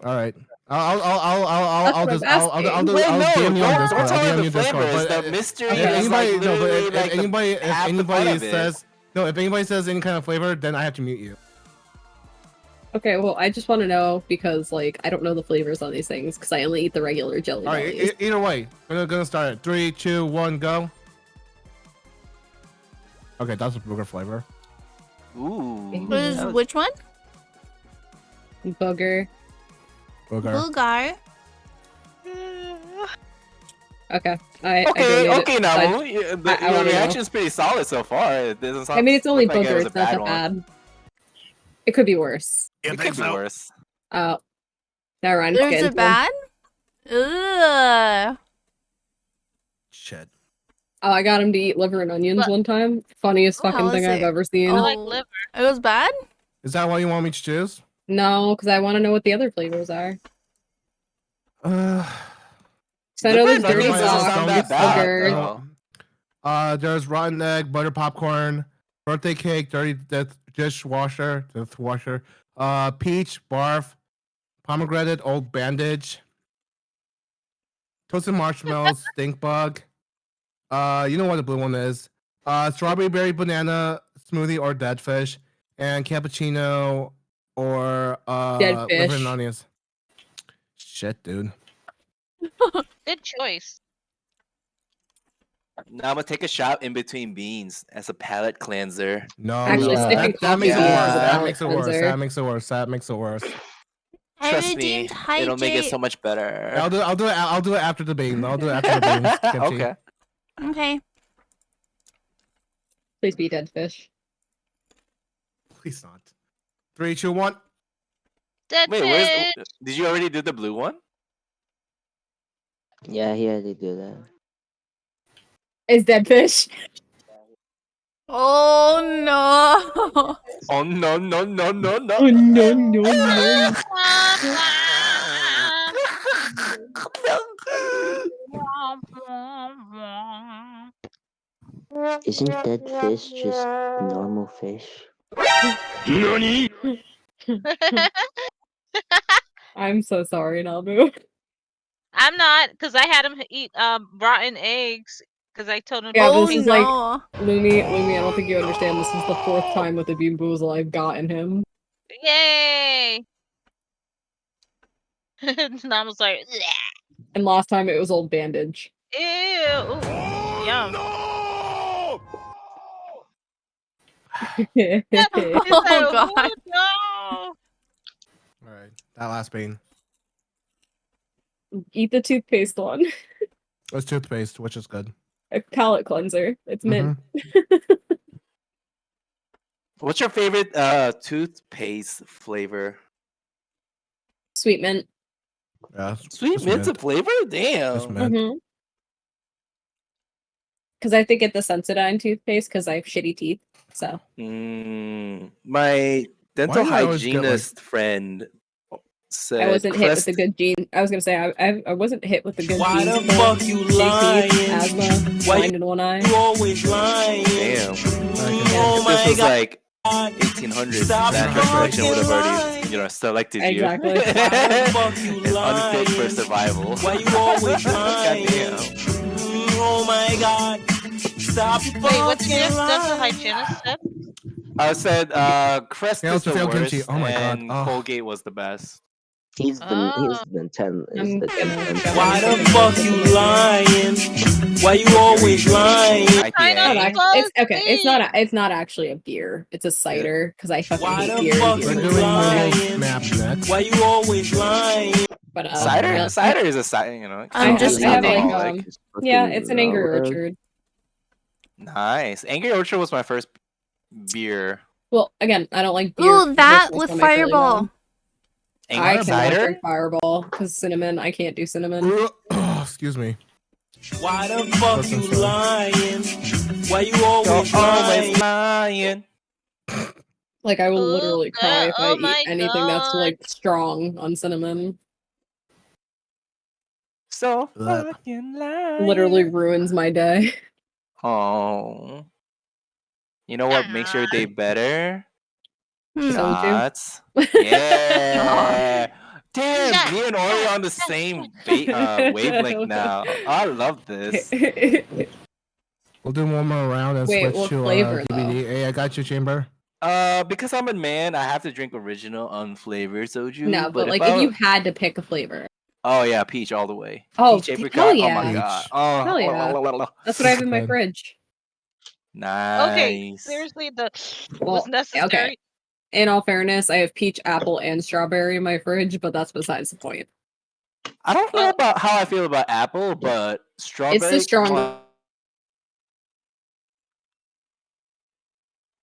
[SPEAKER 2] All right.
[SPEAKER 5] That's
[SPEAKER 2] I'll
[SPEAKER 5] what
[SPEAKER 2] just
[SPEAKER 5] I'm
[SPEAKER 2] I'll
[SPEAKER 5] asking.
[SPEAKER 7] Wait, no,
[SPEAKER 2] DM you on
[SPEAKER 7] don't
[SPEAKER 2] Discord.
[SPEAKER 7] tell
[SPEAKER 2] I'll
[SPEAKER 7] me
[SPEAKER 2] DM
[SPEAKER 7] the
[SPEAKER 2] you Discord.
[SPEAKER 7] flavors.
[SPEAKER 2] But
[SPEAKER 7] The mystery
[SPEAKER 2] if
[SPEAKER 7] is
[SPEAKER 2] anybody,
[SPEAKER 7] like
[SPEAKER 2] no, but
[SPEAKER 7] literally
[SPEAKER 2] if
[SPEAKER 7] like the
[SPEAKER 2] anybody, if
[SPEAKER 7] half the fun
[SPEAKER 2] anybody
[SPEAKER 7] of it.
[SPEAKER 2] says no, if anybody says any kind of flavor, then I have to mute you.
[SPEAKER 5] Okay, well, I just want to know because, like, I don't know the flavors on these things because I only eat the regular jelly
[SPEAKER 2] All right.
[SPEAKER 5] bellies.
[SPEAKER 2] Either way, we're gonna start it. 3, 2, 1, go. Okay, that's a booger flavor.
[SPEAKER 7] Ooh.
[SPEAKER 1] Which one?
[SPEAKER 5] Booger.
[SPEAKER 2] Booger.
[SPEAKER 1] Boogar.
[SPEAKER 5] Okay. I
[SPEAKER 7] Okay,
[SPEAKER 5] donate
[SPEAKER 7] okay,
[SPEAKER 5] it.
[SPEAKER 7] now
[SPEAKER 5] I
[SPEAKER 7] your
[SPEAKER 5] wanna know.
[SPEAKER 7] reaction is pretty solid so far. It doesn't sound.
[SPEAKER 5] I mean, it's only
[SPEAKER 7] look like it
[SPEAKER 5] booger.
[SPEAKER 7] was a
[SPEAKER 5] It's not that
[SPEAKER 7] one.
[SPEAKER 5] bad. It could be worse.
[SPEAKER 7] It could be worse.
[SPEAKER 5] Oh. Never mind.
[SPEAKER 1] There's
[SPEAKER 5] Get
[SPEAKER 1] a
[SPEAKER 5] into
[SPEAKER 1] bad? Ugh.
[SPEAKER 2] Shit.
[SPEAKER 5] Oh, I got him to eat liver and onions
[SPEAKER 12] What?
[SPEAKER 5] one time. Funniest
[SPEAKER 1] Oh, how
[SPEAKER 5] fucking
[SPEAKER 1] was
[SPEAKER 5] thing I've
[SPEAKER 1] it?
[SPEAKER 5] ever seen.
[SPEAKER 12] I like
[SPEAKER 1] Oh.
[SPEAKER 12] liver.
[SPEAKER 1] It was bad?
[SPEAKER 2] Is that why you want me to choose?
[SPEAKER 5] No, because I want to know what the other flavors are.
[SPEAKER 2] Uh,
[SPEAKER 5] So I know
[SPEAKER 7] Liver
[SPEAKER 5] there's
[SPEAKER 7] and
[SPEAKER 5] dirty
[SPEAKER 7] onions doesn't
[SPEAKER 5] sauce,
[SPEAKER 7] sound
[SPEAKER 5] there's
[SPEAKER 7] that bad,
[SPEAKER 5] booger.
[SPEAKER 7] though.
[SPEAKER 2] there's rotten egg, butter popcorn, birthday cake, dirty dishwasher, peach, barf, pomegranate, old bandage, toasted marshmallows, stink bug. You know what the blue one is. Strawberry berry banana smoothie or dead fish, and cappuccino or
[SPEAKER 5] Dead
[SPEAKER 2] liver
[SPEAKER 5] fish.
[SPEAKER 2] and onions. Shit, dude.
[SPEAKER 12] Good choice.
[SPEAKER 7] Now I'm gonna take a shot in between beans as a palate cleanser.
[SPEAKER 2] No,
[SPEAKER 5] Actually,
[SPEAKER 2] no,
[SPEAKER 5] sniffing
[SPEAKER 2] that makes it
[SPEAKER 5] coffee
[SPEAKER 2] worse.
[SPEAKER 5] is a
[SPEAKER 2] That
[SPEAKER 5] palate
[SPEAKER 2] makes it worse.
[SPEAKER 5] cleanser.
[SPEAKER 2] That makes it worse. That makes it worse.
[SPEAKER 1] I
[SPEAKER 7] Trust me,
[SPEAKER 1] redeemed hydrate.
[SPEAKER 7] it'll make it so much better.
[SPEAKER 2] I'll do it after the beans. I'll do it after the beans. Kimchi.
[SPEAKER 7] Okay.
[SPEAKER 1] Okay.
[SPEAKER 5] Please be dead fish.
[SPEAKER 2] Please not. 3, 2, 1.
[SPEAKER 12] Dead
[SPEAKER 7] Wait,
[SPEAKER 12] fish.
[SPEAKER 7] did you already do the blue one?
[SPEAKER 11] Yeah, they do that.
[SPEAKER 5] Is dead fish?
[SPEAKER 1] Oh no.
[SPEAKER 7] Oh no no no no no!
[SPEAKER 5] Oh no no no!
[SPEAKER 11] Isn't dead fish just normal fish?
[SPEAKER 5] I'm so sorry, Nabu.
[SPEAKER 12] I'm not, because I had him eat rotten eggs. Because I told him.
[SPEAKER 5] Yeah,
[SPEAKER 1] Oh,
[SPEAKER 5] this is
[SPEAKER 1] no.
[SPEAKER 5] like Lumi, I don't think you understand. This is the 4th time with the Bean Boozle I've gotten him.
[SPEAKER 12] Yay! And I was like, "Bleh."
[SPEAKER 5] And last time it was old bandage.
[SPEAKER 12] Ew. Ooh, yum. He's like,
[SPEAKER 1] Oh, God.
[SPEAKER 12] "Oh, no."
[SPEAKER 2] All right, that last bean.
[SPEAKER 5] Eat the toothpaste one.
[SPEAKER 2] It's toothpaste, which is good.
[SPEAKER 5] A palate cleanser. It's mint.
[SPEAKER 7] What's your favorite toothpaste flavor?
[SPEAKER 5] Sweet mint.
[SPEAKER 2] Yeah,
[SPEAKER 7] Sweet mint's a flavor? Damn.
[SPEAKER 2] mint.
[SPEAKER 5] Because I have to get the Sensodyne toothpaste because I have shitty teeth. So
[SPEAKER 7] My dental
[SPEAKER 2] Why do I always get, like-
[SPEAKER 7] hygienist friend said
[SPEAKER 5] I wasn't hit with
[SPEAKER 7] Crest-
[SPEAKER 5] the good gene. I was gonna say I wasn't hit with the good
[SPEAKER 14] Why
[SPEAKER 5] genes.
[SPEAKER 14] the fuck you lying?
[SPEAKER 5] Asthma,
[SPEAKER 14] Why
[SPEAKER 5] blind in one eye.
[SPEAKER 14] You always lying.
[SPEAKER 7] Damn.
[SPEAKER 14] Oh
[SPEAKER 7] If this
[SPEAKER 14] my
[SPEAKER 7] was
[SPEAKER 14] God.
[SPEAKER 7] like 1800s,
[SPEAKER 14] Stop
[SPEAKER 7] that correction would have already,
[SPEAKER 14] fucking
[SPEAKER 7] selected
[SPEAKER 5] Exactly.
[SPEAKER 7] you.
[SPEAKER 14] Why the fuck you
[SPEAKER 7] It's unfit for
[SPEAKER 14] lying?
[SPEAKER 7] survival.
[SPEAKER 14] Why you always lying?
[SPEAKER 7] Goddamn.
[SPEAKER 14] Oh my God. Stop
[SPEAKER 12] Wait, what did your
[SPEAKER 14] fucking
[SPEAKER 12] dental
[SPEAKER 14] lying.
[SPEAKER 12] hygienist said?
[SPEAKER 7] I said Crest
[SPEAKER 2] Yeah,
[SPEAKER 7] is the
[SPEAKER 2] failed
[SPEAKER 7] worst,
[SPEAKER 2] kimchi. Oh my God.
[SPEAKER 7] and
[SPEAKER 2] Oh.
[SPEAKER 7] Colgate was the best.
[SPEAKER 11] He's the
[SPEAKER 12] Oh.
[SPEAKER 11] 10. Is
[SPEAKER 5] I'm
[SPEAKER 11] the
[SPEAKER 5] gonna
[SPEAKER 11] 10.
[SPEAKER 5] go
[SPEAKER 14] Why
[SPEAKER 5] and
[SPEAKER 14] the
[SPEAKER 5] take a
[SPEAKER 14] fuck
[SPEAKER 5] look
[SPEAKER 14] you
[SPEAKER 5] at the-
[SPEAKER 14] lying? Why you always lying?
[SPEAKER 5] It's not
[SPEAKER 7] IPA.
[SPEAKER 5] act- it's okay. It's not actually a beer. It's a cider because I fucking
[SPEAKER 14] Why
[SPEAKER 5] hate
[SPEAKER 14] the
[SPEAKER 5] beer.
[SPEAKER 14] fuck
[SPEAKER 5] and
[SPEAKER 2] We're
[SPEAKER 5] beer
[SPEAKER 14] you
[SPEAKER 2] doing
[SPEAKER 5] is
[SPEAKER 2] Lulu's
[SPEAKER 14] lying?
[SPEAKER 2] map next.
[SPEAKER 14] Why you always lying?
[SPEAKER 5] But
[SPEAKER 7] Cider, cider is a cider,
[SPEAKER 1] I'm
[SPEAKER 5] I
[SPEAKER 1] just
[SPEAKER 5] have like
[SPEAKER 7] alcoholic.
[SPEAKER 5] yeah, it's an Angry Orchard.
[SPEAKER 7] Nice. Angry Orchard was my first beer.
[SPEAKER 5] Well, again, I don't like beer.
[SPEAKER 1] Ooh, that
[SPEAKER 5] Makes my
[SPEAKER 1] with
[SPEAKER 5] stomach really
[SPEAKER 1] Fireball.
[SPEAKER 5] bad.
[SPEAKER 7] Angry
[SPEAKER 5] I cannot
[SPEAKER 7] cider?
[SPEAKER 5] drink Fireball because cinnamon. I can't do cinnamon.
[SPEAKER 2] Excuse me.
[SPEAKER 14] Why the fuck
[SPEAKER 2] Person,
[SPEAKER 14] you
[SPEAKER 2] sorry.
[SPEAKER 14] lying? Why you always lying?
[SPEAKER 7] lying.
[SPEAKER 5] Like I will
[SPEAKER 12] Oh,
[SPEAKER 5] literally cry if I
[SPEAKER 12] oh my
[SPEAKER 5] eat anything that's
[SPEAKER 12] God.
[SPEAKER 5] like strong on cinnamon.
[SPEAKER 7] So
[SPEAKER 2] Ugh.
[SPEAKER 7] fucking lying.
[SPEAKER 5] Literally ruins my day.
[SPEAKER 7] Oh. You know what makes your day better?
[SPEAKER 5] Soju.
[SPEAKER 7] Shots. Yeah. Damn, me and Ori on the same wavelength now. I love this.
[SPEAKER 2] We'll do one more round and
[SPEAKER 5] Wait,
[SPEAKER 2] switch
[SPEAKER 5] what
[SPEAKER 2] to
[SPEAKER 5] flavor,
[SPEAKER 2] DVD. Hey, I got you, Chamber.
[SPEAKER 7] Because I'm a man, I have to drink original unflavored soju.
[SPEAKER 5] No, but like
[SPEAKER 7] I
[SPEAKER 5] if you
[SPEAKER 7] was-
[SPEAKER 5] had to pick a flavor.
[SPEAKER 7] Oh yeah, peach all the way.
[SPEAKER 5] Oh,
[SPEAKER 7] peach
[SPEAKER 5] hell
[SPEAKER 7] apricot. Oh
[SPEAKER 5] yeah.
[SPEAKER 7] my god.
[SPEAKER 2] Peach.
[SPEAKER 7] Oh,
[SPEAKER 5] Hell yeah. That's what I have in my
[SPEAKER 2] Good.
[SPEAKER 5] fridge.
[SPEAKER 7] Nice.
[SPEAKER 12] Okay, seriously, the
[SPEAKER 5] Well,
[SPEAKER 12] was necessary.
[SPEAKER 5] okay. In all fairness, I have peach, apple, and strawberry in my fridge, but that's besides the point.
[SPEAKER 7] I don't know about how I feel about apple, but strawberry.
[SPEAKER 5] It's the strong.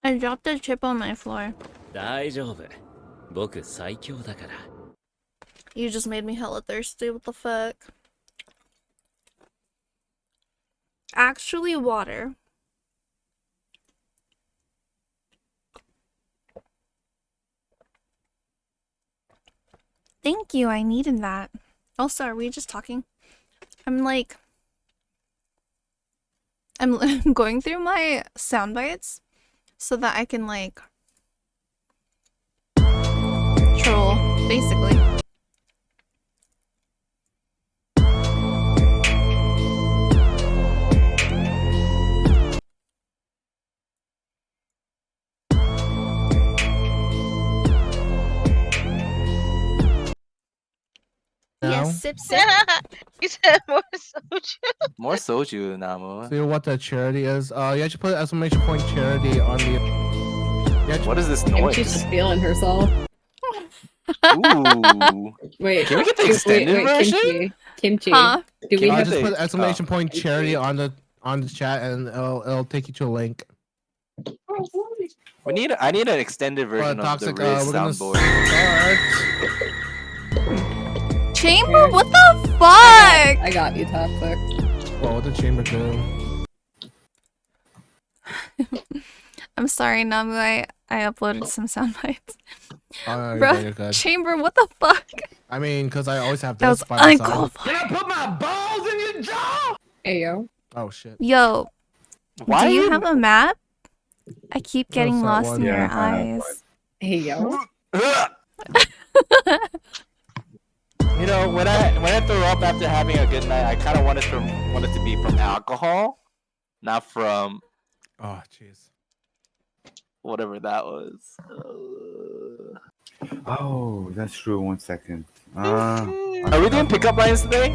[SPEAKER 1] I dropped a chip on my floor.
[SPEAKER 15] 大丈夫。僕最強だから。
[SPEAKER 1] You just made me hella thirsty. What the fuck? Actually, water. Thank you. I needed that. Also, are we just talking? I'm going through my sound bites so that I can like troll, basically.
[SPEAKER 2] Now,
[SPEAKER 1] Yes, sip sip.
[SPEAKER 12] You said more soju.
[SPEAKER 7] More soju, Namu.
[SPEAKER 2] see what the charity is. You have to put exclamation point charity on the.
[SPEAKER 7] What is this
[SPEAKER 5] She's
[SPEAKER 7] noise?
[SPEAKER 5] just feeling herself.
[SPEAKER 7] Ooh.
[SPEAKER 5] Wait,
[SPEAKER 7] Can we get the extended version?
[SPEAKER 5] Kimchi.
[SPEAKER 1] Huh?
[SPEAKER 5] Do we
[SPEAKER 7] Can
[SPEAKER 5] have
[SPEAKER 2] Just
[SPEAKER 7] they-
[SPEAKER 2] put exclamation point
[SPEAKER 5] Kimchi.
[SPEAKER 2] charity on the chat, and it'll take you to a link.
[SPEAKER 7] I need an extended version of
[SPEAKER 2] Toxic,
[SPEAKER 7] the Riz
[SPEAKER 2] we're gonna
[SPEAKER 7] soundboard.
[SPEAKER 1] Chamber, what the fuck?
[SPEAKER 5] I got you, Toxic.
[SPEAKER 2] Well, what did Chamber do?
[SPEAKER 1] I'm sorry, Namu. I uploaded some sound bites.
[SPEAKER 2] Oh,
[SPEAKER 1] Bro,
[SPEAKER 2] you're good.
[SPEAKER 1] Chamber, what the fuck?
[SPEAKER 2] I mean, because I always have
[SPEAKER 1] That
[SPEAKER 2] this
[SPEAKER 1] was
[SPEAKER 2] by myself.
[SPEAKER 1] uncalled for.
[SPEAKER 14] Can I put my balls in your
[SPEAKER 5] Ayo.
[SPEAKER 2] Oh shit.
[SPEAKER 1] Yo,
[SPEAKER 7] Why
[SPEAKER 1] do you
[SPEAKER 7] you-
[SPEAKER 1] have a map? I keep getting
[SPEAKER 2] that
[SPEAKER 1] lost
[SPEAKER 2] one.
[SPEAKER 1] in your
[SPEAKER 3] Yeah, I have
[SPEAKER 1] eyes.
[SPEAKER 5] Ayo.
[SPEAKER 7] You know, when I throw up after having a good night, I kind of want it to be from alcohol, not from
[SPEAKER 2] Oh jeez.
[SPEAKER 7] whatever that was.
[SPEAKER 3] Oh, that's true. 1 second.
[SPEAKER 7] Are we doing pickup lines today?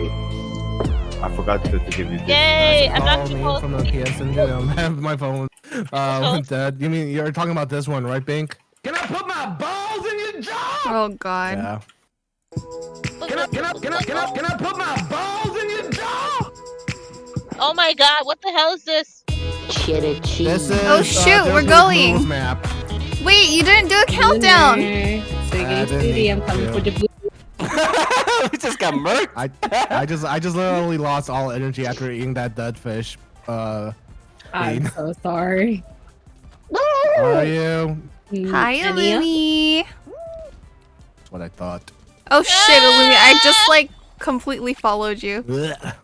[SPEAKER 3] I forgot to give you this.
[SPEAKER 12] Yay! I'm not
[SPEAKER 2] Call me
[SPEAKER 12] supposed
[SPEAKER 2] from the PSN. I don't have my phone. Went dead. You mean you're talking about this one, right, Bink?
[SPEAKER 14] Can I put my balls in your jaw?
[SPEAKER 1] Oh god.
[SPEAKER 2] Yeah.
[SPEAKER 14] Can I put my balls in your jaw?
[SPEAKER 12] Oh my god, what the hell is this?
[SPEAKER 11] Cheddar cheese.
[SPEAKER 2] This is.
[SPEAKER 1] Oh, shoot,
[SPEAKER 2] There's
[SPEAKER 1] we're
[SPEAKER 2] Luke
[SPEAKER 1] going.
[SPEAKER 2] Moves map.
[SPEAKER 1] Wait, you didn't do a countdown.
[SPEAKER 5] Siggy, I'm coming for the blue.
[SPEAKER 7] We just got murked.
[SPEAKER 2] I just literally lost all energy after eating that dead fish.
[SPEAKER 5] I'm
[SPEAKER 2] Bean.
[SPEAKER 5] so sorry.
[SPEAKER 2] How are you?
[SPEAKER 1] Hi,
[SPEAKER 5] Ania?
[SPEAKER 1] Illumi.
[SPEAKER 2] That's what I thought.
[SPEAKER 1] Oh shit, Illumi, I just like completely followed you.
[SPEAKER 2] Blech.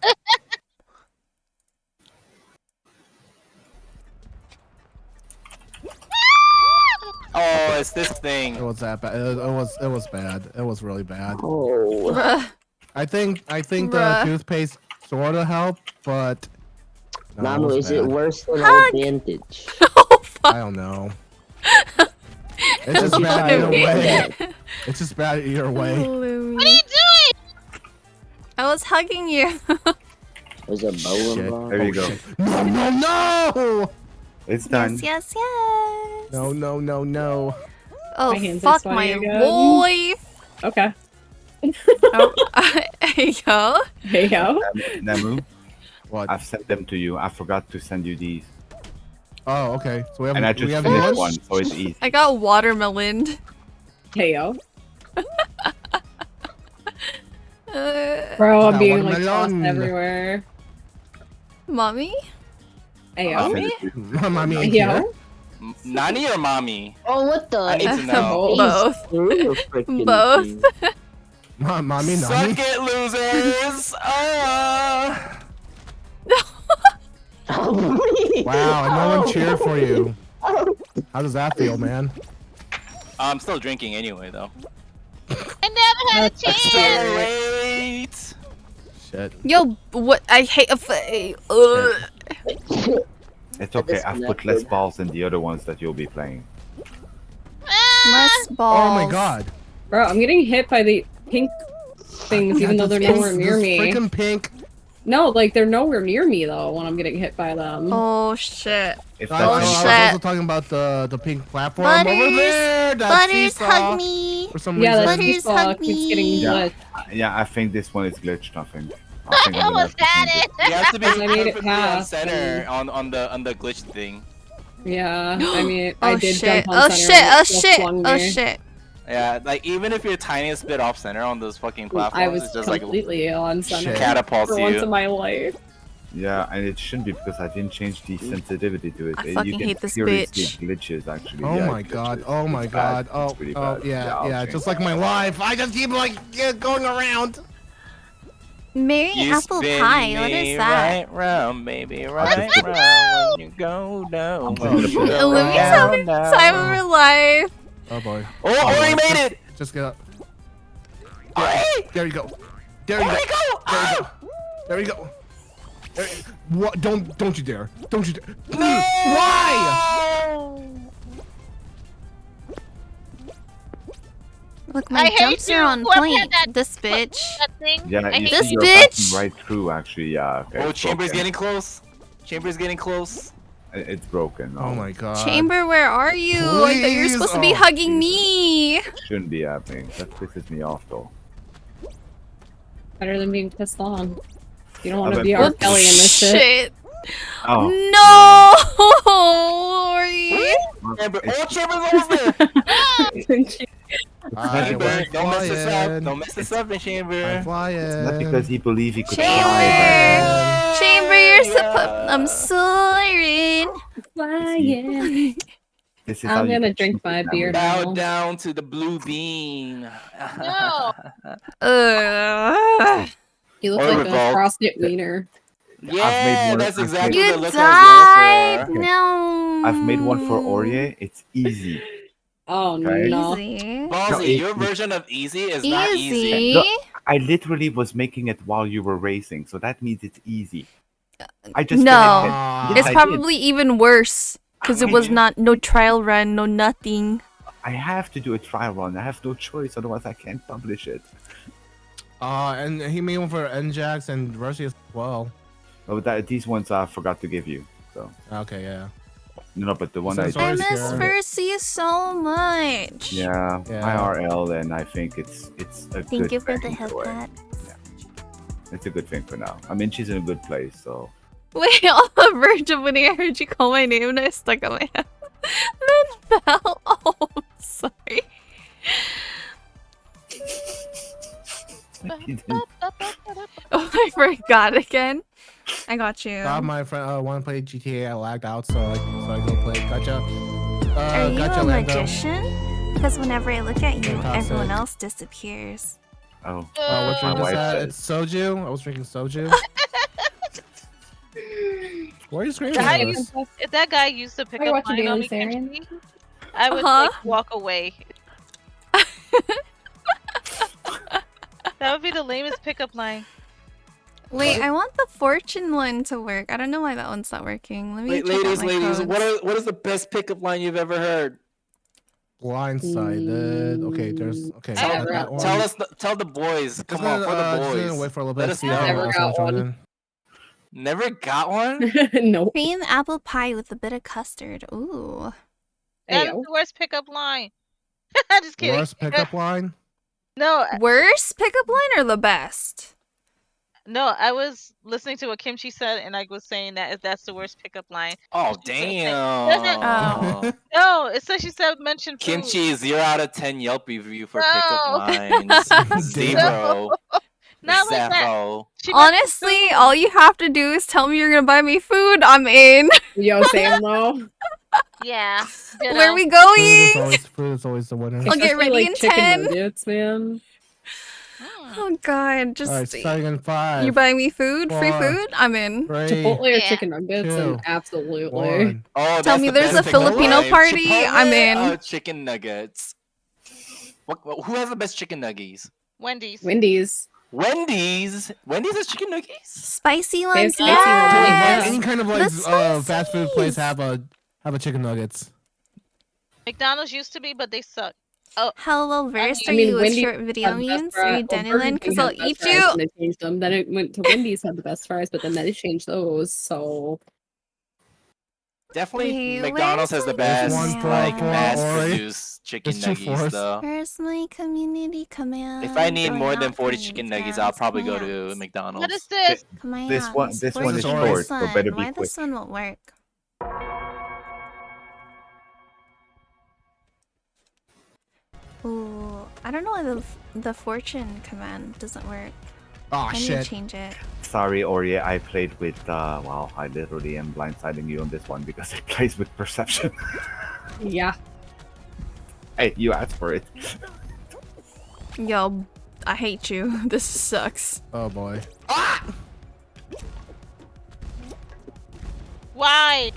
[SPEAKER 7] Oh, it's this thing.
[SPEAKER 2] It was that bad. It was bad. It was really bad.
[SPEAKER 11] Oh.
[SPEAKER 1] Bruh.
[SPEAKER 2] I think the
[SPEAKER 1] Bruh.
[SPEAKER 2] toothpaste sort of helped, but no,
[SPEAKER 11] Mama,
[SPEAKER 2] was
[SPEAKER 11] is it
[SPEAKER 2] bad.
[SPEAKER 11] worse than
[SPEAKER 1] Hug.
[SPEAKER 11] old bandage?
[SPEAKER 2] I don't know. It's just bad either way. It's just bad either way.
[SPEAKER 1] Illumi.
[SPEAKER 12] What are you doing?
[SPEAKER 1] I was hugging you.
[SPEAKER 11] There's a bow
[SPEAKER 2] Shit.
[SPEAKER 11] involved.
[SPEAKER 3] There you go.
[SPEAKER 2] No, no, no!
[SPEAKER 3] It's done.
[SPEAKER 1] Yes, yes, yes.
[SPEAKER 2] No, no, no, no.
[SPEAKER 1] Oh
[SPEAKER 5] My hands are
[SPEAKER 1] fuck
[SPEAKER 5] sweaty
[SPEAKER 1] my
[SPEAKER 5] again.
[SPEAKER 1] life.
[SPEAKER 5] Okay.
[SPEAKER 1] Oh, yo.
[SPEAKER 5] Hey yo.
[SPEAKER 3] Namu,
[SPEAKER 2] What?
[SPEAKER 3] I've sent them to you. I forgot to send you these.
[SPEAKER 2] Oh, okay. So we have.
[SPEAKER 3] And I
[SPEAKER 2] we
[SPEAKER 3] just
[SPEAKER 2] have
[SPEAKER 3] finished
[SPEAKER 2] lunch?
[SPEAKER 3] one, so it's easy.
[SPEAKER 1] I got watermelon.
[SPEAKER 5] Hey yo.
[SPEAKER 1] Bro,
[SPEAKER 5] I'm
[SPEAKER 2] Got
[SPEAKER 5] being like tossed
[SPEAKER 2] watermelon.
[SPEAKER 5] everywhere.
[SPEAKER 1] Mommy?
[SPEAKER 5] Hey
[SPEAKER 3] I'll
[SPEAKER 5] yo.
[SPEAKER 3] send it to you.
[SPEAKER 2] Mommy
[SPEAKER 5] Hey
[SPEAKER 2] ain't here.
[SPEAKER 5] yo.
[SPEAKER 7] Nani or mommy?
[SPEAKER 11] Oh, what the?
[SPEAKER 7] I need to know.
[SPEAKER 1] Both.
[SPEAKER 11] Both.
[SPEAKER 1] Both.
[SPEAKER 2] Mommy,
[SPEAKER 7] Suck
[SPEAKER 2] Nani?
[SPEAKER 7] it, losers!
[SPEAKER 2] Wow, and no one cheered for you. How does that feel, man?
[SPEAKER 7] I'm still drinking anyway, though.
[SPEAKER 12] I never had a chance.
[SPEAKER 7] So late.
[SPEAKER 2] Shit.
[SPEAKER 1] Yo, what? I hate.
[SPEAKER 3] It's okay. I've put less balls than the other ones that you'll be playing.
[SPEAKER 1] Less balls.
[SPEAKER 2] Oh my god.
[SPEAKER 5] Bro, I'm getting hit by the pink things, even though they're nowhere near me.
[SPEAKER 2] Freaking pink.
[SPEAKER 5] No, like they're nowhere near me though when I'm getting hit by them.
[SPEAKER 1] Oh shit.
[SPEAKER 3] If
[SPEAKER 2] I
[SPEAKER 3] that's
[SPEAKER 2] was
[SPEAKER 3] any-
[SPEAKER 2] also talking about the pink platform
[SPEAKER 1] Butters,
[SPEAKER 2] over there. That
[SPEAKER 1] Butters,
[SPEAKER 2] seesaw.
[SPEAKER 1] hug me.
[SPEAKER 2] For some
[SPEAKER 5] Yeah,
[SPEAKER 2] reason.
[SPEAKER 5] that
[SPEAKER 1] Butters,
[SPEAKER 5] seesaw
[SPEAKER 1] hug
[SPEAKER 5] keeps getting
[SPEAKER 1] me.
[SPEAKER 3] Yeah.
[SPEAKER 5] glitched.
[SPEAKER 3] Yeah, I think this one is glitched. I think
[SPEAKER 12] I
[SPEAKER 3] I'm gonna
[SPEAKER 12] almost
[SPEAKER 3] have to
[SPEAKER 12] had
[SPEAKER 3] change
[SPEAKER 12] it.
[SPEAKER 7] You have to be
[SPEAKER 5] I made it
[SPEAKER 7] perfectly on
[SPEAKER 5] past,
[SPEAKER 7] center on the glitch thing.
[SPEAKER 5] Yeah, I mean,
[SPEAKER 1] Oh
[SPEAKER 5] I did
[SPEAKER 1] shit.
[SPEAKER 5] jump on
[SPEAKER 1] Oh
[SPEAKER 5] center
[SPEAKER 1] shit.
[SPEAKER 5] and
[SPEAKER 1] Oh
[SPEAKER 5] it still
[SPEAKER 1] shit.
[SPEAKER 5] flung
[SPEAKER 1] Oh
[SPEAKER 5] me.
[SPEAKER 1] shit.
[SPEAKER 7] Yeah, like even if you're tiniest bit off center on those fucking platforms,
[SPEAKER 5] I was
[SPEAKER 7] it's just like
[SPEAKER 5] completely on center
[SPEAKER 2] Shit.
[SPEAKER 7] catapults
[SPEAKER 5] for once
[SPEAKER 7] you.
[SPEAKER 5] in my life.
[SPEAKER 3] Yeah, and it shouldn't be because I didn't change the sensitivity to it.
[SPEAKER 1] I
[SPEAKER 3] You
[SPEAKER 1] fucking
[SPEAKER 3] can
[SPEAKER 1] hate this
[SPEAKER 3] clearly
[SPEAKER 1] bitch.
[SPEAKER 3] see glitches actually.
[SPEAKER 2] Oh
[SPEAKER 3] Yeah,
[SPEAKER 2] my
[SPEAKER 3] glitches.
[SPEAKER 2] god. Oh my
[SPEAKER 3] It's bad.
[SPEAKER 2] god. Oh,
[SPEAKER 3] It's really
[SPEAKER 2] oh
[SPEAKER 3] bad.
[SPEAKER 2] yeah,
[SPEAKER 3] I'll
[SPEAKER 2] yeah.
[SPEAKER 3] change
[SPEAKER 2] Just
[SPEAKER 3] it.
[SPEAKER 2] like my life. I just keep like going around.
[SPEAKER 1] Mary
[SPEAKER 7] You
[SPEAKER 1] apple
[SPEAKER 7] spin
[SPEAKER 1] pie. What
[SPEAKER 7] me
[SPEAKER 1] is that?
[SPEAKER 7] Right round, baby, right round. When you go down,
[SPEAKER 3] Oh, shit.
[SPEAKER 1] Illumi's having the time of her life.
[SPEAKER 2] Oh boy.
[SPEAKER 7] Oh, Ori made it!
[SPEAKER 2] Just get up.
[SPEAKER 7] Ori!
[SPEAKER 2] There you go. There you go.
[SPEAKER 7] Ori, go!
[SPEAKER 2] There you go. There you go. What? Don't you dare. Don't you dare.
[SPEAKER 7] No!
[SPEAKER 2] Why?
[SPEAKER 1] Look,
[SPEAKER 12] I
[SPEAKER 1] my
[SPEAKER 12] hate
[SPEAKER 1] jumps
[SPEAKER 12] you.
[SPEAKER 1] are on
[SPEAKER 12] Whoever
[SPEAKER 1] point.
[SPEAKER 12] had that-
[SPEAKER 1] This bitch.
[SPEAKER 12] That thing.
[SPEAKER 3] Yeah,
[SPEAKER 12] I
[SPEAKER 3] you
[SPEAKER 12] hate
[SPEAKER 1] This
[SPEAKER 3] see
[SPEAKER 12] you.
[SPEAKER 3] you're
[SPEAKER 1] bitch?
[SPEAKER 3] passing right through actually. Yeah. Okay,
[SPEAKER 7] Oh,
[SPEAKER 3] it's
[SPEAKER 7] Chamber's
[SPEAKER 3] broken.
[SPEAKER 7] getting close. Chamber's getting close.
[SPEAKER 3] It's broken.
[SPEAKER 2] Oh my god.
[SPEAKER 1] Chamber, where are you? I thought you were
[SPEAKER 2] Please.
[SPEAKER 1] supposed to be
[SPEAKER 2] Oh,
[SPEAKER 1] hugging me.
[SPEAKER 3] Shouldn't be happening. That pisses me off though.
[SPEAKER 5] Better than being pissed on. You don't want
[SPEAKER 3] I
[SPEAKER 5] to
[SPEAKER 3] bet-
[SPEAKER 5] be R. Kelly in this shit.
[SPEAKER 1] Shit.
[SPEAKER 3] Oh.
[SPEAKER 1] No, Ori.
[SPEAKER 7] Chamber, oh, Chamber's almost there.
[SPEAKER 2] I
[SPEAKER 7] Chamber,
[SPEAKER 2] went
[SPEAKER 7] don't mess this up.
[SPEAKER 2] flying.
[SPEAKER 7] Don't mess this up, in
[SPEAKER 2] I'm
[SPEAKER 7] Chamber.
[SPEAKER 2] flying.
[SPEAKER 3] Not because he believed he could
[SPEAKER 1] Chamber.
[SPEAKER 3] fly.
[SPEAKER 1] Chamber, you're supposed. I'm soaring.
[SPEAKER 5] Flying.
[SPEAKER 3] This is how
[SPEAKER 5] I'm
[SPEAKER 3] you
[SPEAKER 5] gonna
[SPEAKER 3] get
[SPEAKER 5] drink
[SPEAKER 3] stupid
[SPEAKER 5] my
[SPEAKER 3] now.
[SPEAKER 5] beer
[SPEAKER 7] Bow
[SPEAKER 5] now.
[SPEAKER 7] down to the blue bean.
[SPEAKER 12] No.
[SPEAKER 5] You look
[SPEAKER 7] Or
[SPEAKER 5] like
[SPEAKER 7] revolt.
[SPEAKER 5] a CrossFit wiener.
[SPEAKER 7] Yeah,
[SPEAKER 3] one-
[SPEAKER 7] that's
[SPEAKER 3] I've
[SPEAKER 7] exactly
[SPEAKER 3] made-
[SPEAKER 7] the look
[SPEAKER 1] died.
[SPEAKER 7] I was going for.
[SPEAKER 1] No.
[SPEAKER 3] I've made one for Orye. It's easy.
[SPEAKER 5] Oh
[SPEAKER 3] Okay.
[SPEAKER 5] no.
[SPEAKER 1] Easy.
[SPEAKER 7] Ballsy, your version of easy is not easy.
[SPEAKER 1] Easy.
[SPEAKER 3] Look, I literally was making it while you were racing, so that means it's easy. I just
[SPEAKER 1] No.
[SPEAKER 3] Yes,
[SPEAKER 1] It's
[SPEAKER 3] I did.
[SPEAKER 1] probably even worse because it was not no trial run, no nothing.
[SPEAKER 3] I have to do a trial run. I have no choice, otherwise I can't publish it.
[SPEAKER 2] And he made one for Njax and Rusty as well.
[SPEAKER 3] Oh, these ones I forgot to give you. So
[SPEAKER 2] Okay, yeah.
[SPEAKER 3] no, but the one I
[SPEAKER 2] Sorry,
[SPEAKER 1] I
[SPEAKER 3] did,
[SPEAKER 1] miss
[SPEAKER 2] Sarah.
[SPEAKER 1] Versi so much.
[SPEAKER 3] yeah,
[SPEAKER 2] Yeah.
[SPEAKER 3] IRL, and I think it's a
[SPEAKER 1] Thank
[SPEAKER 3] good
[SPEAKER 1] you for the
[SPEAKER 3] thing for her.
[SPEAKER 1] headset.
[SPEAKER 3] It's a good thing for now. I mean, she's in a good place, so.
[SPEAKER 1] Wait, all the verge of winning, I heard you call my name and I stuck on my head. Then fell. Oh, sorry. Oh, I forgot again. I got you.
[SPEAKER 2] My friend want to play GTA. I lagged out, so I go play. Gotcha.
[SPEAKER 1] Are you
[SPEAKER 2] gotcha,
[SPEAKER 1] a
[SPEAKER 2] Lando.
[SPEAKER 1] magician? Because whenever I look at you,
[SPEAKER 2] Toxic.
[SPEAKER 1] everyone else disappears.
[SPEAKER 3] Oh.
[SPEAKER 2] What
[SPEAKER 3] My
[SPEAKER 2] drink is
[SPEAKER 3] wife
[SPEAKER 2] that?
[SPEAKER 3] said.
[SPEAKER 2] It's soju. I was drinking soju. Why are you screaming
[SPEAKER 12] Guy
[SPEAKER 2] at
[SPEAKER 12] used-
[SPEAKER 2] us?
[SPEAKER 12] if that guy used to pick
[SPEAKER 5] Are you
[SPEAKER 12] up
[SPEAKER 5] watching
[SPEAKER 12] line on me,
[SPEAKER 5] Daily
[SPEAKER 12] Kimchi, I would
[SPEAKER 1] Uh-huh.
[SPEAKER 12] like walk away. That would be the lamest pickup line.
[SPEAKER 1] Wait, I want the fortune one to work. I don't know why that one's not working. Let me
[SPEAKER 7] Wait,
[SPEAKER 1] check out
[SPEAKER 7] ladies,
[SPEAKER 1] my
[SPEAKER 7] ladies,
[SPEAKER 1] codes.
[SPEAKER 7] what is the best pickup line you've ever heard?
[SPEAKER 2] Blindsided. Okay, there's okay.
[SPEAKER 5] I never
[SPEAKER 2] that
[SPEAKER 5] got
[SPEAKER 2] one.
[SPEAKER 7] Tell the boys.
[SPEAKER 2] Just
[SPEAKER 7] Come on, for
[SPEAKER 2] gonna,
[SPEAKER 7] the
[SPEAKER 2] just
[SPEAKER 7] boys.
[SPEAKER 2] gonna wait for a little
[SPEAKER 7] Let
[SPEAKER 2] bit.
[SPEAKER 7] us
[SPEAKER 2] See
[SPEAKER 7] know.
[SPEAKER 2] how
[SPEAKER 5] Never
[SPEAKER 2] else
[SPEAKER 5] got
[SPEAKER 2] I'm joining
[SPEAKER 5] one.
[SPEAKER 2] in.
[SPEAKER 7] Never got one?
[SPEAKER 5] No.
[SPEAKER 1] Cream apple pie with a bit of custard. Ooh.
[SPEAKER 12] That is
[SPEAKER 5] Ayo.
[SPEAKER 12] the worst pickup line. Just kidding.
[SPEAKER 2] Worst pickup line.
[SPEAKER 12] No,
[SPEAKER 1] Worst pickup line or the best?
[SPEAKER 12] no, I was listening to what Kimchi said, and I was saying that if that's the worst pickup line.
[SPEAKER 7] Oh
[SPEAKER 12] She said-
[SPEAKER 7] damn.
[SPEAKER 12] No, it's so she said mention food.
[SPEAKER 7] Kimchi 0 out of 10 Yelp review for
[SPEAKER 12] No.
[SPEAKER 7] pickup lines. 0.
[SPEAKER 12] Not like that.
[SPEAKER 7] 0.
[SPEAKER 12] She mentioned
[SPEAKER 1] Honestly, all you have to do is tell me you're gonna buy me food. I'm in.
[SPEAKER 5] Yo, same though.
[SPEAKER 12] Yeah.
[SPEAKER 1] Where are we
[SPEAKER 2] Food
[SPEAKER 1] going?
[SPEAKER 2] is always the winner.
[SPEAKER 1] I'll get
[SPEAKER 5] Especially,
[SPEAKER 1] ready
[SPEAKER 5] like,
[SPEAKER 1] in
[SPEAKER 5] chicken
[SPEAKER 1] 10.
[SPEAKER 5] nuggets, man.
[SPEAKER 1] Oh god, just
[SPEAKER 2] Alright, starting in 5.
[SPEAKER 1] you buying me food? Free
[SPEAKER 2] 4,
[SPEAKER 1] food? I'm in.
[SPEAKER 2] 3,
[SPEAKER 5] Chipotle or
[SPEAKER 12] Yeah.
[SPEAKER 5] chicken nuggets,
[SPEAKER 2] 2,
[SPEAKER 5] and absolutely.
[SPEAKER 2] 1.
[SPEAKER 7] Oh,
[SPEAKER 1] Tell
[SPEAKER 7] that's
[SPEAKER 1] me
[SPEAKER 7] the
[SPEAKER 1] there's
[SPEAKER 7] best
[SPEAKER 1] a
[SPEAKER 7] pickup
[SPEAKER 1] Filipino
[SPEAKER 7] line.
[SPEAKER 1] party,
[SPEAKER 7] Chipotle
[SPEAKER 1] I'm in.
[SPEAKER 7] or chicken nuggets. Who has the best chicken nuggies?
[SPEAKER 12] Wendy's.
[SPEAKER 5] Wendy's.
[SPEAKER 7] Wendy's. Wendy's has chicken nuggies.
[SPEAKER 1] Spicy
[SPEAKER 5] have
[SPEAKER 1] ones,
[SPEAKER 5] spicy ones,
[SPEAKER 1] yes.
[SPEAKER 2] Any kind of like
[SPEAKER 1] The
[SPEAKER 2] fast food place
[SPEAKER 1] spices.
[SPEAKER 2] have a chicken nuggets.
[SPEAKER 12] McDonald's used to be, but they suck.
[SPEAKER 1] How well versed
[SPEAKER 5] I
[SPEAKER 1] are
[SPEAKER 5] mean,
[SPEAKER 1] you with
[SPEAKER 5] Wendy's
[SPEAKER 1] short
[SPEAKER 5] had
[SPEAKER 1] video
[SPEAKER 5] the best
[SPEAKER 1] memes? Are you
[SPEAKER 5] Burger
[SPEAKER 1] Dennyland?
[SPEAKER 5] King
[SPEAKER 1] Because
[SPEAKER 5] had
[SPEAKER 1] I'll
[SPEAKER 5] the best
[SPEAKER 1] eat
[SPEAKER 5] fries,
[SPEAKER 1] you.
[SPEAKER 5] and they changed them. Then it went to Wendy's had the best fries, but then they changed those. So
[SPEAKER 7] Definitely
[SPEAKER 1] Wait,
[SPEAKER 7] McDonald's
[SPEAKER 1] where's
[SPEAKER 7] has the
[SPEAKER 1] my
[SPEAKER 7] best
[SPEAKER 2] One for-
[SPEAKER 7] like
[SPEAKER 2] for
[SPEAKER 7] mass
[SPEAKER 2] Ori.
[SPEAKER 7] produced chicken
[SPEAKER 2] It's 2
[SPEAKER 7] nuggies
[SPEAKER 2] fours.
[SPEAKER 7] though.
[SPEAKER 1] Where's my community command?
[SPEAKER 7] If I need
[SPEAKER 1] Oh,
[SPEAKER 7] more than
[SPEAKER 1] not
[SPEAKER 7] 40
[SPEAKER 1] community
[SPEAKER 7] chicken nuggets, I'll
[SPEAKER 1] commands,
[SPEAKER 7] probably go to
[SPEAKER 1] commands.
[SPEAKER 7] McDonald's.
[SPEAKER 12] What is this?
[SPEAKER 1] Commands.
[SPEAKER 3] This one is
[SPEAKER 1] Where's
[SPEAKER 2] short,
[SPEAKER 1] this
[SPEAKER 3] so
[SPEAKER 1] one?
[SPEAKER 3] better be
[SPEAKER 1] Why
[SPEAKER 3] quick.
[SPEAKER 1] this one won't work? Ooh, I don't know why the fortune command doesn't work.
[SPEAKER 2] Oh
[SPEAKER 1] I need to
[SPEAKER 2] shit.
[SPEAKER 1] change it.
[SPEAKER 3] Sorry, Orye, I played with, well, I literally am blindsiding you on this one because it plays with perception.
[SPEAKER 5] yeah.
[SPEAKER 3] Hey, you asked for it.
[SPEAKER 1] Yo, I hate you. This sucks.
[SPEAKER 2] Oh boy.
[SPEAKER 12] Why?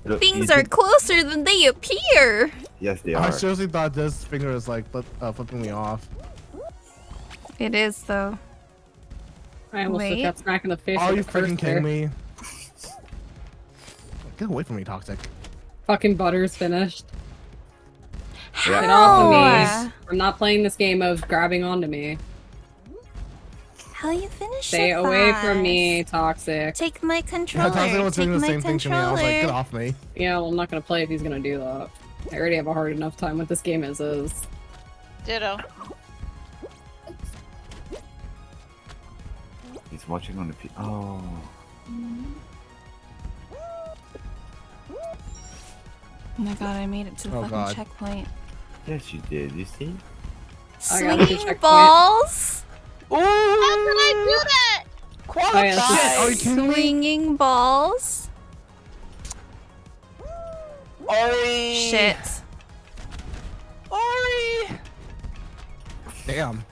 [SPEAKER 3] Look,
[SPEAKER 1] Things
[SPEAKER 3] you
[SPEAKER 1] are
[SPEAKER 3] did-
[SPEAKER 1] closer than they appear.
[SPEAKER 3] Yes, they
[SPEAKER 2] I
[SPEAKER 3] are.
[SPEAKER 2] seriously thought this finger was like flipping me off.
[SPEAKER 1] It is though.
[SPEAKER 5] I almost
[SPEAKER 1] Wait.
[SPEAKER 5] took that smack in the face.
[SPEAKER 2] Are
[SPEAKER 5] with
[SPEAKER 2] you
[SPEAKER 5] the curse
[SPEAKER 2] freaking
[SPEAKER 5] there.
[SPEAKER 2] kidding me? Get away from me, Toxic.
[SPEAKER 5] Fucking butter's finished.
[SPEAKER 3] Yeah.
[SPEAKER 5] Get off of
[SPEAKER 1] How?
[SPEAKER 5] me. I'm not playing this game of grabbing onto me.
[SPEAKER 1] How you finish
[SPEAKER 5] Stay
[SPEAKER 1] it
[SPEAKER 5] away
[SPEAKER 1] fast?
[SPEAKER 5] from me, Toxic.
[SPEAKER 1] Take my
[SPEAKER 2] Yeah,
[SPEAKER 1] controller.
[SPEAKER 2] Toxic was
[SPEAKER 1] Take
[SPEAKER 2] doing the
[SPEAKER 1] my
[SPEAKER 2] same thing to me. I was like, get
[SPEAKER 1] controller.
[SPEAKER 2] off me.
[SPEAKER 5] Yeah, well, I'm not gonna play if he's gonna do that. I already have a hard enough time with this game as is.
[SPEAKER 12] Ditto.
[SPEAKER 3] He's watching on the Oh.
[SPEAKER 1] Oh my god, I made it to the
[SPEAKER 2] Oh
[SPEAKER 1] fucking
[SPEAKER 2] god.
[SPEAKER 1] checkpoint.
[SPEAKER 3] Yes, you did. You see?
[SPEAKER 5] I got the
[SPEAKER 1] Swinging
[SPEAKER 5] checkpoint.
[SPEAKER 1] balls.
[SPEAKER 7] Ooh!
[SPEAKER 12] How did I do that?
[SPEAKER 5] Oh, yeah, this is-
[SPEAKER 2] Shit, are you kidding me?
[SPEAKER 1] Swinging balls.
[SPEAKER 7] Ori!
[SPEAKER 1] Shit.
[SPEAKER 7] Ori!
[SPEAKER 2] Damn.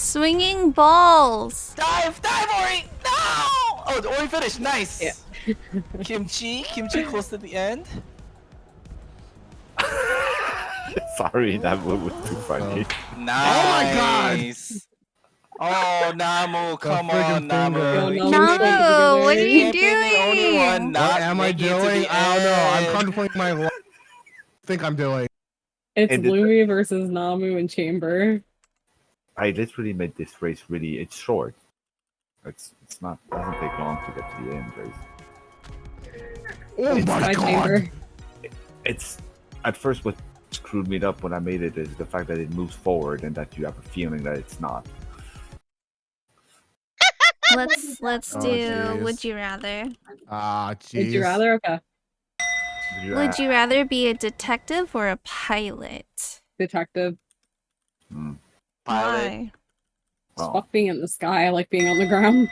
[SPEAKER 1] Swinging balls.
[SPEAKER 7] Dive, Ori! No! Oh, the Ori finished. Nice. Yeah. Kimchi close to the end.
[SPEAKER 3] Sorry, that move was too funny.
[SPEAKER 7] Nice.
[SPEAKER 2] Oh my god!
[SPEAKER 7] Oh, Namu, come on, Namu.
[SPEAKER 1] Namu, what are you
[SPEAKER 7] The only one
[SPEAKER 1] doing?
[SPEAKER 7] not
[SPEAKER 2] What am I
[SPEAKER 7] making it to
[SPEAKER 2] doing?
[SPEAKER 7] the
[SPEAKER 2] I don't know. I'm
[SPEAKER 7] end.
[SPEAKER 2] contemplating my life. I think I'm doing.
[SPEAKER 5] It's
[SPEAKER 3] And
[SPEAKER 5] Lumi versus Namu and Chamber.
[SPEAKER 3] I literally made this race really. It's short. It's not. Doesn't take long to get to the end race.
[SPEAKER 2] Oh my
[SPEAKER 5] Bye,
[SPEAKER 2] god!
[SPEAKER 5] Chamber.
[SPEAKER 3] It's at first what screwed me up when I made it is the fact that it moves forward and that you have a feeling that it's not.
[SPEAKER 1] Let's
[SPEAKER 2] Oh,
[SPEAKER 1] do
[SPEAKER 2] jeez.
[SPEAKER 1] would you rather?
[SPEAKER 2] Ah, jeez.
[SPEAKER 5] Would you rather? Okay.
[SPEAKER 1] Would you rather be a detective or a pilot?
[SPEAKER 5] Detective.
[SPEAKER 1] Why?
[SPEAKER 5] It's fuck being in the sky. I like being on the ground.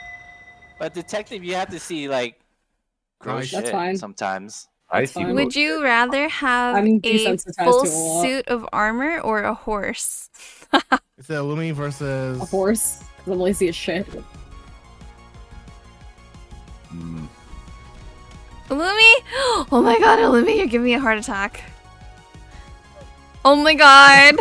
[SPEAKER 7] But detective, you have to see like gross
[SPEAKER 5] That's
[SPEAKER 7] shit
[SPEAKER 5] fine.
[SPEAKER 7] sometimes.
[SPEAKER 3] I see.
[SPEAKER 5] fine.
[SPEAKER 1] Would you rather have
[SPEAKER 5] I'm
[SPEAKER 1] a
[SPEAKER 5] desensitized
[SPEAKER 1] full
[SPEAKER 5] to a lot.
[SPEAKER 1] suit of armor or a horse?
[SPEAKER 2] It's a Lumi versus
[SPEAKER 5] A horse. 'Cause I'm lazy as shit.
[SPEAKER 1] Illumi? Oh my god, Illumi, you're giving me a heart attack. Oh my god.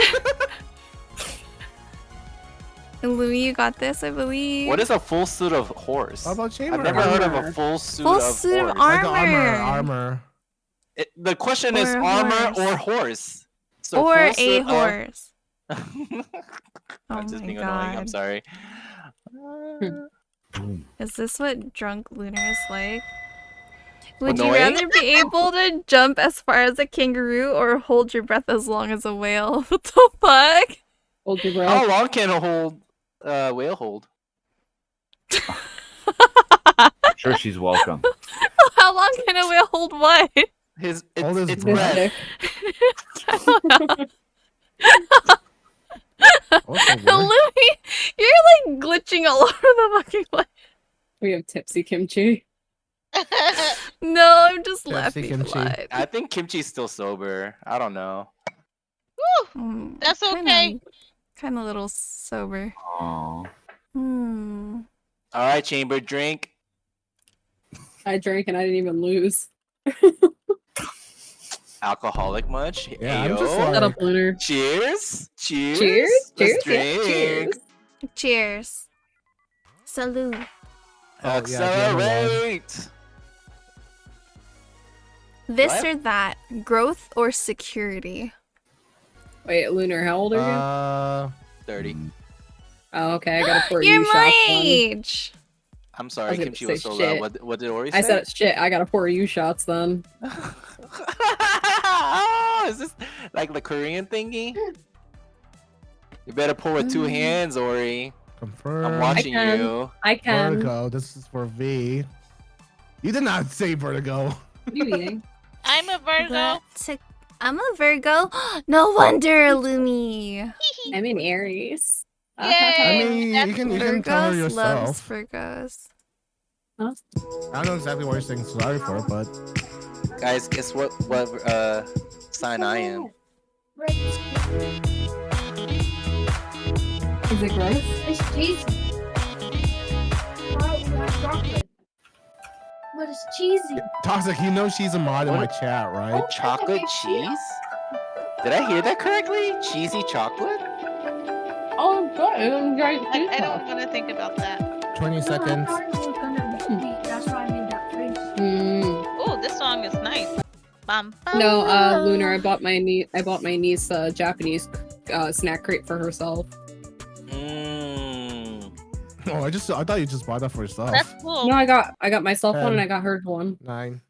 [SPEAKER 1] Illumi, you got this, I believe.
[SPEAKER 7] What is a full suit of horse?
[SPEAKER 2] How about chamber?
[SPEAKER 7] I've never heard of a
[SPEAKER 5] Armor.
[SPEAKER 7] full suit
[SPEAKER 1] Full
[SPEAKER 7] of
[SPEAKER 1] suit of
[SPEAKER 7] horse.
[SPEAKER 2] Like
[SPEAKER 1] armor.
[SPEAKER 2] armor.
[SPEAKER 7] The question is
[SPEAKER 1] Or a
[SPEAKER 7] armor
[SPEAKER 1] horse.
[SPEAKER 7] or horse. So
[SPEAKER 1] Or
[SPEAKER 7] full
[SPEAKER 1] a
[SPEAKER 7] suit of-
[SPEAKER 1] horse.
[SPEAKER 7] I'm
[SPEAKER 1] Oh
[SPEAKER 7] just
[SPEAKER 1] my
[SPEAKER 7] being annoying. I'm
[SPEAKER 1] God.
[SPEAKER 7] sorry.
[SPEAKER 1] Is this what drunk Lunar is like? Would you
[SPEAKER 7] Annoying?
[SPEAKER 1] rather be able to jump as far as a kangaroo or hold your breath as long as a whale? What the fuck?
[SPEAKER 5] Hold your breath.
[SPEAKER 7] How long can a whale hold?
[SPEAKER 3] Sure, she's welcome.
[SPEAKER 1] How long can a whale hold what?
[SPEAKER 2] Hold his
[SPEAKER 7] It's
[SPEAKER 2] breath.
[SPEAKER 7] breath.
[SPEAKER 1] I don't know.
[SPEAKER 2] What's the word?
[SPEAKER 1] Louis, you're like glitching all over the fucking place.
[SPEAKER 5] We have tipsy kimchi.
[SPEAKER 1] No, I'm just
[SPEAKER 2] Tipsy
[SPEAKER 1] laughing
[SPEAKER 2] kimchi.
[SPEAKER 1] a lot.
[SPEAKER 7] I think Kimchi's still sober. I don't know.
[SPEAKER 12] That's okay.
[SPEAKER 1] Kind of little sober.
[SPEAKER 3] Aww.
[SPEAKER 1] Hmm.
[SPEAKER 7] All right, Chamber, drink.
[SPEAKER 5] I drank and I didn't even lose.
[SPEAKER 7] Alcoholic much?
[SPEAKER 2] Yeah, I'm just
[SPEAKER 7] Ayo.
[SPEAKER 2] like-
[SPEAKER 5] Shut up, Lunar.
[SPEAKER 7] Cheers. Cheers.
[SPEAKER 5] Cheers.
[SPEAKER 7] Let's
[SPEAKER 5] Cheers. Yeah,
[SPEAKER 7] drink.
[SPEAKER 5] cheers.
[SPEAKER 1] Cheers. Salute.
[SPEAKER 2] Oh, yeah, the other one.
[SPEAKER 7] Accelerate.
[SPEAKER 1] This
[SPEAKER 7] What?
[SPEAKER 1] or that, growth or security?
[SPEAKER 5] Wait, Lunar, how old are you?
[SPEAKER 7] 30.
[SPEAKER 5] Oh, okay, I gotta pour
[SPEAKER 1] You're
[SPEAKER 5] you shots.
[SPEAKER 1] my
[SPEAKER 5] then.
[SPEAKER 1] age.
[SPEAKER 7] I'm
[SPEAKER 5] I
[SPEAKER 7] sorry,
[SPEAKER 5] was gonna
[SPEAKER 7] Kimchi
[SPEAKER 5] say
[SPEAKER 7] was so
[SPEAKER 5] shit.
[SPEAKER 7] loud. What did Ori say?
[SPEAKER 5] I said shit. I gotta pour you shots then.
[SPEAKER 7] Oh, is this like the Korean thingy? You better pour with two hands, Ori.
[SPEAKER 2] Confirm.
[SPEAKER 7] I'm watching
[SPEAKER 5] I can.
[SPEAKER 7] you.
[SPEAKER 5] I can.
[SPEAKER 2] Vertigo. This is for V. You did not say vertigo.
[SPEAKER 5] What are you eating?
[SPEAKER 12] I'm a Virgo.
[SPEAKER 1] I'm a Virgo. No wonder, Lumi.
[SPEAKER 5] I'm an Aries.
[SPEAKER 12] Yay!
[SPEAKER 2] I mean,
[SPEAKER 12] That's
[SPEAKER 2] you can tell her
[SPEAKER 1] Virgos loves
[SPEAKER 2] yourself.
[SPEAKER 1] Virgos.
[SPEAKER 5] Huh?
[SPEAKER 2] I don't know exactly what you're saying sorry for, but
[SPEAKER 7] Guys, guess what sign I am?
[SPEAKER 5] Is it gross?
[SPEAKER 4] It's cheesy. Why is that chocolate? But it's cheesy.
[SPEAKER 2] Toxic, you know she's a mod in my chat, right?
[SPEAKER 7] Chocolate cheese? Did I hear that correctly? Cheesy chocolate?
[SPEAKER 5] Oh, good.
[SPEAKER 12] I don't want to think about that.
[SPEAKER 2] 20 seconds.
[SPEAKER 4] That's why I made that face.
[SPEAKER 12] Oh, this song is nice. Bum, bum.
[SPEAKER 5] No, Lunar, I bought my niece a Japanese snack crate for herself.
[SPEAKER 2] Oh, I thought you just bought that for yourself.
[SPEAKER 12] That's cool.
[SPEAKER 5] No, I got myself one and
[SPEAKER 2] 10.
[SPEAKER 5] I got her one.
[SPEAKER 2] 9,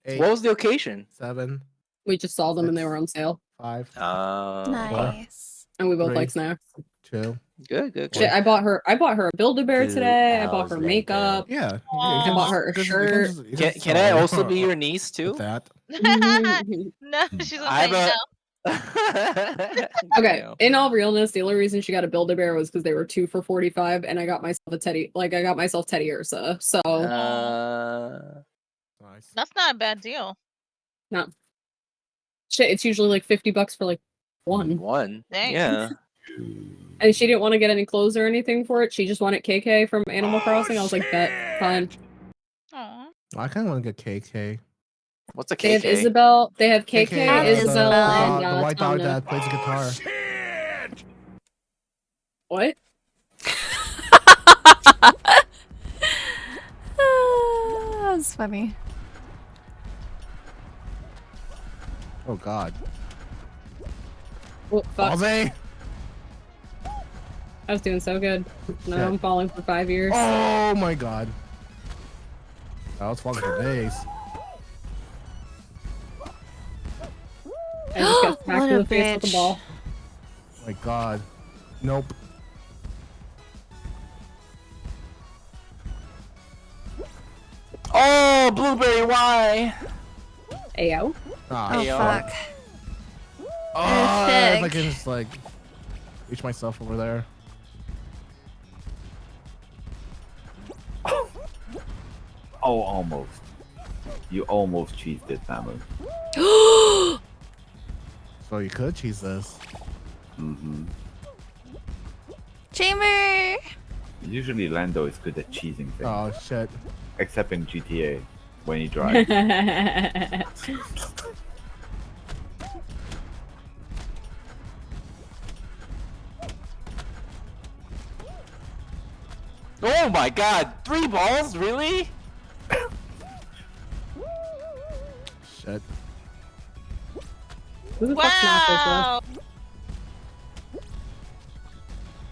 [SPEAKER 2] 8,
[SPEAKER 7] What was the occasion?
[SPEAKER 2] 7,
[SPEAKER 5] We just saw them and they were on sale.
[SPEAKER 2] 5,
[SPEAKER 1] Nice.
[SPEAKER 5] And we both
[SPEAKER 2] 3,
[SPEAKER 5] like snacks.
[SPEAKER 2] 2.
[SPEAKER 7] Good.
[SPEAKER 5] Shit, I bought her a Build-A-Bear today. I bought her makeup.
[SPEAKER 2] Yeah.
[SPEAKER 5] I bought her a shirt.
[SPEAKER 7] Can I also be your niece too?
[SPEAKER 2] That.
[SPEAKER 12] No, she's gonna
[SPEAKER 7] I
[SPEAKER 12] say
[SPEAKER 7] have
[SPEAKER 12] no.
[SPEAKER 5] Okay, in all realness, the only reason she got a Build-A-Bear was because they were 2 for $45, and I got myself a Teddy. Like I got myself Teddy Ursa. So
[SPEAKER 2] Nice.
[SPEAKER 12] That's not a bad deal.
[SPEAKER 5] no, shit, it's usually like $50 for like one.
[SPEAKER 7] One.
[SPEAKER 12] Dang.
[SPEAKER 7] Yeah.
[SPEAKER 5] And she didn't want to get any clothes or anything for it. She just wanted KK from Animal Crossing. I was like, bet, fine.
[SPEAKER 2] I kind of want to get KK.
[SPEAKER 7] What's a
[SPEAKER 5] They have Isabel. They have KK, Isabel, and
[SPEAKER 2] the white dog
[SPEAKER 5] Tana.
[SPEAKER 2] that plays the guitar.
[SPEAKER 5] What?
[SPEAKER 1] That's funny.
[SPEAKER 2] Oh God.
[SPEAKER 5] Oh, fuck.
[SPEAKER 2] Balzy!
[SPEAKER 5] I was doing so good. Now
[SPEAKER 2] Shit.
[SPEAKER 5] I'm falling for 5 years.
[SPEAKER 2] Oh my God. I was falling for days.
[SPEAKER 5] I just got smacked
[SPEAKER 1] What
[SPEAKER 5] in
[SPEAKER 1] a
[SPEAKER 5] the face with the
[SPEAKER 1] bitch.
[SPEAKER 5] ball.
[SPEAKER 2] My God. Nope.
[SPEAKER 7] Oh, blueberry, why?
[SPEAKER 5] Ayo.
[SPEAKER 2] Ah,
[SPEAKER 1] Oh
[SPEAKER 7] Ayo.
[SPEAKER 1] fuck.
[SPEAKER 2] Oh, if I
[SPEAKER 1] Perfect.
[SPEAKER 2] can just like reach myself over there.
[SPEAKER 3] Oh, almost. You almost cheesed it, Samu.
[SPEAKER 2] So you could cheese this.
[SPEAKER 3] Mm-hmm.
[SPEAKER 1] Chamber.
[SPEAKER 3] Usually Lando is good at cheesing things.
[SPEAKER 2] Oh shit.
[SPEAKER 3] Except in GTA, when he drives.
[SPEAKER 7] Oh my God, 3 balls, really?
[SPEAKER 2] Shit.
[SPEAKER 5] Who the fuck snapped this
[SPEAKER 12] Wow.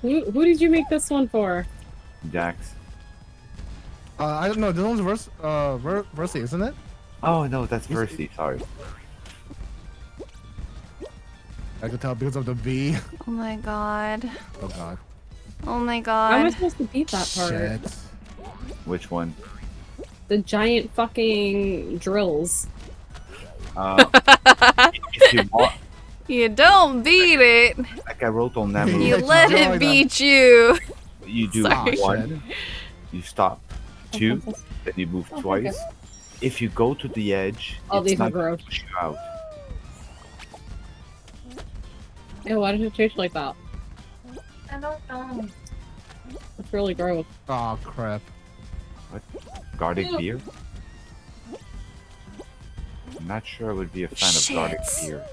[SPEAKER 5] one? Who did you make this one for?
[SPEAKER 3] Jax.
[SPEAKER 2] I don't know. This one's Versi, isn't it?
[SPEAKER 3] Oh no, that's Versi, sorry.
[SPEAKER 2] I could tell because of the V.
[SPEAKER 1] Oh my God.
[SPEAKER 2] Oh God.
[SPEAKER 1] Oh my
[SPEAKER 5] How am I
[SPEAKER 1] God.
[SPEAKER 5] supposed to beat that part?
[SPEAKER 2] Shit.
[SPEAKER 3] Which one?
[SPEAKER 5] The giant fucking drills.
[SPEAKER 3] If you want,
[SPEAKER 1] You don't beat it.
[SPEAKER 3] like I wrote on Namu,
[SPEAKER 1] You
[SPEAKER 2] Yeah,
[SPEAKER 1] let
[SPEAKER 2] join
[SPEAKER 1] it
[SPEAKER 2] them.
[SPEAKER 1] beat you.
[SPEAKER 3] you do
[SPEAKER 1] Sorry.
[SPEAKER 3] one, you stop, 2, then you move twice. If you go to the edge,
[SPEAKER 5] Oh,
[SPEAKER 3] it's
[SPEAKER 5] these are
[SPEAKER 3] not gonna
[SPEAKER 5] gross.
[SPEAKER 3] push you out.
[SPEAKER 5] Ew, why did it taste like that?
[SPEAKER 4] I don't know.
[SPEAKER 5] It's really gross.
[SPEAKER 2] Oh crap.
[SPEAKER 3] Garlic beer? I'm not sure I would be a fan of garlic
[SPEAKER 1] Shit.
[SPEAKER 3] beer.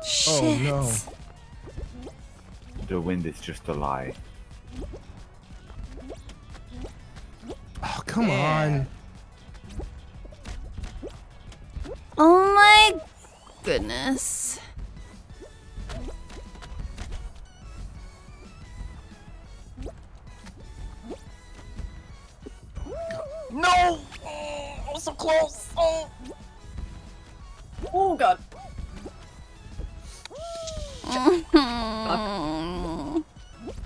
[SPEAKER 1] Shit.
[SPEAKER 2] Oh no.
[SPEAKER 3] The wind is just a lie.
[SPEAKER 2] Oh come on.
[SPEAKER 1] Oh my goodness.
[SPEAKER 7] No! Oh, so close! Oh,
[SPEAKER 5] Oh god.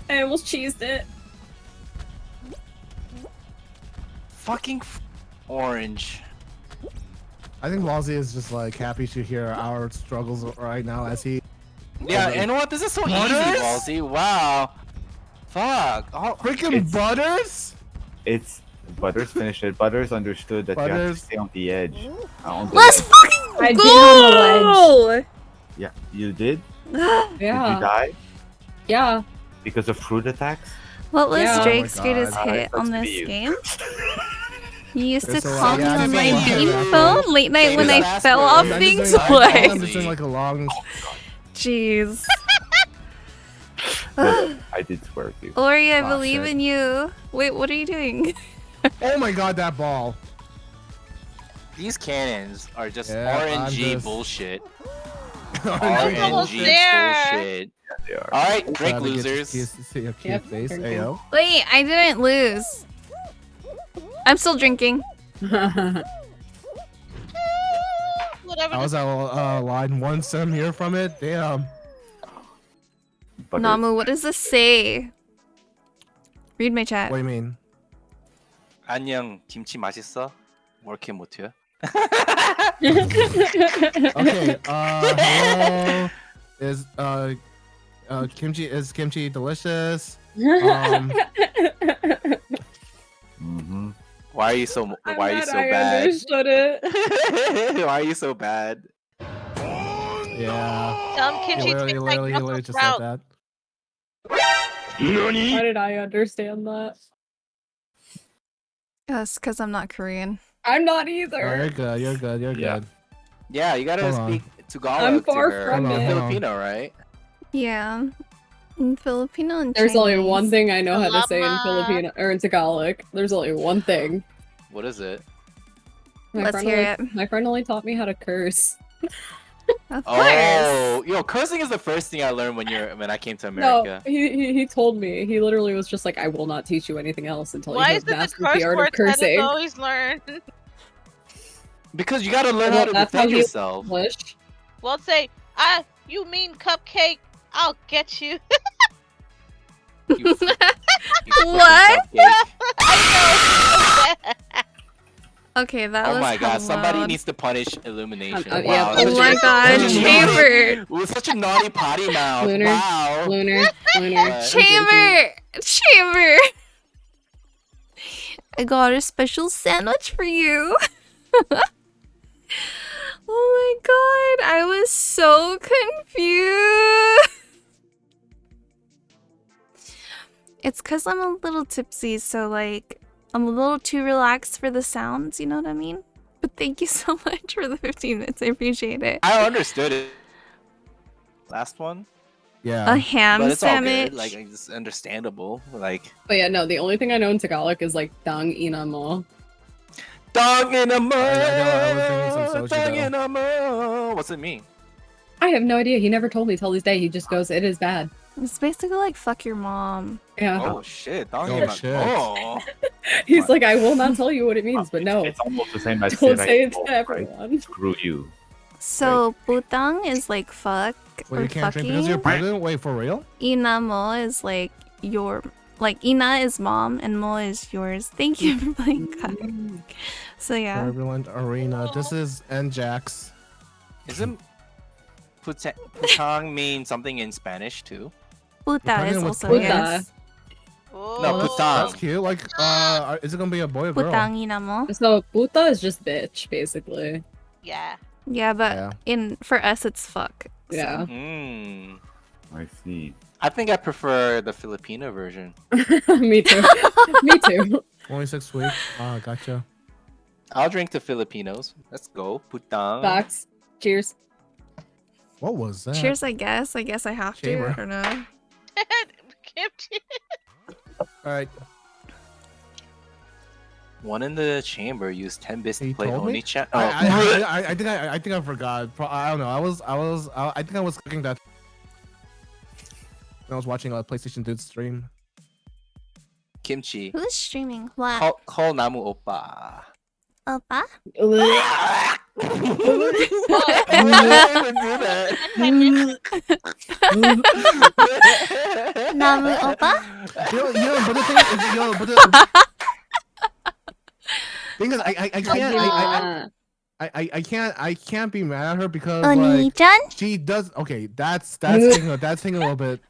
[SPEAKER 5] I almost cheesed it.
[SPEAKER 7] fucking orange.
[SPEAKER 2] I think Balzi is just like happy to hear our struggles right now as he.
[SPEAKER 7] Yeah, and what? This is so easy,
[SPEAKER 2] Butters?
[SPEAKER 7] Ballsy. Wow. Fuck. Oh,
[SPEAKER 2] Freaking Butters!
[SPEAKER 3] It's Butters finished it. Butters understood that you have to
[SPEAKER 2] Butters.
[SPEAKER 3] stay on the edge. On the
[SPEAKER 1] Let's
[SPEAKER 3] ledge.
[SPEAKER 1] fucking
[SPEAKER 5] I
[SPEAKER 1] go!
[SPEAKER 5] did on the
[SPEAKER 3] Yeah, you did? Did you
[SPEAKER 5] Yeah.
[SPEAKER 3] die?
[SPEAKER 5] Yeah.
[SPEAKER 3] Because of fruit attacks?
[SPEAKER 1] What was
[SPEAKER 5] Yeah.
[SPEAKER 1] Drake's
[SPEAKER 2] Oh my
[SPEAKER 1] greatest
[SPEAKER 3] God.
[SPEAKER 1] hit
[SPEAKER 3] That's
[SPEAKER 1] on
[SPEAKER 3] to
[SPEAKER 1] this
[SPEAKER 3] be you.
[SPEAKER 1] game? You used to
[SPEAKER 2] There's a lot-
[SPEAKER 1] call me
[SPEAKER 2] yeah,
[SPEAKER 1] on
[SPEAKER 2] there's
[SPEAKER 1] my
[SPEAKER 2] a lot.
[SPEAKER 1] bean
[SPEAKER 2] Yeah.
[SPEAKER 1] phone late night when I
[SPEAKER 7] Fast
[SPEAKER 1] fell
[SPEAKER 7] forward.
[SPEAKER 1] off
[SPEAKER 2] I'm just
[SPEAKER 1] things.
[SPEAKER 2] doing,
[SPEAKER 1] What?
[SPEAKER 2] I'm just doing like a long.
[SPEAKER 1] Jeez.
[SPEAKER 3] But I did swear to you.
[SPEAKER 1] Ori, I
[SPEAKER 2] Ah,
[SPEAKER 1] believe
[SPEAKER 2] shit.
[SPEAKER 1] in you. Wait, what are you doing?
[SPEAKER 2] Oh my God, that ball.
[SPEAKER 7] these cannons are just
[SPEAKER 2] Yeah, I'm
[SPEAKER 7] RNG
[SPEAKER 2] just-
[SPEAKER 7] bullshit.
[SPEAKER 12] almost
[SPEAKER 7] RNG
[SPEAKER 12] there.
[SPEAKER 7] bullshit.
[SPEAKER 3] Yeah, they are.
[SPEAKER 7] Alright, Drake
[SPEAKER 2] Trying to get
[SPEAKER 7] losers.
[SPEAKER 2] to see your cute
[SPEAKER 5] Yep,
[SPEAKER 2] face.
[SPEAKER 5] drinking.
[SPEAKER 2] Ayo.
[SPEAKER 1] Wait, I didn't lose. I'm still drinking.
[SPEAKER 12] Whatever.
[SPEAKER 2] I was at line 1 centimeter from it. Damn.
[SPEAKER 3] Butters.
[SPEAKER 1] Namu, what does this say? Read my chat.
[SPEAKER 2] What do you mean?
[SPEAKER 7] 안녕, 김치 맛있어? 왜 이렇게 못해?
[SPEAKER 2] Okay. Hello. Is kimchi delicious?
[SPEAKER 3] Mm-hmm.
[SPEAKER 7] Why are you so
[SPEAKER 5] I'm
[SPEAKER 7] why are you
[SPEAKER 5] glad
[SPEAKER 7] so
[SPEAKER 5] I
[SPEAKER 7] bad?
[SPEAKER 5] understood it.
[SPEAKER 7] Why are you so bad?
[SPEAKER 2] Yeah.
[SPEAKER 12] Tell him Kimchi tastes like
[SPEAKER 2] Literally
[SPEAKER 12] Brussels
[SPEAKER 2] just said
[SPEAKER 12] sprouts.
[SPEAKER 2] that.
[SPEAKER 5] Why did I understand that?
[SPEAKER 6] Yes, because I'm not Korean.
[SPEAKER 5] I'm not
[SPEAKER 2] Oh,
[SPEAKER 5] either.
[SPEAKER 2] you're good. You're good. You're
[SPEAKER 7] Yeah.
[SPEAKER 2] good.
[SPEAKER 7] Yeah, you gotta
[SPEAKER 2] Hold on.
[SPEAKER 7] speak Tagalog
[SPEAKER 5] I'm far
[SPEAKER 7] to her.
[SPEAKER 5] from
[SPEAKER 7] You're
[SPEAKER 5] it.
[SPEAKER 7] Filipino, right?
[SPEAKER 1] Yeah. In Filipino and
[SPEAKER 5] There's only one
[SPEAKER 1] Chinese.
[SPEAKER 5] thing I know how to say in
[SPEAKER 12] Salamat.
[SPEAKER 5] Filipino or in Tagalog. There's only one thing.
[SPEAKER 7] What is it?
[SPEAKER 1] Let's hear it.
[SPEAKER 5] My friend only taught me how to curse.
[SPEAKER 1] Of
[SPEAKER 7] Oh,
[SPEAKER 1] course.
[SPEAKER 7] yo, cursing is the first thing I learned when I came to
[SPEAKER 5] No,
[SPEAKER 7] America.
[SPEAKER 5] he told me. He literally was just like, I will not teach you anything else until
[SPEAKER 12] Why
[SPEAKER 5] you
[SPEAKER 12] is
[SPEAKER 5] have
[SPEAKER 12] it the
[SPEAKER 5] mastered
[SPEAKER 12] curse
[SPEAKER 5] the art of
[SPEAKER 12] words that is
[SPEAKER 5] cursing.
[SPEAKER 12] always learned?
[SPEAKER 7] Because you gotta learn how to
[SPEAKER 5] That's
[SPEAKER 7] defend
[SPEAKER 5] you
[SPEAKER 7] yourself.
[SPEAKER 5] English.
[SPEAKER 12] Well, say, you mean cupcake? I'll get you.
[SPEAKER 7] You freaking
[SPEAKER 1] What?
[SPEAKER 7] cupcake.
[SPEAKER 12] I know.
[SPEAKER 1] Okay, that was
[SPEAKER 7] Oh my god, somebody
[SPEAKER 1] loud.
[SPEAKER 7] needs to punish Illumination.
[SPEAKER 5] yeah,
[SPEAKER 7] Wow.
[SPEAKER 5] Oh
[SPEAKER 7] such
[SPEAKER 1] my
[SPEAKER 7] a-
[SPEAKER 1] god,
[SPEAKER 7] such a
[SPEAKER 1] Chamber!
[SPEAKER 7] naughty- With such a naughty potty mouth.
[SPEAKER 5] Lunar.
[SPEAKER 7] Wow.
[SPEAKER 5] Lunar.
[SPEAKER 1] Chamber! Chamber! I got a special sandwich for you. Oh my god, I was so confused. It's because I'm a little tipsy, so like, I'm a little too relaxed for the sounds, you know what I mean? But thank you so much for the 15 minutes, I appreciate it.
[SPEAKER 7] I understood it. Last one?
[SPEAKER 2] Yeah.
[SPEAKER 1] A ham
[SPEAKER 7] But it's all
[SPEAKER 1] sandwich.
[SPEAKER 7] good. Like, it's understandable. Like,
[SPEAKER 5] But yeah, no, the only thing I know in Tagalog is like dang ina mo.
[SPEAKER 7] dong in a mo.
[SPEAKER 2] I was drinking some soju,
[SPEAKER 7] Dong
[SPEAKER 2] though.
[SPEAKER 7] in a mo. What's it mean?
[SPEAKER 5] I have no idea. He never told me till this day. He just goes, it is bad.
[SPEAKER 1] It's basically like fuck your mom.
[SPEAKER 5] Yeah.
[SPEAKER 7] Oh shit. Dong
[SPEAKER 2] Oh,
[SPEAKER 7] in a
[SPEAKER 2] shit.
[SPEAKER 7] Oh.
[SPEAKER 5] He's like, I will not tell you what it means, but no.
[SPEAKER 3] It's almost the same as
[SPEAKER 5] Don't say it
[SPEAKER 3] Sirai,
[SPEAKER 5] to
[SPEAKER 3] right?
[SPEAKER 5] everyone.
[SPEAKER 3] Screw you.
[SPEAKER 1] So, putang is like fuck
[SPEAKER 2] Wait,
[SPEAKER 1] or
[SPEAKER 2] you can't drink because you're
[SPEAKER 1] fucking.
[SPEAKER 2] pregnant? Wait, for real?
[SPEAKER 1] Inamo is like your, like ina is mom and mo is yours. Thank you for playing card. So yeah.
[SPEAKER 2] Turbulent Arena. This is Njax.
[SPEAKER 7] Isn't putang mean something in Spanish too?
[SPEAKER 1] Puta
[SPEAKER 2] Pregnant
[SPEAKER 1] is
[SPEAKER 2] with
[SPEAKER 1] also
[SPEAKER 2] puta.
[SPEAKER 1] yes.
[SPEAKER 7] No,
[SPEAKER 2] That's
[SPEAKER 7] putang.
[SPEAKER 2] cute. Like, is it gonna be a boy or girl?
[SPEAKER 1] Putang inamo.
[SPEAKER 5] So puta is just bitch, basically.
[SPEAKER 12] Yeah.
[SPEAKER 1] Yeah, but
[SPEAKER 2] Yeah.
[SPEAKER 1] in for us it's fuck. so.
[SPEAKER 5] Yeah.
[SPEAKER 7] Mm.
[SPEAKER 3] I see.
[SPEAKER 7] I think I prefer the Filipino version.
[SPEAKER 5] Me too. Me too.
[SPEAKER 2] Only 6 weeks. Ah, gotcha.
[SPEAKER 7] I'll drink to Filipinos. Let's go. Putang.
[SPEAKER 5] Facts. Cheers.
[SPEAKER 2] What was that?
[SPEAKER 1] Cheers, I guess. I guess I have to.
[SPEAKER 2] Chamber.
[SPEAKER 1] I don't know.
[SPEAKER 12] Kimchi.
[SPEAKER 2] Alright.
[SPEAKER 7] One in the chamber used 10 bits to
[SPEAKER 2] He
[SPEAKER 7] play
[SPEAKER 2] told me?
[SPEAKER 7] Oni-chan.
[SPEAKER 2] I think I forgot. I don't know. I think I was cooking that. I was watching a PlayStation Dude stream.
[SPEAKER 7] Kimchi.
[SPEAKER 1] Who's streaming? What?
[SPEAKER 7] Call Namu Oppa.
[SPEAKER 1] Oppa? Namu Oppa?
[SPEAKER 2] But the thing is, but the thing is, I can't be mad at her because like
[SPEAKER 1] Oni-chan?
[SPEAKER 2] she does. Okay, that's taking a little bit.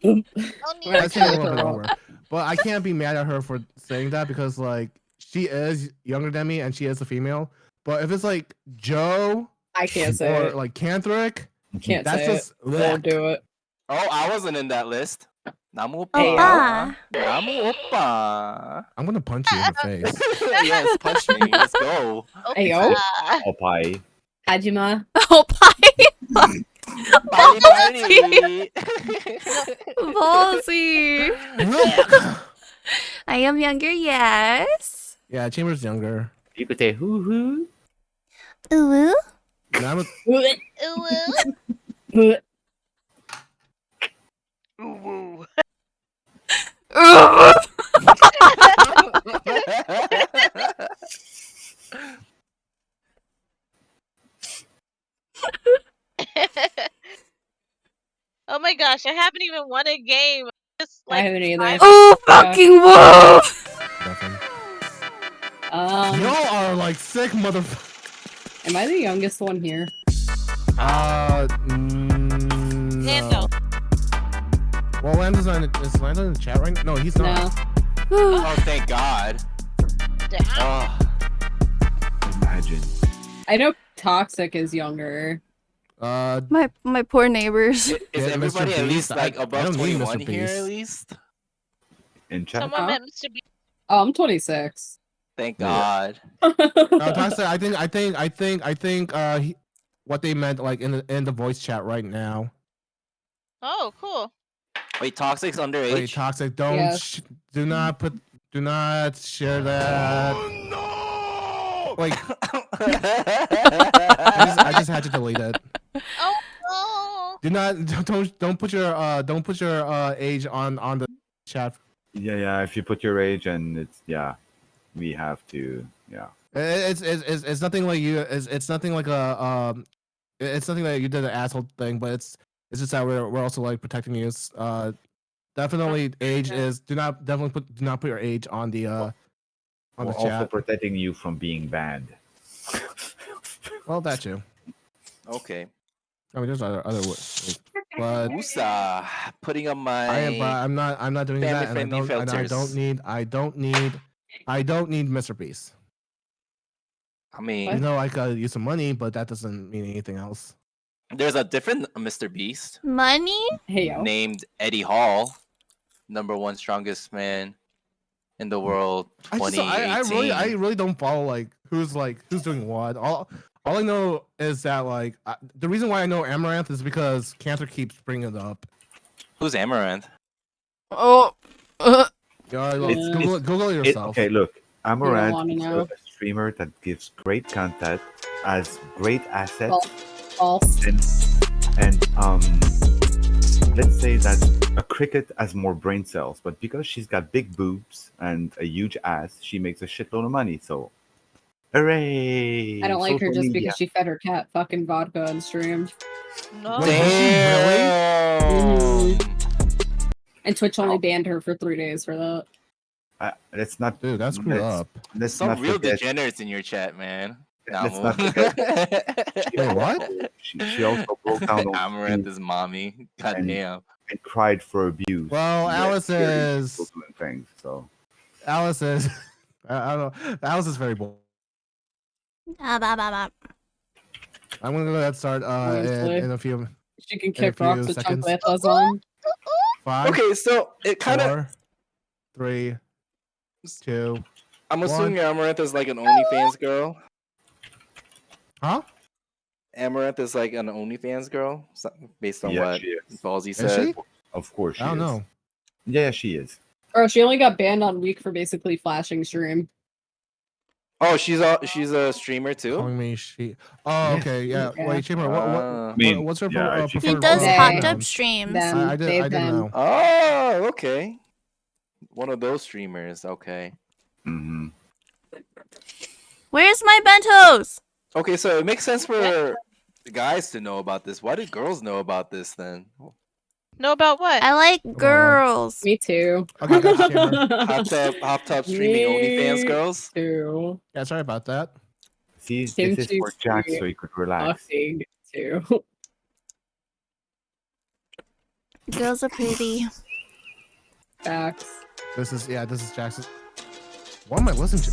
[SPEAKER 2] That's taking a little bit over. But I can't be mad at her for saying that because like she is younger than me and she is a female. But if it's like Joe,
[SPEAKER 5] I can't say
[SPEAKER 2] or
[SPEAKER 5] it.
[SPEAKER 2] like Canthric,
[SPEAKER 5] Can't
[SPEAKER 2] that's
[SPEAKER 5] say
[SPEAKER 2] just
[SPEAKER 5] it. Won't do it.
[SPEAKER 7] Oh, I wasn't in that list. Namu
[SPEAKER 1] Oppa.
[SPEAKER 7] Namu Oppa.
[SPEAKER 2] I'm gonna punch you in the face.
[SPEAKER 7] Yes, punch me. Let's go.
[SPEAKER 5] Ayo.
[SPEAKER 3] Popeye.
[SPEAKER 5] Hajima.
[SPEAKER 1] Oppa.
[SPEAKER 7] Ballsy.
[SPEAKER 1] Ballsy. I am younger, yes.
[SPEAKER 2] Yeah, Chamber's younger.
[SPEAKER 15] You could say hoo hoo.
[SPEAKER 1] Ooh.
[SPEAKER 2] Now
[SPEAKER 12] Ooh. Oh my gosh, I haven't even won a game. Just,
[SPEAKER 5] I
[SPEAKER 12] like,
[SPEAKER 5] haven't either.
[SPEAKER 1] Oh, fucking whoa!
[SPEAKER 2] Y'all are like sick motherfuckers.
[SPEAKER 5] Am I the youngest one here?
[SPEAKER 12] Lando.
[SPEAKER 2] Well, Lando's not. Is Lando in the chat right now? No, he's not.
[SPEAKER 7] Oh, thank God. Oh.
[SPEAKER 3] Imagine.
[SPEAKER 5] I know Toxic is younger.
[SPEAKER 1] My poor neighbors.
[SPEAKER 7] Is
[SPEAKER 2] Yeah, Mr.
[SPEAKER 7] everybody at
[SPEAKER 2] Beast,
[SPEAKER 7] least
[SPEAKER 2] I-
[SPEAKER 7] like
[SPEAKER 2] I
[SPEAKER 7] above
[SPEAKER 2] don't need
[SPEAKER 7] 21
[SPEAKER 2] Mr.
[SPEAKER 7] here
[SPEAKER 2] Beast.
[SPEAKER 7] at least?
[SPEAKER 3] In chat.
[SPEAKER 12] Someone met Mr. Beast.
[SPEAKER 5] Oh, I'm 26.
[SPEAKER 7] Thank
[SPEAKER 3] Yeah.
[SPEAKER 7] God.
[SPEAKER 2] Toxic, I think what they meant like in the voice chat right now.
[SPEAKER 12] Oh, cool.
[SPEAKER 7] Wait, Toxic's underage?
[SPEAKER 2] Wait, Toxic, don't
[SPEAKER 5] Yes.
[SPEAKER 2] do not share that. Like I just had to delete it.
[SPEAKER 12] Oh
[SPEAKER 2] Do not don't put your age on the chat.
[SPEAKER 3] Yeah. If you put your age and it's we have to
[SPEAKER 2] It's nothing like you. It's nothing like a It's nothing that you did an asshole thing, but it's just that we're also like protecting you. Definitely age is do not put your age on the
[SPEAKER 3] We're
[SPEAKER 2] chat.
[SPEAKER 3] also protecting you from being banned.
[SPEAKER 2] Well, that too.
[SPEAKER 7] Okay.
[SPEAKER 2] I mean, there's other ways, but
[SPEAKER 7] Usa, putting up my.
[SPEAKER 2] I'm not doing that, and
[SPEAKER 7] family-friendly
[SPEAKER 2] I
[SPEAKER 7] filters.
[SPEAKER 2] don't need Mr. Beast.
[SPEAKER 7] I mean,
[SPEAKER 2] You know, I could use some money, but that doesn't mean anything else.
[SPEAKER 7] there's a different Mr. Beast
[SPEAKER 1] Money?
[SPEAKER 5] Hey, yo.
[SPEAKER 7] named Eddie Hall, #1 strongest man in the world.
[SPEAKER 2] I
[SPEAKER 7] 2018.
[SPEAKER 2] really don't follow like who's doing what. All I know is that like the reason why I know Amaranth is because Cancer keeps bringing it up.
[SPEAKER 7] Who's Amaranth?
[SPEAKER 1] Oh.
[SPEAKER 2] Google it yourself.
[SPEAKER 3] Okay, look, Amaranth
[SPEAKER 5] wanna
[SPEAKER 3] is
[SPEAKER 5] know.
[SPEAKER 3] a streamer that gives great content, has great assets,
[SPEAKER 5] False.
[SPEAKER 3] and let's say that a cricket has more brain cells, but because she's got big boobs and a huge ass, she makes a shitload of money. So, hooray!
[SPEAKER 5] I don't like her
[SPEAKER 3] Social
[SPEAKER 5] just
[SPEAKER 3] media.
[SPEAKER 5] because she fed her cat fucking vodka on stream.
[SPEAKER 12] No.
[SPEAKER 7] Damn.
[SPEAKER 5] And Twitch only banned her for 3 days for that.
[SPEAKER 3] Let's not,
[SPEAKER 2] Dude, that's screwed up.
[SPEAKER 3] Let's
[SPEAKER 7] Some
[SPEAKER 3] not
[SPEAKER 7] real
[SPEAKER 3] forget.
[SPEAKER 7] degenerates in your chat, man.
[SPEAKER 3] Let's
[SPEAKER 7] Namu.
[SPEAKER 3] not forget.
[SPEAKER 2] Wait, what?
[SPEAKER 3] She also broke down on
[SPEAKER 7] Amaranth
[SPEAKER 3] stream
[SPEAKER 7] is mommy. God
[SPEAKER 3] and-
[SPEAKER 7] damn.
[SPEAKER 3] and cried for abuse.
[SPEAKER 2] Well, Alice is
[SPEAKER 3] doing things. So
[SPEAKER 2] Alice is I don't know. Alice is very bold. I'm gonna go ahead and start
[SPEAKER 5] Honestly.
[SPEAKER 2] in a few.
[SPEAKER 5] She can
[SPEAKER 2] in a
[SPEAKER 5] kick
[SPEAKER 2] few
[SPEAKER 5] rocks with
[SPEAKER 2] seconds.
[SPEAKER 5] chancletas on.
[SPEAKER 2] 5,
[SPEAKER 7] Okay, so it kind of.
[SPEAKER 2] 4, 3, 2.
[SPEAKER 7] I'm
[SPEAKER 2] one.
[SPEAKER 7] assuming Amaranth is like an OnlyFans girl.
[SPEAKER 2] Huh?
[SPEAKER 7] Amaranth is like an OnlyFans girl, based on
[SPEAKER 3] Yeah,
[SPEAKER 7] what
[SPEAKER 3] she is.
[SPEAKER 7] Ballsy
[SPEAKER 2] Is
[SPEAKER 7] said.
[SPEAKER 2] she?
[SPEAKER 3] of course she
[SPEAKER 2] I don't
[SPEAKER 3] is.
[SPEAKER 2] know.
[SPEAKER 3] Yeah, she is.
[SPEAKER 5] Bro, she only got banned on week for basically flashing stream.
[SPEAKER 7] Oh, she's a streamer too.
[SPEAKER 2] Calling me she. Oh, okay. Yeah.
[SPEAKER 5] Yeah.
[SPEAKER 2] Wait, Chamber.
[SPEAKER 7] I
[SPEAKER 3] mean,
[SPEAKER 2] What's her
[SPEAKER 3] yeah, she-
[SPEAKER 1] He
[SPEAKER 2] preferred
[SPEAKER 1] does
[SPEAKER 5] They-
[SPEAKER 1] hot tub
[SPEAKER 2] pronouns?
[SPEAKER 1] streams.
[SPEAKER 5] Them.
[SPEAKER 2] I
[SPEAKER 5] They've
[SPEAKER 2] didn't
[SPEAKER 5] been-
[SPEAKER 2] know.
[SPEAKER 7] Oh, okay. One of those streamers. Okay.
[SPEAKER 3] Mm-hmm.
[SPEAKER 1] Where's my bentos?
[SPEAKER 7] Okay, so it makes sense for the guys to know about this. Why did girls know about this then?
[SPEAKER 12] Know about what?
[SPEAKER 1] I like girls.
[SPEAKER 5] Me too.
[SPEAKER 2] Okay, gotcha, Chamber.
[SPEAKER 7] Hot tub streaming OnlyFans
[SPEAKER 5] Me
[SPEAKER 7] girls.
[SPEAKER 5] too.
[SPEAKER 2] Yeah, sorry about that.
[SPEAKER 3] See, this is
[SPEAKER 5] Kimchi
[SPEAKER 3] for Jack,
[SPEAKER 5] street.
[SPEAKER 3] so he could relax.
[SPEAKER 5] Fucking too.
[SPEAKER 1] Girls are pretty.
[SPEAKER 5] Facts.
[SPEAKER 2] This is Jackson. What am I listening to?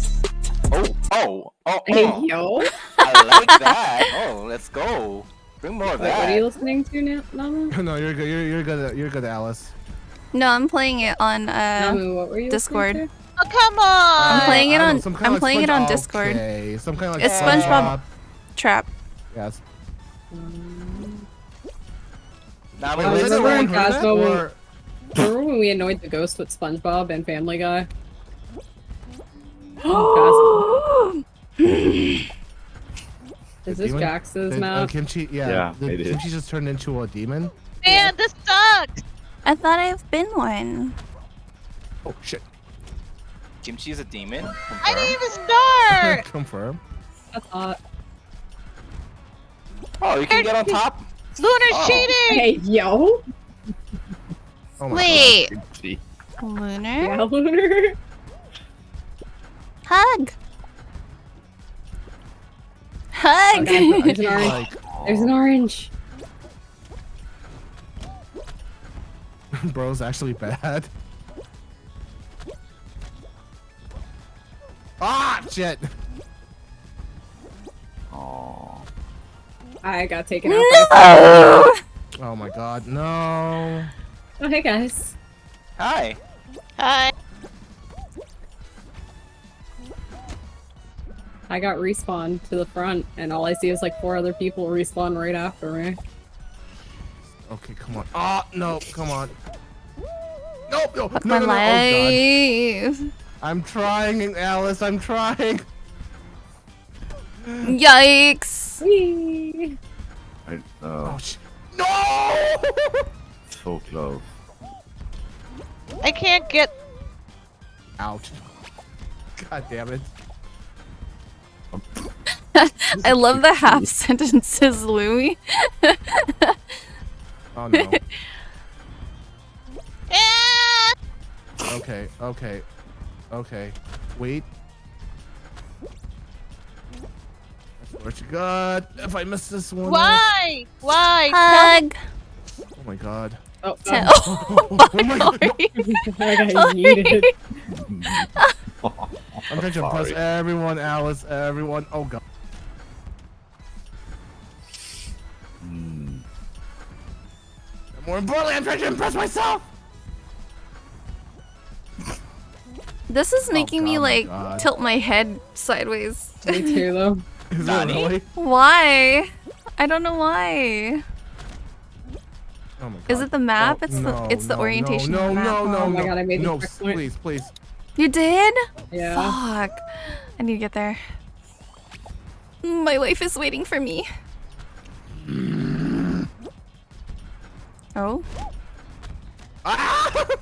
[SPEAKER 7] Oh.
[SPEAKER 5] Hey, yo.
[SPEAKER 7] I like that. Oh, let's go. Bring more of
[SPEAKER 5] Wait,
[SPEAKER 7] that.
[SPEAKER 5] what are you listening to now, Namu?
[SPEAKER 2] No, you're good. You're good, Alice.
[SPEAKER 1] No, I'm playing it on
[SPEAKER 5] Namu, what were you
[SPEAKER 1] Discord.
[SPEAKER 5] listening
[SPEAKER 12] Oh, come on!
[SPEAKER 1] I'm playing it
[SPEAKER 2] I don't
[SPEAKER 1] on.
[SPEAKER 2] know, some kinda
[SPEAKER 1] I'm
[SPEAKER 2] like
[SPEAKER 1] playing it on
[SPEAKER 2] SpongeBob.
[SPEAKER 1] Discord.
[SPEAKER 2] Okay, some kind of like
[SPEAKER 1] It's SpongeBob Trap.
[SPEAKER 2] Yes.
[SPEAKER 7] Nah,
[SPEAKER 2] Wait,
[SPEAKER 7] but
[SPEAKER 2] was
[SPEAKER 7] let's-
[SPEAKER 2] it
[SPEAKER 5] Remember
[SPEAKER 2] everyone
[SPEAKER 5] in
[SPEAKER 2] heard that,
[SPEAKER 5] Cosmo-
[SPEAKER 2] or-
[SPEAKER 5] Remember when we annoyed the ghost with SpongeBob and Family Guy? Oh, Is this
[SPEAKER 2] Demon?
[SPEAKER 5] Jax's
[SPEAKER 2] Did,
[SPEAKER 5] map?
[SPEAKER 2] Kimchi,
[SPEAKER 3] Yeah,
[SPEAKER 2] did
[SPEAKER 3] it is.
[SPEAKER 2] Kimchi just turned into a demon?
[SPEAKER 12] Man, this sucks!
[SPEAKER 1] I thought I've been one.
[SPEAKER 2] Oh shit!
[SPEAKER 7] Kimchi is a demon.
[SPEAKER 12] I didn't even start!
[SPEAKER 2] Confirm.
[SPEAKER 5] That's hot.
[SPEAKER 7] Oh, you can get on top.
[SPEAKER 12] Lunar's cheating!
[SPEAKER 5] Hey, yo!
[SPEAKER 2] Oh my
[SPEAKER 1] Wait,
[SPEAKER 3] God. See?
[SPEAKER 1] Lunar,
[SPEAKER 5] Yeah, Lunar.
[SPEAKER 1] hug, hug.
[SPEAKER 5] Okay, there's an orange.
[SPEAKER 2] Like,
[SPEAKER 5] There's an orange.
[SPEAKER 2] bro's actually bad. Ah, shit.
[SPEAKER 3] Aw.
[SPEAKER 5] I got taken out by
[SPEAKER 2] Oh my god, no.
[SPEAKER 5] Oh, hey guys.
[SPEAKER 7] Hi.
[SPEAKER 12] Hi.
[SPEAKER 5] I got respawned to the front, and all I see is like 4 other people respawn right after me.
[SPEAKER 2] Okay, come on. Ah, no, come on. Nope, no,
[SPEAKER 1] Fuck
[SPEAKER 2] no,
[SPEAKER 1] my
[SPEAKER 2] no, no. Oh
[SPEAKER 1] life.
[SPEAKER 2] god. I'm trying, Alice, I'm trying.
[SPEAKER 1] Yikes.
[SPEAKER 5] Whee!
[SPEAKER 2] Oh, no!
[SPEAKER 3] So close.
[SPEAKER 12] I can't get.
[SPEAKER 2] Ouch. God damn it.
[SPEAKER 1] I love the half sentences, Louis.
[SPEAKER 2] Oh no. Okay, okay. Okay. Wait. What you got? If I miss this one.
[SPEAKER 12] Why? Why?
[SPEAKER 1] Hug.
[SPEAKER 2] Oh my god.
[SPEAKER 5] Oh,
[SPEAKER 2] Oh my god.
[SPEAKER 5] I got yeeted.
[SPEAKER 2] I'm trying to impress everyone, Alice, everyone. Oh god. And more importantly, I'm trying to impress myself.
[SPEAKER 1] This is making me
[SPEAKER 2] God, my
[SPEAKER 1] like
[SPEAKER 2] God.
[SPEAKER 1] tilt my head sideways.
[SPEAKER 5] Me too, though.
[SPEAKER 2] Is it really?
[SPEAKER 1] Why? I don't know why.
[SPEAKER 2] Oh my god.
[SPEAKER 1] Is it the map?
[SPEAKER 2] Oh,
[SPEAKER 1] it's
[SPEAKER 2] no,
[SPEAKER 1] the
[SPEAKER 2] no,
[SPEAKER 1] orientation
[SPEAKER 2] no,
[SPEAKER 1] of the map.
[SPEAKER 2] no, no,
[SPEAKER 5] Oh my
[SPEAKER 2] no,
[SPEAKER 5] god, I made
[SPEAKER 2] no,
[SPEAKER 5] the first point.
[SPEAKER 2] please, please.
[SPEAKER 1] You did?
[SPEAKER 5] Yeah.
[SPEAKER 1] Fuck. I need to get there. My life is waiting for me. Oh?
[SPEAKER 2] I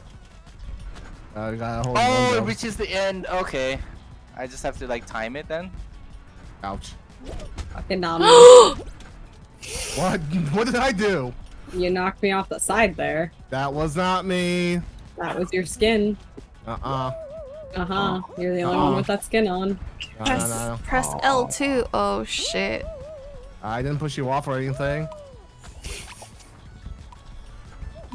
[SPEAKER 2] gotta hold
[SPEAKER 7] Oh, it
[SPEAKER 2] on.
[SPEAKER 7] reaches the end. Okay. I just have to like time it then.
[SPEAKER 2] Ouch.
[SPEAKER 5] Fucking nom.
[SPEAKER 2] What? What did I do?
[SPEAKER 5] You knocked me off the side there.
[SPEAKER 2] That was not me.
[SPEAKER 5] That was your skin.
[SPEAKER 2] Uh-uh.
[SPEAKER 5] Uh-huh. You're the only one with that skin on.
[SPEAKER 2] No,
[SPEAKER 1] Press,
[SPEAKER 2] no, no.
[SPEAKER 1] press L2. Oh shit.
[SPEAKER 2] I didn't push you off or anything.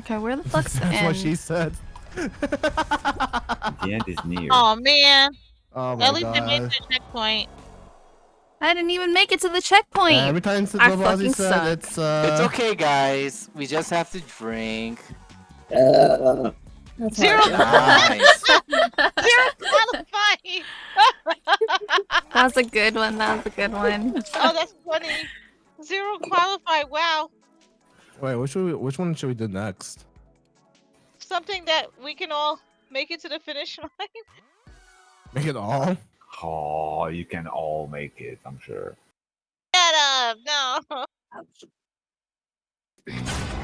[SPEAKER 1] Okay, where the fuck's the
[SPEAKER 2] That's
[SPEAKER 1] end?
[SPEAKER 2] what she said.
[SPEAKER 3] The end is near.
[SPEAKER 12] Oh man.
[SPEAKER 2] Oh my
[SPEAKER 12] At least I made
[SPEAKER 2] god.
[SPEAKER 12] the checkpoint.
[SPEAKER 1] I didn't even make it to the checkpoint.
[SPEAKER 2] Every time
[SPEAKER 1] I
[SPEAKER 2] Lobozzi
[SPEAKER 1] fucking
[SPEAKER 2] said
[SPEAKER 1] suck.
[SPEAKER 2] it's
[SPEAKER 7] It's okay, guys. We just have to drink.
[SPEAKER 5] That's
[SPEAKER 12] Zero.
[SPEAKER 7] Nice.
[SPEAKER 12] Zero qualifying.
[SPEAKER 1] That was a good one. That was a good one.
[SPEAKER 12] Oh, that's funny. Zero qualified. Wow.
[SPEAKER 2] Wait, which one should we do next?
[SPEAKER 12] Something that we can all make it to the finish line.
[SPEAKER 2] Make it all?
[SPEAKER 3] Oh, you can all make it, I'm sure.
[SPEAKER 12] Shut up. No.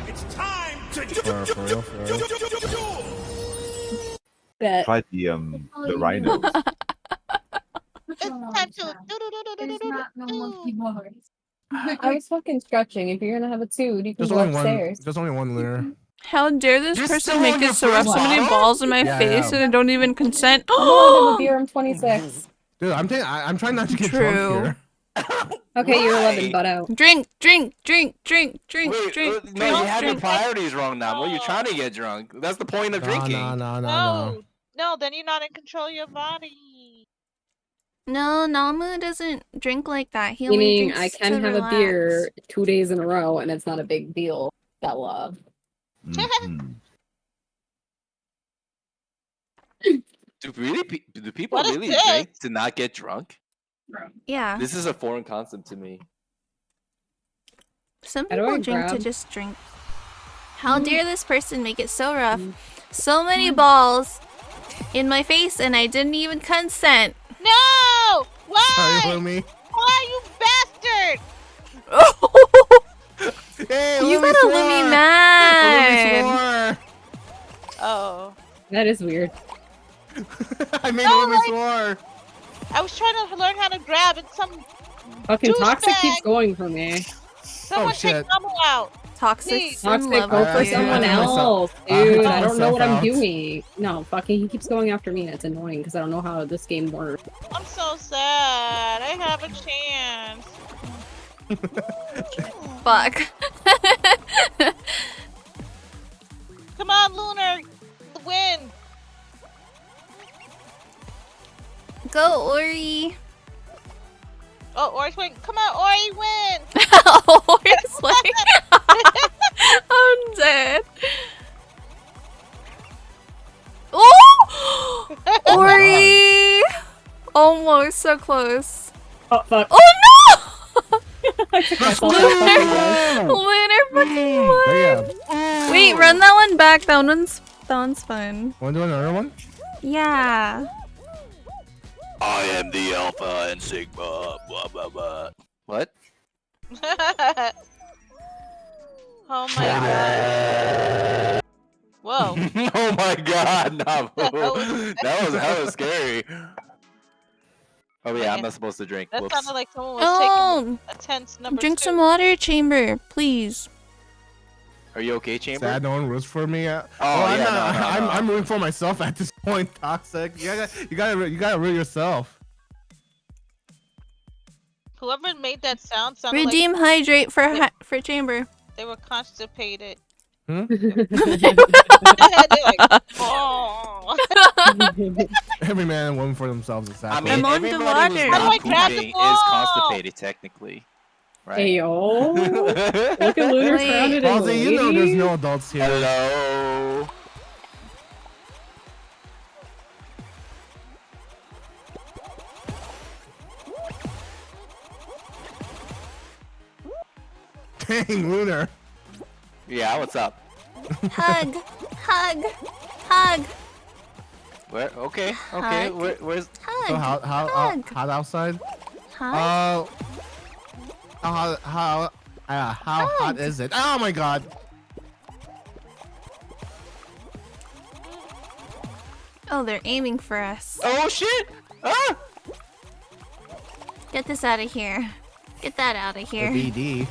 [SPEAKER 14] It's time to
[SPEAKER 2] For real, for real.
[SPEAKER 5] Bet.
[SPEAKER 3] Try the rhino.
[SPEAKER 12] It's time to.
[SPEAKER 4] There's not no monkey bars.
[SPEAKER 5] I was fucking stretching. If you're gonna have a toot, you can
[SPEAKER 2] There's
[SPEAKER 5] go
[SPEAKER 2] only
[SPEAKER 5] upstairs.
[SPEAKER 2] one. There's only one lunar.
[SPEAKER 1] How dare this
[SPEAKER 7] You're
[SPEAKER 1] person
[SPEAKER 7] still
[SPEAKER 1] make
[SPEAKER 7] on
[SPEAKER 1] it
[SPEAKER 7] your
[SPEAKER 1] so rub
[SPEAKER 7] first
[SPEAKER 1] so many
[SPEAKER 7] bottle?
[SPEAKER 1] balls in my
[SPEAKER 2] Yeah,
[SPEAKER 1] face
[SPEAKER 2] yeah.
[SPEAKER 1] and I don't even consent?
[SPEAKER 5] I'm gonna have a beer. I'm 26.
[SPEAKER 2] Dude, I'm trying not to get
[SPEAKER 1] True.
[SPEAKER 2] drunk here.
[SPEAKER 5] Okay, you're
[SPEAKER 7] Why?
[SPEAKER 5] 11, butt out.
[SPEAKER 1] Drink, drink, drink, drink, drink,
[SPEAKER 7] Wait,
[SPEAKER 1] drink,
[SPEAKER 7] no,
[SPEAKER 1] drink,
[SPEAKER 7] you have your
[SPEAKER 1] drink.
[SPEAKER 7] priorities wrong now. Well, you're trying to get drunk. That's the point of
[SPEAKER 2] No,
[SPEAKER 7] drinking.
[SPEAKER 2] no.
[SPEAKER 12] No. No, then you're not in control of your body.
[SPEAKER 1] No, Namu doesn't drink like that. He only
[SPEAKER 5] Meaning
[SPEAKER 1] drinks
[SPEAKER 5] I can
[SPEAKER 1] to
[SPEAKER 5] have
[SPEAKER 1] relax.
[SPEAKER 5] a beer 2 days in a row and it's not a big deal. Bella.
[SPEAKER 3] Mhm.
[SPEAKER 7] Do people
[SPEAKER 12] What is
[SPEAKER 7] really
[SPEAKER 12] this?
[SPEAKER 7] drink to not get drunk?
[SPEAKER 1] Yeah.
[SPEAKER 7] This is a foreign concept to me.
[SPEAKER 1] Some
[SPEAKER 5] How do
[SPEAKER 1] people
[SPEAKER 5] I
[SPEAKER 1] drink to
[SPEAKER 5] grab?
[SPEAKER 1] just drink. How dare this person make it so rough?
[SPEAKER 5] Mm.
[SPEAKER 1] So many balls in my face and I didn't even consent.
[SPEAKER 12] No! Why?
[SPEAKER 2] Sorry, Lumi.
[SPEAKER 12] Why, you bastard?
[SPEAKER 2] Hey,
[SPEAKER 1] You
[SPEAKER 2] Lumi
[SPEAKER 1] got a
[SPEAKER 2] swore!
[SPEAKER 1] Lumi
[SPEAKER 2] Lumi
[SPEAKER 1] mad.
[SPEAKER 2] swore!
[SPEAKER 12] Oh.
[SPEAKER 5] That is weird.
[SPEAKER 2] I made
[SPEAKER 12] No,
[SPEAKER 2] Lumi
[SPEAKER 12] like-
[SPEAKER 2] swore!
[SPEAKER 12] I was trying to learn how to grab and
[SPEAKER 5] Fucking
[SPEAKER 12] Douchebag.
[SPEAKER 5] Toxic keeps going for me.
[SPEAKER 12] someone take
[SPEAKER 2] shit.
[SPEAKER 12] Namu out.
[SPEAKER 1] Toxic
[SPEAKER 12] Please.
[SPEAKER 1] in
[SPEAKER 5] Toxic,
[SPEAKER 1] love
[SPEAKER 5] go
[SPEAKER 1] with
[SPEAKER 5] for
[SPEAKER 2] I
[SPEAKER 1] you.
[SPEAKER 5] someone
[SPEAKER 2] took myself-
[SPEAKER 5] else.
[SPEAKER 2] I took
[SPEAKER 5] Dude, I don't know
[SPEAKER 2] myself
[SPEAKER 5] what I'm
[SPEAKER 2] out.
[SPEAKER 5] doing. No, fucking he keeps going after me and it's annoying because I don't know how this game works.
[SPEAKER 12] I'm so sad. I have a chance.
[SPEAKER 1] Fuck.
[SPEAKER 12] Come on, Lunar. Win.
[SPEAKER 1] Go, Ori.
[SPEAKER 12] Oh, Ori's win. Come on, Ori, win.
[SPEAKER 1] Horse like I'm dead. Oh! Ori! Almost so close.
[SPEAKER 5] Oh fuck.
[SPEAKER 1] Oh no!
[SPEAKER 5] I took myself out of fucking way.
[SPEAKER 1] Lunar fucking won.
[SPEAKER 2] Yeah.
[SPEAKER 1] Wait, run that one back. That one's fun.
[SPEAKER 2] Want to do another one?
[SPEAKER 1] Yeah.
[SPEAKER 7] I am the Alpha and Sigma. Blah blah blah. What?
[SPEAKER 12] Oh my god. Whoa.
[SPEAKER 7] Oh my god, Nabu. That was hella scary. Oh yeah, I'm not supposed to drink.
[SPEAKER 12] That
[SPEAKER 7] Whoops.
[SPEAKER 12] sounded like someone was
[SPEAKER 1] Oh!
[SPEAKER 12] taking a tense number
[SPEAKER 1] Drink
[SPEAKER 12] 2.
[SPEAKER 1] some water, Chamber, please.
[SPEAKER 7] Are you okay, Chamber?
[SPEAKER 2] Sad no one roots for me.
[SPEAKER 7] Oh,
[SPEAKER 2] I'm
[SPEAKER 7] yeah,
[SPEAKER 2] not.
[SPEAKER 7] no.
[SPEAKER 2] I'm rooting for myself at this point. Toxic. You gotta root yourself.
[SPEAKER 12] Whoever made that sound sounded
[SPEAKER 1] Redeem hydrate for Chamber.
[SPEAKER 12] like they were constipated.
[SPEAKER 2] Hmm?
[SPEAKER 12] They're like, oh.
[SPEAKER 2] Every man and woman for themselves is sad.
[SPEAKER 7] I mean,
[SPEAKER 1] I'm on the
[SPEAKER 7] everybody who's
[SPEAKER 1] water.
[SPEAKER 12] How do I
[SPEAKER 7] not
[SPEAKER 12] grab the
[SPEAKER 7] pooping is
[SPEAKER 12] ball?
[SPEAKER 7] constipated, technically. Right?
[SPEAKER 5] Hey yo. Look at Lunar
[SPEAKER 1] Wait.
[SPEAKER 5] surrounded in
[SPEAKER 2] Ozzy, you know there's
[SPEAKER 5] ladies.
[SPEAKER 2] no adults here.
[SPEAKER 7] Hello.
[SPEAKER 2] Dang, Lunar.
[SPEAKER 7] Yeah, what's up?
[SPEAKER 1] Hug, hug, hug,
[SPEAKER 7] Where? Okay.
[SPEAKER 1] Hug.
[SPEAKER 7] Where's?
[SPEAKER 1] hug.
[SPEAKER 2] So how
[SPEAKER 1] hug.
[SPEAKER 2] hot outside?
[SPEAKER 1] Hug.
[SPEAKER 2] How hot is it? Oh my god.
[SPEAKER 1] Oh, they're aiming for us.
[SPEAKER 7] Oh shit! Ah!
[SPEAKER 1] Get this out of here. Get that out of
[SPEAKER 2] The
[SPEAKER 1] here.
[SPEAKER 2] BD.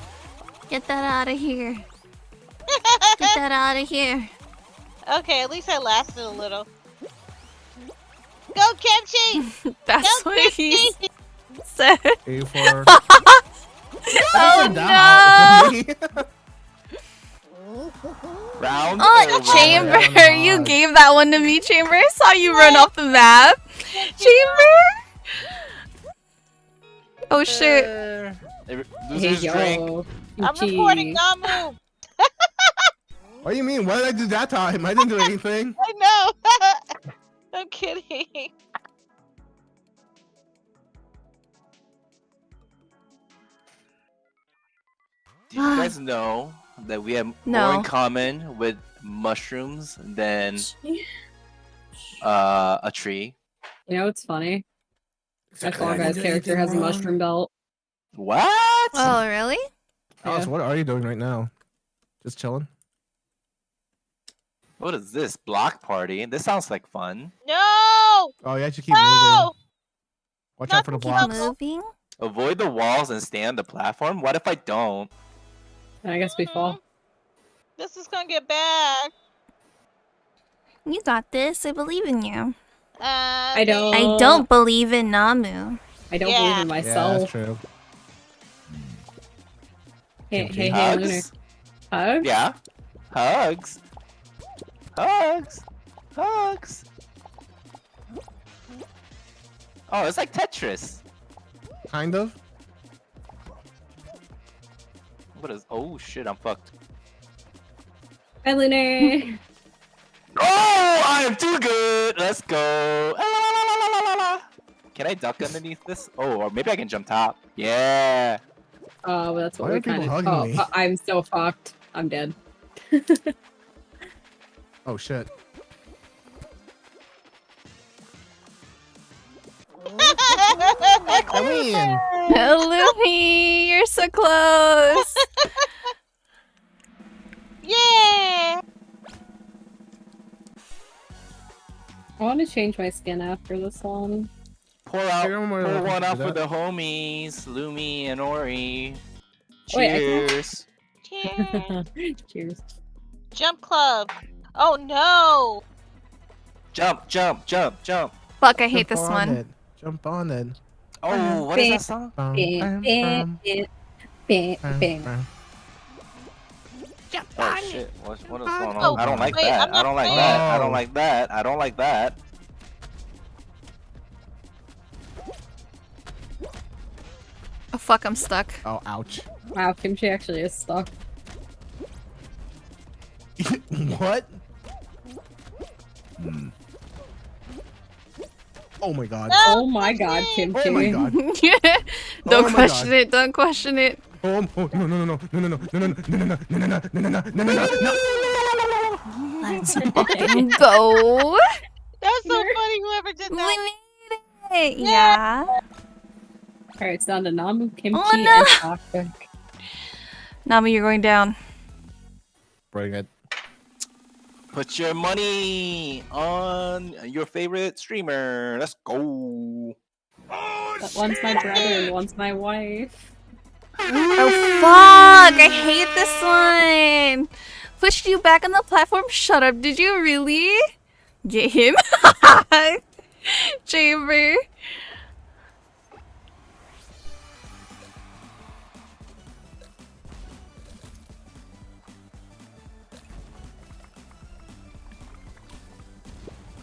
[SPEAKER 1] Get that out of here. Get that out of here.
[SPEAKER 12] Okay, at least I lasted a little. Go Kimchi!
[SPEAKER 1] That's
[SPEAKER 12] Go
[SPEAKER 1] what he
[SPEAKER 12] Kimchi!
[SPEAKER 1] said.
[SPEAKER 2] A4.
[SPEAKER 1] Oh no!
[SPEAKER 7] Round.
[SPEAKER 1] Oh,
[SPEAKER 7] over.
[SPEAKER 1] Chamber! You gave that one to me, Chamber. I saw you run off the map. Chamber! Oh shit.
[SPEAKER 5] Hey
[SPEAKER 7] Losers drink.
[SPEAKER 5] yo.
[SPEAKER 12] I'm reporting Namu!
[SPEAKER 2] What do you mean? What did I do that time? I didn't do anything.
[SPEAKER 12] I know! I'm kidding.
[SPEAKER 7] Do you guys know that we have more in common with mushrooms than a tree?
[SPEAKER 5] You know what's funny? My Fall Guys character has a mushroom belt.
[SPEAKER 7] What?
[SPEAKER 1] Oh, really?
[SPEAKER 2] Alice, what are you doing right now? Just chilling?
[SPEAKER 7] What is this? Block party? This sounds like fun.
[SPEAKER 12] No!
[SPEAKER 2] Oh, you actually keep moving. Watch out for the blocks.
[SPEAKER 1] Moving?
[SPEAKER 7] Avoid the walls and stay on the platform? What if I don't?
[SPEAKER 5] I guess we fall.
[SPEAKER 12] This is gonna get bad.
[SPEAKER 1] You got this. I believe in you.
[SPEAKER 5] I don't.
[SPEAKER 1] I don't believe in Namu.
[SPEAKER 5] I don't believe in
[SPEAKER 2] Yeah,
[SPEAKER 5] myself.
[SPEAKER 2] that's true.
[SPEAKER 5] Hey,
[SPEAKER 7] Hugs?
[SPEAKER 5] Lunar. Hugs?
[SPEAKER 7] Yeah. Hugs. Hugs. Hugs. Oh, it's like Tetris.
[SPEAKER 2] Kind of.
[SPEAKER 7] What is? Oh shit! I'm fucked.
[SPEAKER 5] Hi, Lunar.
[SPEAKER 7] Oh, I am too good. Let's go. La, la, la, la, la, la, la. Can I duck underneath this? Oh, or maybe I can jump top. Yeah.
[SPEAKER 5] Oh, that's what
[SPEAKER 2] Why
[SPEAKER 5] we
[SPEAKER 2] are people
[SPEAKER 5] kind of.
[SPEAKER 2] hugging
[SPEAKER 5] Oh,
[SPEAKER 2] me?
[SPEAKER 5] I'm so fucked. I'm dead.
[SPEAKER 2] Oh shit. I mean,
[SPEAKER 1] Lumi, you're so close.
[SPEAKER 12] Yeah!
[SPEAKER 5] I want to change my skin after this one.
[SPEAKER 7] Pour out.
[SPEAKER 2] You're more
[SPEAKER 7] Pour
[SPEAKER 2] welcome
[SPEAKER 7] one
[SPEAKER 2] to
[SPEAKER 7] out
[SPEAKER 2] do
[SPEAKER 7] for
[SPEAKER 2] that.
[SPEAKER 7] the homies, Lumi and Ori.
[SPEAKER 5] Wait, I can't-
[SPEAKER 7] Cheers.
[SPEAKER 12] Cheers.
[SPEAKER 5] Cheers.
[SPEAKER 12] Jump club. Oh no!
[SPEAKER 7] Jump, jump, jump, jump.
[SPEAKER 1] Fuck, I hate
[SPEAKER 2] jump
[SPEAKER 1] this
[SPEAKER 2] on
[SPEAKER 1] one.
[SPEAKER 2] it. Jump on it.
[SPEAKER 7] Oh, what is that song?
[SPEAKER 2] Bum,
[SPEAKER 5] Bam,
[SPEAKER 2] bam,
[SPEAKER 5] bam,
[SPEAKER 2] bam,
[SPEAKER 5] bam,
[SPEAKER 2] bam,
[SPEAKER 5] bam.
[SPEAKER 2] bam.
[SPEAKER 7] Oh shit! What is going on?
[SPEAKER 12] Oh,
[SPEAKER 7] I don't like
[SPEAKER 12] wait,
[SPEAKER 7] that.
[SPEAKER 12] I'm
[SPEAKER 7] I don't like
[SPEAKER 12] not
[SPEAKER 7] that. I
[SPEAKER 2] playing.
[SPEAKER 7] don't like that. I don't like that.
[SPEAKER 1] Oh fuck, I'm stuck.
[SPEAKER 2] Oh, ouch.
[SPEAKER 5] Wow, Kimchi actually is stuck.
[SPEAKER 2] What?
[SPEAKER 3] Hmm.
[SPEAKER 2] Oh my god.
[SPEAKER 5] Oh my god, Kimchi.
[SPEAKER 2] Oh my god.
[SPEAKER 1] Don't
[SPEAKER 2] Oh my
[SPEAKER 1] question
[SPEAKER 2] God.
[SPEAKER 1] it. Don't question it.
[SPEAKER 2] Oh no no no no no no no no no no no no no no no.
[SPEAKER 1] Let's fucking go.
[SPEAKER 12] That's so funny. Whoever did that.
[SPEAKER 1] Hey, yeah.
[SPEAKER 5] Alright, it's down to Namu, Kimchi,
[SPEAKER 1] Oh, no.
[SPEAKER 5] and Toxic.
[SPEAKER 1] Nami, you're going down.
[SPEAKER 2] Bring it.
[SPEAKER 7] Put your money on your favorite streamer. Let's go.
[SPEAKER 5] One's my brother and one's my wife.
[SPEAKER 1] Oh fuck! I hate this one. Pushed you back on the platform. Shut up. Did you really? Get him, Chamber.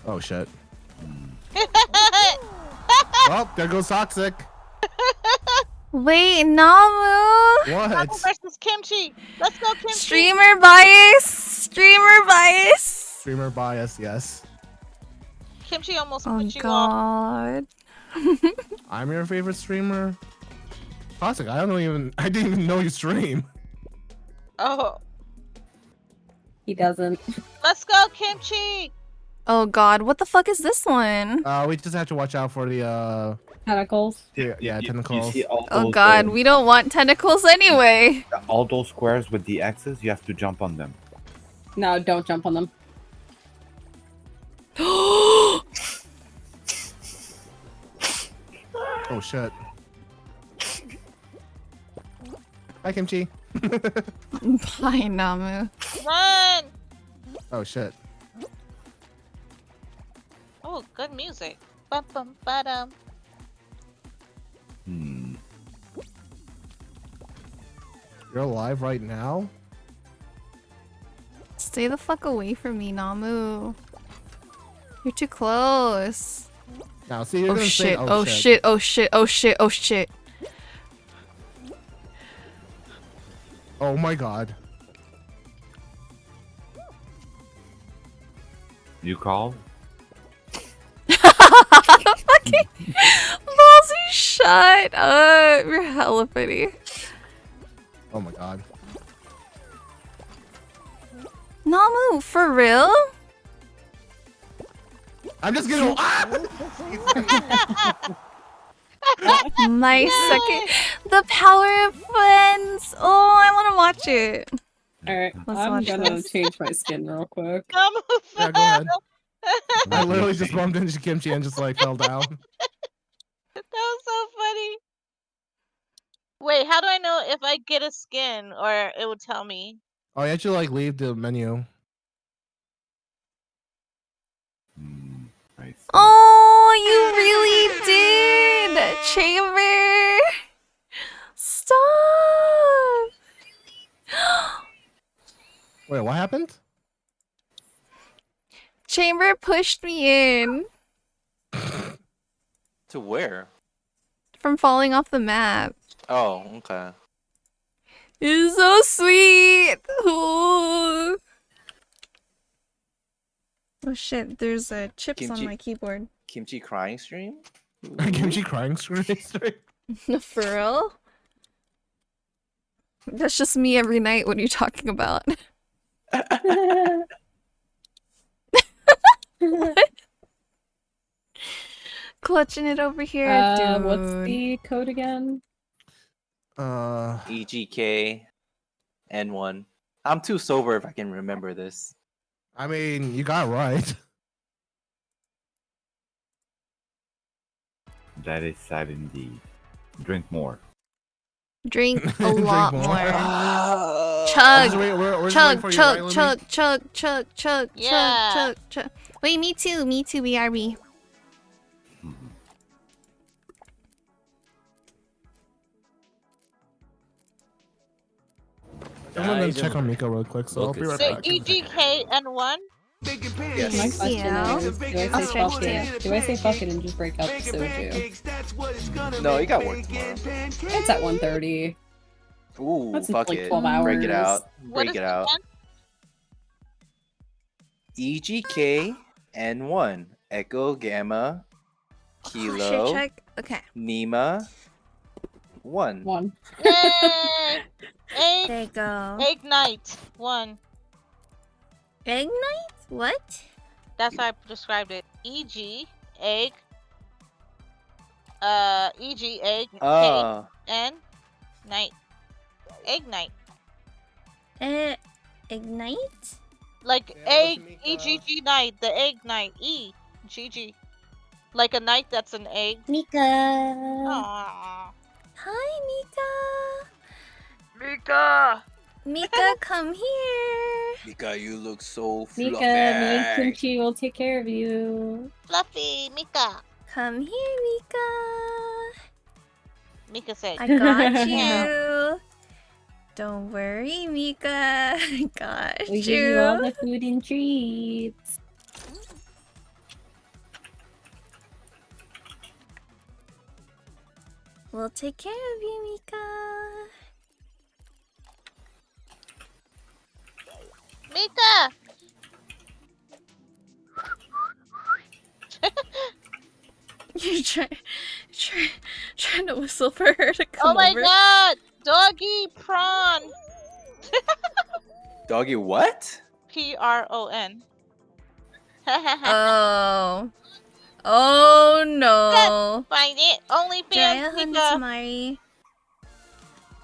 [SPEAKER 2] Oh shit. Oh, there goes Toxic.
[SPEAKER 1] Wait, Namu.
[SPEAKER 2] What?
[SPEAKER 12] Namu versus Kimchi. Let's go, Kimchi.
[SPEAKER 1] Streamer bias. Streamer bias.
[SPEAKER 2] Streamer bias, yes.
[SPEAKER 12] Kimchi almost
[SPEAKER 1] Oh
[SPEAKER 12] put you off.
[SPEAKER 1] god.
[SPEAKER 2] I'm your favorite streamer. Toxic, I didn't even know you stream.
[SPEAKER 12] Oh,
[SPEAKER 5] He doesn't.
[SPEAKER 12] let's go, Kimchi.
[SPEAKER 1] Oh god, what the fuck is this one?
[SPEAKER 2] We just have to watch out for the
[SPEAKER 5] Tentacles.
[SPEAKER 2] yeah, tentacles.
[SPEAKER 3] You see all
[SPEAKER 1] Oh
[SPEAKER 3] those,
[SPEAKER 1] god, we don't want tentacles anyway.
[SPEAKER 3] all those squares with the X's, you have to jump on them.
[SPEAKER 5] No, don't jump on them.
[SPEAKER 2] Oh shit. Hi Kimchi.
[SPEAKER 1] Bye, Namu.
[SPEAKER 12] Run.
[SPEAKER 2] Oh shit.
[SPEAKER 12] Oh, good music. Bum bum ba-dum.
[SPEAKER 3] Hmm.
[SPEAKER 2] You're alive right now?
[SPEAKER 1] Stay the fuck away from me, Namu. You're too close.
[SPEAKER 2] Now see you're
[SPEAKER 1] Oh
[SPEAKER 2] gonna say
[SPEAKER 1] shit, oh shit, oh shit, oh shit, oh shit.
[SPEAKER 2] Oh my god.
[SPEAKER 3] You call?
[SPEAKER 1] Fucking ballsy, shut up. You're hella funny.
[SPEAKER 2] Oh my god.
[SPEAKER 1] Namu, for real?
[SPEAKER 2] I'm just gonna
[SPEAKER 1] My second. The Power of Friends. Oh, I want to watch it.
[SPEAKER 5] Alright,
[SPEAKER 1] Let's
[SPEAKER 5] I'm
[SPEAKER 1] watch
[SPEAKER 5] gonna
[SPEAKER 1] this.
[SPEAKER 5] change my skin real quick.
[SPEAKER 12] Namu
[SPEAKER 2] Yeah, go ahead. I literally just bumped into Kimchi and just like fell down.
[SPEAKER 12] That was so funny. Wait, how do I know if I get a skin or it will tell me?
[SPEAKER 2] Oh, you actually like leave the menu.
[SPEAKER 3] Nice.
[SPEAKER 1] Oh, you really did, Chamber. Stop.
[SPEAKER 2] Wait, what happened?
[SPEAKER 1] Chamber pushed me in
[SPEAKER 7] To where?
[SPEAKER 1] from falling off the map.
[SPEAKER 7] Oh, okay.
[SPEAKER 1] It's so sweet. Ooh. Oh shit, there's chips on
[SPEAKER 7] Kimchi.
[SPEAKER 1] my keyboard.
[SPEAKER 7] Kimchi crying stream?
[SPEAKER 2] Kimchi crying screen.
[SPEAKER 1] For real? That's just me every night. What are you talking about? What? Clutching it over here, dude.
[SPEAKER 5] What's the code again?
[SPEAKER 7] EGK N1. I'm too sober if I can remember this.
[SPEAKER 2] I mean, you got it right.
[SPEAKER 3] That is sad indeed. Drink more.
[SPEAKER 1] Drink a
[SPEAKER 2] Drink
[SPEAKER 1] lot
[SPEAKER 2] more.
[SPEAKER 1] more. Chug,
[SPEAKER 2] We're just
[SPEAKER 1] chug,
[SPEAKER 2] waiting for you, right,
[SPEAKER 1] chug,
[SPEAKER 2] Lumi?
[SPEAKER 1] chug, chug, chug,
[SPEAKER 12] Yeah.
[SPEAKER 1] chug, chug. Wait, me too, BRB.
[SPEAKER 2] I'm gonna check on Miko real quick, so I'll be right
[SPEAKER 12] So
[SPEAKER 2] back.
[SPEAKER 12] EGK and one.
[SPEAKER 5] My question is, do I say fuck it and just break up Soju?
[SPEAKER 7] No, you got work tomorrow.
[SPEAKER 5] It's at 1:30.
[SPEAKER 7] Ooh,
[SPEAKER 5] That's
[SPEAKER 7] fuck
[SPEAKER 5] like
[SPEAKER 7] it.
[SPEAKER 5] 12
[SPEAKER 7] Break it
[SPEAKER 5] hours.
[SPEAKER 7] out.
[SPEAKER 12] What
[SPEAKER 7] Break
[SPEAKER 12] is
[SPEAKER 7] it
[SPEAKER 12] it
[SPEAKER 7] out.
[SPEAKER 12] again?
[SPEAKER 7] EGK N1 Echo Gamma
[SPEAKER 1] Oh,
[SPEAKER 7] Kilo
[SPEAKER 1] shit, check. Okay.
[SPEAKER 7] Nima 1.
[SPEAKER 12] Yay! Egg,
[SPEAKER 1] There you go.
[SPEAKER 12] egg night. 1.
[SPEAKER 1] Egg night? What?
[SPEAKER 12] That's how I described it. EG egg. EG egg
[SPEAKER 7] Oh.
[SPEAKER 12] K N night. Egg night.
[SPEAKER 1] Ignite?
[SPEAKER 12] Like egg EGG night. The egg night. EGG. Like a night that's an egg.
[SPEAKER 4] Mika.
[SPEAKER 12] Aww.
[SPEAKER 1] Hi, Mika.
[SPEAKER 12] Mika.
[SPEAKER 1] Mika, come here.
[SPEAKER 7] Mika, you look so fluffy.
[SPEAKER 5] Mika, me and Kimchi will take care of you.
[SPEAKER 12] Fluffy. Mika.
[SPEAKER 1] Come here, Mika.
[SPEAKER 12] Mika said.
[SPEAKER 1] I got you. Don't worry, Mika. I got
[SPEAKER 5] We
[SPEAKER 1] you.
[SPEAKER 5] give you all the food and treats.
[SPEAKER 1] We'll take care of you, Mika.
[SPEAKER 12] Mika.
[SPEAKER 1] You're trying to whistle for her to come
[SPEAKER 12] Oh my
[SPEAKER 1] over.
[SPEAKER 12] god! Doggy prawn!
[SPEAKER 7] Doggy what?
[SPEAKER 12] P-R-O-N.
[SPEAKER 1] Oh. Oh no.
[SPEAKER 12] Find it! Only
[SPEAKER 1] Jaya
[SPEAKER 12] fans, Mika!
[SPEAKER 1] Hantamari.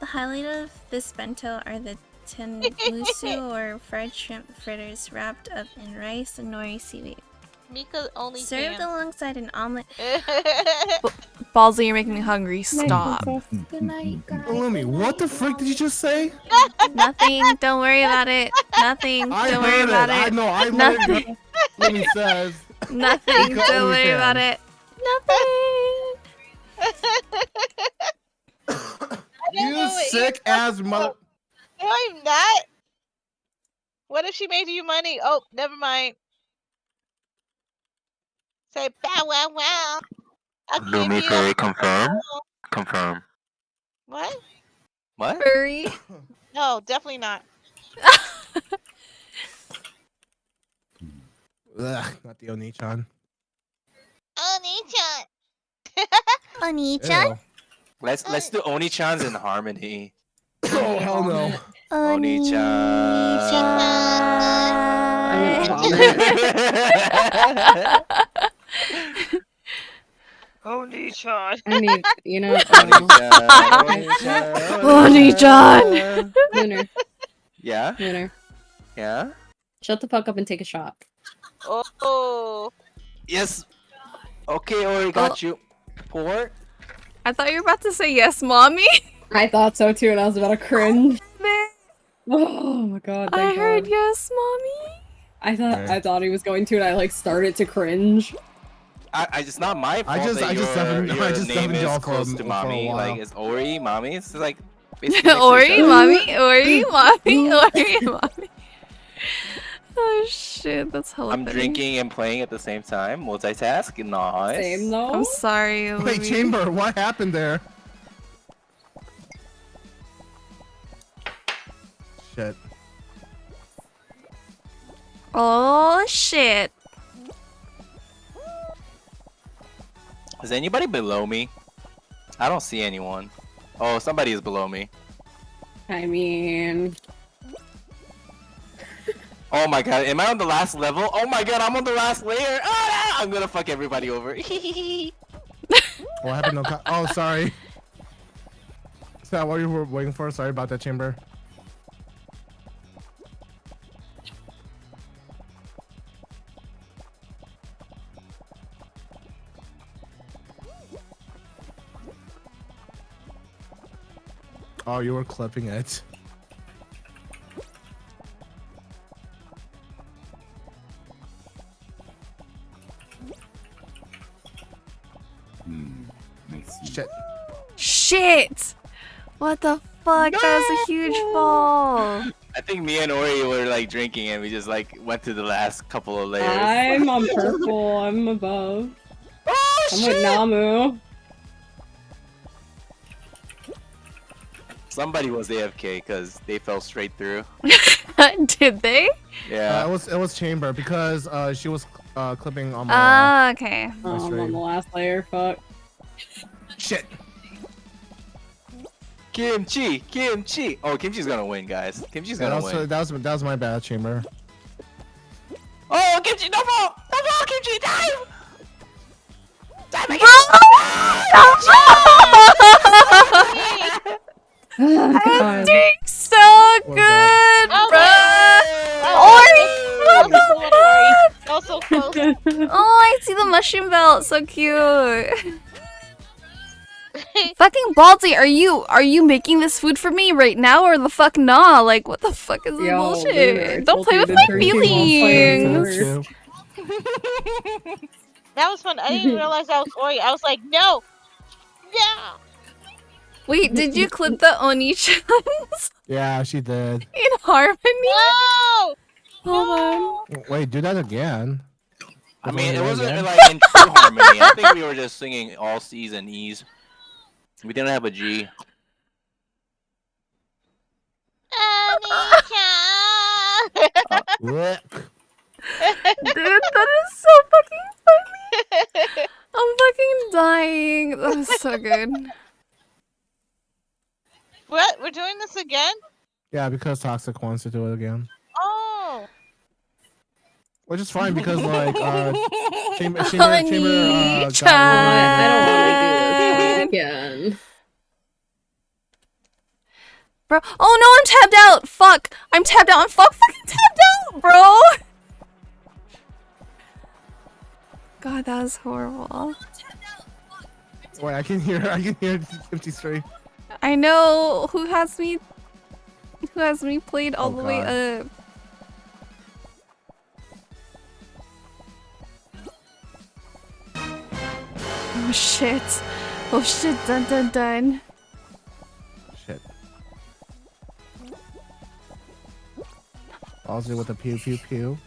[SPEAKER 1] The highlight of this bento are the tenmusu or fried shrimp fritters wrapped up in rice and nori seaweed.
[SPEAKER 12] Mika only
[SPEAKER 1] Served
[SPEAKER 12] fans.
[SPEAKER 1] alongside an omelet. Ballsy, you're making me hungry. Stop.
[SPEAKER 4] Good night, guys.
[SPEAKER 2] Lumi, what the frick did you just say?
[SPEAKER 1] Nothing. Don't worry about it. Nothing.
[SPEAKER 2] I
[SPEAKER 1] Don't worry
[SPEAKER 2] heard
[SPEAKER 1] about
[SPEAKER 2] it.
[SPEAKER 1] it.
[SPEAKER 2] I know. I
[SPEAKER 1] Nothing.
[SPEAKER 2] Lumi says.
[SPEAKER 1] Nothing.
[SPEAKER 2] Mika
[SPEAKER 1] Don't worry
[SPEAKER 2] OnlyFans.
[SPEAKER 1] about it. Nothing.
[SPEAKER 2] You sick ass mother.
[SPEAKER 12] No, I'm not! What if she made you money? Oh, never mind. Say bow wow wow. I'll give
[SPEAKER 3] Lumi
[SPEAKER 12] you
[SPEAKER 3] Fairy
[SPEAKER 12] a-
[SPEAKER 3] confirm. Confirm.
[SPEAKER 12] What?
[SPEAKER 7] What?
[SPEAKER 1] Furry.
[SPEAKER 12] No, definitely not.
[SPEAKER 2] Ugh, not the Oni-chan.
[SPEAKER 12] Oni-chan.
[SPEAKER 1] Oni-chan?
[SPEAKER 2] Ew.
[SPEAKER 7] Let's do Oni-chans in harmony.
[SPEAKER 2] Oh hell no.
[SPEAKER 7] Oni-chan.
[SPEAKER 12] Oni-chan.
[SPEAKER 5] I need, you know.
[SPEAKER 1] Oni-chan.
[SPEAKER 5] Lunar.
[SPEAKER 7] Yeah?
[SPEAKER 5] Lunar.
[SPEAKER 7] Yeah?
[SPEAKER 5] Shut the fuck up and take a shot.
[SPEAKER 12] Oh.
[SPEAKER 7] Yes. Okay, Ori, got you. Pour.
[SPEAKER 1] I thought you were about to say yes, mommy.
[SPEAKER 5] I thought so too, and I was about to cringe. Oh my god.
[SPEAKER 1] I
[SPEAKER 5] thank
[SPEAKER 1] heard
[SPEAKER 5] God.
[SPEAKER 1] yes, mommy.
[SPEAKER 5] I thought he was going to, and I like started to cringe.
[SPEAKER 7] It's not my fault.
[SPEAKER 2] I just
[SPEAKER 7] your
[SPEAKER 2] definitely
[SPEAKER 7] name is
[SPEAKER 2] y'all for
[SPEAKER 7] close
[SPEAKER 2] a
[SPEAKER 7] to
[SPEAKER 2] while.
[SPEAKER 7] mommy. Like it's Ori, mommy. It's like basically next to
[SPEAKER 1] Ori,
[SPEAKER 7] each other.
[SPEAKER 1] mommy, Ori, mommy, Ori, mommy. Oh shit, that's hella
[SPEAKER 7] I'm
[SPEAKER 1] funny.
[SPEAKER 7] drinking and playing at the same time. Multitask. Nice.
[SPEAKER 5] Same though.
[SPEAKER 1] I'm sorry,
[SPEAKER 2] Wait,
[SPEAKER 1] Louis.
[SPEAKER 2] Chamber, what happened there? Shit.
[SPEAKER 1] Oh shit.
[SPEAKER 7] Is anybody below me? I don't see anyone. Oh, somebody is below me.
[SPEAKER 5] I mean,
[SPEAKER 7] Oh my god, am I on the last level? Oh my god, I'm on the last layer. Ah, I'm gonna fuck everybody over.
[SPEAKER 2] What happened? No oh, sorry. Is that what you were waiting for? Sorry about that, Chamber. Oh, you were clipping it. Shit.
[SPEAKER 1] Shit! What the fuck? That was a huge fall.
[SPEAKER 7] I think me and Ori were like drinking and we just like went to the last couple of layers.
[SPEAKER 5] I'm on purple. I'm above.
[SPEAKER 7] Oh,
[SPEAKER 5] I'm with Namu.
[SPEAKER 7] Somebody was AFK because they fell straight through.
[SPEAKER 1] Did they?
[SPEAKER 7] Yeah.
[SPEAKER 2] It was Chamber because she was clipping on my.
[SPEAKER 1] Ah, okay.
[SPEAKER 2] my
[SPEAKER 5] I'm on
[SPEAKER 2] stream.
[SPEAKER 5] the last layer. Fuck.
[SPEAKER 2] Shit.
[SPEAKER 7] Kimchi! Kimchi! Oh, Kimchi's gonna win, guys. Kimchi's
[SPEAKER 2] Yeah,
[SPEAKER 7] gonna
[SPEAKER 2] that,
[SPEAKER 7] win.
[SPEAKER 2] was, that was my bad, Chamber.
[SPEAKER 7] Oh, Kimchi, no more! No more, Kimchi, dive! Dive again!
[SPEAKER 1] I'm doing so good, bro.
[SPEAKER 12] Also close.
[SPEAKER 1] Oh, I see the mushroom belt. So cute. Fucking Baldy, are you making this food for me right now or the fuck nah? Like, what the fuck is this
[SPEAKER 5] Yo,
[SPEAKER 1] bullshit?
[SPEAKER 5] Lunar, I
[SPEAKER 1] Don't
[SPEAKER 5] told
[SPEAKER 1] play
[SPEAKER 5] you
[SPEAKER 1] with
[SPEAKER 5] to
[SPEAKER 1] my
[SPEAKER 5] turn people off
[SPEAKER 1] feelings.
[SPEAKER 5] playing
[SPEAKER 12] That was fun. I didn't realize that was Ori. I was like, no, no.
[SPEAKER 1] Wait, did you clip the Oni-chans
[SPEAKER 2] Yeah, she did.
[SPEAKER 1] in harmony?
[SPEAKER 12] No.
[SPEAKER 1] Hold on.
[SPEAKER 2] Wait, do that again.
[SPEAKER 7] I mean, it
[SPEAKER 2] Again?
[SPEAKER 7] wasn't like in true harmony. I think we were just singing all C's and E's. We didn't have a G.
[SPEAKER 2] Look.
[SPEAKER 1] Dude, that is so fucking funny. I'm fucking dying. That was so good.
[SPEAKER 12] What? We're doing this again?
[SPEAKER 2] Yeah, because Toxic wants to do it again.
[SPEAKER 12] Oh.
[SPEAKER 2] Which is fine because like Chamber got
[SPEAKER 5] I don't want to do this again.
[SPEAKER 1] Bro, oh no, I'm tabbed out. Fuck, I'm tabbed out. I'm fucking tabbed out, bro. God, that was horrible.
[SPEAKER 2] Wait, I can hear 53.
[SPEAKER 1] I know who has me played all
[SPEAKER 2] Oh,
[SPEAKER 1] the way
[SPEAKER 2] God.
[SPEAKER 1] up. Oh shit. Oh shit, dun dun dun.
[SPEAKER 2] Shit. Balzy with a pew pew pew.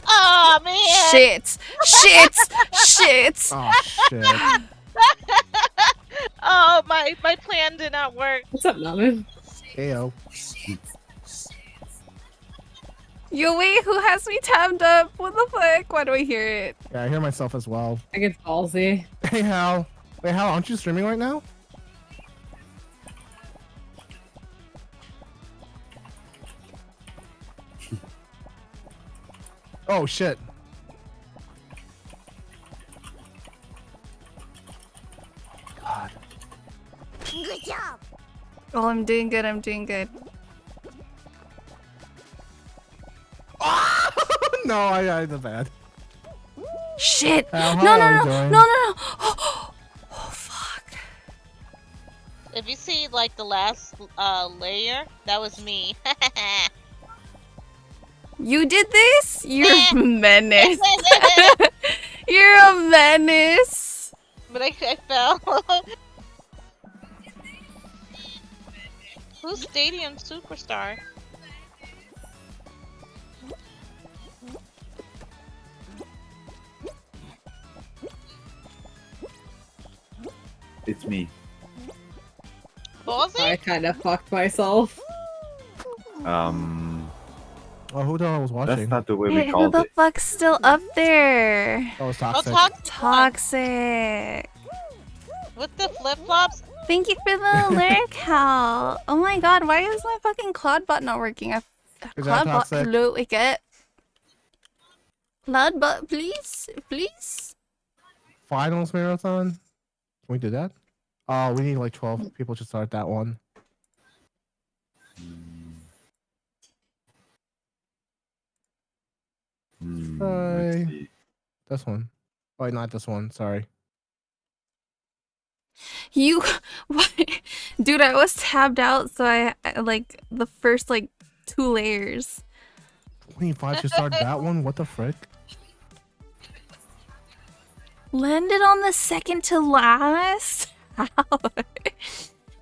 [SPEAKER 12] Oh man.
[SPEAKER 1] Shit. Shit. Shit.
[SPEAKER 2] Oh shit.
[SPEAKER 12] Oh, my plan did not work.
[SPEAKER 5] What's up, Namu?
[SPEAKER 2] Ayo.
[SPEAKER 1] Yo, wait, who has me tabbed up? What the fuck? Why do I hear it?
[SPEAKER 2] Yeah, I hear myself as well.
[SPEAKER 5] I get ballsy.
[SPEAKER 2] Hey Hal. Wait, Hal, aren't you streaming right now? Oh shit. God.
[SPEAKER 1] Good job. Oh, I'm doing good. I'm doing good.
[SPEAKER 2] No, I the bad.
[SPEAKER 1] Shit.
[SPEAKER 2] Hal,
[SPEAKER 1] No,
[SPEAKER 2] how
[SPEAKER 1] no,
[SPEAKER 2] are you
[SPEAKER 1] no,
[SPEAKER 2] doing?
[SPEAKER 1] no, no, no. Oh, fuck.
[SPEAKER 12] If you see like the last layer, that was me.
[SPEAKER 1] You did this? You're a menace. You're a menace.
[SPEAKER 12] But I fell. Who's Stadium Superstar?
[SPEAKER 3] It's me.
[SPEAKER 12] Ballsy?
[SPEAKER 5] I kind of fucked myself.
[SPEAKER 2] Oh, who the hell was watching?
[SPEAKER 3] That's not the way we
[SPEAKER 1] Wait, who
[SPEAKER 3] called
[SPEAKER 1] the
[SPEAKER 3] it.
[SPEAKER 1] fuck's still up there?
[SPEAKER 2] Oh, it's
[SPEAKER 12] Oh,
[SPEAKER 2] Toxic.
[SPEAKER 1] Toxic.
[SPEAKER 12] With the flip flops?
[SPEAKER 1] Thank you for the lyric, Hal. Oh my god, why is my fucking Cloudbot not working?
[SPEAKER 2] Is that
[SPEAKER 1] Cloudbot,
[SPEAKER 2] Toxic?
[SPEAKER 1] hello, wake up. Cloudbot, please, please.
[SPEAKER 2] Finals marathon? Can we do that? Oh, we need like 12 people to start that one. Hi. This one. Wait, not this one. Sorry.
[SPEAKER 1] You, what? Dude, I was tabbed out, so I like the first like 2 layers.
[SPEAKER 2] 25 to start that one? What the frick?
[SPEAKER 1] Landed on the second to last? How?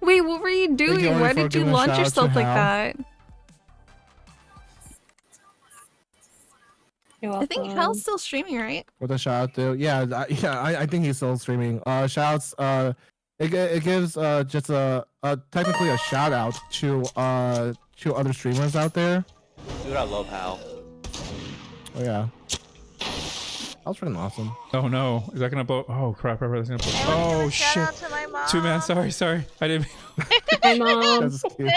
[SPEAKER 1] Wait, what were you doing?
[SPEAKER 2] Only
[SPEAKER 1] Why
[SPEAKER 2] for
[SPEAKER 1] did you
[SPEAKER 2] giving a
[SPEAKER 1] launch
[SPEAKER 2] shout out to
[SPEAKER 1] yourself like
[SPEAKER 2] Hal.
[SPEAKER 1] that? I think Hal's still streaming, right?
[SPEAKER 2] With a shout out to I think he's still streaming. Shouts it gives just technically a shout out to other streamers out there.
[SPEAKER 7] Dude, I love Hal.
[SPEAKER 2] Oh yeah. That was freaking awesome.
[SPEAKER 16] Oh no, is that gonna blow? Oh crap! That's gonna blow.
[SPEAKER 12] I wanna give
[SPEAKER 16] Oh
[SPEAKER 12] a shout
[SPEAKER 16] shit!
[SPEAKER 12] out to my mom.
[SPEAKER 16] 2-man, sorry, I didn't.
[SPEAKER 5] Hi, Mom.
[SPEAKER 2] That's cute.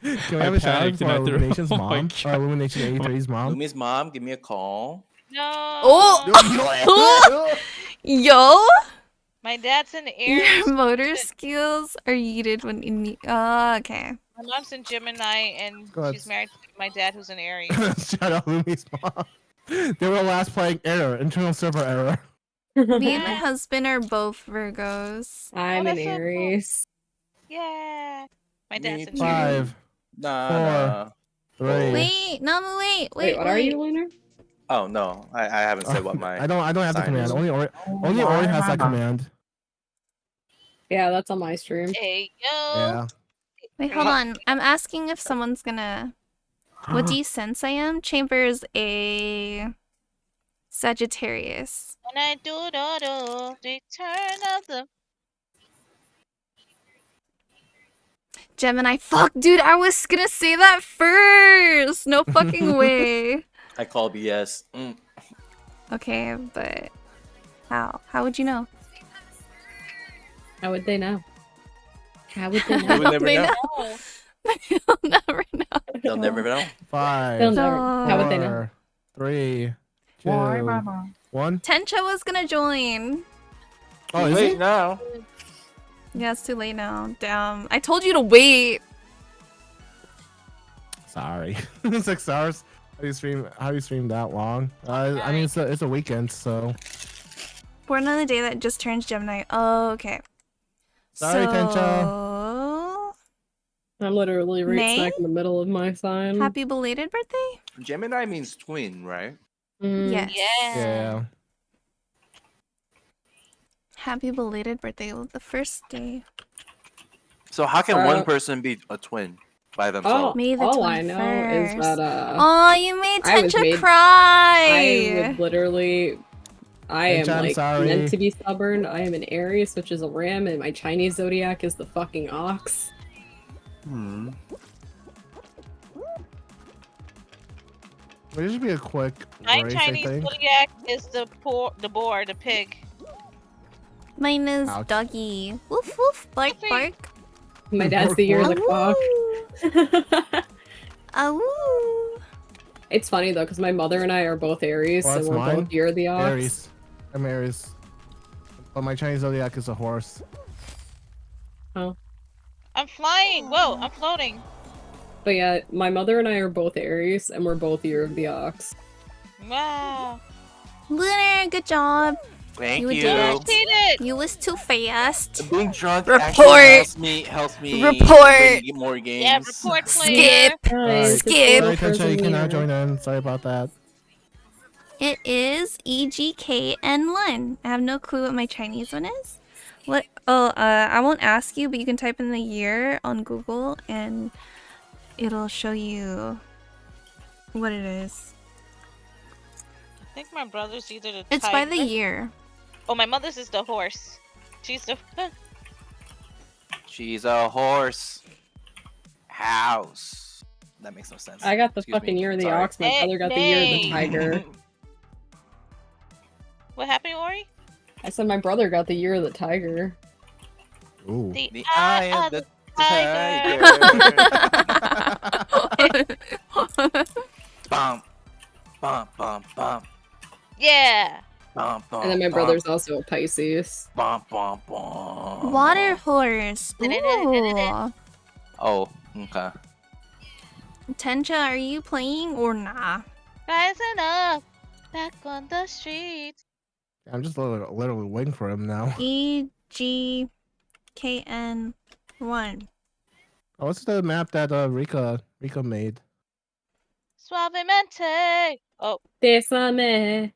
[SPEAKER 2] Can we have a shout out
[SPEAKER 16] panicked
[SPEAKER 2] to
[SPEAKER 16] and I threw-
[SPEAKER 2] Illumination's
[SPEAKER 16] oh my
[SPEAKER 2] mom?
[SPEAKER 16] God.
[SPEAKER 2] Illumination 83's mom.
[SPEAKER 7] Lumi's mom, give me a call.
[SPEAKER 12] No.
[SPEAKER 1] Oh! Yo!
[SPEAKER 12] My dad's an Aries.
[SPEAKER 1] Your motor skills are yeeted when in. Oh, okay.
[SPEAKER 12] My mom's in Gemini, and
[SPEAKER 2] Go ahead.
[SPEAKER 12] she's married to my dad, who's an Aries.
[SPEAKER 2] Shout out Lumi's mom. They were last playing error, internal server error.
[SPEAKER 1] Me and my husband are both Virgos.
[SPEAKER 5] I'm
[SPEAKER 12] that's
[SPEAKER 5] an
[SPEAKER 12] so cool.
[SPEAKER 5] Aries.
[SPEAKER 12] Yeah. My dad's in
[SPEAKER 2] 5,
[SPEAKER 7] Nah.
[SPEAKER 2] 4, 3.
[SPEAKER 1] Wait, no, wait.
[SPEAKER 5] Wait, what are you, Lunar?
[SPEAKER 7] Oh no, I haven't said what my.
[SPEAKER 2] I don't have the
[SPEAKER 7] sign
[SPEAKER 2] command.
[SPEAKER 7] is.
[SPEAKER 2] Only Ori has that command.
[SPEAKER 5] Yeah, that's on my stream.
[SPEAKER 12] Hey, yo.
[SPEAKER 2] Yeah.
[SPEAKER 1] Wait, hold on. I'm asking if someone's gonna. What do you sense I am? Chamber's a Sagittarius.
[SPEAKER 12] When I do, return of the.
[SPEAKER 1] Gemini. Fuck, dude, I was gonna say that first. No fucking way.
[SPEAKER 7] I call BS.
[SPEAKER 1] Okay, but how? How would you know?
[SPEAKER 5] How would they know? How would they
[SPEAKER 7] You
[SPEAKER 5] know?
[SPEAKER 7] would never
[SPEAKER 1] They
[SPEAKER 7] know.
[SPEAKER 1] know. They'll never know.
[SPEAKER 7] They'll never know.
[SPEAKER 2] 5,
[SPEAKER 5] They'll never. How would they know?
[SPEAKER 2] 4, 3, 2, 1.
[SPEAKER 1] Tencha was gonna join.
[SPEAKER 2] Oh, is
[SPEAKER 7] Wait
[SPEAKER 2] he?
[SPEAKER 7] now.
[SPEAKER 1] Yeah, it's too late now. Damn. I told you to wait.
[SPEAKER 2] Sorry. 6 hours. How do you stream that long? I mean, it's a weekend, so.
[SPEAKER 1] Born on the day that just turns Gemini. Oh, okay.
[SPEAKER 2] Sorry, Tencha.
[SPEAKER 5] I'm literally right
[SPEAKER 1] May?
[SPEAKER 5] smack in the middle of my sign.
[SPEAKER 1] Happy belated birthday.
[SPEAKER 7] Gemini means twin, right?
[SPEAKER 1] Yes.
[SPEAKER 2] Yeah.
[SPEAKER 1] Happy belated birthday. Well, the first day.
[SPEAKER 7] So how can one person be a twin by themselves?
[SPEAKER 1] May the
[SPEAKER 5] all I know is
[SPEAKER 1] 21st.
[SPEAKER 5] that
[SPEAKER 1] Oh, you made
[SPEAKER 5] I was
[SPEAKER 1] Tencha
[SPEAKER 5] made-
[SPEAKER 1] cry.
[SPEAKER 5] I would literally. I am
[SPEAKER 2] Tencha, I'm
[SPEAKER 5] like
[SPEAKER 2] sorry.
[SPEAKER 5] meant to be stubborn. I am an Aries, which is a ram, and my Chinese zodiac is the fucking ox.
[SPEAKER 2] This should be a quick
[SPEAKER 12] My
[SPEAKER 2] race,
[SPEAKER 12] Chinese
[SPEAKER 2] I think.
[SPEAKER 12] zodiac is the boar, the pig.
[SPEAKER 1] Mine is
[SPEAKER 2] Ouch.
[SPEAKER 1] doggy. Woof woof. Bark bark.
[SPEAKER 5] My dad's the year of the cock.
[SPEAKER 1] Awoo.
[SPEAKER 5] It's funny though, because my mother and I are both Aries,
[SPEAKER 2] Well,
[SPEAKER 5] so
[SPEAKER 2] that's
[SPEAKER 5] we're
[SPEAKER 2] mine.
[SPEAKER 5] both year of the ox.
[SPEAKER 2] Aries. I'm Aries. But my Chinese zodiac is a horse.
[SPEAKER 5] Oh.
[SPEAKER 12] I'm flying. Whoa, I'm floating.
[SPEAKER 5] But yeah, my mother and I are both Aries, and we're both year of the ox.
[SPEAKER 12] Wow.
[SPEAKER 1] Lunar, good job.
[SPEAKER 7] Thank
[SPEAKER 1] You
[SPEAKER 7] you.
[SPEAKER 1] did
[SPEAKER 12] I
[SPEAKER 1] it.
[SPEAKER 12] did it.
[SPEAKER 1] You was too fast.
[SPEAKER 7] Being drunk
[SPEAKER 1] Report.
[SPEAKER 7] actually helps me
[SPEAKER 1] Report.
[SPEAKER 7] win more games.
[SPEAKER 12] Yeah, report player.
[SPEAKER 1] Skip.
[SPEAKER 2] Alright.
[SPEAKER 1] Skip.
[SPEAKER 2] Sorry, Tencha, you cannot join in. Sorry about that.
[SPEAKER 1] It is EGKN1. I have no clue what my Chinese one is. What? Oh, I won't ask you, but you can type in the year on Google and it'll show you what it is.
[SPEAKER 12] I think my brother's either the
[SPEAKER 1] It's by the
[SPEAKER 12] tiger-
[SPEAKER 1] year.
[SPEAKER 12] Oh, my mother's is the horse. She's the.
[SPEAKER 7] She's a horse. House. That makes no sense.
[SPEAKER 5] I got the
[SPEAKER 7] Excuse
[SPEAKER 5] fucking
[SPEAKER 7] me.
[SPEAKER 5] year of the
[SPEAKER 7] Sorry.
[SPEAKER 5] ox. My brother got the year of the tiger.
[SPEAKER 12] What happened, Ori?
[SPEAKER 5] I said my brother got the year of the tiger.
[SPEAKER 2] Ooh.
[SPEAKER 12] The
[SPEAKER 7] eye of the Bum. Bum, bum, bum.
[SPEAKER 12] Yeah.
[SPEAKER 7] Bum, bum,
[SPEAKER 5] And then my
[SPEAKER 7] bum,
[SPEAKER 5] brother's also a Pisces.
[SPEAKER 7] Bum, bum, bum.
[SPEAKER 1] Water horse. Ooh.
[SPEAKER 7] Oh, okay.
[SPEAKER 1] Tencha, are you playing or nah?
[SPEAKER 12] Rising up, back on the streets.
[SPEAKER 2] I'm just literally waiting for him now.
[SPEAKER 1] EGKN1.
[SPEAKER 2] Oh, what's the map that Rika made?
[SPEAKER 12] Suavemente. Oh.
[SPEAKER 5] Bésame.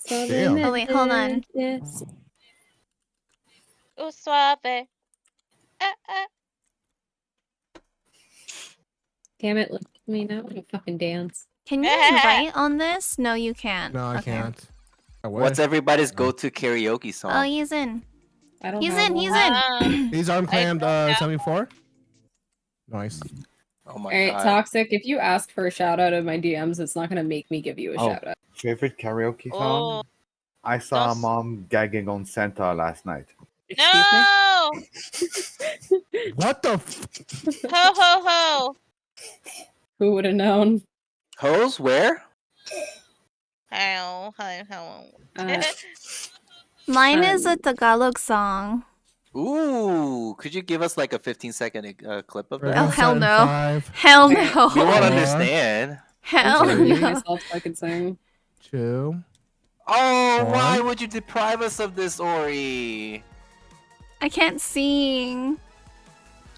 [SPEAKER 2] Damn.
[SPEAKER 1] Oh, wait, hold on.
[SPEAKER 5] Yes.
[SPEAKER 12] Suave.
[SPEAKER 5] Damn it, let me know how to fucking dance.
[SPEAKER 1] Can you invite on this? No, you can't.
[SPEAKER 2] No, I
[SPEAKER 1] Okay.
[SPEAKER 2] can't. I wish.
[SPEAKER 7] What's everybody's go-to karaoke song?
[SPEAKER 1] Oh, he's in.
[SPEAKER 5] I don't
[SPEAKER 1] He's
[SPEAKER 5] have
[SPEAKER 1] in. He's
[SPEAKER 5] one.
[SPEAKER 1] in.
[SPEAKER 2] He's arm clammed 74. Nice.
[SPEAKER 7] Oh my
[SPEAKER 5] Alright,
[SPEAKER 7] god.
[SPEAKER 5] Toxic, if you ask for a shout out in my DMs, it's not gonna make me give you a shout out.
[SPEAKER 3] Favorite karaoke song?
[SPEAKER 12] Oh,
[SPEAKER 3] I saw
[SPEAKER 12] those-
[SPEAKER 3] mom gagging on Santa last night.
[SPEAKER 12] no!
[SPEAKER 2] What the?
[SPEAKER 12] Ho ho ho!
[SPEAKER 5] Who would have known?
[SPEAKER 7] Hose? Where?
[SPEAKER 12] How how.
[SPEAKER 1] Mine is a Tagalog song.
[SPEAKER 7] Ooh, could you give us like a 15-second clip of
[SPEAKER 1] Oh,
[SPEAKER 7] that?
[SPEAKER 1] hell no.
[SPEAKER 2] 5,
[SPEAKER 1] Hell
[SPEAKER 7] We
[SPEAKER 1] no.
[SPEAKER 7] won't understand.
[SPEAKER 1] Hell
[SPEAKER 5] I'm
[SPEAKER 1] no.
[SPEAKER 5] myself so I can sing.
[SPEAKER 2] 2.
[SPEAKER 7] Oh, why
[SPEAKER 2] One.
[SPEAKER 7] would you deprive us of this, Ori?
[SPEAKER 1] I can't sing.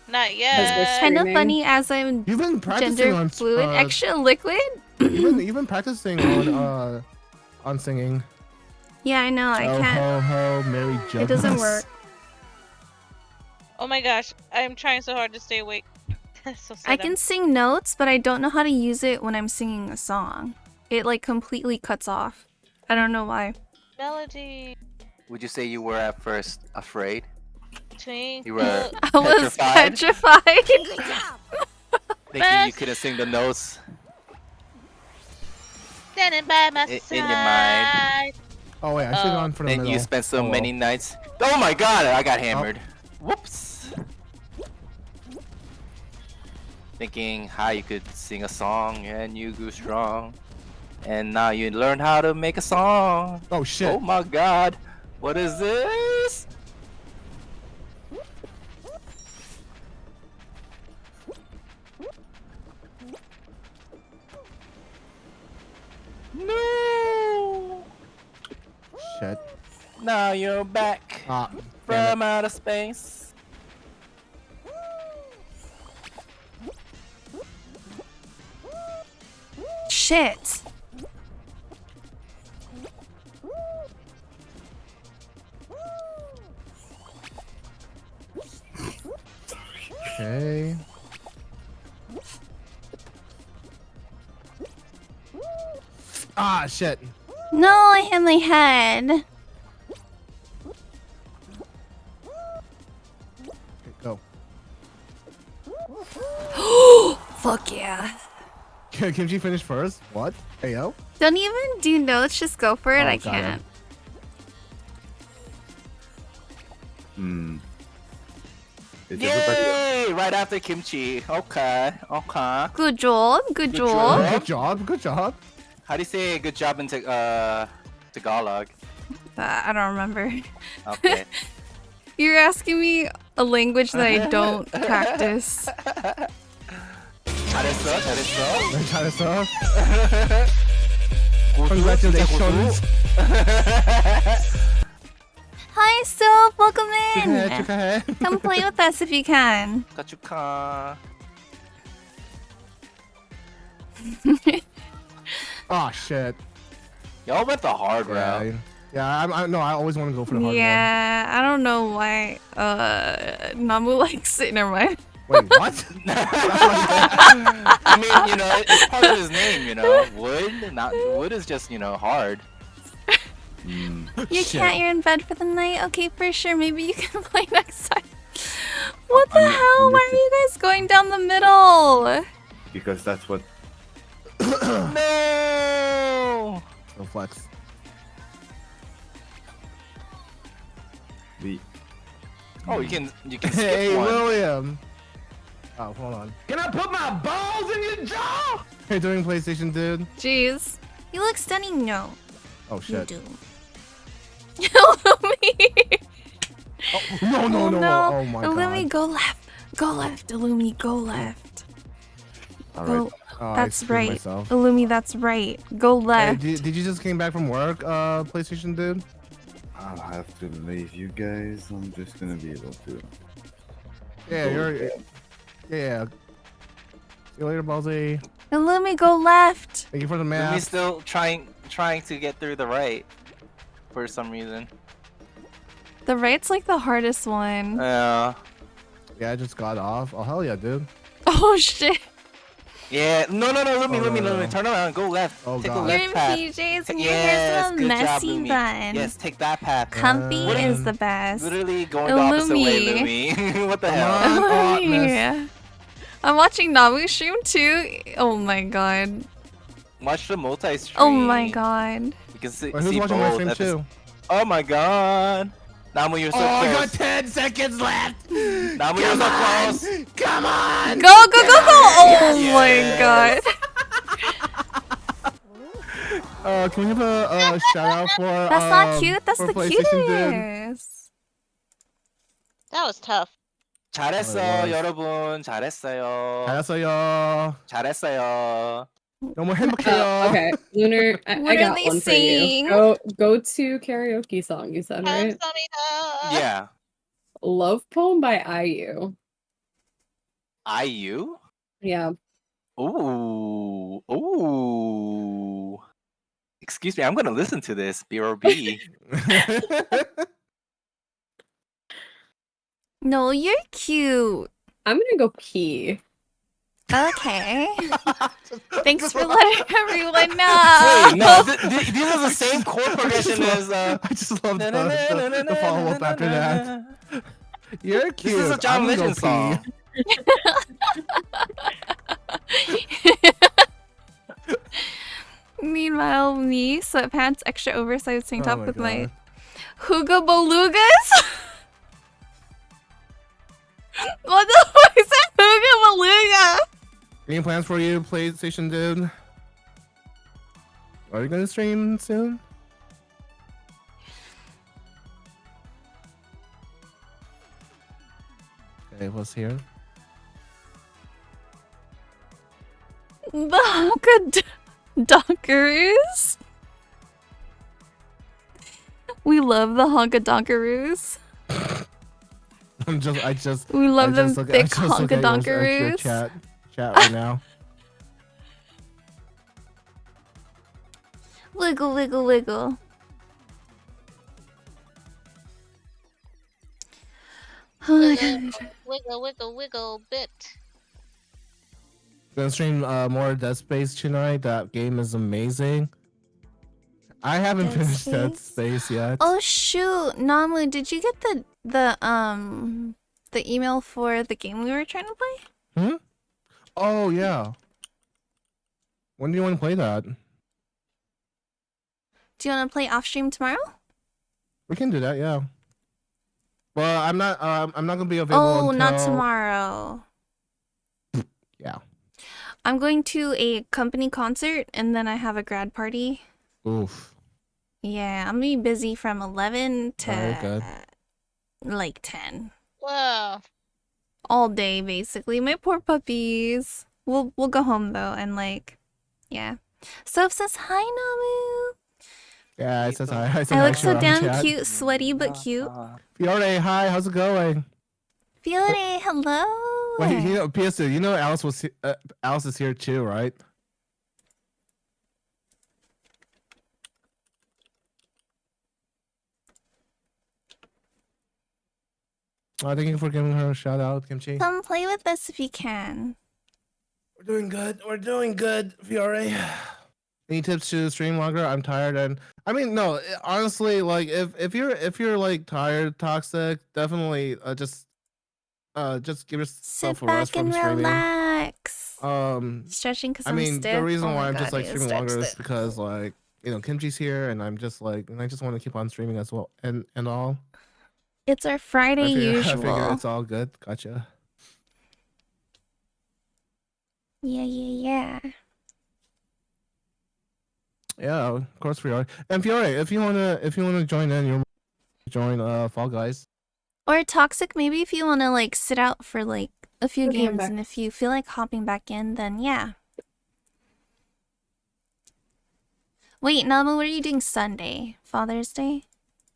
[SPEAKER 12] Not yet.
[SPEAKER 1] Kind of
[SPEAKER 5] Streaming.
[SPEAKER 1] funny as I'm
[SPEAKER 2] You've been practicing
[SPEAKER 1] gender
[SPEAKER 2] on
[SPEAKER 1] fluid. Extra liquid?
[SPEAKER 2] you've been practicing on singing.
[SPEAKER 1] Yeah, I know. I
[SPEAKER 2] Oh
[SPEAKER 1] can't.
[SPEAKER 2] ho ho, Mary Jones.
[SPEAKER 1] It doesn't work.
[SPEAKER 12] Oh my gosh, I'm trying so hard to stay awake. So
[SPEAKER 1] I
[SPEAKER 12] sad.
[SPEAKER 1] can sing notes, but I don't know how to use it when I'm singing a song. It like completely cuts off. I don't know why.
[SPEAKER 12] Melody.
[SPEAKER 7] Would you say you were at first afraid?
[SPEAKER 12] Twinkle.
[SPEAKER 7] You were
[SPEAKER 1] I was
[SPEAKER 7] petrified?
[SPEAKER 1] petrified.
[SPEAKER 7] Thinking you couldn't sing the notes
[SPEAKER 12] Standing by my
[SPEAKER 7] in
[SPEAKER 12] side.
[SPEAKER 7] your mind.
[SPEAKER 2] Oh wait, I should have gone for the
[SPEAKER 7] And
[SPEAKER 2] middle.
[SPEAKER 7] you spent so
[SPEAKER 2] Oh, well.
[SPEAKER 7] many nights. Oh my god, I got hammered. Whoops. Thinking how you could sing a song and you grew strong. And now you learn how to make a song.
[SPEAKER 2] Oh shit.
[SPEAKER 7] Oh my god. What is this? No.
[SPEAKER 2] Shit.
[SPEAKER 7] Now you're back
[SPEAKER 2] Ah, damn
[SPEAKER 7] from outer space.
[SPEAKER 1] Shit.
[SPEAKER 2] Okay. Ah, shit.
[SPEAKER 1] No, I hit my head.
[SPEAKER 2] Okay, go.
[SPEAKER 1] Fuck yeah.
[SPEAKER 2] Kimchi finished first? What? Hey, yo?
[SPEAKER 1] Don't even do notes, just go for it.
[SPEAKER 2] Oh,
[SPEAKER 1] I
[SPEAKER 2] got it.
[SPEAKER 1] can't.
[SPEAKER 3] Hmm. Is everybody?
[SPEAKER 7] Yay! Right after kimchi. Okay. Okay.
[SPEAKER 1] Good job. Good job.
[SPEAKER 2] Good job. Good job.
[SPEAKER 7] How do you say good job in Tagalog?
[SPEAKER 1] I don't remember.
[SPEAKER 7] Okay.
[SPEAKER 1] You're asking me a language that I don't practice.
[SPEAKER 7] 잘했어, 잘했어.
[SPEAKER 2] 잘했어.
[SPEAKER 7] 고수,
[SPEAKER 2] Congratulations.
[SPEAKER 1] Hi, Soap. Welcome in.
[SPEAKER 2] 축하해.
[SPEAKER 1] Come play with us if you can.
[SPEAKER 7] 축하.
[SPEAKER 2] Oh shit.
[SPEAKER 7] Y'all went the hard
[SPEAKER 2] Yeah,
[SPEAKER 7] route.
[SPEAKER 2] no, I always want to go for the hard
[SPEAKER 1] Yeah, I don't know why. Namu likes it. Never mind.
[SPEAKER 2] one. Wait, what?
[SPEAKER 7] I mean, you know, it's part of his name, you know. Wood is just, you know, hard.
[SPEAKER 1] You can't. You're in bed for the night. Okay, for sure. Maybe you can play next time. What the hell? Why are you guys going down the middle?
[SPEAKER 3] Because that's what.
[SPEAKER 7] No.
[SPEAKER 2] No flex.
[SPEAKER 7] Oh, you can skip
[SPEAKER 2] Hey,
[SPEAKER 7] one.
[SPEAKER 2] William. Oh, hold on.
[SPEAKER 14] Can I put my balls in your jaw?
[SPEAKER 2] Hey, doing PlayStation, dude.
[SPEAKER 1] Jeez. You look stunning. No.
[SPEAKER 2] Oh shit.
[SPEAKER 1] You do.
[SPEAKER 2] No, no, no, no. Oh my
[SPEAKER 1] Illumi,
[SPEAKER 2] god.
[SPEAKER 1] go left. Go left. Illumi, go left.
[SPEAKER 3] All
[SPEAKER 1] Go.
[SPEAKER 3] right.
[SPEAKER 2] Oh, I
[SPEAKER 1] That's
[SPEAKER 2] screwed
[SPEAKER 1] right.
[SPEAKER 2] myself.
[SPEAKER 1] Illumi, that's right. Go
[SPEAKER 2] Hey,
[SPEAKER 1] left.
[SPEAKER 2] did you just came back from work, PlayStation, dude?
[SPEAKER 3] I'll have to leave you guys. I'm just gonna be able to.
[SPEAKER 2] Yeah, you're. Yeah. See you later, Ballsy.
[SPEAKER 1] Illumi, go left.
[SPEAKER 2] Thank you for the
[SPEAKER 7] He's
[SPEAKER 2] map.
[SPEAKER 7] still trying to get through the right for some reason.
[SPEAKER 1] The right's like the hardest one.
[SPEAKER 2] Yeah, I just got off. Oh hell yeah, dude.
[SPEAKER 1] Oh shit.
[SPEAKER 7] Yeah, no, Lumi, turn around, go left.
[SPEAKER 2] Oh,
[SPEAKER 7] take
[SPEAKER 2] God.
[SPEAKER 7] the
[SPEAKER 1] You're
[SPEAKER 7] left
[SPEAKER 1] in
[SPEAKER 7] path.
[SPEAKER 1] PJs and your
[SPEAKER 7] Yes,
[SPEAKER 1] hair's a
[SPEAKER 7] good job,
[SPEAKER 1] messy
[SPEAKER 7] Lumi.
[SPEAKER 1] bun.
[SPEAKER 7] Yes, take that path.
[SPEAKER 1] Comfy is the best.
[SPEAKER 7] Literally going the opposite way, Lumi. What the hell?
[SPEAKER 1] Lumi. I'm watching Namu stream too. Oh my god.
[SPEAKER 7] Watch the multi-stream.
[SPEAKER 1] Oh my god.
[SPEAKER 7] You can see,
[SPEAKER 2] Wait, who's
[SPEAKER 7] see
[SPEAKER 2] watching my
[SPEAKER 7] both
[SPEAKER 2] stream
[SPEAKER 7] episodes.
[SPEAKER 2] too?
[SPEAKER 7] Oh my god. Namu, you're so
[SPEAKER 2] Oh, I
[SPEAKER 7] close.
[SPEAKER 2] got 10 seconds left.
[SPEAKER 7] Namu, you're so close.
[SPEAKER 2] Come on.
[SPEAKER 1] Go. Oh my god.
[SPEAKER 2] Can we have a shout out for?
[SPEAKER 1] That's not cute. That's
[SPEAKER 2] for
[SPEAKER 1] the
[SPEAKER 2] PlayStation Dude?
[SPEAKER 1] cutest.
[SPEAKER 12] That was tough.
[SPEAKER 7] 잘했어,
[SPEAKER 2] Oh,
[SPEAKER 7] 여러분. 잘했어요.
[SPEAKER 2] 잘했어요.
[SPEAKER 7] 잘했어요.
[SPEAKER 2] 너무 행복해요.
[SPEAKER 5] Okay, Lunar, I
[SPEAKER 1] What are
[SPEAKER 5] got
[SPEAKER 1] they
[SPEAKER 5] one
[SPEAKER 1] saying?
[SPEAKER 5] for you. Go to karaoke song. You said right?
[SPEAKER 7] Yeah.
[SPEAKER 5] Love Poem by IU.
[SPEAKER 7] IU?
[SPEAKER 5] Yeah.
[SPEAKER 7] Ooh. Excuse me, I'm gonna listen to this. BRB.
[SPEAKER 1] No, you're cute.
[SPEAKER 5] I'm gonna go pee.
[SPEAKER 1] Okay. Thanks for letting everyone know.
[SPEAKER 7] Wait, no, these are the same chord progression as.
[SPEAKER 2] I just love the follow up after that. You're cute.
[SPEAKER 7] This is a John
[SPEAKER 2] I'm gonna
[SPEAKER 7] Legend
[SPEAKER 2] go
[SPEAKER 7] song.
[SPEAKER 1] Meanwhile, me, sweatpants, extra oversized tank
[SPEAKER 2] Oh
[SPEAKER 1] top
[SPEAKER 2] my
[SPEAKER 1] with my
[SPEAKER 2] God.
[SPEAKER 1] Hugo Belugas? What the fuck is that Hugo Beluga?
[SPEAKER 2] Any plans for you, PlayStation Dude? Are you gonna stream soon? Okay, what's here?
[SPEAKER 1] The Honka Donkaroos? We love the Honka Donkaroos.
[SPEAKER 2] We
[SPEAKER 1] love them
[SPEAKER 2] look,
[SPEAKER 1] thick
[SPEAKER 2] I just look
[SPEAKER 1] Honka
[SPEAKER 2] at your
[SPEAKER 1] Donkaroos.
[SPEAKER 2] chat right now.
[SPEAKER 1] Wiggle, wiggle, wiggle. Oh my god.
[SPEAKER 12] Wiggle, bit.
[SPEAKER 2] Gonna stream more Dead Space tonight. That game is amazing. I haven't
[SPEAKER 1] Dead
[SPEAKER 2] finished Dead
[SPEAKER 1] Space?
[SPEAKER 2] Space yet.
[SPEAKER 1] Oh shoot, Namu, did you get the email for the game we were trying to play?
[SPEAKER 2] Hmm? Oh yeah. When do you want to play that?
[SPEAKER 1] Do you want to play off stream tomorrow?
[SPEAKER 2] We can do that, yeah. Well, I'm not gonna be available.
[SPEAKER 1] Oh, not
[SPEAKER 2] until-
[SPEAKER 1] tomorrow.
[SPEAKER 2] Yeah.
[SPEAKER 1] I'm going to a company concert and then I have a grad party.
[SPEAKER 2] Oof.
[SPEAKER 1] Yeah, I'm gonna be busy from 11
[SPEAKER 2] Very good.
[SPEAKER 1] to like 10.
[SPEAKER 12] Wow.
[SPEAKER 1] All day basically. My poor puppies. We'll go home though and like yeah. Soph says hi, Namu.
[SPEAKER 2] Yeah, it says hi. I
[SPEAKER 1] I look so damn cute, sweaty but cute.
[SPEAKER 2] Fiore, hi. How's it going?
[SPEAKER 1] Fiore, hello.
[SPEAKER 2] Wait, you know, PS2, you know Alice was Alice is here too, right? Thank you for giving her a shout out, Kimchi.
[SPEAKER 1] Come play with us if you can.
[SPEAKER 2] We're doing good. We're doing good, Fiore. Any tips to stream longer? I'm tired, and I mean, no, honestly, like if you're like tired, toxic, definitely just give yourself
[SPEAKER 1] Sit
[SPEAKER 2] a rest
[SPEAKER 1] back and
[SPEAKER 2] from streaming.
[SPEAKER 1] relax.
[SPEAKER 2] Um,
[SPEAKER 1] Stretching because
[SPEAKER 2] I
[SPEAKER 1] I'm
[SPEAKER 2] mean,
[SPEAKER 1] stiff.
[SPEAKER 2] the reason
[SPEAKER 1] Oh
[SPEAKER 2] why
[SPEAKER 1] my
[SPEAKER 2] I'm
[SPEAKER 1] God,
[SPEAKER 2] just like
[SPEAKER 1] I need to
[SPEAKER 2] streaming longer
[SPEAKER 1] stretch
[SPEAKER 2] is
[SPEAKER 1] this.
[SPEAKER 2] because like Kimchi's here, and I'm just like, and I just want to keep on streaming as well, and all.
[SPEAKER 1] It's our Friday
[SPEAKER 2] I
[SPEAKER 1] usual.
[SPEAKER 2] figure it's all good. Gotcha.
[SPEAKER 1] Yeah.
[SPEAKER 2] Yeah, of course, Fiore. And Fiore, if you wanna join in, you're join Fall Guys.
[SPEAKER 1] Or Toxic, maybe if you want to like sit out for like a few
[SPEAKER 5] Okay, I'm
[SPEAKER 1] games
[SPEAKER 5] back.
[SPEAKER 1] and if you feel like hopping back in, then yeah. Wait, Namu, what are you doing Sunday? Father's Day?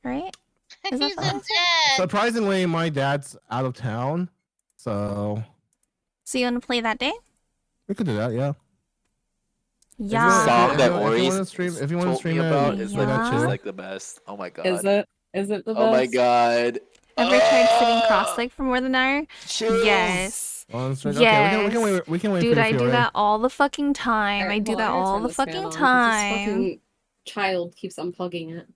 [SPEAKER 1] Right? Is that
[SPEAKER 12] He's a
[SPEAKER 1] Father's Day?
[SPEAKER 12] dad.
[SPEAKER 2] Surprisingly, my dad's out of town, so
[SPEAKER 1] So you want to play that day?
[SPEAKER 2] we could do that. Yeah.
[SPEAKER 1] Yeah.
[SPEAKER 7] The song that
[SPEAKER 2] if you
[SPEAKER 7] Ori
[SPEAKER 2] wanna stream, if you want to
[SPEAKER 7] told
[SPEAKER 2] stream
[SPEAKER 7] me
[SPEAKER 2] it,
[SPEAKER 7] about is like,
[SPEAKER 1] Yeah.
[SPEAKER 7] just like the best. Oh my god.
[SPEAKER 5] Is it? Is it the best?
[SPEAKER 7] Oh my god.
[SPEAKER 1] Ever tried sitting cross-legged for more than an hour?
[SPEAKER 7] Chills.
[SPEAKER 1] Yes.
[SPEAKER 2] Oh, that's right.
[SPEAKER 1] Yes.
[SPEAKER 2] Okay, we can wait
[SPEAKER 1] Dude,
[SPEAKER 2] for
[SPEAKER 1] I do
[SPEAKER 2] Fiore.
[SPEAKER 1] that all the fucking time.
[SPEAKER 5] Alright,
[SPEAKER 1] I do
[SPEAKER 5] well,
[SPEAKER 1] that
[SPEAKER 5] gotta
[SPEAKER 1] all
[SPEAKER 5] turn
[SPEAKER 1] the
[SPEAKER 5] this fan
[SPEAKER 1] fucking
[SPEAKER 5] on 'cause this
[SPEAKER 1] time.
[SPEAKER 5] fucking child keeps unplugging it.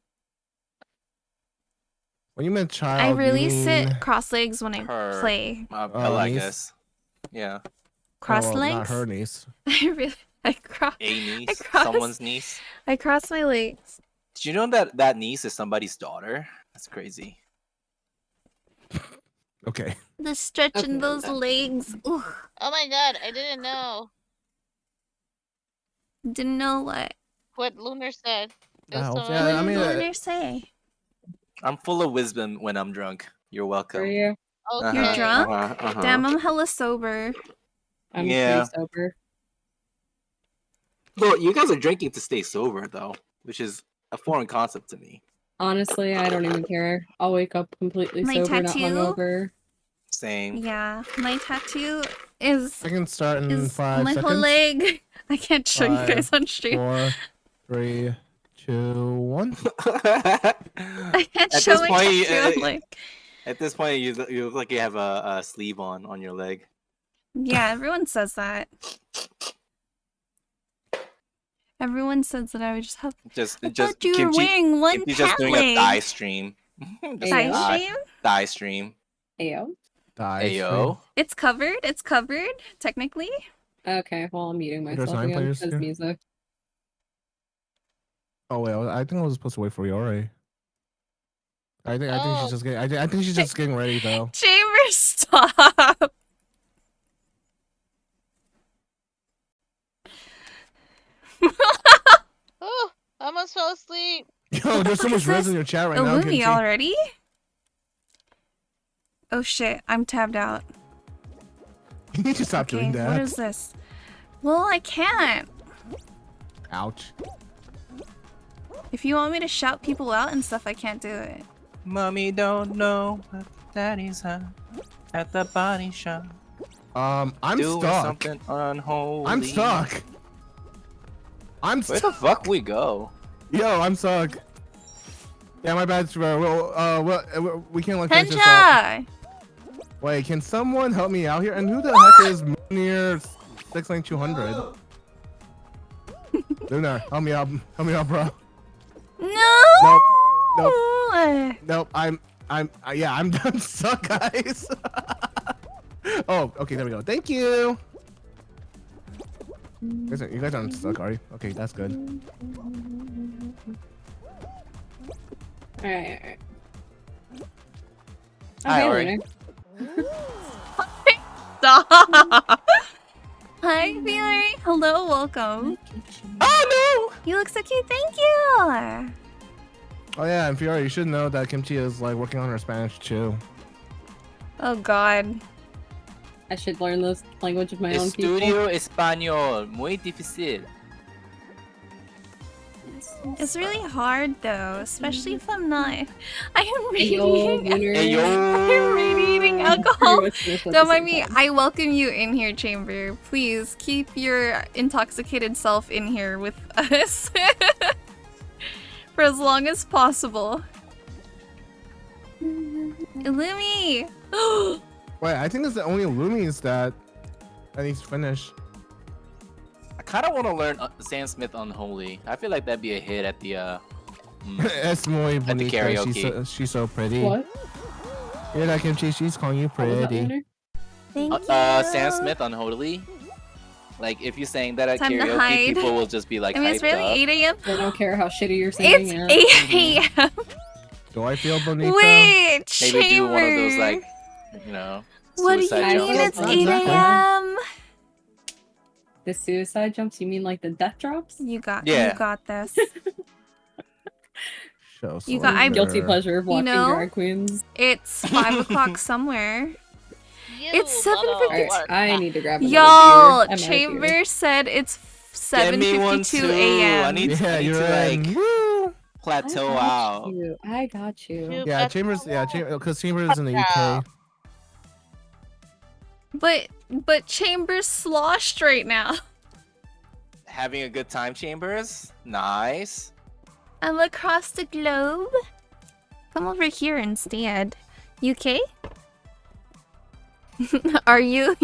[SPEAKER 2] When you meant child,
[SPEAKER 1] I really
[SPEAKER 2] you mean...
[SPEAKER 1] sit cross legs when I
[SPEAKER 7] Her,
[SPEAKER 1] play.
[SPEAKER 7] Bella, I
[SPEAKER 2] niece?
[SPEAKER 7] guess. Yeah.
[SPEAKER 1] Cross
[SPEAKER 2] Oh, well, not
[SPEAKER 1] legs?
[SPEAKER 2] her niece.
[SPEAKER 1] I cross.
[SPEAKER 7] A niece,
[SPEAKER 1] cross-
[SPEAKER 7] someone's niece.
[SPEAKER 1] I cross my legs.
[SPEAKER 7] Did you know that that niece is somebody's daughter? That's crazy.
[SPEAKER 2] Okay.
[SPEAKER 1] The stretch in those legs. Ooh.
[SPEAKER 12] Oh my god, I didn't know
[SPEAKER 1] Didn't know what.
[SPEAKER 12] what Lunar said. It was
[SPEAKER 2] helps.
[SPEAKER 12] so
[SPEAKER 2] Yeah, I mean,
[SPEAKER 1] What did Lunar say?
[SPEAKER 7] I'm full of wisdom when I'm drunk. You're welcome.
[SPEAKER 5] Are you?
[SPEAKER 12] Okay.
[SPEAKER 1] You're drunk?
[SPEAKER 7] Uh-huh.
[SPEAKER 1] Damn, I'm hella sober.
[SPEAKER 5] I'm
[SPEAKER 7] Yeah.
[SPEAKER 5] pretty sober.
[SPEAKER 7] Well, you guys are drinking to stay sober, though, which is a foreign concept to me.
[SPEAKER 5] Honestly, I don't even care. I'll wake up completely
[SPEAKER 1] My
[SPEAKER 5] sober, not
[SPEAKER 1] tattoo?
[SPEAKER 5] hungover.
[SPEAKER 7] Same.
[SPEAKER 1] Yeah, my tattoo is
[SPEAKER 2] I can start in
[SPEAKER 1] is
[SPEAKER 2] 5
[SPEAKER 1] my
[SPEAKER 2] seconds.
[SPEAKER 1] whole leg. I can't show you guys
[SPEAKER 2] 5,
[SPEAKER 1] on stream.
[SPEAKER 2] 4, 3, 2, 1.
[SPEAKER 1] I can't
[SPEAKER 7] At
[SPEAKER 1] show
[SPEAKER 7] this
[SPEAKER 1] my
[SPEAKER 7] point,
[SPEAKER 1] tattoo. I'm like,
[SPEAKER 7] At this point, you look like you have a sleeve on your leg.
[SPEAKER 1] yeah, everyone says that. Everyone says that I would just have.
[SPEAKER 7] Just
[SPEAKER 1] I thought you were
[SPEAKER 7] Kimchi-
[SPEAKER 1] wearing one
[SPEAKER 7] Kimchi's just
[SPEAKER 1] cat
[SPEAKER 7] doing
[SPEAKER 1] leg.
[SPEAKER 7] a thigh stream. Just
[SPEAKER 1] Thigh
[SPEAKER 7] a thigh-
[SPEAKER 1] stream?
[SPEAKER 7] Thigh stream.
[SPEAKER 5] Ayo.
[SPEAKER 7] Ayo.
[SPEAKER 1] It's covered. It's covered technically.
[SPEAKER 5] Okay, well, I'm muting
[SPEAKER 2] There's
[SPEAKER 5] myself
[SPEAKER 2] 9
[SPEAKER 5] again
[SPEAKER 2] players
[SPEAKER 5] because
[SPEAKER 2] here?
[SPEAKER 5] music.
[SPEAKER 2] Oh wait, I think I was supposed to wait for Yori. I think she's just getting. I think she's just getting ready though.
[SPEAKER 1] Chamber, stop.
[SPEAKER 12] Oh, I almost fell asleep.
[SPEAKER 2] Yo, there's so much res in your chat right now.
[SPEAKER 1] Illumi
[SPEAKER 2] Kimchi.
[SPEAKER 1] already? Oh shit, I'm tabbed out.
[SPEAKER 2] You need to stop
[SPEAKER 1] Okay,
[SPEAKER 2] doing that.
[SPEAKER 1] what is this? Well, I can't.
[SPEAKER 2] Ouch.
[SPEAKER 1] If you want me to shout people out and stuff, I can't do it.
[SPEAKER 7] Mommy don't know what daddy's at the body shop.
[SPEAKER 2] I'm
[SPEAKER 7] Doing
[SPEAKER 2] stuck.
[SPEAKER 7] something unholy.
[SPEAKER 2] I'm stuck. I'm
[SPEAKER 7] Where
[SPEAKER 2] stuck.
[SPEAKER 7] the fuck we go?
[SPEAKER 2] Yo, I'm stuck. Yeah, my bad. Well, we can't like finish this up.
[SPEAKER 1] Pencha!
[SPEAKER 2] Wait, can someone help me out here? And who the heck is near 69200? Lunar, help me out. Help me out, bro.
[SPEAKER 1] No!
[SPEAKER 2] Nope. Nope. Nope. Yeah, I'm done stuck, guys. Oh, okay, there we go. Thank you. You guys aren't stuck, are you? Okay, that's good.
[SPEAKER 5] Alright.
[SPEAKER 7] Hi,
[SPEAKER 5] Okay,
[SPEAKER 7] Ori.
[SPEAKER 5] Lunar.
[SPEAKER 1] Stop! Hi, Fiore. Hello, welcome.
[SPEAKER 7] Oh no!
[SPEAKER 1] You look so cute. Thank you.
[SPEAKER 2] Oh yeah, and Fiora, you should know that Kimchi is like working on her Spanish too.
[SPEAKER 1] Oh God.
[SPEAKER 5] I should learn this language of my own people.
[SPEAKER 7] Estudio español, muy difícil.
[SPEAKER 1] It's really hard though, especially if I'm not. I am
[SPEAKER 5] Ayo,
[SPEAKER 1] radiating.
[SPEAKER 5] Lunar.
[SPEAKER 1] I am radiating alcohol.
[SPEAKER 5] Let's finish at
[SPEAKER 1] Don't
[SPEAKER 5] the
[SPEAKER 1] mind
[SPEAKER 5] same
[SPEAKER 1] me.
[SPEAKER 5] time.
[SPEAKER 1] I welcome you in here, Chamber. Please keep your intoxicated self in here with us for as long as possible. Illumi.
[SPEAKER 2] Wait, I think it's the only Lumis that needs to finish.
[SPEAKER 7] I kind of want to learn Sam Smith Unholy. I feel like that'd be a hit at the
[SPEAKER 2] Es muy
[SPEAKER 7] at the
[SPEAKER 2] bonita.
[SPEAKER 7] karaoke.
[SPEAKER 2] She's so pretty.
[SPEAKER 5] What?
[SPEAKER 2] Yeah, that Kimchi, she's calling you
[SPEAKER 5] What was that,
[SPEAKER 2] pretty.
[SPEAKER 5] Lunar?
[SPEAKER 1] Thank you.
[SPEAKER 7] Sam Smith Unholy. Like if you're saying that at
[SPEAKER 1] Time to
[SPEAKER 7] karaoke,
[SPEAKER 1] hide.
[SPEAKER 7] people will just be like,
[SPEAKER 1] I mean, it's
[SPEAKER 7] hyped
[SPEAKER 1] barely
[SPEAKER 7] up.
[SPEAKER 1] 8 a.m.
[SPEAKER 5] I don't care how shitty you're singing.
[SPEAKER 1] It's
[SPEAKER 5] yeah.
[SPEAKER 1] 8 a.m.
[SPEAKER 2] Do I feel bonita?
[SPEAKER 1] Wait,
[SPEAKER 7] Maybe do one of those
[SPEAKER 1] Chamber.
[SPEAKER 7] like, you know.
[SPEAKER 1] What do you
[SPEAKER 7] suicide
[SPEAKER 1] mean
[SPEAKER 7] jumps.
[SPEAKER 1] it's 8 a.m.?
[SPEAKER 5] The suicide jumps? You mean like the death drops?
[SPEAKER 1] You got
[SPEAKER 7] Yeah.
[SPEAKER 1] you got this.
[SPEAKER 2] Show
[SPEAKER 1] You got- I'm
[SPEAKER 5] Guilty pleasure of watching
[SPEAKER 1] know,
[SPEAKER 5] drag queens.
[SPEAKER 1] It's 5 o'clock somewhere. It's 7:50.
[SPEAKER 5] Alright, I need to grab another
[SPEAKER 1] Y'all,
[SPEAKER 5] beer. I'm
[SPEAKER 1] Chamber said it's
[SPEAKER 7] Get me one
[SPEAKER 1] 7:52
[SPEAKER 7] too. I
[SPEAKER 1] a.m.
[SPEAKER 7] need,
[SPEAKER 2] Yeah,
[SPEAKER 7] I need
[SPEAKER 2] you're
[SPEAKER 7] to like
[SPEAKER 2] in. Woo!
[SPEAKER 7] plateau
[SPEAKER 5] I got
[SPEAKER 7] out.
[SPEAKER 5] you. I got you.
[SPEAKER 2] Yeah, Chambers. Yeah, because Chambers is in the UK.
[SPEAKER 1] But Chamber's sloshed right now.
[SPEAKER 7] Having a good time, Chambers. Nice.
[SPEAKER 1] I'm across the globe. Come over here instead. UK? Are you are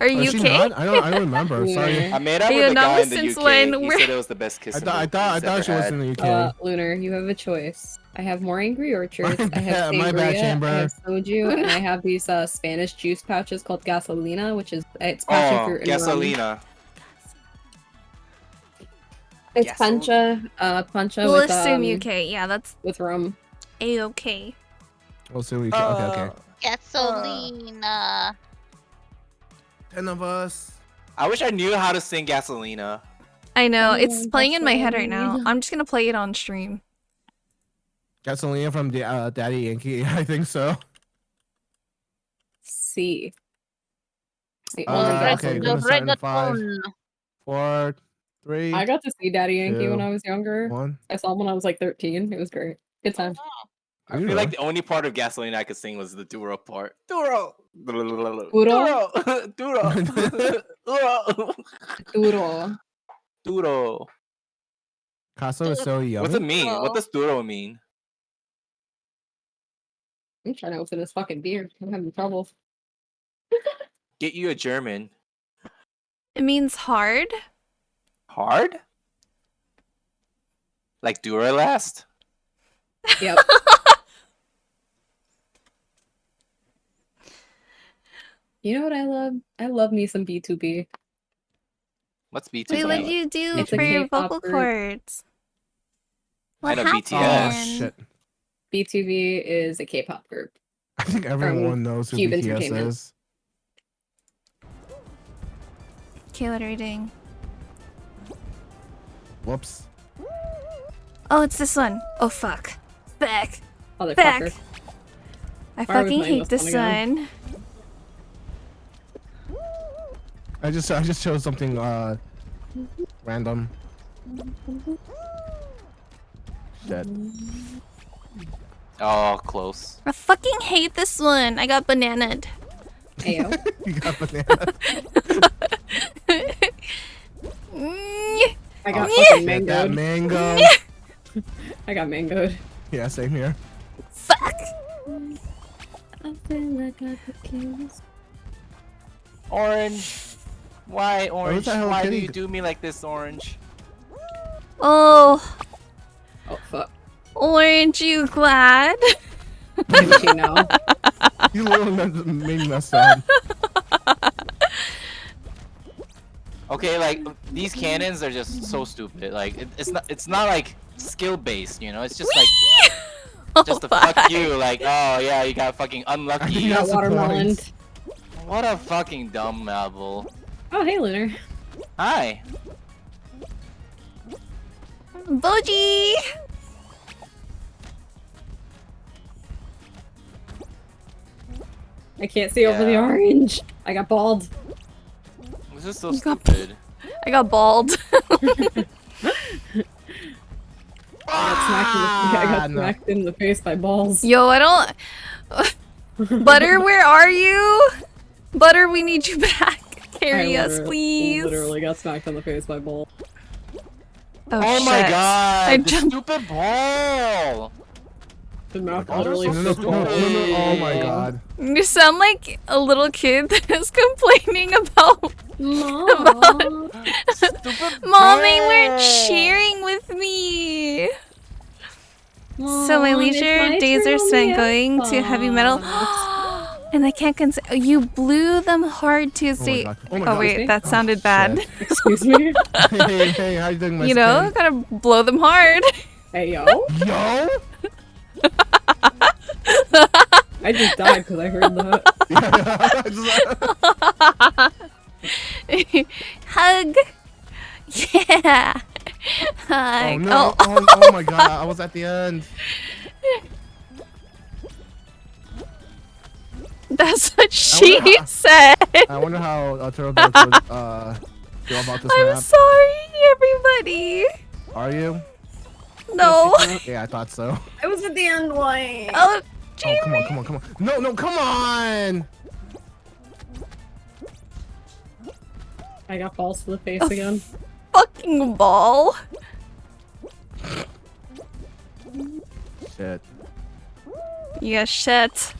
[SPEAKER 2] Oh,
[SPEAKER 1] you
[SPEAKER 2] is she
[SPEAKER 1] okay?
[SPEAKER 2] not? I don't remember. Sorry.
[SPEAKER 7] I made up
[SPEAKER 1] Are you
[SPEAKER 7] with a guy
[SPEAKER 1] nervous
[SPEAKER 7] in the
[SPEAKER 1] since
[SPEAKER 7] UK.
[SPEAKER 1] when
[SPEAKER 7] He
[SPEAKER 1] we're-
[SPEAKER 7] said it was the best kiss.
[SPEAKER 2] I thought she was in the UK.
[SPEAKER 5] Lunar, you have a choice. I have more Angry Orchards. I have
[SPEAKER 2] My bad,
[SPEAKER 5] sangria.
[SPEAKER 2] Chamber.
[SPEAKER 5] I have soju, and I have these Spanish juice pouches called gasolina, which is it's passion fruit and rum.
[SPEAKER 7] gasolina.
[SPEAKER 5] It's
[SPEAKER 7] Gasol-
[SPEAKER 5] pancha
[SPEAKER 1] We'll
[SPEAKER 5] with
[SPEAKER 1] assume UK. Yeah, that's
[SPEAKER 5] with rum.
[SPEAKER 1] A-okay.
[SPEAKER 2] We'll see. Okay.
[SPEAKER 12] Gasolina.
[SPEAKER 2] 10 of us.
[SPEAKER 7] I wish I knew how to sing gasolina.
[SPEAKER 1] I know, it's playing in my head right now. I'm just gonna play it on stream.
[SPEAKER 2] Gasolina from Daddy Yankee. I think so.
[SPEAKER 5] C.
[SPEAKER 2] Okay, we're gonna start in 5, 4, 3.
[SPEAKER 5] I got to see Daddy Yankee when
[SPEAKER 2] 2,
[SPEAKER 5] I was younger.
[SPEAKER 2] 1.
[SPEAKER 5] I saw him when I was like 13. It was great. Good time.
[SPEAKER 7] I feel like the only part of gasolina I could sing was the Duro part. Duro.
[SPEAKER 5] Duro?
[SPEAKER 7] Duro. Duro.
[SPEAKER 5] Duro.
[SPEAKER 7] Duro.
[SPEAKER 2] Caso is so yummy.
[SPEAKER 7] What's it mean? What does duro mean?
[SPEAKER 5] I'm trying to open this fucking beer. I'm having trouble.
[SPEAKER 7] Get you a German.
[SPEAKER 1] It means hard.
[SPEAKER 7] Hard? Like Duralast?
[SPEAKER 5] Yep. You know what I love? I love me some B2B.
[SPEAKER 7] What's B2B?
[SPEAKER 1] Wait, what did you do
[SPEAKER 5] It's a
[SPEAKER 1] for your
[SPEAKER 5] K-pop
[SPEAKER 1] vocal
[SPEAKER 5] group.
[SPEAKER 1] cords? What
[SPEAKER 7] know
[SPEAKER 1] happened?
[SPEAKER 7] BTS.
[SPEAKER 2] Oh shit.
[SPEAKER 5] B2B is a K-pop group.
[SPEAKER 2] I think everyone knows who
[SPEAKER 5] Cube
[SPEAKER 2] BTS
[SPEAKER 5] Entertainment.
[SPEAKER 2] is.
[SPEAKER 1] Okay, what are we doing?
[SPEAKER 2] Whoops.
[SPEAKER 1] Oh, it's this one. Oh, fuck. Fuck.
[SPEAKER 5] Motherfucker.
[SPEAKER 1] Fuck. I
[SPEAKER 5] Why are we
[SPEAKER 1] fucking
[SPEAKER 5] playing
[SPEAKER 1] hate
[SPEAKER 5] this
[SPEAKER 1] this
[SPEAKER 5] one again?
[SPEAKER 1] one.
[SPEAKER 2] I just chose something random. Shit.
[SPEAKER 7] Oh, close.
[SPEAKER 1] I fucking hate this one. I got bananaed.
[SPEAKER 5] Ayo.
[SPEAKER 2] You got banana.
[SPEAKER 5] I got
[SPEAKER 2] Oh,
[SPEAKER 5] fucking
[SPEAKER 2] shit, that
[SPEAKER 5] mangoed.
[SPEAKER 2] mango.
[SPEAKER 5] I got mangoed.
[SPEAKER 2] Yeah, same here.
[SPEAKER 1] Fuck.
[SPEAKER 5] I feel like I could kiss.
[SPEAKER 7] Orange. Why, Orange?
[SPEAKER 2] that Hello
[SPEAKER 7] Why do
[SPEAKER 2] Kitty?
[SPEAKER 7] you do me like this, Orange?
[SPEAKER 1] Oh,
[SPEAKER 5] Oh fuck.
[SPEAKER 1] Orange, you glad?
[SPEAKER 5] Didn't you know?
[SPEAKER 2] You literally made me mess up.
[SPEAKER 7] Okay, like these cannons are just so stupid. Like it's not like skill based, you know. It's just like just to fuck you. Like, oh yeah, you got fucking unlucky.
[SPEAKER 5] You got watermelon.
[SPEAKER 7] What a fucking dumb marble.
[SPEAKER 5] Oh hey Lunar.
[SPEAKER 7] Hi.
[SPEAKER 1] Boji!
[SPEAKER 5] I can't see over the
[SPEAKER 7] Yeah.
[SPEAKER 5] orange. I got bald.
[SPEAKER 7] This is so
[SPEAKER 1] You got-
[SPEAKER 7] stupid.
[SPEAKER 1] I got bald.
[SPEAKER 5] I got
[SPEAKER 2] no.
[SPEAKER 5] smacked in the face by balls.
[SPEAKER 1] Yo, I don't. Butter, where are you? Butter, we need you back. Carry us, please.
[SPEAKER 5] Literally got smacked in the face by balls.
[SPEAKER 1] Oh,
[SPEAKER 7] Oh my
[SPEAKER 1] shit.
[SPEAKER 7] god!
[SPEAKER 1] I
[SPEAKER 7] the
[SPEAKER 1] jumped.
[SPEAKER 7] stupid ball.
[SPEAKER 5] The mouth
[SPEAKER 7] Balls are
[SPEAKER 5] literally
[SPEAKER 7] so
[SPEAKER 2] No,
[SPEAKER 5] flipped
[SPEAKER 2] no, no,
[SPEAKER 5] balls.
[SPEAKER 2] no, oh my god.
[SPEAKER 1] You sound like a little kid that is complaining about.
[SPEAKER 5] Mom.
[SPEAKER 1] Mom, they weren't sharing with me. So my leisure days are spent going to heavy metal. And I can't you blew them hard Tuesday.
[SPEAKER 2] God. Oh my
[SPEAKER 1] Oh,
[SPEAKER 2] God.
[SPEAKER 1] wait, that sounded
[SPEAKER 2] shit.
[SPEAKER 1] bad.
[SPEAKER 5] Excuse me.
[SPEAKER 2] Hey, how you doing, my
[SPEAKER 1] You know,
[SPEAKER 2] skin?
[SPEAKER 1] gotta blow them hard.
[SPEAKER 5] Hey yo.
[SPEAKER 2] Yo?
[SPEAKER 5] I just died because I heard that.
[SPEAKER 1] Hug. Yeah.
[SPEAKER 2] Oh
[SPEAKER 1] Hug.
[SPEAKER 2] no! Oh my god! I was at the end.
[SPEAKER 1] Oh, that's what she
[SPEAKER 2] wonder how-
[SPEAKER 1] said.
[SPEAKER 2] I wonder how Turbobugs would feel about this
[SPEAKER 1] I'm
[SPEAKER 2] map.
[SPEAKER 1] sorry, everybody.
[SPEAKER 2] Are you?
[SPEAKER 1] No.
[SPEAKER 2] Yeah, I thought so.
[SPEAKER 5] I was at the end. Why?
[SPEAKER 1] Oh,
[SPEAKER 2] Oh, come on, come on, come on. No, come on!
[SPEAKER 5] I got balls to the face again.
[SPEAKER 1] fucking ball.
[SPEAKER 2] Shit.
[SPEAKER 1] Yeah, shit.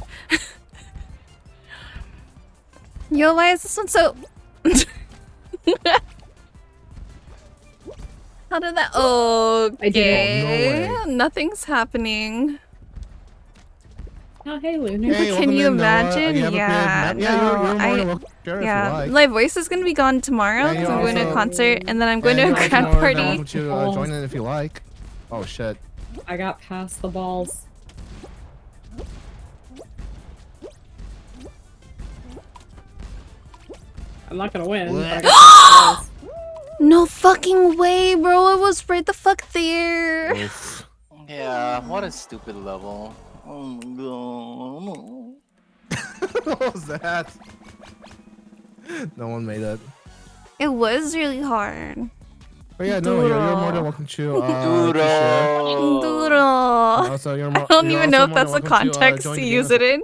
[SPEAKER 1] Yo, why is this one so... How did that... Okay.
[SPEAKER 2] Oh, no
[SPEAKER 1] Nothing's happening.
[SPEAKER 5] Oh, hey, Lunar.
[SPEAKER 2] Hey,
[SPEAKER 1] Can
[SPEAKER 2] welcome
[SPEAKER 1] you
[SPEAKER 2] in, Noah.
[SPEAKER 1] imagine?
[SPEAKER 2] You have a
[SPEAKER 1] Yeah,
[SPEAKER 2] good- yeah, you're more than
[SPEAKER 1] I-
[SPEAKER 2] welcome to share if
[SPEAKER 1] yeah.
[SPEAKER 2] you like.
[SPEAKER 1] My voice is gonna be gone tomorrow
[SPEAKER 2] Yeah,
[SPEAKER 1] because
[SPEAKER 2] you're
[SPEAKER 1] I'm going to a
[SPEAKER 2] also-
[SPEAKER 1] concert and then I'm going
[SPEAKER 2] And
[SPEAKER 1] to a
[SPEAKER 2] you're
[SPEAKER 1] grad
[SPEAKER 2] more than
[SPEAKER 1] party.
[SPEAKER 2] welcome to join in if you like. Oh shit.
[SPEAKER 5] I got past the balls. I'm not gonna win, but I got past the balls.
[SPEAKER 1] No fucking way, bro! I was right the fuck there.
[SPEAKER 7] Yeah, what a stupid level. Oh my god.
[SPEAKER 2] What was that? No one made it.
[SPEAKER 1] It was really hard.
[SPEAKER 2] But yeah, no, you're more than welcome to share.
[SPEAKER 1] Doodle.
[SPEAKER 2] Also, you're more,
[SPEAKER 1] I don't
[SPEAKER 2] you're
[SPEAKER 1] even know
[SPEAKER 2] also
[SPEAKER 1] if that's
[SPEAKER 2] more
[SPEAKER 1] the
[SPEAKER 2] than welcome
[SPEAKER 1] context
[SPEAKER 2] join
[SPEAKER 1] to
[SPEAKER 2] the
[SPEAKER 1] use
[SPEAKER 2] game.
[SPEAKER 1] it in.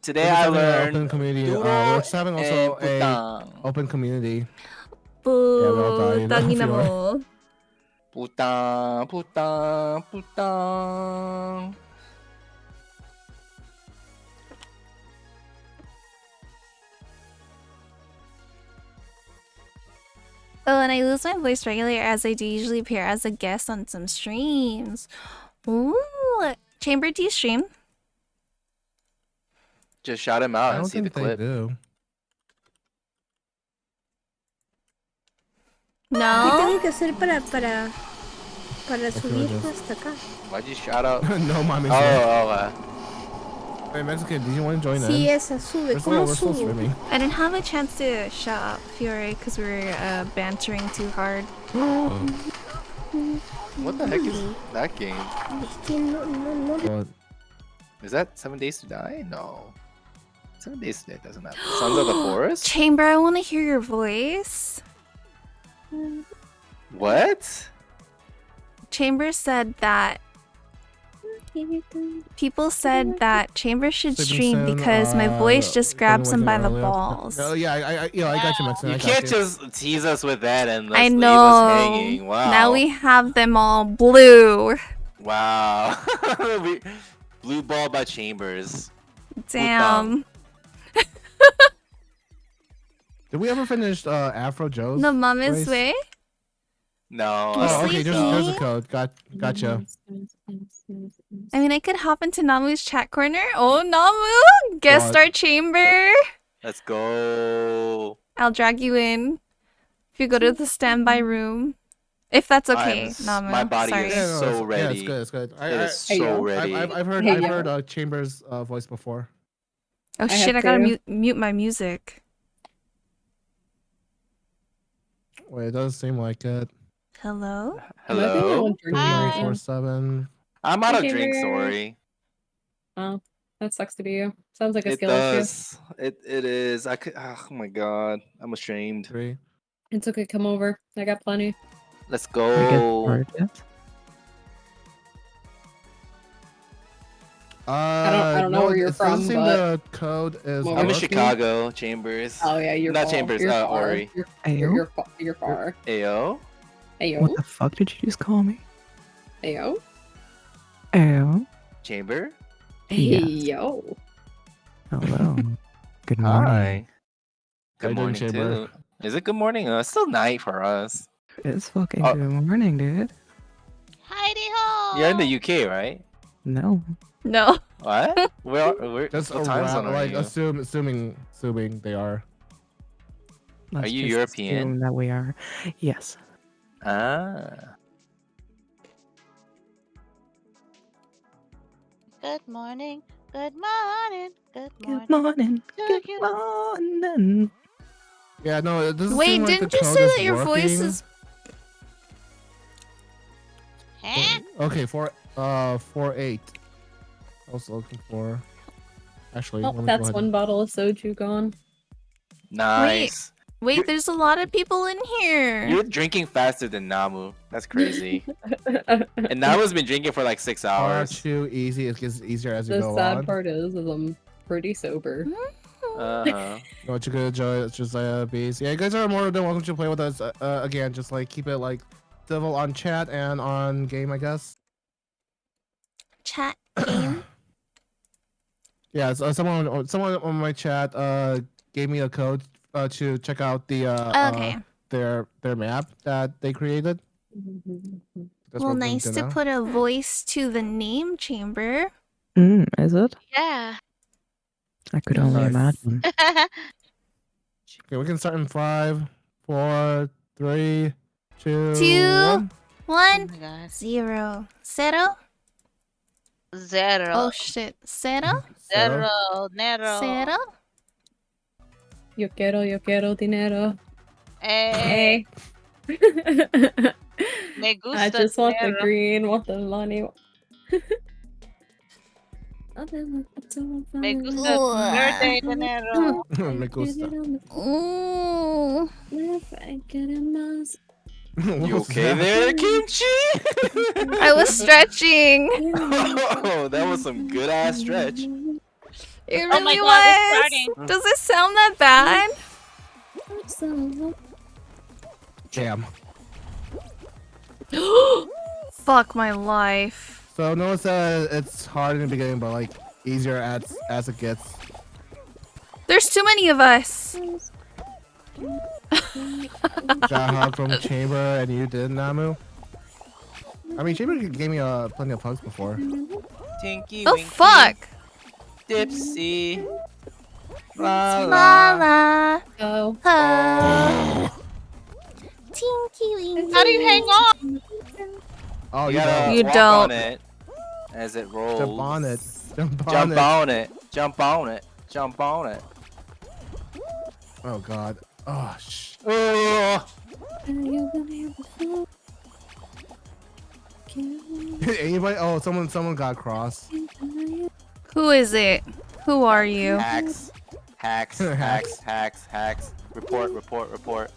[SPEAKER 7] Today
[SPEAKER 2] We're just
[SPEAKER 7] I
[SPEAKER 2] having an
[SPEAKER 7] learned
[SPEAKER 2] open community.
[SPEAKER 7] Duro
[SPEAKER 2] We're just having also
[SPEAKER 7] and
[SPEAKER 2] a
[SPEAKER 7] putang.
[SPEAKER 2] open community. Yeah, we all died.
[SPEAKER 1] Putangina
[SPEAKER 2] If you are.
[SPEAKER 1] mo.
[SPEAKER 7] Putang.
[SPEAKER 1] Oh, and I lose my voice regularly as I do usually appear as a guest on some streams. Ooh, Chamber, do you stream?
[SPEAKER 7] Just shout him out
[SPEAKER 2] I
[SPEAKER 7] and
[SPEAKER 2] don't
[SPEAKER 7] see the
[SPEAKER 2] think they
[SPEAKER 7] clip.
[SPEAKER 2] do.
[SPEAKER 1] No.
[SPEAKER 4] ¿Qué tengo que hacer para subir
[SPEAKER 2] okay.
[SPEAKER 4] hasta acá?
[SPEAKER 7] Why'd you shout out?
[SPEAKER 2] No, mommy. Hey, Mexican, do you want to join
[SPEAKER 4] Sí,
[SPEAKER 2] in?
[SPEAKER 4] esa sube.
[SPEAKER 2] We're
[SPEAKER 4] ¿Cómo
[SPEAKER 2] still
[SPEAKER 4] subo?
[SPEAKER 2] streaming.
[SPEAKER 1] I didn't have a chance to shout out Fiore because we were bantering too hard.
[SPEAKER 7] What the heck is that game?
[SPEAKER 4] Es que no.
[SPEAKER 7] Is that 7 Days to Die? No. 7 Days to Die doesn't have Sons of the Forest?
[SPEAKER 1] Chamber, I want to hear your voice.
[SPEAKER 7] What?
[SPEAKER 1] Chamber said that people said that Chamber should stream because my voice just grabs him by the balls.
[SPEAKER 2] Oh yeah, I got you, Mexican.
[SPEAKER 7] You
[SPEAKER 2] I got
[SPEAKER 7] can't just tease us with that and
[SPEAKER 1] I
[SPEAKER 7] leave us
[SPEAKER 1] know.
[SPEAKER 7] hanging. Wow.
[SPEAKER 1] Now we have them all blue.
[SPEAKER 7] Wow. Blue Ball by Chambers.
[SPEAKER 1] Damn.
[SPEAKER 2] Did we ever finish Afro Joe's?
[SPEAKER 1] No Mama's
[SPEAKER 2] race?
[SPEAKER 1] way.
[SPEAKER 7] No.
[SPEAKER 2] Oh, okay.
[SPEAKER 1] sleepy?
[SPEAKER 2] There's a code. Gotcha.
[SPEAKER 1] I mean, I could hop into Namu's chat corner. Oh, Namu! Guest
[SPEAKER 2] What?
[SPEAKER 1] star Chamber.
[SPEAKER 7] Let's go.
[SPEAKER 1] I'll drag you in. If you go to the standby room. If that's okay, Namu.
[SPEAKER 7] My body
[SPEAKER 1] Sorry.
[SPEAKER 7] is so
[SPEAKER 2] Yeah,
[SPEAKER 7] ready.
[SPEAKER 2] it's good. It's good.
[SPEAKER 7] It is so ready.
[SPEAKER 2] I've heard
[SPEAKER 5] Hey,
[SPEAKER 2] I've
[SPEAKER 5] yo.
[SPEAKER 2] heard Chambers' voice before.
[SPEAKER 1] Oh
[SPEAKER 5] I
[SPEAKER 1] shit,
[SPEAKER 5] have
[SPEAKER 1] I gotta
[SPEAKER 5] to.
[SPEAKER 1] mute my music.
[SPEAKER 2] Wait, it doesn't seem like it.
[SPEAKER 1] Hello?
[SPEAKER 7] Hello?
[SPEAKER 2] 3-4-7.
[SPEAKER 7] I'm out of
[SPEAKER 5] Okay,
[SPEAKER 7] drinks,
[SPEAKER 5] Mary.
[SPEAKER 7] sorry.
[SPEAKER 5] Oh, that sucks to be you. Sounds like a
[SPEAKER 7] It
[SPEAKER 5] skill issue.
[SPEAKER 7] does. It is. I could. Oh my god. I'm ashamed.
[SPEAKER 2] 3.
[SPEAKER 5] It's okay, come over. I got plenty.
[SPEAKER 7] Let's go.
[SPEAKER 5] I don't know where you're
[SPEAKER 2] it doesn't
[SPEAKER 5] from,
[SPEAKER 2] seem
[SPEAKER 5] but-
[SPEAKER 2] the code is.
[SPEAKER 5] Well,
[SPEAKER 7] I'm in
[SPEAKER 2] working.
[SPEAKER 7] Chicago, Chambers.
[SPEAKER 5] Oh yeah, you're
[SPEAKER 7] Not
[SPEAKER 5] far.
[SPEAKER 7] Chambers,
[SPEAKER 5] You're far.
[SPEAKER 7] Ori.
[SPEAKER 5] You're far.
[SPEAKER 7] Ayo.
[SPEAKER 5] Ayo.
[SPEAKER 17] What the fuck did you just call me?
[SPEAKER 5] Ayo.
[SPEAKER 17] Oh.
[SPEAKER 7] Chamber?
[SPEAKER 17] Yes.
[SPEAKER 5] Ayo.
[SPEAKER 17] Hello. Good morning.
[SPEAKER 7] Hi.
[SPEAKER 2] How
[SPEAKER 7] Good
[SPEAKER 2] you doing,
[SPEAKER 7] morning,
[SPEAKER 2] Chamber?
[SPEAKER 7] too. Is it good morning? It's still night for us.
[SPEAKER 17] It's fucking
[SPEAKER 7] Oh.
[SPEAKER 17] good morning, dude.
[SPEAKER 12] Heidi ho!
[SPEAKER 7] You're in the UK, right?
[SPEAKER 17] No.
[SPEAKER 1] No.
[SPEAKER 7] What? Where?
[SPEAKER 2] Just
[SPEAKER 7] What time zone
[SPEAKER 2] around,
[SPEAKER 7] are
[SPEAKER 2] like
[SPEAKER 7] you?
[SPEAKER 2] assuming they are.
[SPEAKER 17] Let's
[SPEAKER 7] you
[SPEAKER 17] just
[SPEAKER 7] European?
[SPEAKER 17] assume that we are. Yes.
[SPEAKER 7] Ah.
[SPEAKER 12] Good morning. Good morning. Good morning.
[SPEAKER 17] Good morning.
[SPEAKER 12] to
[SPEAKER 17] Good
[SPEAKER 12] you.
[SPEAKER 17] morning.
[SPEAKER 2] Yeah, no, it doesn't
[SPEAKER 1] Wait,
[SPEAKER 2] seem like
[SPEAKER 1] didn't
[SPEAKER 2] the
[SPEAKER 1] you
[SPEAKER 2] code
[SPEAKER 1] say
[SPEAKER 2] is
[SPEAKER 1] that your voice
[SPEAKER 2] working.
[SPEAKER 1] is
[SPEAKER 12] Huh?
[SPEAKER 2] Okay, 4-8. I was looking for. Actually,
[SPEAKER 5] Oh,
[SPEAKER 2] let me go
[SPEAKER 5] that's
[SPEAKER 2] ahead.
[SPEAKER 5] one bottle of soju gone.
[SPEAKER 7] Nice.
[SPEAKER 1] Wait, there's a lot of people in here.
[SPEAKER 7] You're drinking faster than Namu. That's crazy. And Namu's been drinking for like 6
[SPEAKER 2] Far
[SPEAKER 7] hours.
[SPEAKER 2] too easy. It gets easier as you
[SPEAKER 5] The
[SPEAKER 2] go
[SPEAKER 5] sad
[SPEAKER 2] on.
[SPEAKER 5] part is I'm pretty sober.
[SPEAKER 7] Uh-huh.
[SPEAKER 2] What you could enjoy, it's just bees. Yeah, you guys are more than welcome to play with us. Again, just like keep it like civil on chat and on game, I guess.
[SPEAKER 1] Chat game.
[SPEAKER 2] Yeah, so someone on my chat gave me a code to check out the
[SPEAKER 1] Okay.
[SPEAKER 2] their map that they created. That's
[SPEAKER 1] Well,
[SPEAKER 2] what I'm
[SPEAKER 1] nice
[SPEAKER 2] doing
[SPEAKER 1] to
[SPEAKER 2] now.
[SPEAKER 1] put a voice to the name chamber.
[SPEAKER 17] Is it?
[SPEAKER 12] Yeah.
[SPEAKER 17] I could only
[SPEAKER 2] Nice.
[SPEAKER 17] imagine.
[SPEAKER 2] Okay, we can start in 5, 4, 3, 2,
[SPEAKER 1] 2,
[SPEAKER 2] 1.
[SPEAKER 1] 1, 0. Zero?
[SPEAKER 12] Zero.
[SPEAKER 1] Oh shit. Zero?
[SPEAKER 12] Zero. Nero.
[SPEAKER 1] Zero?
[SPEAKER 5] Yo quiero dinero.
[SPEAKER 12] Hey.
[SPEAKER 5] Hey.
[SPEAKER 12] Me
[SPEAKER 5] I
[SPEAKER 12] gusta
[SPEAKER 5] just want the
[SPEAKER 12] dinero.
[SPEAKER 5] green, want the money.
[SPEAKER 12] Me gusta verde dinero.
[SPEAKER 2] Me gusta.
[SPEAKER 1] Ooh.
[SPEAKER 7] You okay there, Kimchi?
[SPEAKER 1] I was stretching.
[SPEAKER 7] Oh, that was some good ass stretch.
[SPEAKER 1] It
[SPEAKER 12] Oh my
[SPEAKER 1] really
[SPEAKER 12] God, it's
[SPEAKER 1] was.
[SPEAKER 12] starting.
[SPEAKER 1] Does it sound that bad?
[SPEAKER 2] Damn.
[SPEAKER 1] Fuck my life.
[SPEAKER 2] So notice that it's hard in the beginning, but like easier as it gets.
[SPEAKER 1] There's too many of us.
[SPEAKER 2] Got hug from Chamber, and you did, Namu. I mean, Chamber gave me plenty of hugs before.
[SPEAKER 7] Tinky
[SPEAKER 1] Oh
[SPEAKER 7] winky.
[SPEAKER 1] fuck.
[SPEAKER 7] Dipsy. La
[SPEAKER 1] La
[SPEAKER 7] la.
[SPEAKER 1] la.
[SPEAKER 5] Oh.
[SPEAKER 1] Tinky winky.
[SPEAKER 12] How do you hang on?
[SPEAKER 2] Oh,
[SPEAKER 7] You
[SPEAKER 2] you
[SPEAKER 7] gotta
[SPEAKER 2] don't.
[SPEAKER 1] You
[SPEAKER 7] walk
[SPEAKER 1] don't.
[SPEAKER 7] on it as it rolls.
[SPEAKER 2] Jump on it. Jump on
[SPEAKER 7] Jump
[SPEAKER 2] it.
[SPEAKER 7] on it. Jump on it. Jump on it.
[SPEAKER 2] Oh god. Oh sh.
[SPEAKER 7] Oh.
[SPEAKER 2] Anybody? Oh, someone got cross.
[SPEAKER 1] Who is it? Who are you?
[SPEAKER 7] Hacks. Hacks. Hacks. Hacks. Hacks. Report. Report. Report.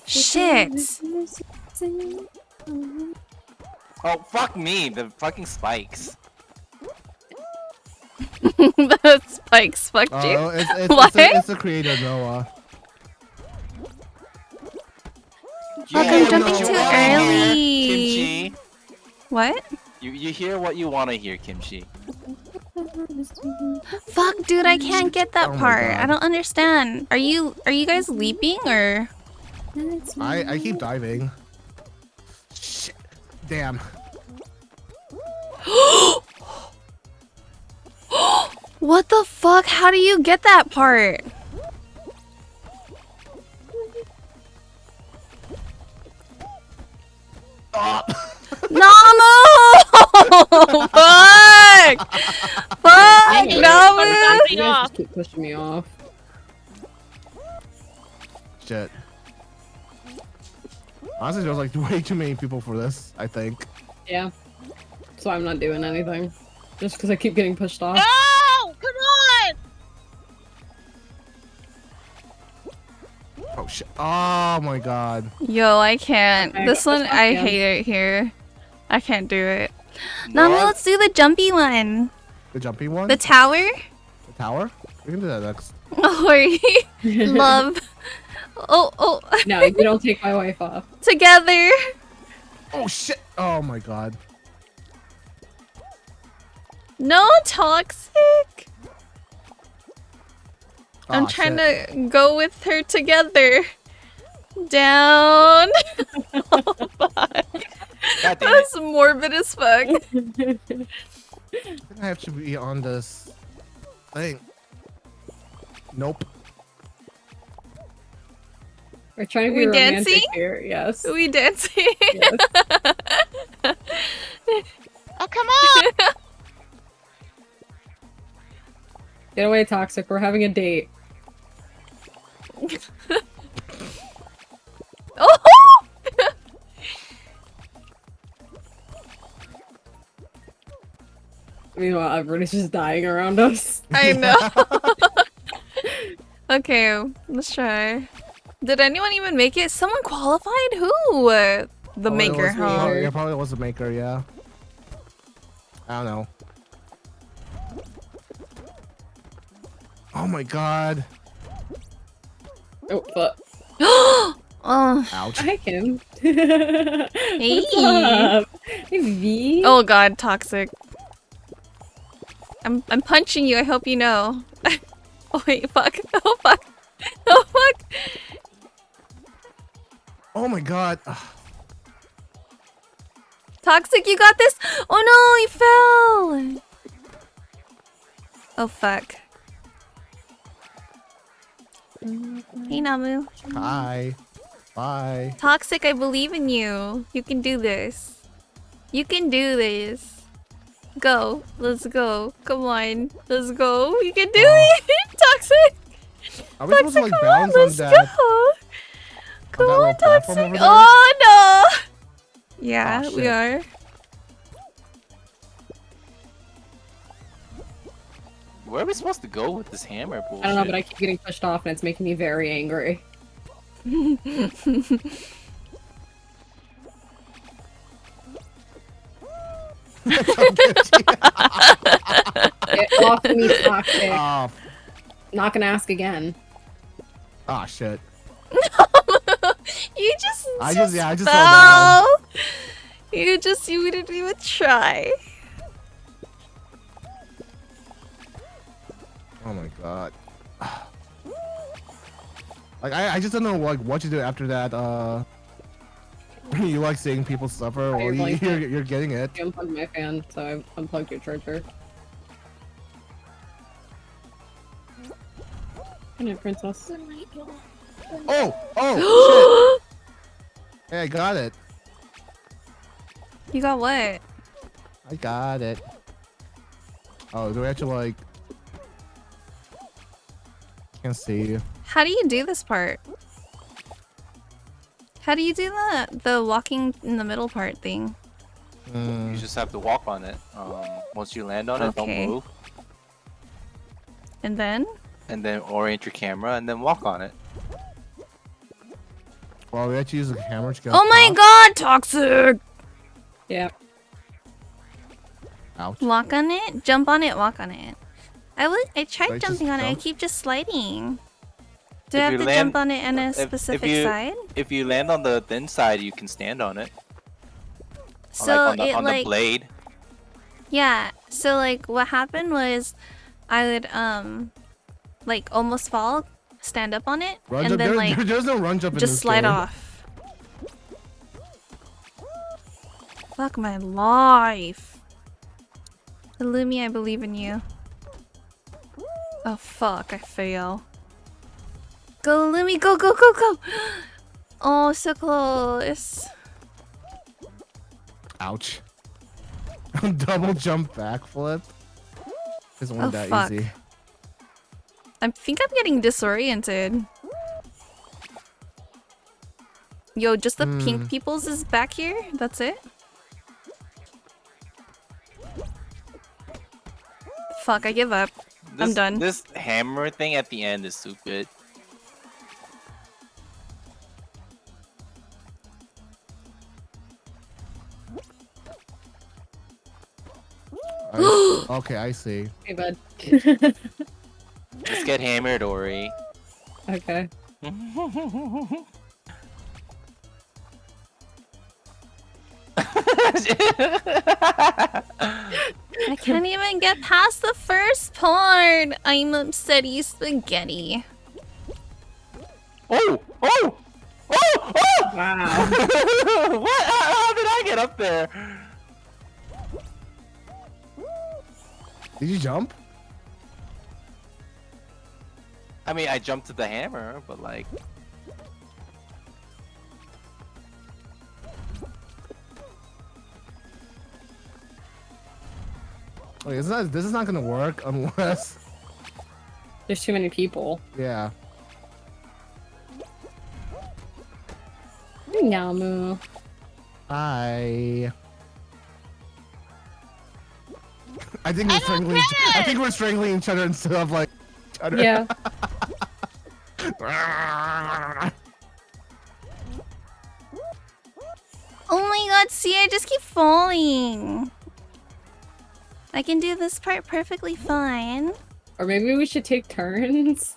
[SPEAKER 1] Shit.
[SPEAKER 7] Oh fuck me! The fucking spikes.
[SPEAKER 1] The spikes fucked you.
[SPEAKER 2] Oh,
[SPEAKER 1] What?
[SPEAKER 2] it's a creator, Noah.
[SPEAKER 1] Fuck, I'm jumping
[SPEAKER 7] what you
[SPEAKER 1] too
[SPEAKER 7] wanna hear,
[SPEAKER 1] early.
[SPEAKER 7] Kimchi.
[SPEAKER 1] What?
[SPEAKER 7] You hear what you want to hear, Kimchi.
[SPEAKER 1] Fuck, dude, I can't get that
[SPEAKER 2] Oh my
[SPEAKER 1] part.
[SPEAKER 2] God.
[SPEAKER 1] I don't understand. Are you guys leaping or?
[SPEAKER 2] I keep diving. Shit. Damn.
[SPEAKER 1] What the fuck? How do you get that part? Namu! Fuck! Fuck, Namu!
[SPEAKER 5] You guys just keep pushing me off.
[SPEAKER 2] Shit. Honestly, there's like way too many people for this, I think.
[SPEAKER 5] Yeah. So I'm not doing anything. Just because I keep getting pushed off.
[SPEAKER 12] No! Come on!
[SPEAKER 2] Oh shit. Oh my god.
[SPEAKER 1] Yo, I can't.
[SPEAKER 5] Okay,
[SPEAKER 1] This one,
[SPEAKER 5] let's
[SPEAKER 1] I
[SPEAKER 5] fuck
[SPEAKER 1] hate it here. I can't do it.
[SPEAKER 2] No,
[SPEAKER 1] Namu, let's do the jumpy one.
[SPEAKER 2] The jumpy one?
[SPEAKER 1] The tower?
[SPEAKER 2] The tower? We can do that next.
[SPEAKER 1] Oh, love. Oh.
[SPEAKER 5] No, you don't take my wife off.
[SPEAKER 1] Together.
[SPEAKER 2] Oh shit. Oh my god.
[SPEAKER 1] No toxic. I'm
[SPEAKER 2] Aw,
[SPEAKER 1] trying
[SPEAKER 2] shit.
[SPEAKER 1] to go with her together. Down. Oh, fuck.
[SPEAKER 7] God damn it.
[SPEAKER 1] That's morbid as fuck.
[SPEAKER 2] I think I have to be on this thing. Nope.
[SPEAKER 5] We're trying to
[SPEAKER 1] We
[SPEAKER 5] be romantic
[SPEAKER 1] dancing?
[SPEAKER 5] here. Yes.
[SPEAKER 1] We dancing.
[SPEAKER 5] Yes.
[SPEAKER 12] Oh, come on!
[SPEAKER 5] Get away, toxic. We're having a date.
[SPEAKER 1] Oh!
[SPEAKER 5] Meanwhile, everybody's just dying around us.
[SPEAKER 1] I know. Okay, let's try. Did anyone even make it? Someone qualified? Who? The
[SPEAKER 2] Probably
[SPEAKER 1] maker,
[SPEAKER 2] was,
[SPEAKER 1] huh?
[SPEAKER 2] Yeah, probably was the maker, yeah. I don't know. Oh my god.
[SPEAKER 5] Oh, fuck.
[SPEAKER 1] Oh.
[SPEAKER 2] Ouch.
[SPEAKER 5] Hi, Kim.
[SPEAKER 1] Hey.
[SPEAKER 5] What's up? Hey, V.
[SPEAKER 1] Oh god, toxic. I'm punching you. I hope you know. Oh wait, fuck. Oh fuck. Oh fuck.
[SPEAKER 2] Oh my god.
[SPEAKER 1] Toxic, you got this. Oh no, he fell. Oh fuck. Hey Namu.
[SPEAKER 2] Hi. Bye.
[SPEAKER 1] Toxic, I believe in you. You can do this. You can do this. Go. Let's go. Come on. Let's go. You can do it. Toxic.
[SPEAKER 2] Are we supposed to like
[SPEAKER 1] Toxic,
[SPEAKER 2] bounce
[SPEAKER 1] come on,
[SPEAKER 2] on
[SPEAKER 1] let's
[SPEAKER 2] that?
[SPEAKER 1] go. Come
[SPEAKER 2] that
[SPEAKER 1] on,
[SPEAKER 2] little platform
[SPEAKER 1] Toxic.
[SPEAKER 2] over there?
[SPEAKER 1] Oh no. Yeah,
[SPEAKER 2] Oh,
[SPEAKER 1] we
[SPEAKER 2] shit.
[SPEAKER 1] are.
[SPEAKER 7] Where are we supposed to go with this hammer bullshit?
[SPEAKER 5] I don't know, but I keep getting pushed off and it's making me very angry. Get off me, Toxic.
[SPEAKER 2] Oh,
[SPEAKER 5] Not gonna ask again.
[SPEAKER 2] oh shit.
[SPEAKER 1] You just
[SPEAKER 2] I just fell
[SPEAKER 1] fell. You didn't even try.
[SPEAKER 2] Oh my god. Like I just don't know like what to do after that. You like seeing people suffer. Well, you're getting it.
[SPEAKER 5] I unplugged my fan, so I unplugged your charger. Good night, princess.
[SPEAKER 2] Oh shit. Hey, I got it.
[SPEAKER 1] You got what?
[SPEAKER 2] I got it. Oh, do we have to like? Can't see.
[SPEAKER 1] How do you do this part? How do you do the walking in the middle part thing?
[SPEAKER 7] You just have to walk on it. Once you land on it, don't
[SPEAKER 1] Okay.
[SPEAKER 7] move.
[SPEAKER 1] And then?
[SPEAKER 7] And then orient your camera and then walk on it.
[SPEAKER 2] Well, we have to use a hammer to get.
[SPEAKER 1] Oh my god, Toxic!
[SPEAKER 5] Yeah.
[SPEAKER 2] Ouch.
[SPEAKER 1] Walk on it, jump on it, walk on it. I tried
[SPEAKER 2] Do I just
[SPEAKER 1] jumping on it, I
[SPEAKER 2] jump?
[SPEAKER 1] keep just sliding. Do I
[SPEAKER 7] If
[SPEAKER 1] have
[SPEAKER 7] you
[SPEAKER 1] to
[SPEAKER 7] land-
[SPEAKER 1] jump on it on a specific side?
[SPEAKER 7] If you land on the thin side, you can stand on it.
[SPEAKER 1] So
[SPEAKER 7] on
[SPEAKER 1] it
[SPEAKER 7] the
[SPEAKER 1] like
[SPEAKER 7] blade.
[SPEAKER 1] yeah. So like what happened was, I would like almost fall, stand up on it,
[SPEAKER 2] Run
[SPEAKER 1] and
[SPEAKER 2] jump.
[SPEAKER 1] then like
[SPEAKER 2] There's no run jump in
[SPEAKER 1] just
[SPEAKER 2] this
[SPEAKER 1] slide
[SPEAKER 2] game.
[SPEAKER 1] off. Fuck my life. Illumi, I believe in you. Oh fuck, I fail. Go Illumi, go, go, go, go! Oh, so close.
[SPEAKER 2] Ouch. Double jump backflip. Isn't
[SPEAKER 1] Oh,
[SPEAKER 2] that
[SPEAKER 1] fuck.
[SPEAKER 2] easy.
[SPEAKER 1] I think I'm getting disoriented. Yo, just the pink peoples is back here? That's it? Fuck, I give up. I'm done.
[SPEAKER 7] This hammer thing at the end is stupid.
[SPEAKER 2] Okay, I see.
[SPEAKER 5] Hey, bud.
[SPEAKER 7] Let's get hammered, Ori.
[SPEAKER 5] Okay.
[SPEAKER 1] I can't even get past the first part. I'm upsetty spaghetti.
[SPEAKER 7] Oh! Oh! Oh! Oh!
[SPEAKER 5] Wow.
[SPEAKER 7] What? How did I get up there?
[SPEAKER 2] Did you jump?
[SPEAKER 7] I mean, I jumped to the hammer, but like...
[SPEAKER 2] Wait, this is not gonna work unless.
[SPEAKER 5] There's too many people.
[SPEAKER 2] Yeah.
[SPEAKER 5] Namu.
[SPEAKER 2] Hi. I think we're strangling. I think we're strangling each other instead of like. Each other.
[SPEAKER 5] Yeah.
[SPEAKER 1] Oh my god, see, I just keep falling. I can do this part perfectly fine.
[SPEAKER 5] Or maybe we should take turns.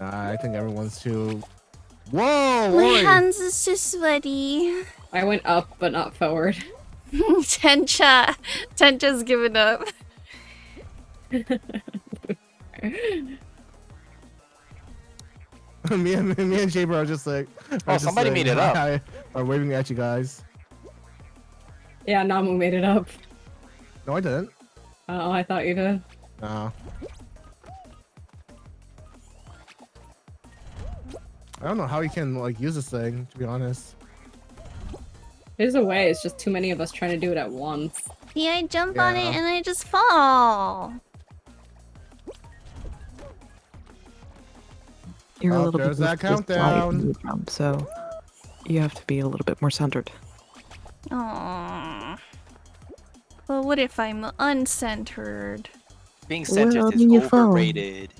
[SPEAKER 2] I think everyone's too. Whoa!
[SPEAKER 1] My
[SPEAKER 2] Oi.
[SPEAKER 1] hands is too sweaty.
[SPEAKER 5] I went up, but not forward.
[SPEAKER 1] Tencha's given up.
[SPEAKER 2] me and Jaber are just like.
[SPEAKER 7] Oh, somebody made it up.
[SPEAKER 2] Are waving at you guys.
[SPEAKER 5] Yeah, Namu made it up.
[SPEAKER 2] No, I didn't.
[SPEAKER 5] Oh, I thought you did.
[SPEAKER 2] No. I don't know how you can like use this thing, to be honest.
[SPEAKER 5] There's a way, it's just too many of us trying to do it at once.
[SPEAKER 1] See, I jump on it
[SPEAKER 2] Yeah.
[SPEAKER 1] and I just fall.
[SPEAKER 17] You're a
[SPEAKER 2] Oh,
[SPEAKER 17] little
[SPEAKER 2] there's
[SPEAKER 17] bit
[SPEAKER 2] that
[SPEAKER 17] loose to the side
[SPEAKER 2] countdown.
[SPEAKER 17] when you jump, so you have to be a little bit more centered.
[SPEAKER 1] Aww. But what if I'm uncentered?
[SPEAKER 7] Being centered
[SPEAKER 17] Well,
[SPEAKER 7] is
[SPEAKER 17] then you fall.
[SPEAKER 7] overrated.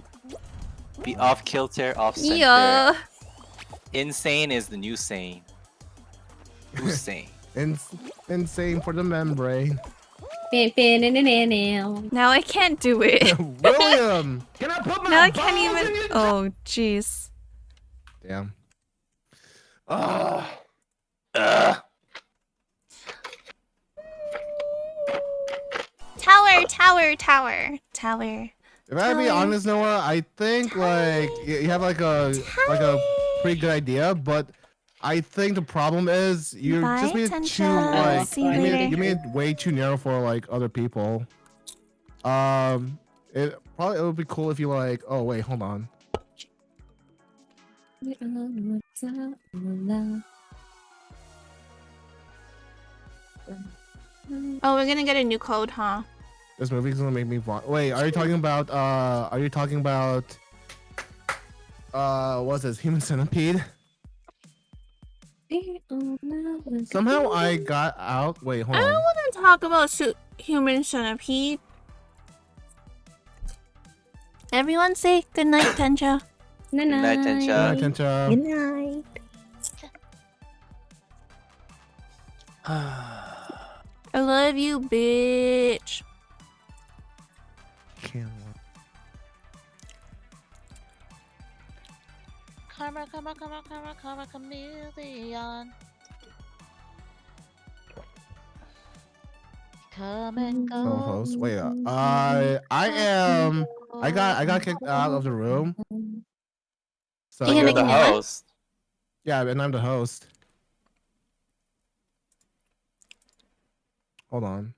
[SPEAKER 7] Be off kilter, off center.
[SPEAKER 1] Yeah.
[SPEAKER 7] Insane is the new sane. Who's sane?
[SPEAKER 2] Insane for the membrane.
[SPEAKER 1] Now I can't do it.
[SPEAKER 2] William!
[SPEAKER 14] Can I put my
[SPEAKER 1] Now I
[SPEAKER 14] balls
[SPEAKER 1] can't
[SPEAKER 14] in
[SPEAKER 1] even.
[SPEAKER 14] your
[SPEAKER 1] Oh, jeez.
[SPEAKER 2] Damn.
[SPEAKER 1] Tower.
[SPEAKER 2] If I be honest, Noah, I think like you have like a pretty good idea, but I think the problem is you
[SPEAKER 1] Bye,
[SPEAKER 2] just made it too
[SPEAKER 1] Tencha.
[SPEAKER 2] like
[SPEAKER 1] See you later.
[SPEAKER 2] you made it way too narrow for like other people. It would be cool if you like. Oh wait, hold on.
[SPEAKER 1] Oh, we're gonna get a new code, huh?
[SPEAKER 2] This movie's gonna make me vomit. Wait, are you talking about? What's this? Human Centipede? Somehow I got out. Wait, hold
[SPEAKER 1] I
[SPEAKER 2] on.
[SPEAKER 1] don't want to talk about Human Centipede. Everyone say good night, Tencha.
[SPEAKER 5] Good
[SPEAKER 7] night, Tencha.
[SPEAKER 2] Good night, Tencha.
[SPEAKER 1] Good night. I love you, bitch.
[SPEAKER 12] Karma, chameleon. Come and go.
[SPEAKER 2] Co-host. Wait, I got kicked out of the room. So
[SPEAKER 1] You're the
[SPEAKER 7] host.
[SPEAKER 2] Yeah, and I'm the host. Hold on.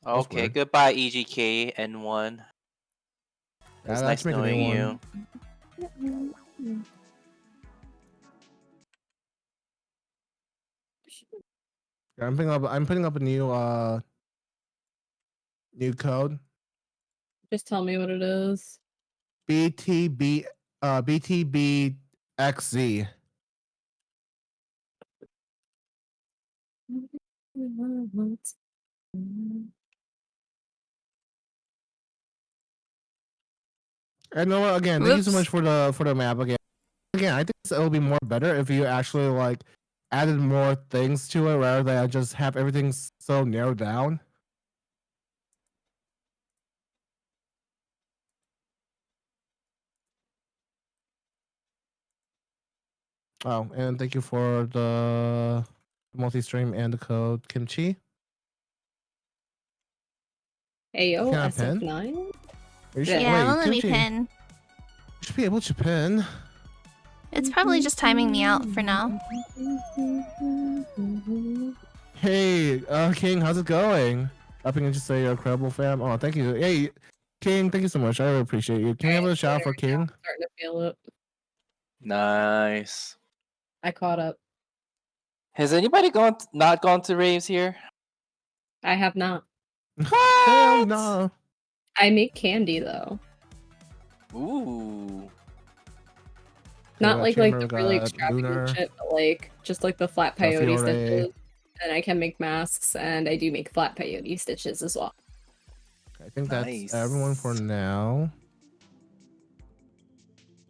[SPEAKER 7] Okay,
[SPEAKER 2] weird.
[SPEAKER 7] goodbye, EGK N1. It was
[SPEAKER 2] let's
[SPEAKER 7] nice
[SPEAKER 2] make a new
[SPEAKER 7] knowing
[SPEAKER 2] one.
[SPEAKER 7] you.
[SPEAKER 2] Yeah, I'm putting up a new code.
[SPEAKER 5] Just tell me what it is.
[SPEAKER 2] BTBXZ. And Noah, again, thank you so much for the map again. Again, I think it'll be more better if you actually like added more things to it rather than just have everything so narrowed down. Oh, and thank you for the multi-stream and the code Kimchi.
[SPEAKER 5] Ayo,
[SPEAKER 2] Can I pen?
[SPEAKER 5] SF9?
[SPEAKER 2] You should-
[SPEAKER 1] Yeah,
[SPEAKER 2] wait,
[SPEAKER 1] won't let me
[SPEAKER 2] Kimchi,
[SPEAKER 1] pin.
[SPEAKER 2] You should be able to pin.
[SPEAKER 1] It's probably just timing me out for now.
[SPEAKER 2] Hey, King, how's it going? I think I just say you're a credible fam. Oh, thank you. Hey, King, thank you so much. I really appreciate you. Can I have a shout out for King?
[SPEAKER 5] I'm starting to feel it.
[SPEAKER 7] Nice.
[SPEAKER 5] I caught up.
[SPEAKER 7] Has anybody not gone to raves here?
[SPEAKER 5] I have not.
[SPEAKER 2] Hell no.
[SPEAKER 5] I make candy though.
[SPEAKER 7] Ooh.
[SPEAKER 5] Not
[SPEAKER 2] got
[SPEAKER 5] like
[SPEAKER 2] Chamber,
[SPEAKER 5] the
[SPEAKER 2] we
[SPEAKER 5] really
[SPEAKER 2] got
[SPEAKER 5] extravagant
[SPEAKER 2] Lunar.
[SPEAKER 5] shit, but like just like the flat
[SPEAKER 2] Got
[SPEAKER 5] peyote
[SPEAKER 2] Fiore.
[SPEAKER 5] stitches. And I can make masks, and I do make flat peyote stitches as well.
[SPEAKER 2] I think that's
[SPEAKER 7] Nice.
[SPEAKER 2] everyone for now.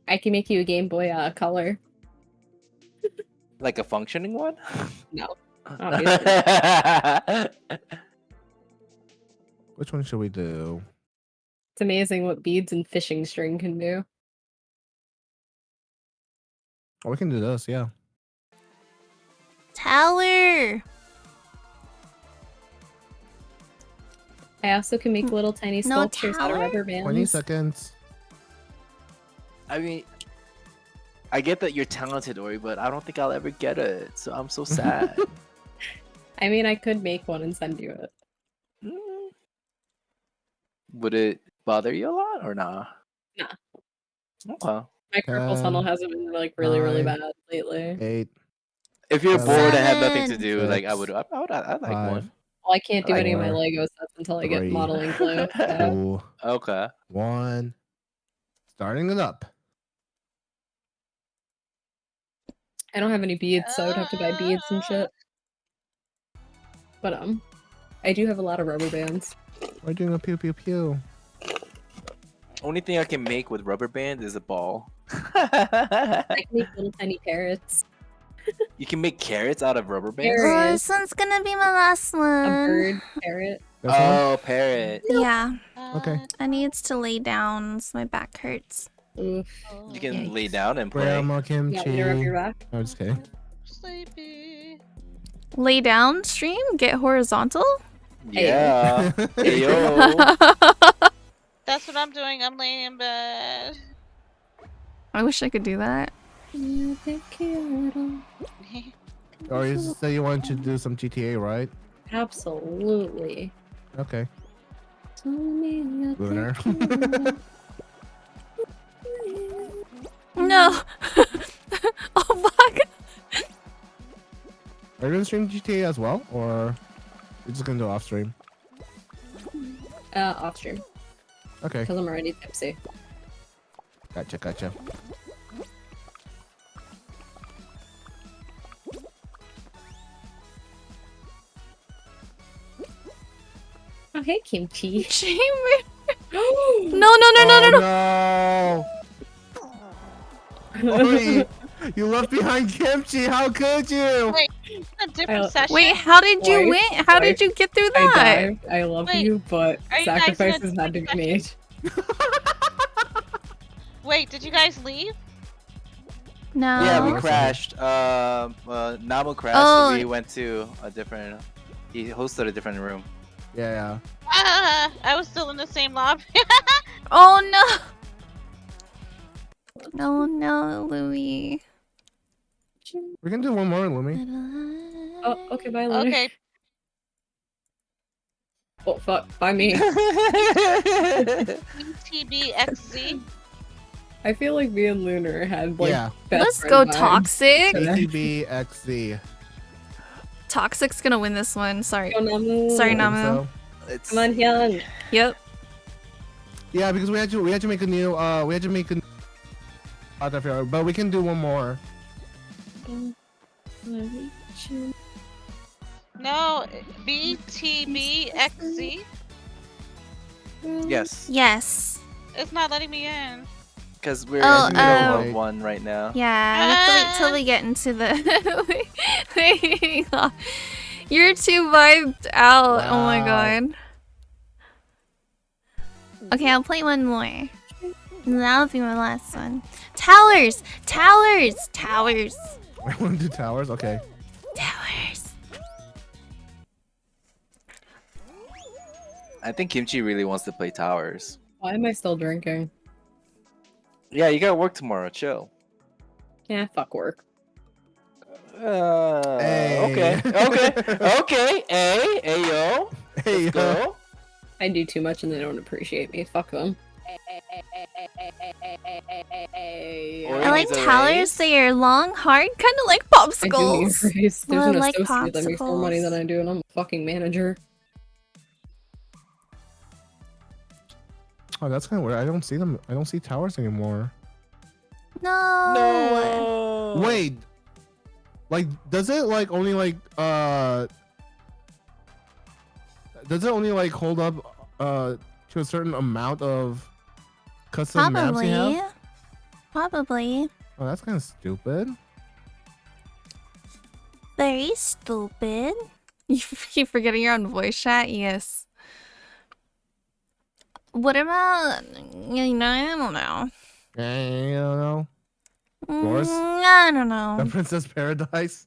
[SPEAKER 5] I can make you a Game Boy Color.
[SPEAKER 7] Like a functioning one?
[SPEAKER 5] No, obviously.
[SPEAKER 2] Which one should we do?
[SPEAKER 5] It's amazing what beads and fishing string can do.
[SPEAKER 2] Oh, we can do this, yeah.
[SPEAKER 1] Tower.
[SPEAKER 5] I also can make little tiny
[SPEAKER 1] No
[SPEAKER 5] sculptures out of
[SPEAKER 1] tower?
[SPEAKER 5] rubber
[SPEAKER 2] 20
[SPEAKER 5] bands.
[SPEAKER 2] seconds.
[SPEAKER 7] I mean, I get that you're talented, Ori, but I don't think I'll ever get it. So I'm so sad.
[SPEAKER 5] I mean, I could make one and send you it.
[SPEAKER 7] Would it bother you a lot or nah?
[SPEAKER 5] Nah.
[SPEAKER 7] Okay.
[SPEAKER 5] My carpal tunnel hasn't been like really bad lately.
[SPEAKER 2] 8.
[SPEAKER 7] If you're
[SPEAKER 2] Seven,
[SPEAKER 7] bored and have nothing to do, like
[SPEAKER 2] 6,
[SPEAKER 7] I'd like
[SPEAKER 2] 5,
[SPEAKER 7] one.
[SPEAKER 5] Well, I can't do
[SPEAKER 7] Like
[SPEAKER 5] any of my
[SPEAKER 2] four,
[SPEAKER 5] Lego sets until I get
[SPEAKER 2] 3,
[SPEAKER 5] modeling glue. So.
[SPEAKER 2] 2,
[SPEAKER 7] Okay.
[SPEAKER 2] 1. Starting it up.
[SPEAKER 5] I don't have any beads, so I would have to buy beads and shit. But I do have a lot of rubber bands.
[SPEAKER 2] We're doing a pew pew pew.
[SPEAKER 7] Only thing I can make with rubber band is a ball.
[SPEAKER 5] I can make little tiny parrots.
[SPEAKER 7] You can make carrots out of rubber bands?
[SPEAKER 1] Oh, this one's gonna be my last one.
[SPEAKER 5] A bird parrot.
[SPEAKER 7] Oh, parrot.
[SPEAKER 1] Yeah.
[SPEAKER 2] Okay.
[SPEAKER 1] I need to lay down, so my back hurts.
[SPEAKER 5] Oof.
[SPEAKER 7] You can lay down and play.
[SPEAKER 2] Grandma kimchi.
[SPEAKER 5] Yeah, you rub your back?
[SPEAKER 2] I'm just kidding.
[SPEAKER 12] Sleepy.
[SPEAKER 1] Lay down, stream? Get horizontal?
[SPEAKER 7] Yeah. Hey, yo.
[SPEAKER 12] That's what I'm doing. I'm laying in bed.
[SPEAKER 1] I wish I could do that.
[SPEAKER 2] Or you say you want to do some GTA, right?
[SPEAKER 5] Absolutely.
[SPEAKER 2] Okay. Lunar.
[SPEAKER 1] No. Oh fuck.
[SPEAKER 2] Are you gonna stream GTA as well, or you're just gonna do off stream?
[SPEAKER 5] Off stream.
[SPEAKER 2] Okay.
[SPEAKER 5] Because I'm already tipsy.
[SPEAKER 2] Gotcha.
[SPEAKER 5] Oh, hey, Kimchi.
[SPEAKER 1] Chamber. No.
[SPEAKER 2] Ori, you left behind kimchi. How could you?
[SPEAKER 12] Wait, a different session.
[SPEAKER 1] Wait, how did you
[SPEAKER 5] Wait,
[SPEAKER 1] win? How did you get through that?
[SPEAKER 5] I dived. I love
[SPEAKER 12] Wait,
[SPEAKER 5] you, but
[SPEAKER 12] are you guys in a
[SPEAKER 5] sacrifices had to be
[SPEAKER 12] different
[SPEAKER 5] made.
[SPEAKER 12] Wait, did you guys leave?
[SPEAKER 1] No.
[SPEAKER 7] Yeah, we crashed. Namu crashed,
[SPEAKER 1] Oh.
[SPEAKER 7] so we went to a different. He hosted a different room.
[SPEAKER 2] Yeah.
[SPEAKER 12] I was still in the same lobby.
[SPEAKER 1] Oh no. No, Louis.
[SPEAKER 2] We can do one more, Lumi.
[SPEAKER 5] Oh, okay, bye, Lunar.
[SPEAKER 12] Okay.
[SPEAKER 5] Oh, fuck. Bye, me.
[SPEAKER 12] TBXZ.
[SPEAKER 5] I feel like me and Lunar had, like,
[SPEAKER 2] Yeah.
[SPEAKER 5] best
[SPEAKER 1] Let's
[SPEAKER 5] friend
[SPEAKER 1] go
[SPEAKER 5] vibes
[SPEAKER 1] toxic.
[SPEAKER 5] today.
[SPEAKER 2] TBXZ.
[SPEAKER 1] Toxic's gonna win this one. Sorry.
[SPEAKER 5] Go, Namu.
[SPEAKER 1] Sorry,
[SPEAKER 2] I think
[SPEAKER 1] Namu.
[SPEAKER 2] so.
[SPEAKER 5] Come on, Hyun.
[SPEAKER 1] Yep.
[SPEAKER 2] Yeah, because we had to make a new but we can do one more.
[SPEAKER 12] No, BTBXZ.
[SPEAKER 7] Yes,
[SPEAKER 1] Yes.
[SPEAKER 12] It's not letting me in.
[SPEAKER 7] because we're
[SPEAKER 1] Oh,
[SPEAKER 7] in the middle
[SPEAKER 2] oh.
[SPEAKER 7] of one right now.
[SPEAKER 1] Yeah, we have to wait till we get into the. You're too vibed out. Oh my
[SPEAKER 2] Wow.
[SPEAKER 1] god. Okay, I'll play one more. And that'll be my last one. Towers! Towers! Towers!
[SPEAKER 2] We want to do towers? Okay.
[SPEAKER 1] Towers!
[SPEAKER 7] I think Kimchi really wants to play towers.
[SPEAKER 5] Why am I still drinking?
[SPEAKER 7] Yeah, you gotta work tomorrow. Chill.
[SPEAKER 5] Yeah, fuck work.
[SPEAKER 2] Hey.
[SPEAKER 7] Okay. Hey, yo.
[SPEAKER 2] Hey,
[SPEAKER 7] Let's go.
[SPEAKER 5] I do too much and they don't appreciate me. Fuck them.
[SPEAKER 7] Ori
[SPEAKER 1] I like
[SPEAKER 7] needs a
[SPEAKER 1] towers.
[SPEAKER 7] raise?
[SPEAKER 1] They are long, hard, kind of like
[SPEAKER 5] I do need
[SPEAKER 1] popsicles.
[SPEAKER 5] a raise. There's
[SPEAKER 1] Well,
[SPEAKER 5] an
[SPEAKER 1] like
[SPEAKER 5] associate that makes more money
[SPEAKER 1] popsicles.
[SPEAKER 5] than I do, and I'm a fucking manager.
[SPEAKER 2] Oh, that's kind of weird. I don't see them. I don't see towers anymore.
[SPEAKER 1] No.
[SPEAKER 7] No.
[SPEAKER 2] Wait. Like, does it like only like does it only like hold up to a certain amount of custom maps you
[SPEAKER 1] Probably.
[SPEAKER 2] have?
[SPEAKER 1] Probably.
[SPEAKER 2] Oh, that's kind of stupid.
[SPEAKER 1] Very stupid. You keep forgetting your own voice chat? Yes. What about, I don't know.
[SPEAKER 2] I don't know. Yours?
[SPEAKER 1] I don't know.
[SPEAKER 2] The Princess Paradise.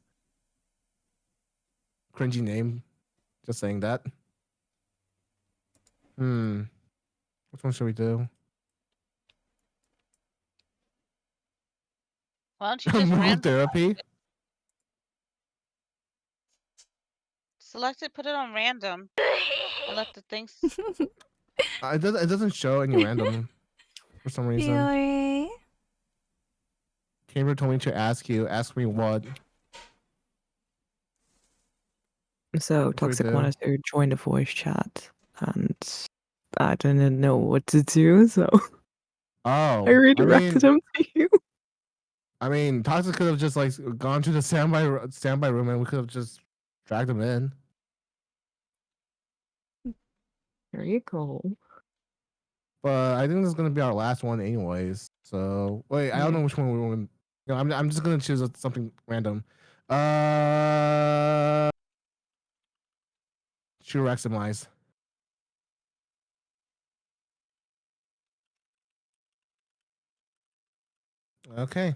[SPEAKER 2] Cringy name. Just saying that. Which one should we do?
[SPEAKER 12] Why don't you just
[SPEAKER 2] Mood
[SPEAKER 12] random
[SPEAKER 2] therapy.
[SPEAKER 12] select it, put it on random, and let the things.
[SPEAKER 2] It doesn't show any random for some reason.
[SPEAKER 1] Fiore.
[SPEAKER 2] Camber told me to ask you. Ask me what?
[SPEAKER 17] So Toxic
[SPEAKER 2] do?
[SPEAKER 17] wanted to join the voice chat, and I didn't know what to do, so
[SPEAKER 2] Oh,
[SPEAKER 17] I redirected him to you.
[SPEAKER 2] I mean, Toxic could have just like gone to the standby room, and we could have just dragged him in.
[SPEAKER 17] There you go.
[SPEAKER 2] But I think this is gonna be our last one, anyways. So wait, I don't know which one we want. You know, I'm just gonna choose something random. True Maximize. Okay.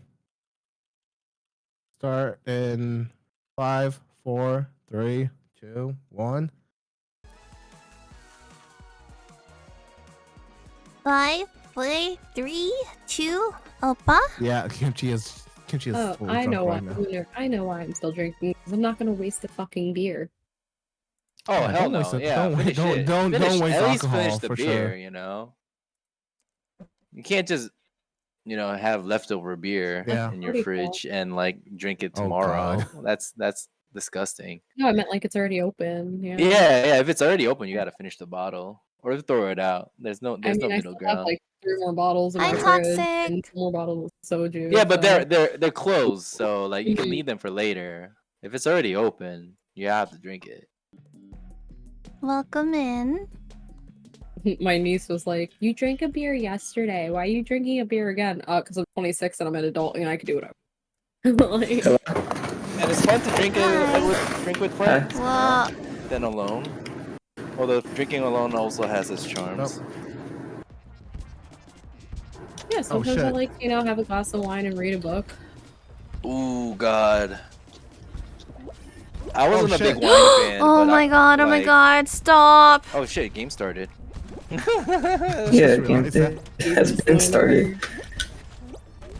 [SPEAKER 2] Start in 5, 4, 3, 2, 1.
[SPEAKER 1] 5, 4, 3, 2, Oppa.
[SPEAKER 2] Yeah, Kimchi is.
[SPEAKER 5] Oh,
[SPEAKER 2] fully
[SPEAKER 5] I
[SPEAKER 2] drunk
[SPEAKER 5] know why.
[SPEAKER 2] right now.
[SPEAKER 5] I know why I'm still drinking. 'Cause I'm not gonna waste a fucking beer.
[SPEAKER 7] Oh
[SPEAKER 2] Yeah,
[SPEAKER 7] hell
[SPEAKER 2] don't
[SPEAKER 7] no!
[SPEAKER 2] waste it.
[SPEAKER 7] Yeah,
[SPEAKER 2] Don't
[SPEAKER 7] finish
[SPEAKER 2] don't
[SPEAKER 7] it.
[SPEAKER 2] don't
[SPEAKER 7] Finish-
[SPEAKER 2] waste
[SPEAKER 7] at least
[SPEAKER 2] alcohol
[SPEAKER 7] finish the
[SPEAKER 2] for
[SPEAKER 7] beer.
[SPEAKER 2] sure.
[SPEAKER 7] You know, you can't just have leftover beer
[SPEAKER 2] Yeah.
[SPEAKER 7] in your
[SPEAKER 5] Pretty
[SPEAKER 7] fridge and like drink it
[SPEAKER 2] Oh,
[SPEAKER 7] tomorrow.
[SPEAKER 2] God.
[SPEAKER 7] That's disgusting.
[SPEAKER 5] No, I meant like it's already open. Yeah.
[SPEAKER 7] Yeah. If it's already open, you gotta finish the bottle or throw it out. There's no
[SPEAKER 5] I
[SPEAKER 7] middle
[SPEAKER 5] still have
[SPEAKER 7] ground.
[SPEAKER 5] like 3 more bottles in
[SPEAKER 1] Hi,
[SPEAKER 5] my fridge
[SPEAKER 1] Toxic.
[SPEAKER 5] and 2 more bottles of soju.
[SPEAKER 7] Yeah, but
[SPEAKER 5] so-
[SPEAKER 7] they're closed, so like you can
[SPEAKER 5] Mhm.
[SPEAKER 7] leave them for later. If it's already open, you have to drink it.
[SPEAKER 1] Welcome in.
[SPEAKER 5] My niece was like, "You drank a beer yesterday. Why are you drinking a beer again?" Because I'm 26 and I'm an adult and I can do whatever. Like,
[SPEAKER 7] And it's fun to drink with friends
[SPEAKER 1] Well,
[SPEAKER 7] than alone. Although drinking alone also has its charms.
[SPEAKER 5] yeah, sometimes I
[SPEAKER 2] shit.
[SPEAKER 5] like have a glass of wine and read a book.
[SPEAKER 7] Ooh, God. I wasn't a
[SPEAKER 2] shit.
[SPEAKER 7] big wine fan.
[SPEAKER 1] oh
[SPEAKER 7] but
[SPEAKER 1] my god, oh my
[SPEAKER 7] like-
[SPEAKER 1] god, stop.
[SPEAKER 7] Oh shit, game started.
[SPEAKER 11] Yeah, game has been started.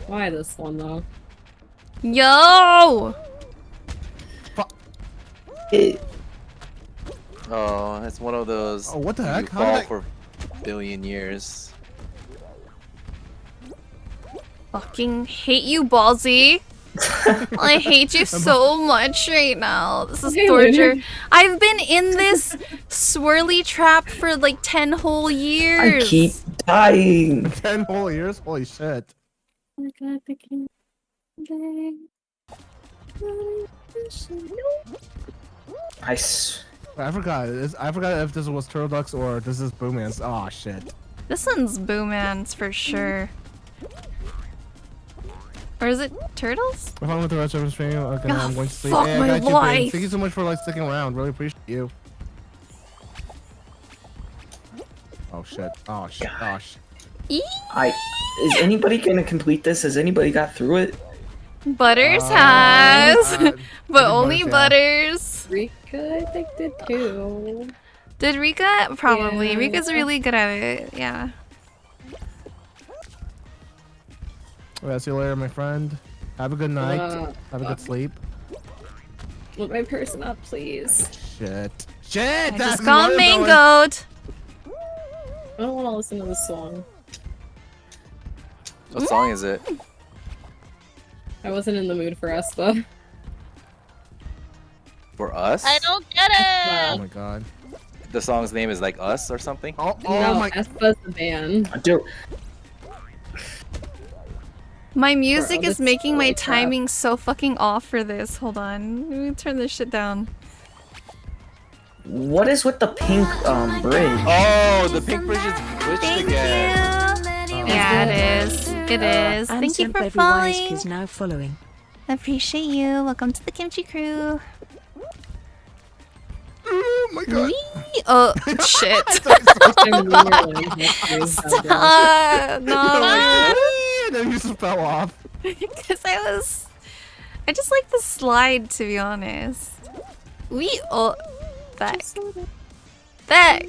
[SPEAKER 5] Why this one though?
[SPEAKER 1] Yo!
[SPEAKER 7] Oh, it's one of those.
[SPEAKER 2] Oh, what the
[SPEAKER 7] you
[SPEAKER 2] heck? How
[SPEAKER 7] fall
[SPEAKER 2] did I-
[SPEAKER 7] for a billion years.
[SPEAKER 1] Fucking hate you, Ballsy. I hate you so much right now. This is
[SPEAKER 5] Hey,
[SPEAKER 1] torture.
[SPEAKER 5] Lunar.
[SPEAKER 1] I've been in this swirly trap for like 10 whole years.
[SPEAKER 11] I keep dying.
[SPEAKER 2] 10 whole years? Holy shit. I forgot. I forgot if this was Turtle Ducks or this is Boomans. Oh shit.
[SPEAKER 1] This one's Boomans for sure. Or is it Turtles?
[SPEAKER 2] If I'm with the rest of the stream, okay,
[SPEAKER 1] Oh,
[SPEAKER 2] I'm going to sleep.
[SPEAKER 1] fuck
[SPEAKER 2] Hey, I
[SPEAKER 1] my
[SPEAKER 2] got you, Ben.
[SPEAKER 1] life.
[SPEAKER 2] Thank you so much for like sticking around. Really appreciate you. Oh shit. Oh shit. Oh shit.
[SPEAKER 11] Is anybody gonna complete this? Has anybody got through it?
[SPEAKER 1] Butters has, but only
[SPEAKER 11] Butters, yeah.
[SPEAKER 1] Butters.
[SPEAKER 5] Rika, I think did too.
[SPEAKER 1] Did Rika? Probably.
[SPEAKER 5] Yeah.
[SPEAKER 1] Rika's really good at it. Yeah.
[SPEAKER 2] Well, see you later, my friend. Have a good night. Have a good sleep.
[SPEAKER 5] Let my person up, please.
[SPEAKER 2] Shit. Shit!
[SPEAKER 1] I
[SPEAKER 2] that's
[SPEAKER 1] just got
[SPEAKER 2] what I'm doing.
[SPEAKER 1] mangoed.
[SPEAKER 5] I don't want to listen to this song.
[SPEAKER 7] What song is it?
[SPEAKER 5] I wasn't in the mood for Espa.
[SPEAKER 7] For us?
[SPEAKER 12] I don't get
[SPEAKER 2] Oh
[SPEAKER 12] it.
[SPEAKER 2] my god.
[SPEAKER 7] The song's name is like Us or something?
[SPEAKER 2] Oh,
[SPEAKER 5] no, Espa's the band.
[SPEAKER 11] Dude.
[SPEAKER 1] My music
[SPEAKER 5] Bro,
[SPEAKER 1] is
[SPEAKER 5] this
[SPEAKER 1] making
[SPEAKER 5] is
[SPEAKER 1] my
[SPEAKER 5] really crap.
[SPEAKER 1] timing so fucking off for this. Hold on. Let me turn this shit down.
[SPEAKER 11] What is with the pink bridge?
[SPEAKER 7] Oh, the pink bridge is glitched again.
[SPEAKER 1] Yeah, it is. It is. Thank you for following.
[SPEAKER 10] is now following.
[SPEAKER 1] I appreciate you. Welcome to the Kimchi Crew.
[SPEAKER 2] Oh my god.
[SPEAKER 1] Oh, shit. Stop. No.
[SPEAKER 2] And then you just fell off.
[SPEAKER 1] Because I just like the slide, to be honest. Back. Back.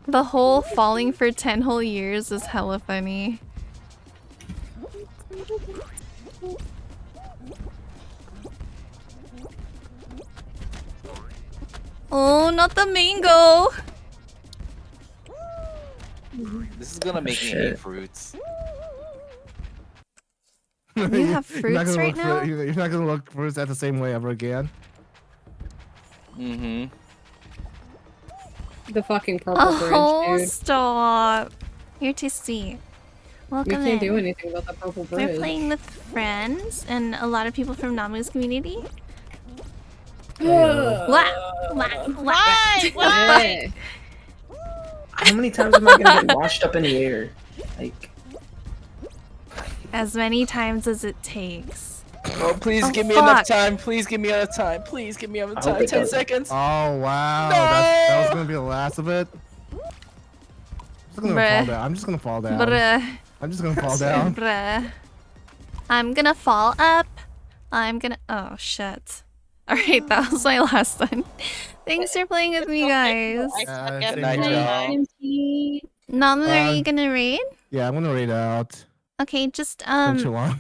[SPEAKER 1] The whole falling for 10 whole years is hella funny. Oh, not the mango.
[SPEAKER 7] This is gonna make me hate fruits.
[SPEAKER 1] You have
[SPEAKER 2] You're not
[SPEAKER 1] fruits
[SPEAKER 2] gonna
[SPEAKER 1] right
[SPEAKER 2] look
[SPEAKER 1] now?
[SPEAKER 2] you're not gonna look fruits at the same way ever again.
[SPEAKER 7] Mm-hmm.
[SPEAKER 5] The fucking purple
[SPEAKER 1] Oh,
[SPEAKER 5] bridge, dude.
[SPEAKER 1] stop. You're too sweet.
[SPEAKER 5] We
[SPEAKER 1] Welcome
[SPEAKER 5] can't
[SPEAKER 1] in.
[SPEAKER 5] do anything about the purple bridge.
[SPEAKER 1] We're playing with friends and a lot of people from Namu's community.
[SPEAKER 9] Heyo.
[SPEAKER 12] Why? Why?
[SPEAKER 9] How many times am I gonna get washed up in the air? Like,
[SPEAKER 1] As many times as it takes.
[SPEAKER 7] Oh, please
[SPEAKER 1] Oh,
[SPEAKER 7] give me enough
[SPEAKER 1] fuck.
[SPEAKER 7] time. Please give me enough time. Please give me enough
[SPEAKER 9] I hope
[SPEAKER 7] time.
[SPEAKER 9] it
[SPEAKER 7] 10
[SPEAKER 9] doesn't.
[SPEAKER 7] seconds.
[SPEAKER 2] Oh wow, that was gonna be the last of it. I'm just gonna
[SPEAKER 1] Bruh.
[SPEAKER 2] fall down. I'm just gonna fall down.
[SPEAKER 1] Bruh.
[SPEAKER 2] I'm just gonna fall down.
[SPEAKER 1] Bruh. I'm gonna fall up. I'm gonna. Oh shit. Alright, that was my last one. Thanks for playing with me, guys.
[SPEAKER 2] Good night, y'all.
[SPEAKER 1] Namu, are you
[SPEAKER 2] Um,
[SPEAKER 1] gonna raid?
[SPEAKER 2] Yeah, I'm gonna read out.
[SPEAKER 1] Okay, just
[SPEAKER 2] Been too long.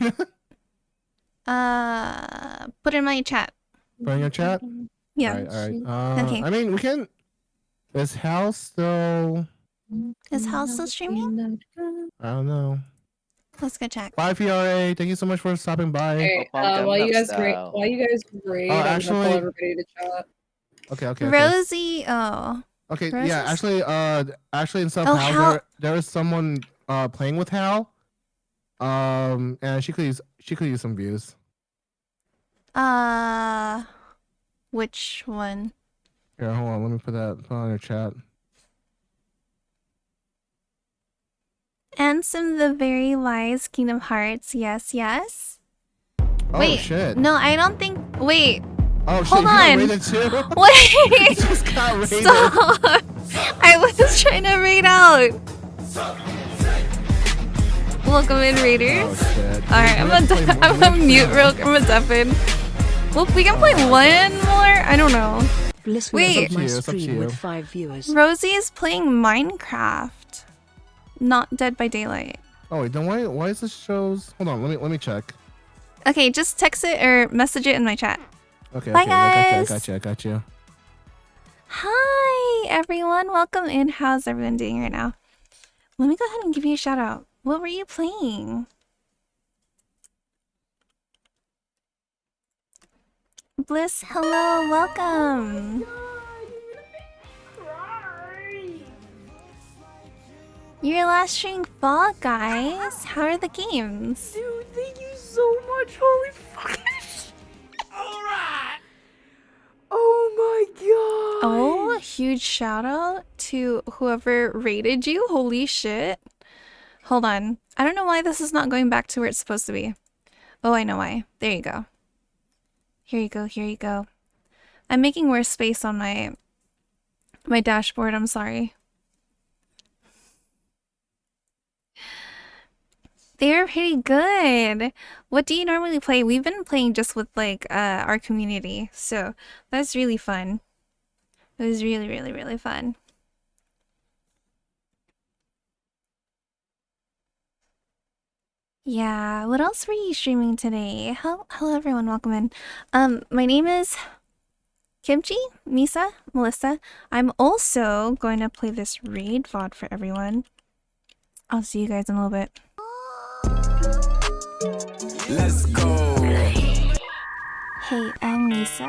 [SPEAKER 1] put in my chat.
[SPEAKER 2] Put in your chat.
[SPEAKER 1] Yeah.
[SPEAKER 2] Alright.
[SPEAKER 1] Okay.
[SPEAKER 2] I mean, we can. Is House still?
[SPEAKER 1] Is Hal still streaming?
[SPEAKER 2] I don't know.
[SPEAKER 1] Let's go check.
[SPEAKER 2] Bye, PRA. Thank you so much for stopping by.
[SPEAKER 5] Okay, while you guys raid, I'm gonna
[SPEAKER 2] actually-
[SPEAKER 5] pull everybody to chat.
[SPEAKER 2] Okay.
[SPEAKER 1] Rosie, oh.
[SPEAKER 2] Okay,
[SPEAKER 1] Roses?
[SPEAKER 2] yeah, actually in sub
[SPEAKER 1] Oh,
[SPEAKER 2] Hal,
[SPEAKER 1] Hal-
[SPEAKER 2] there is someone playing with Hal. And she could use some views.
[SPEAKER 1] Which one?
[SPEAKER 2] Here, hold on, let me put on your chat.
[SPEAKER 1] Ansem the Very Wise King of Hearts, yes.
[SPEAKER 2] Oh
[SPEAKER 1] Wait,
[SPEAKER 2] shit.
[SPEAKER 1] no, I don't think. Wait.
[SPEAKER 2] Oh shit,
[SPEAKER 1] Hold
[SPEAKER 2] you got
[SPEAKER 1] on.
[SPEAKER 2] raided too?
[SPEAKER 1] Wait.
[SPEAKER 2] You just got raided.
[SPEAKER 1] Stop. I was trying to raid out. Welcome in, raiders.
[SPEAKER 2] Oh shit.
[SPEAKER 1] Alright, I'm gonna mute real. I'm gonna deafen. Well, we can play one more. I don't know. Wait,
[SPEAKER 2] It's up to you.
[SPEAKER 10] 5 viewers.
[SPEAKER 1] Rosie is playing Minecraft, not Dead by Daylight.
[SPEAKER 2] Oh wait, then why is this shows? Hold on, let me check.
[SPEAKER 1] Okay, just text it or message it in my chat.
[SPEAKER 2] Okay,
[SPEAKER 1] Bye,
[SPEAKER 2] okay,
[SPEAKER 1] guys.
[SPEAKER 2] I got you.
[SPEAKER 1] Hi, everyone. Welcome in. How's everyone doing right now? Let me go ahead and give you a shout out. What were you playing? Bliss, hello, welcome. Your last stream Fall Guys. How are the games?
[SPEAKER 10] Dude, thank you so much. Holy fucking shit. Alright. Oh my god.
[SPEAKER 1] Oh, huge shout out to whoever rated you. Holy shit. Hold on. I don't know why this is not going back to where it's supposed to be. Oh, I know why. There you go. Here you go. I'm making worse space on my dashboard. I'm sorry. They're pretty good. What do you normally play? We've been playing just with like our community, so that's really fun. It was really, really, really fun. Yeah, what else were you streaming today? Hello everyone, welcome in. My name is Kimchi, Misa, Melissa. I'm also going to play this raid VOD for everyone. I'll see you guys in a little bit.
[SPEAKER 14] Let's go.
[SPEAKER 1] Hey, I'm Misa.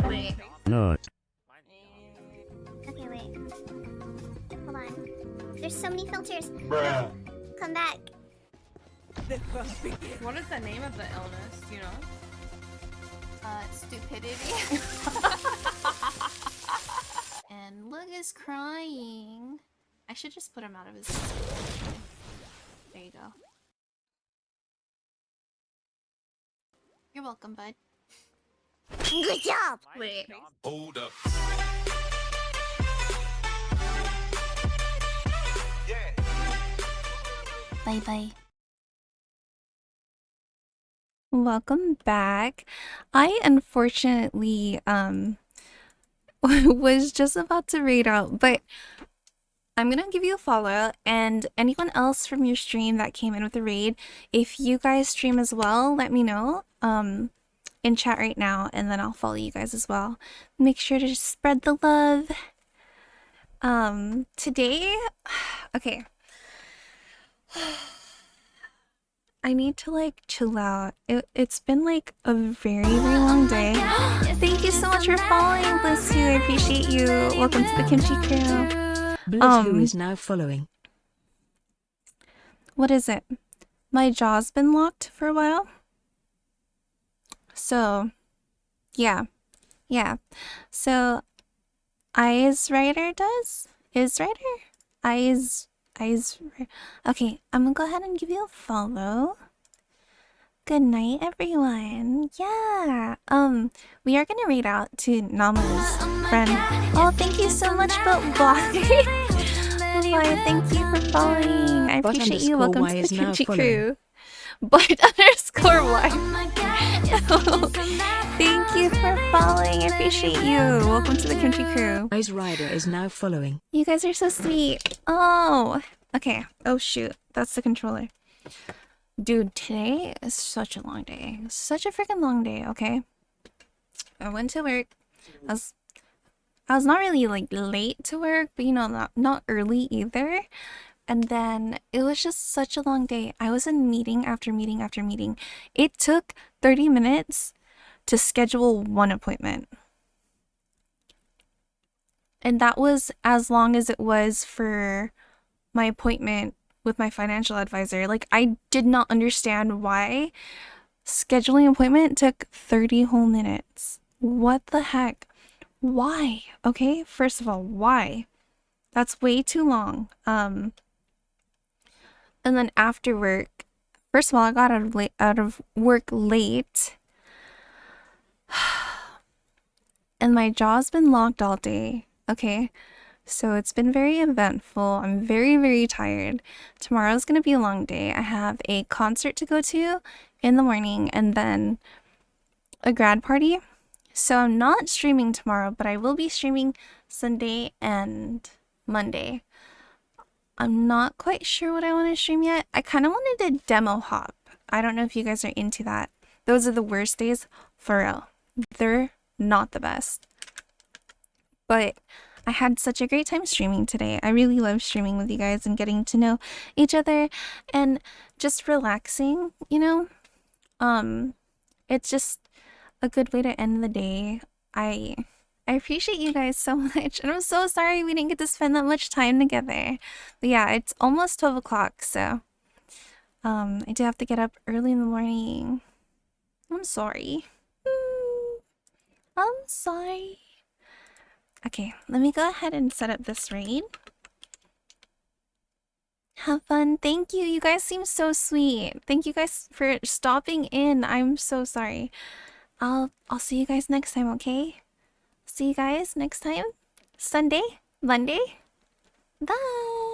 [SPEAKER 1] Wait.
[SPEAKER 15] No.
[SPEAKER 18] Okay, wait. Hold on. There's so many filters.
[SPEAKER 14] Bruh.
[SPEAKER 18] Come back.
[SPEAKER 6] What is the name of the illness? Do you know?
[SPEAKER 1] Stupidity. And Lug is crying. I should just put him out of his misery. There you go. You're welcome, bud.
[SPEAKER 18] Good job.
[SPEAKER 1] Wait.
[SPEAKER 14] Hold up.
[SPEAKER 1] Bye bye. Welcome back. I unfortunately was just about to raid out, but I'm gonna give you a follow, and anyone else from your stream that came in with a raid, if you guys stream as well, let me know in chat right now, and then I'll follow you guys as well. Make sure to spread the love. Today, okay. I need to like chill out. It's been like a very, very long day. Thank you so much for following, Bliss Who. I appreciate you. Welcome to the Kimchi Crew.
[SPEAKER 19] Bliss Who is now following.
[SPEAKER 1] What is it? My jaw's been locked for a while. So, yeah. So, Eyes Rider does? Is Rider? Eyes. Okay, I'm gonna go ahead and give you a follow. Good night, everyone. Yeah. We are gonna raid out to Nama's friend. Oh, thank you so much, but why? Why? Thank you for following. I appreciate you. Welcome to the Kimchi Crew. But_Y. Thank you for following. I appreciate you. Welcome to the Kimchi Crew.
[SPEAKER 19] Eyes Rider is now following.
[SPEAKER 1] You guys are so sweet. Oh, okay. Oh shoot, that's the controller. Dude, today is such a long day. Such a freaking long day. Okay. I went to work. I was not really like late to work, but you know, not early either. And then it was just such a long day. I was in meeting after meeting after meeting. It took 30 minutes to schedule one appointment. And that was as long as it was for my appointment with my financial advisor. Like, I did not understand why scheduling an appointment took 30 whole minutes. What the heck? Why? Okay, first of all, why? That's way too long. And then after work, first of all, I got out of work late. And my jaw's been locked all day. Okay, so it's been very eventful. I'm very, very tired. Tomorrow's gonna be a long day. I have a concert to go to in the morning and then a grad party. So I'm not streaming tomorrow, but I will be streaming Sunday and Monday. I'm not quite sure what I want to stream yet. I kind of wanted to demo hop. I don't know if you guys are into that. Those are the worst days, for real. They're not the best. But I had such a great time streaming today. I really love streaming with you guys and getting to know each other and just relaxing, you know? It's just a good way to end the day. I appreciate you guys so much, and I'm so sorry we didn't get to spend that much time together. But yeah, it's almost 12 o'clock, so I do have to get up early in the morning. I'm sorry. I'm sorry. Okay, let me go ahead and set up this raid. Have fun. Thank you. You guys seem so sweet. Thank you guys for stopping in. I'm so sorry. I'll see you guys next time, okay? See you guys next time. Sunday, Monday. Bye.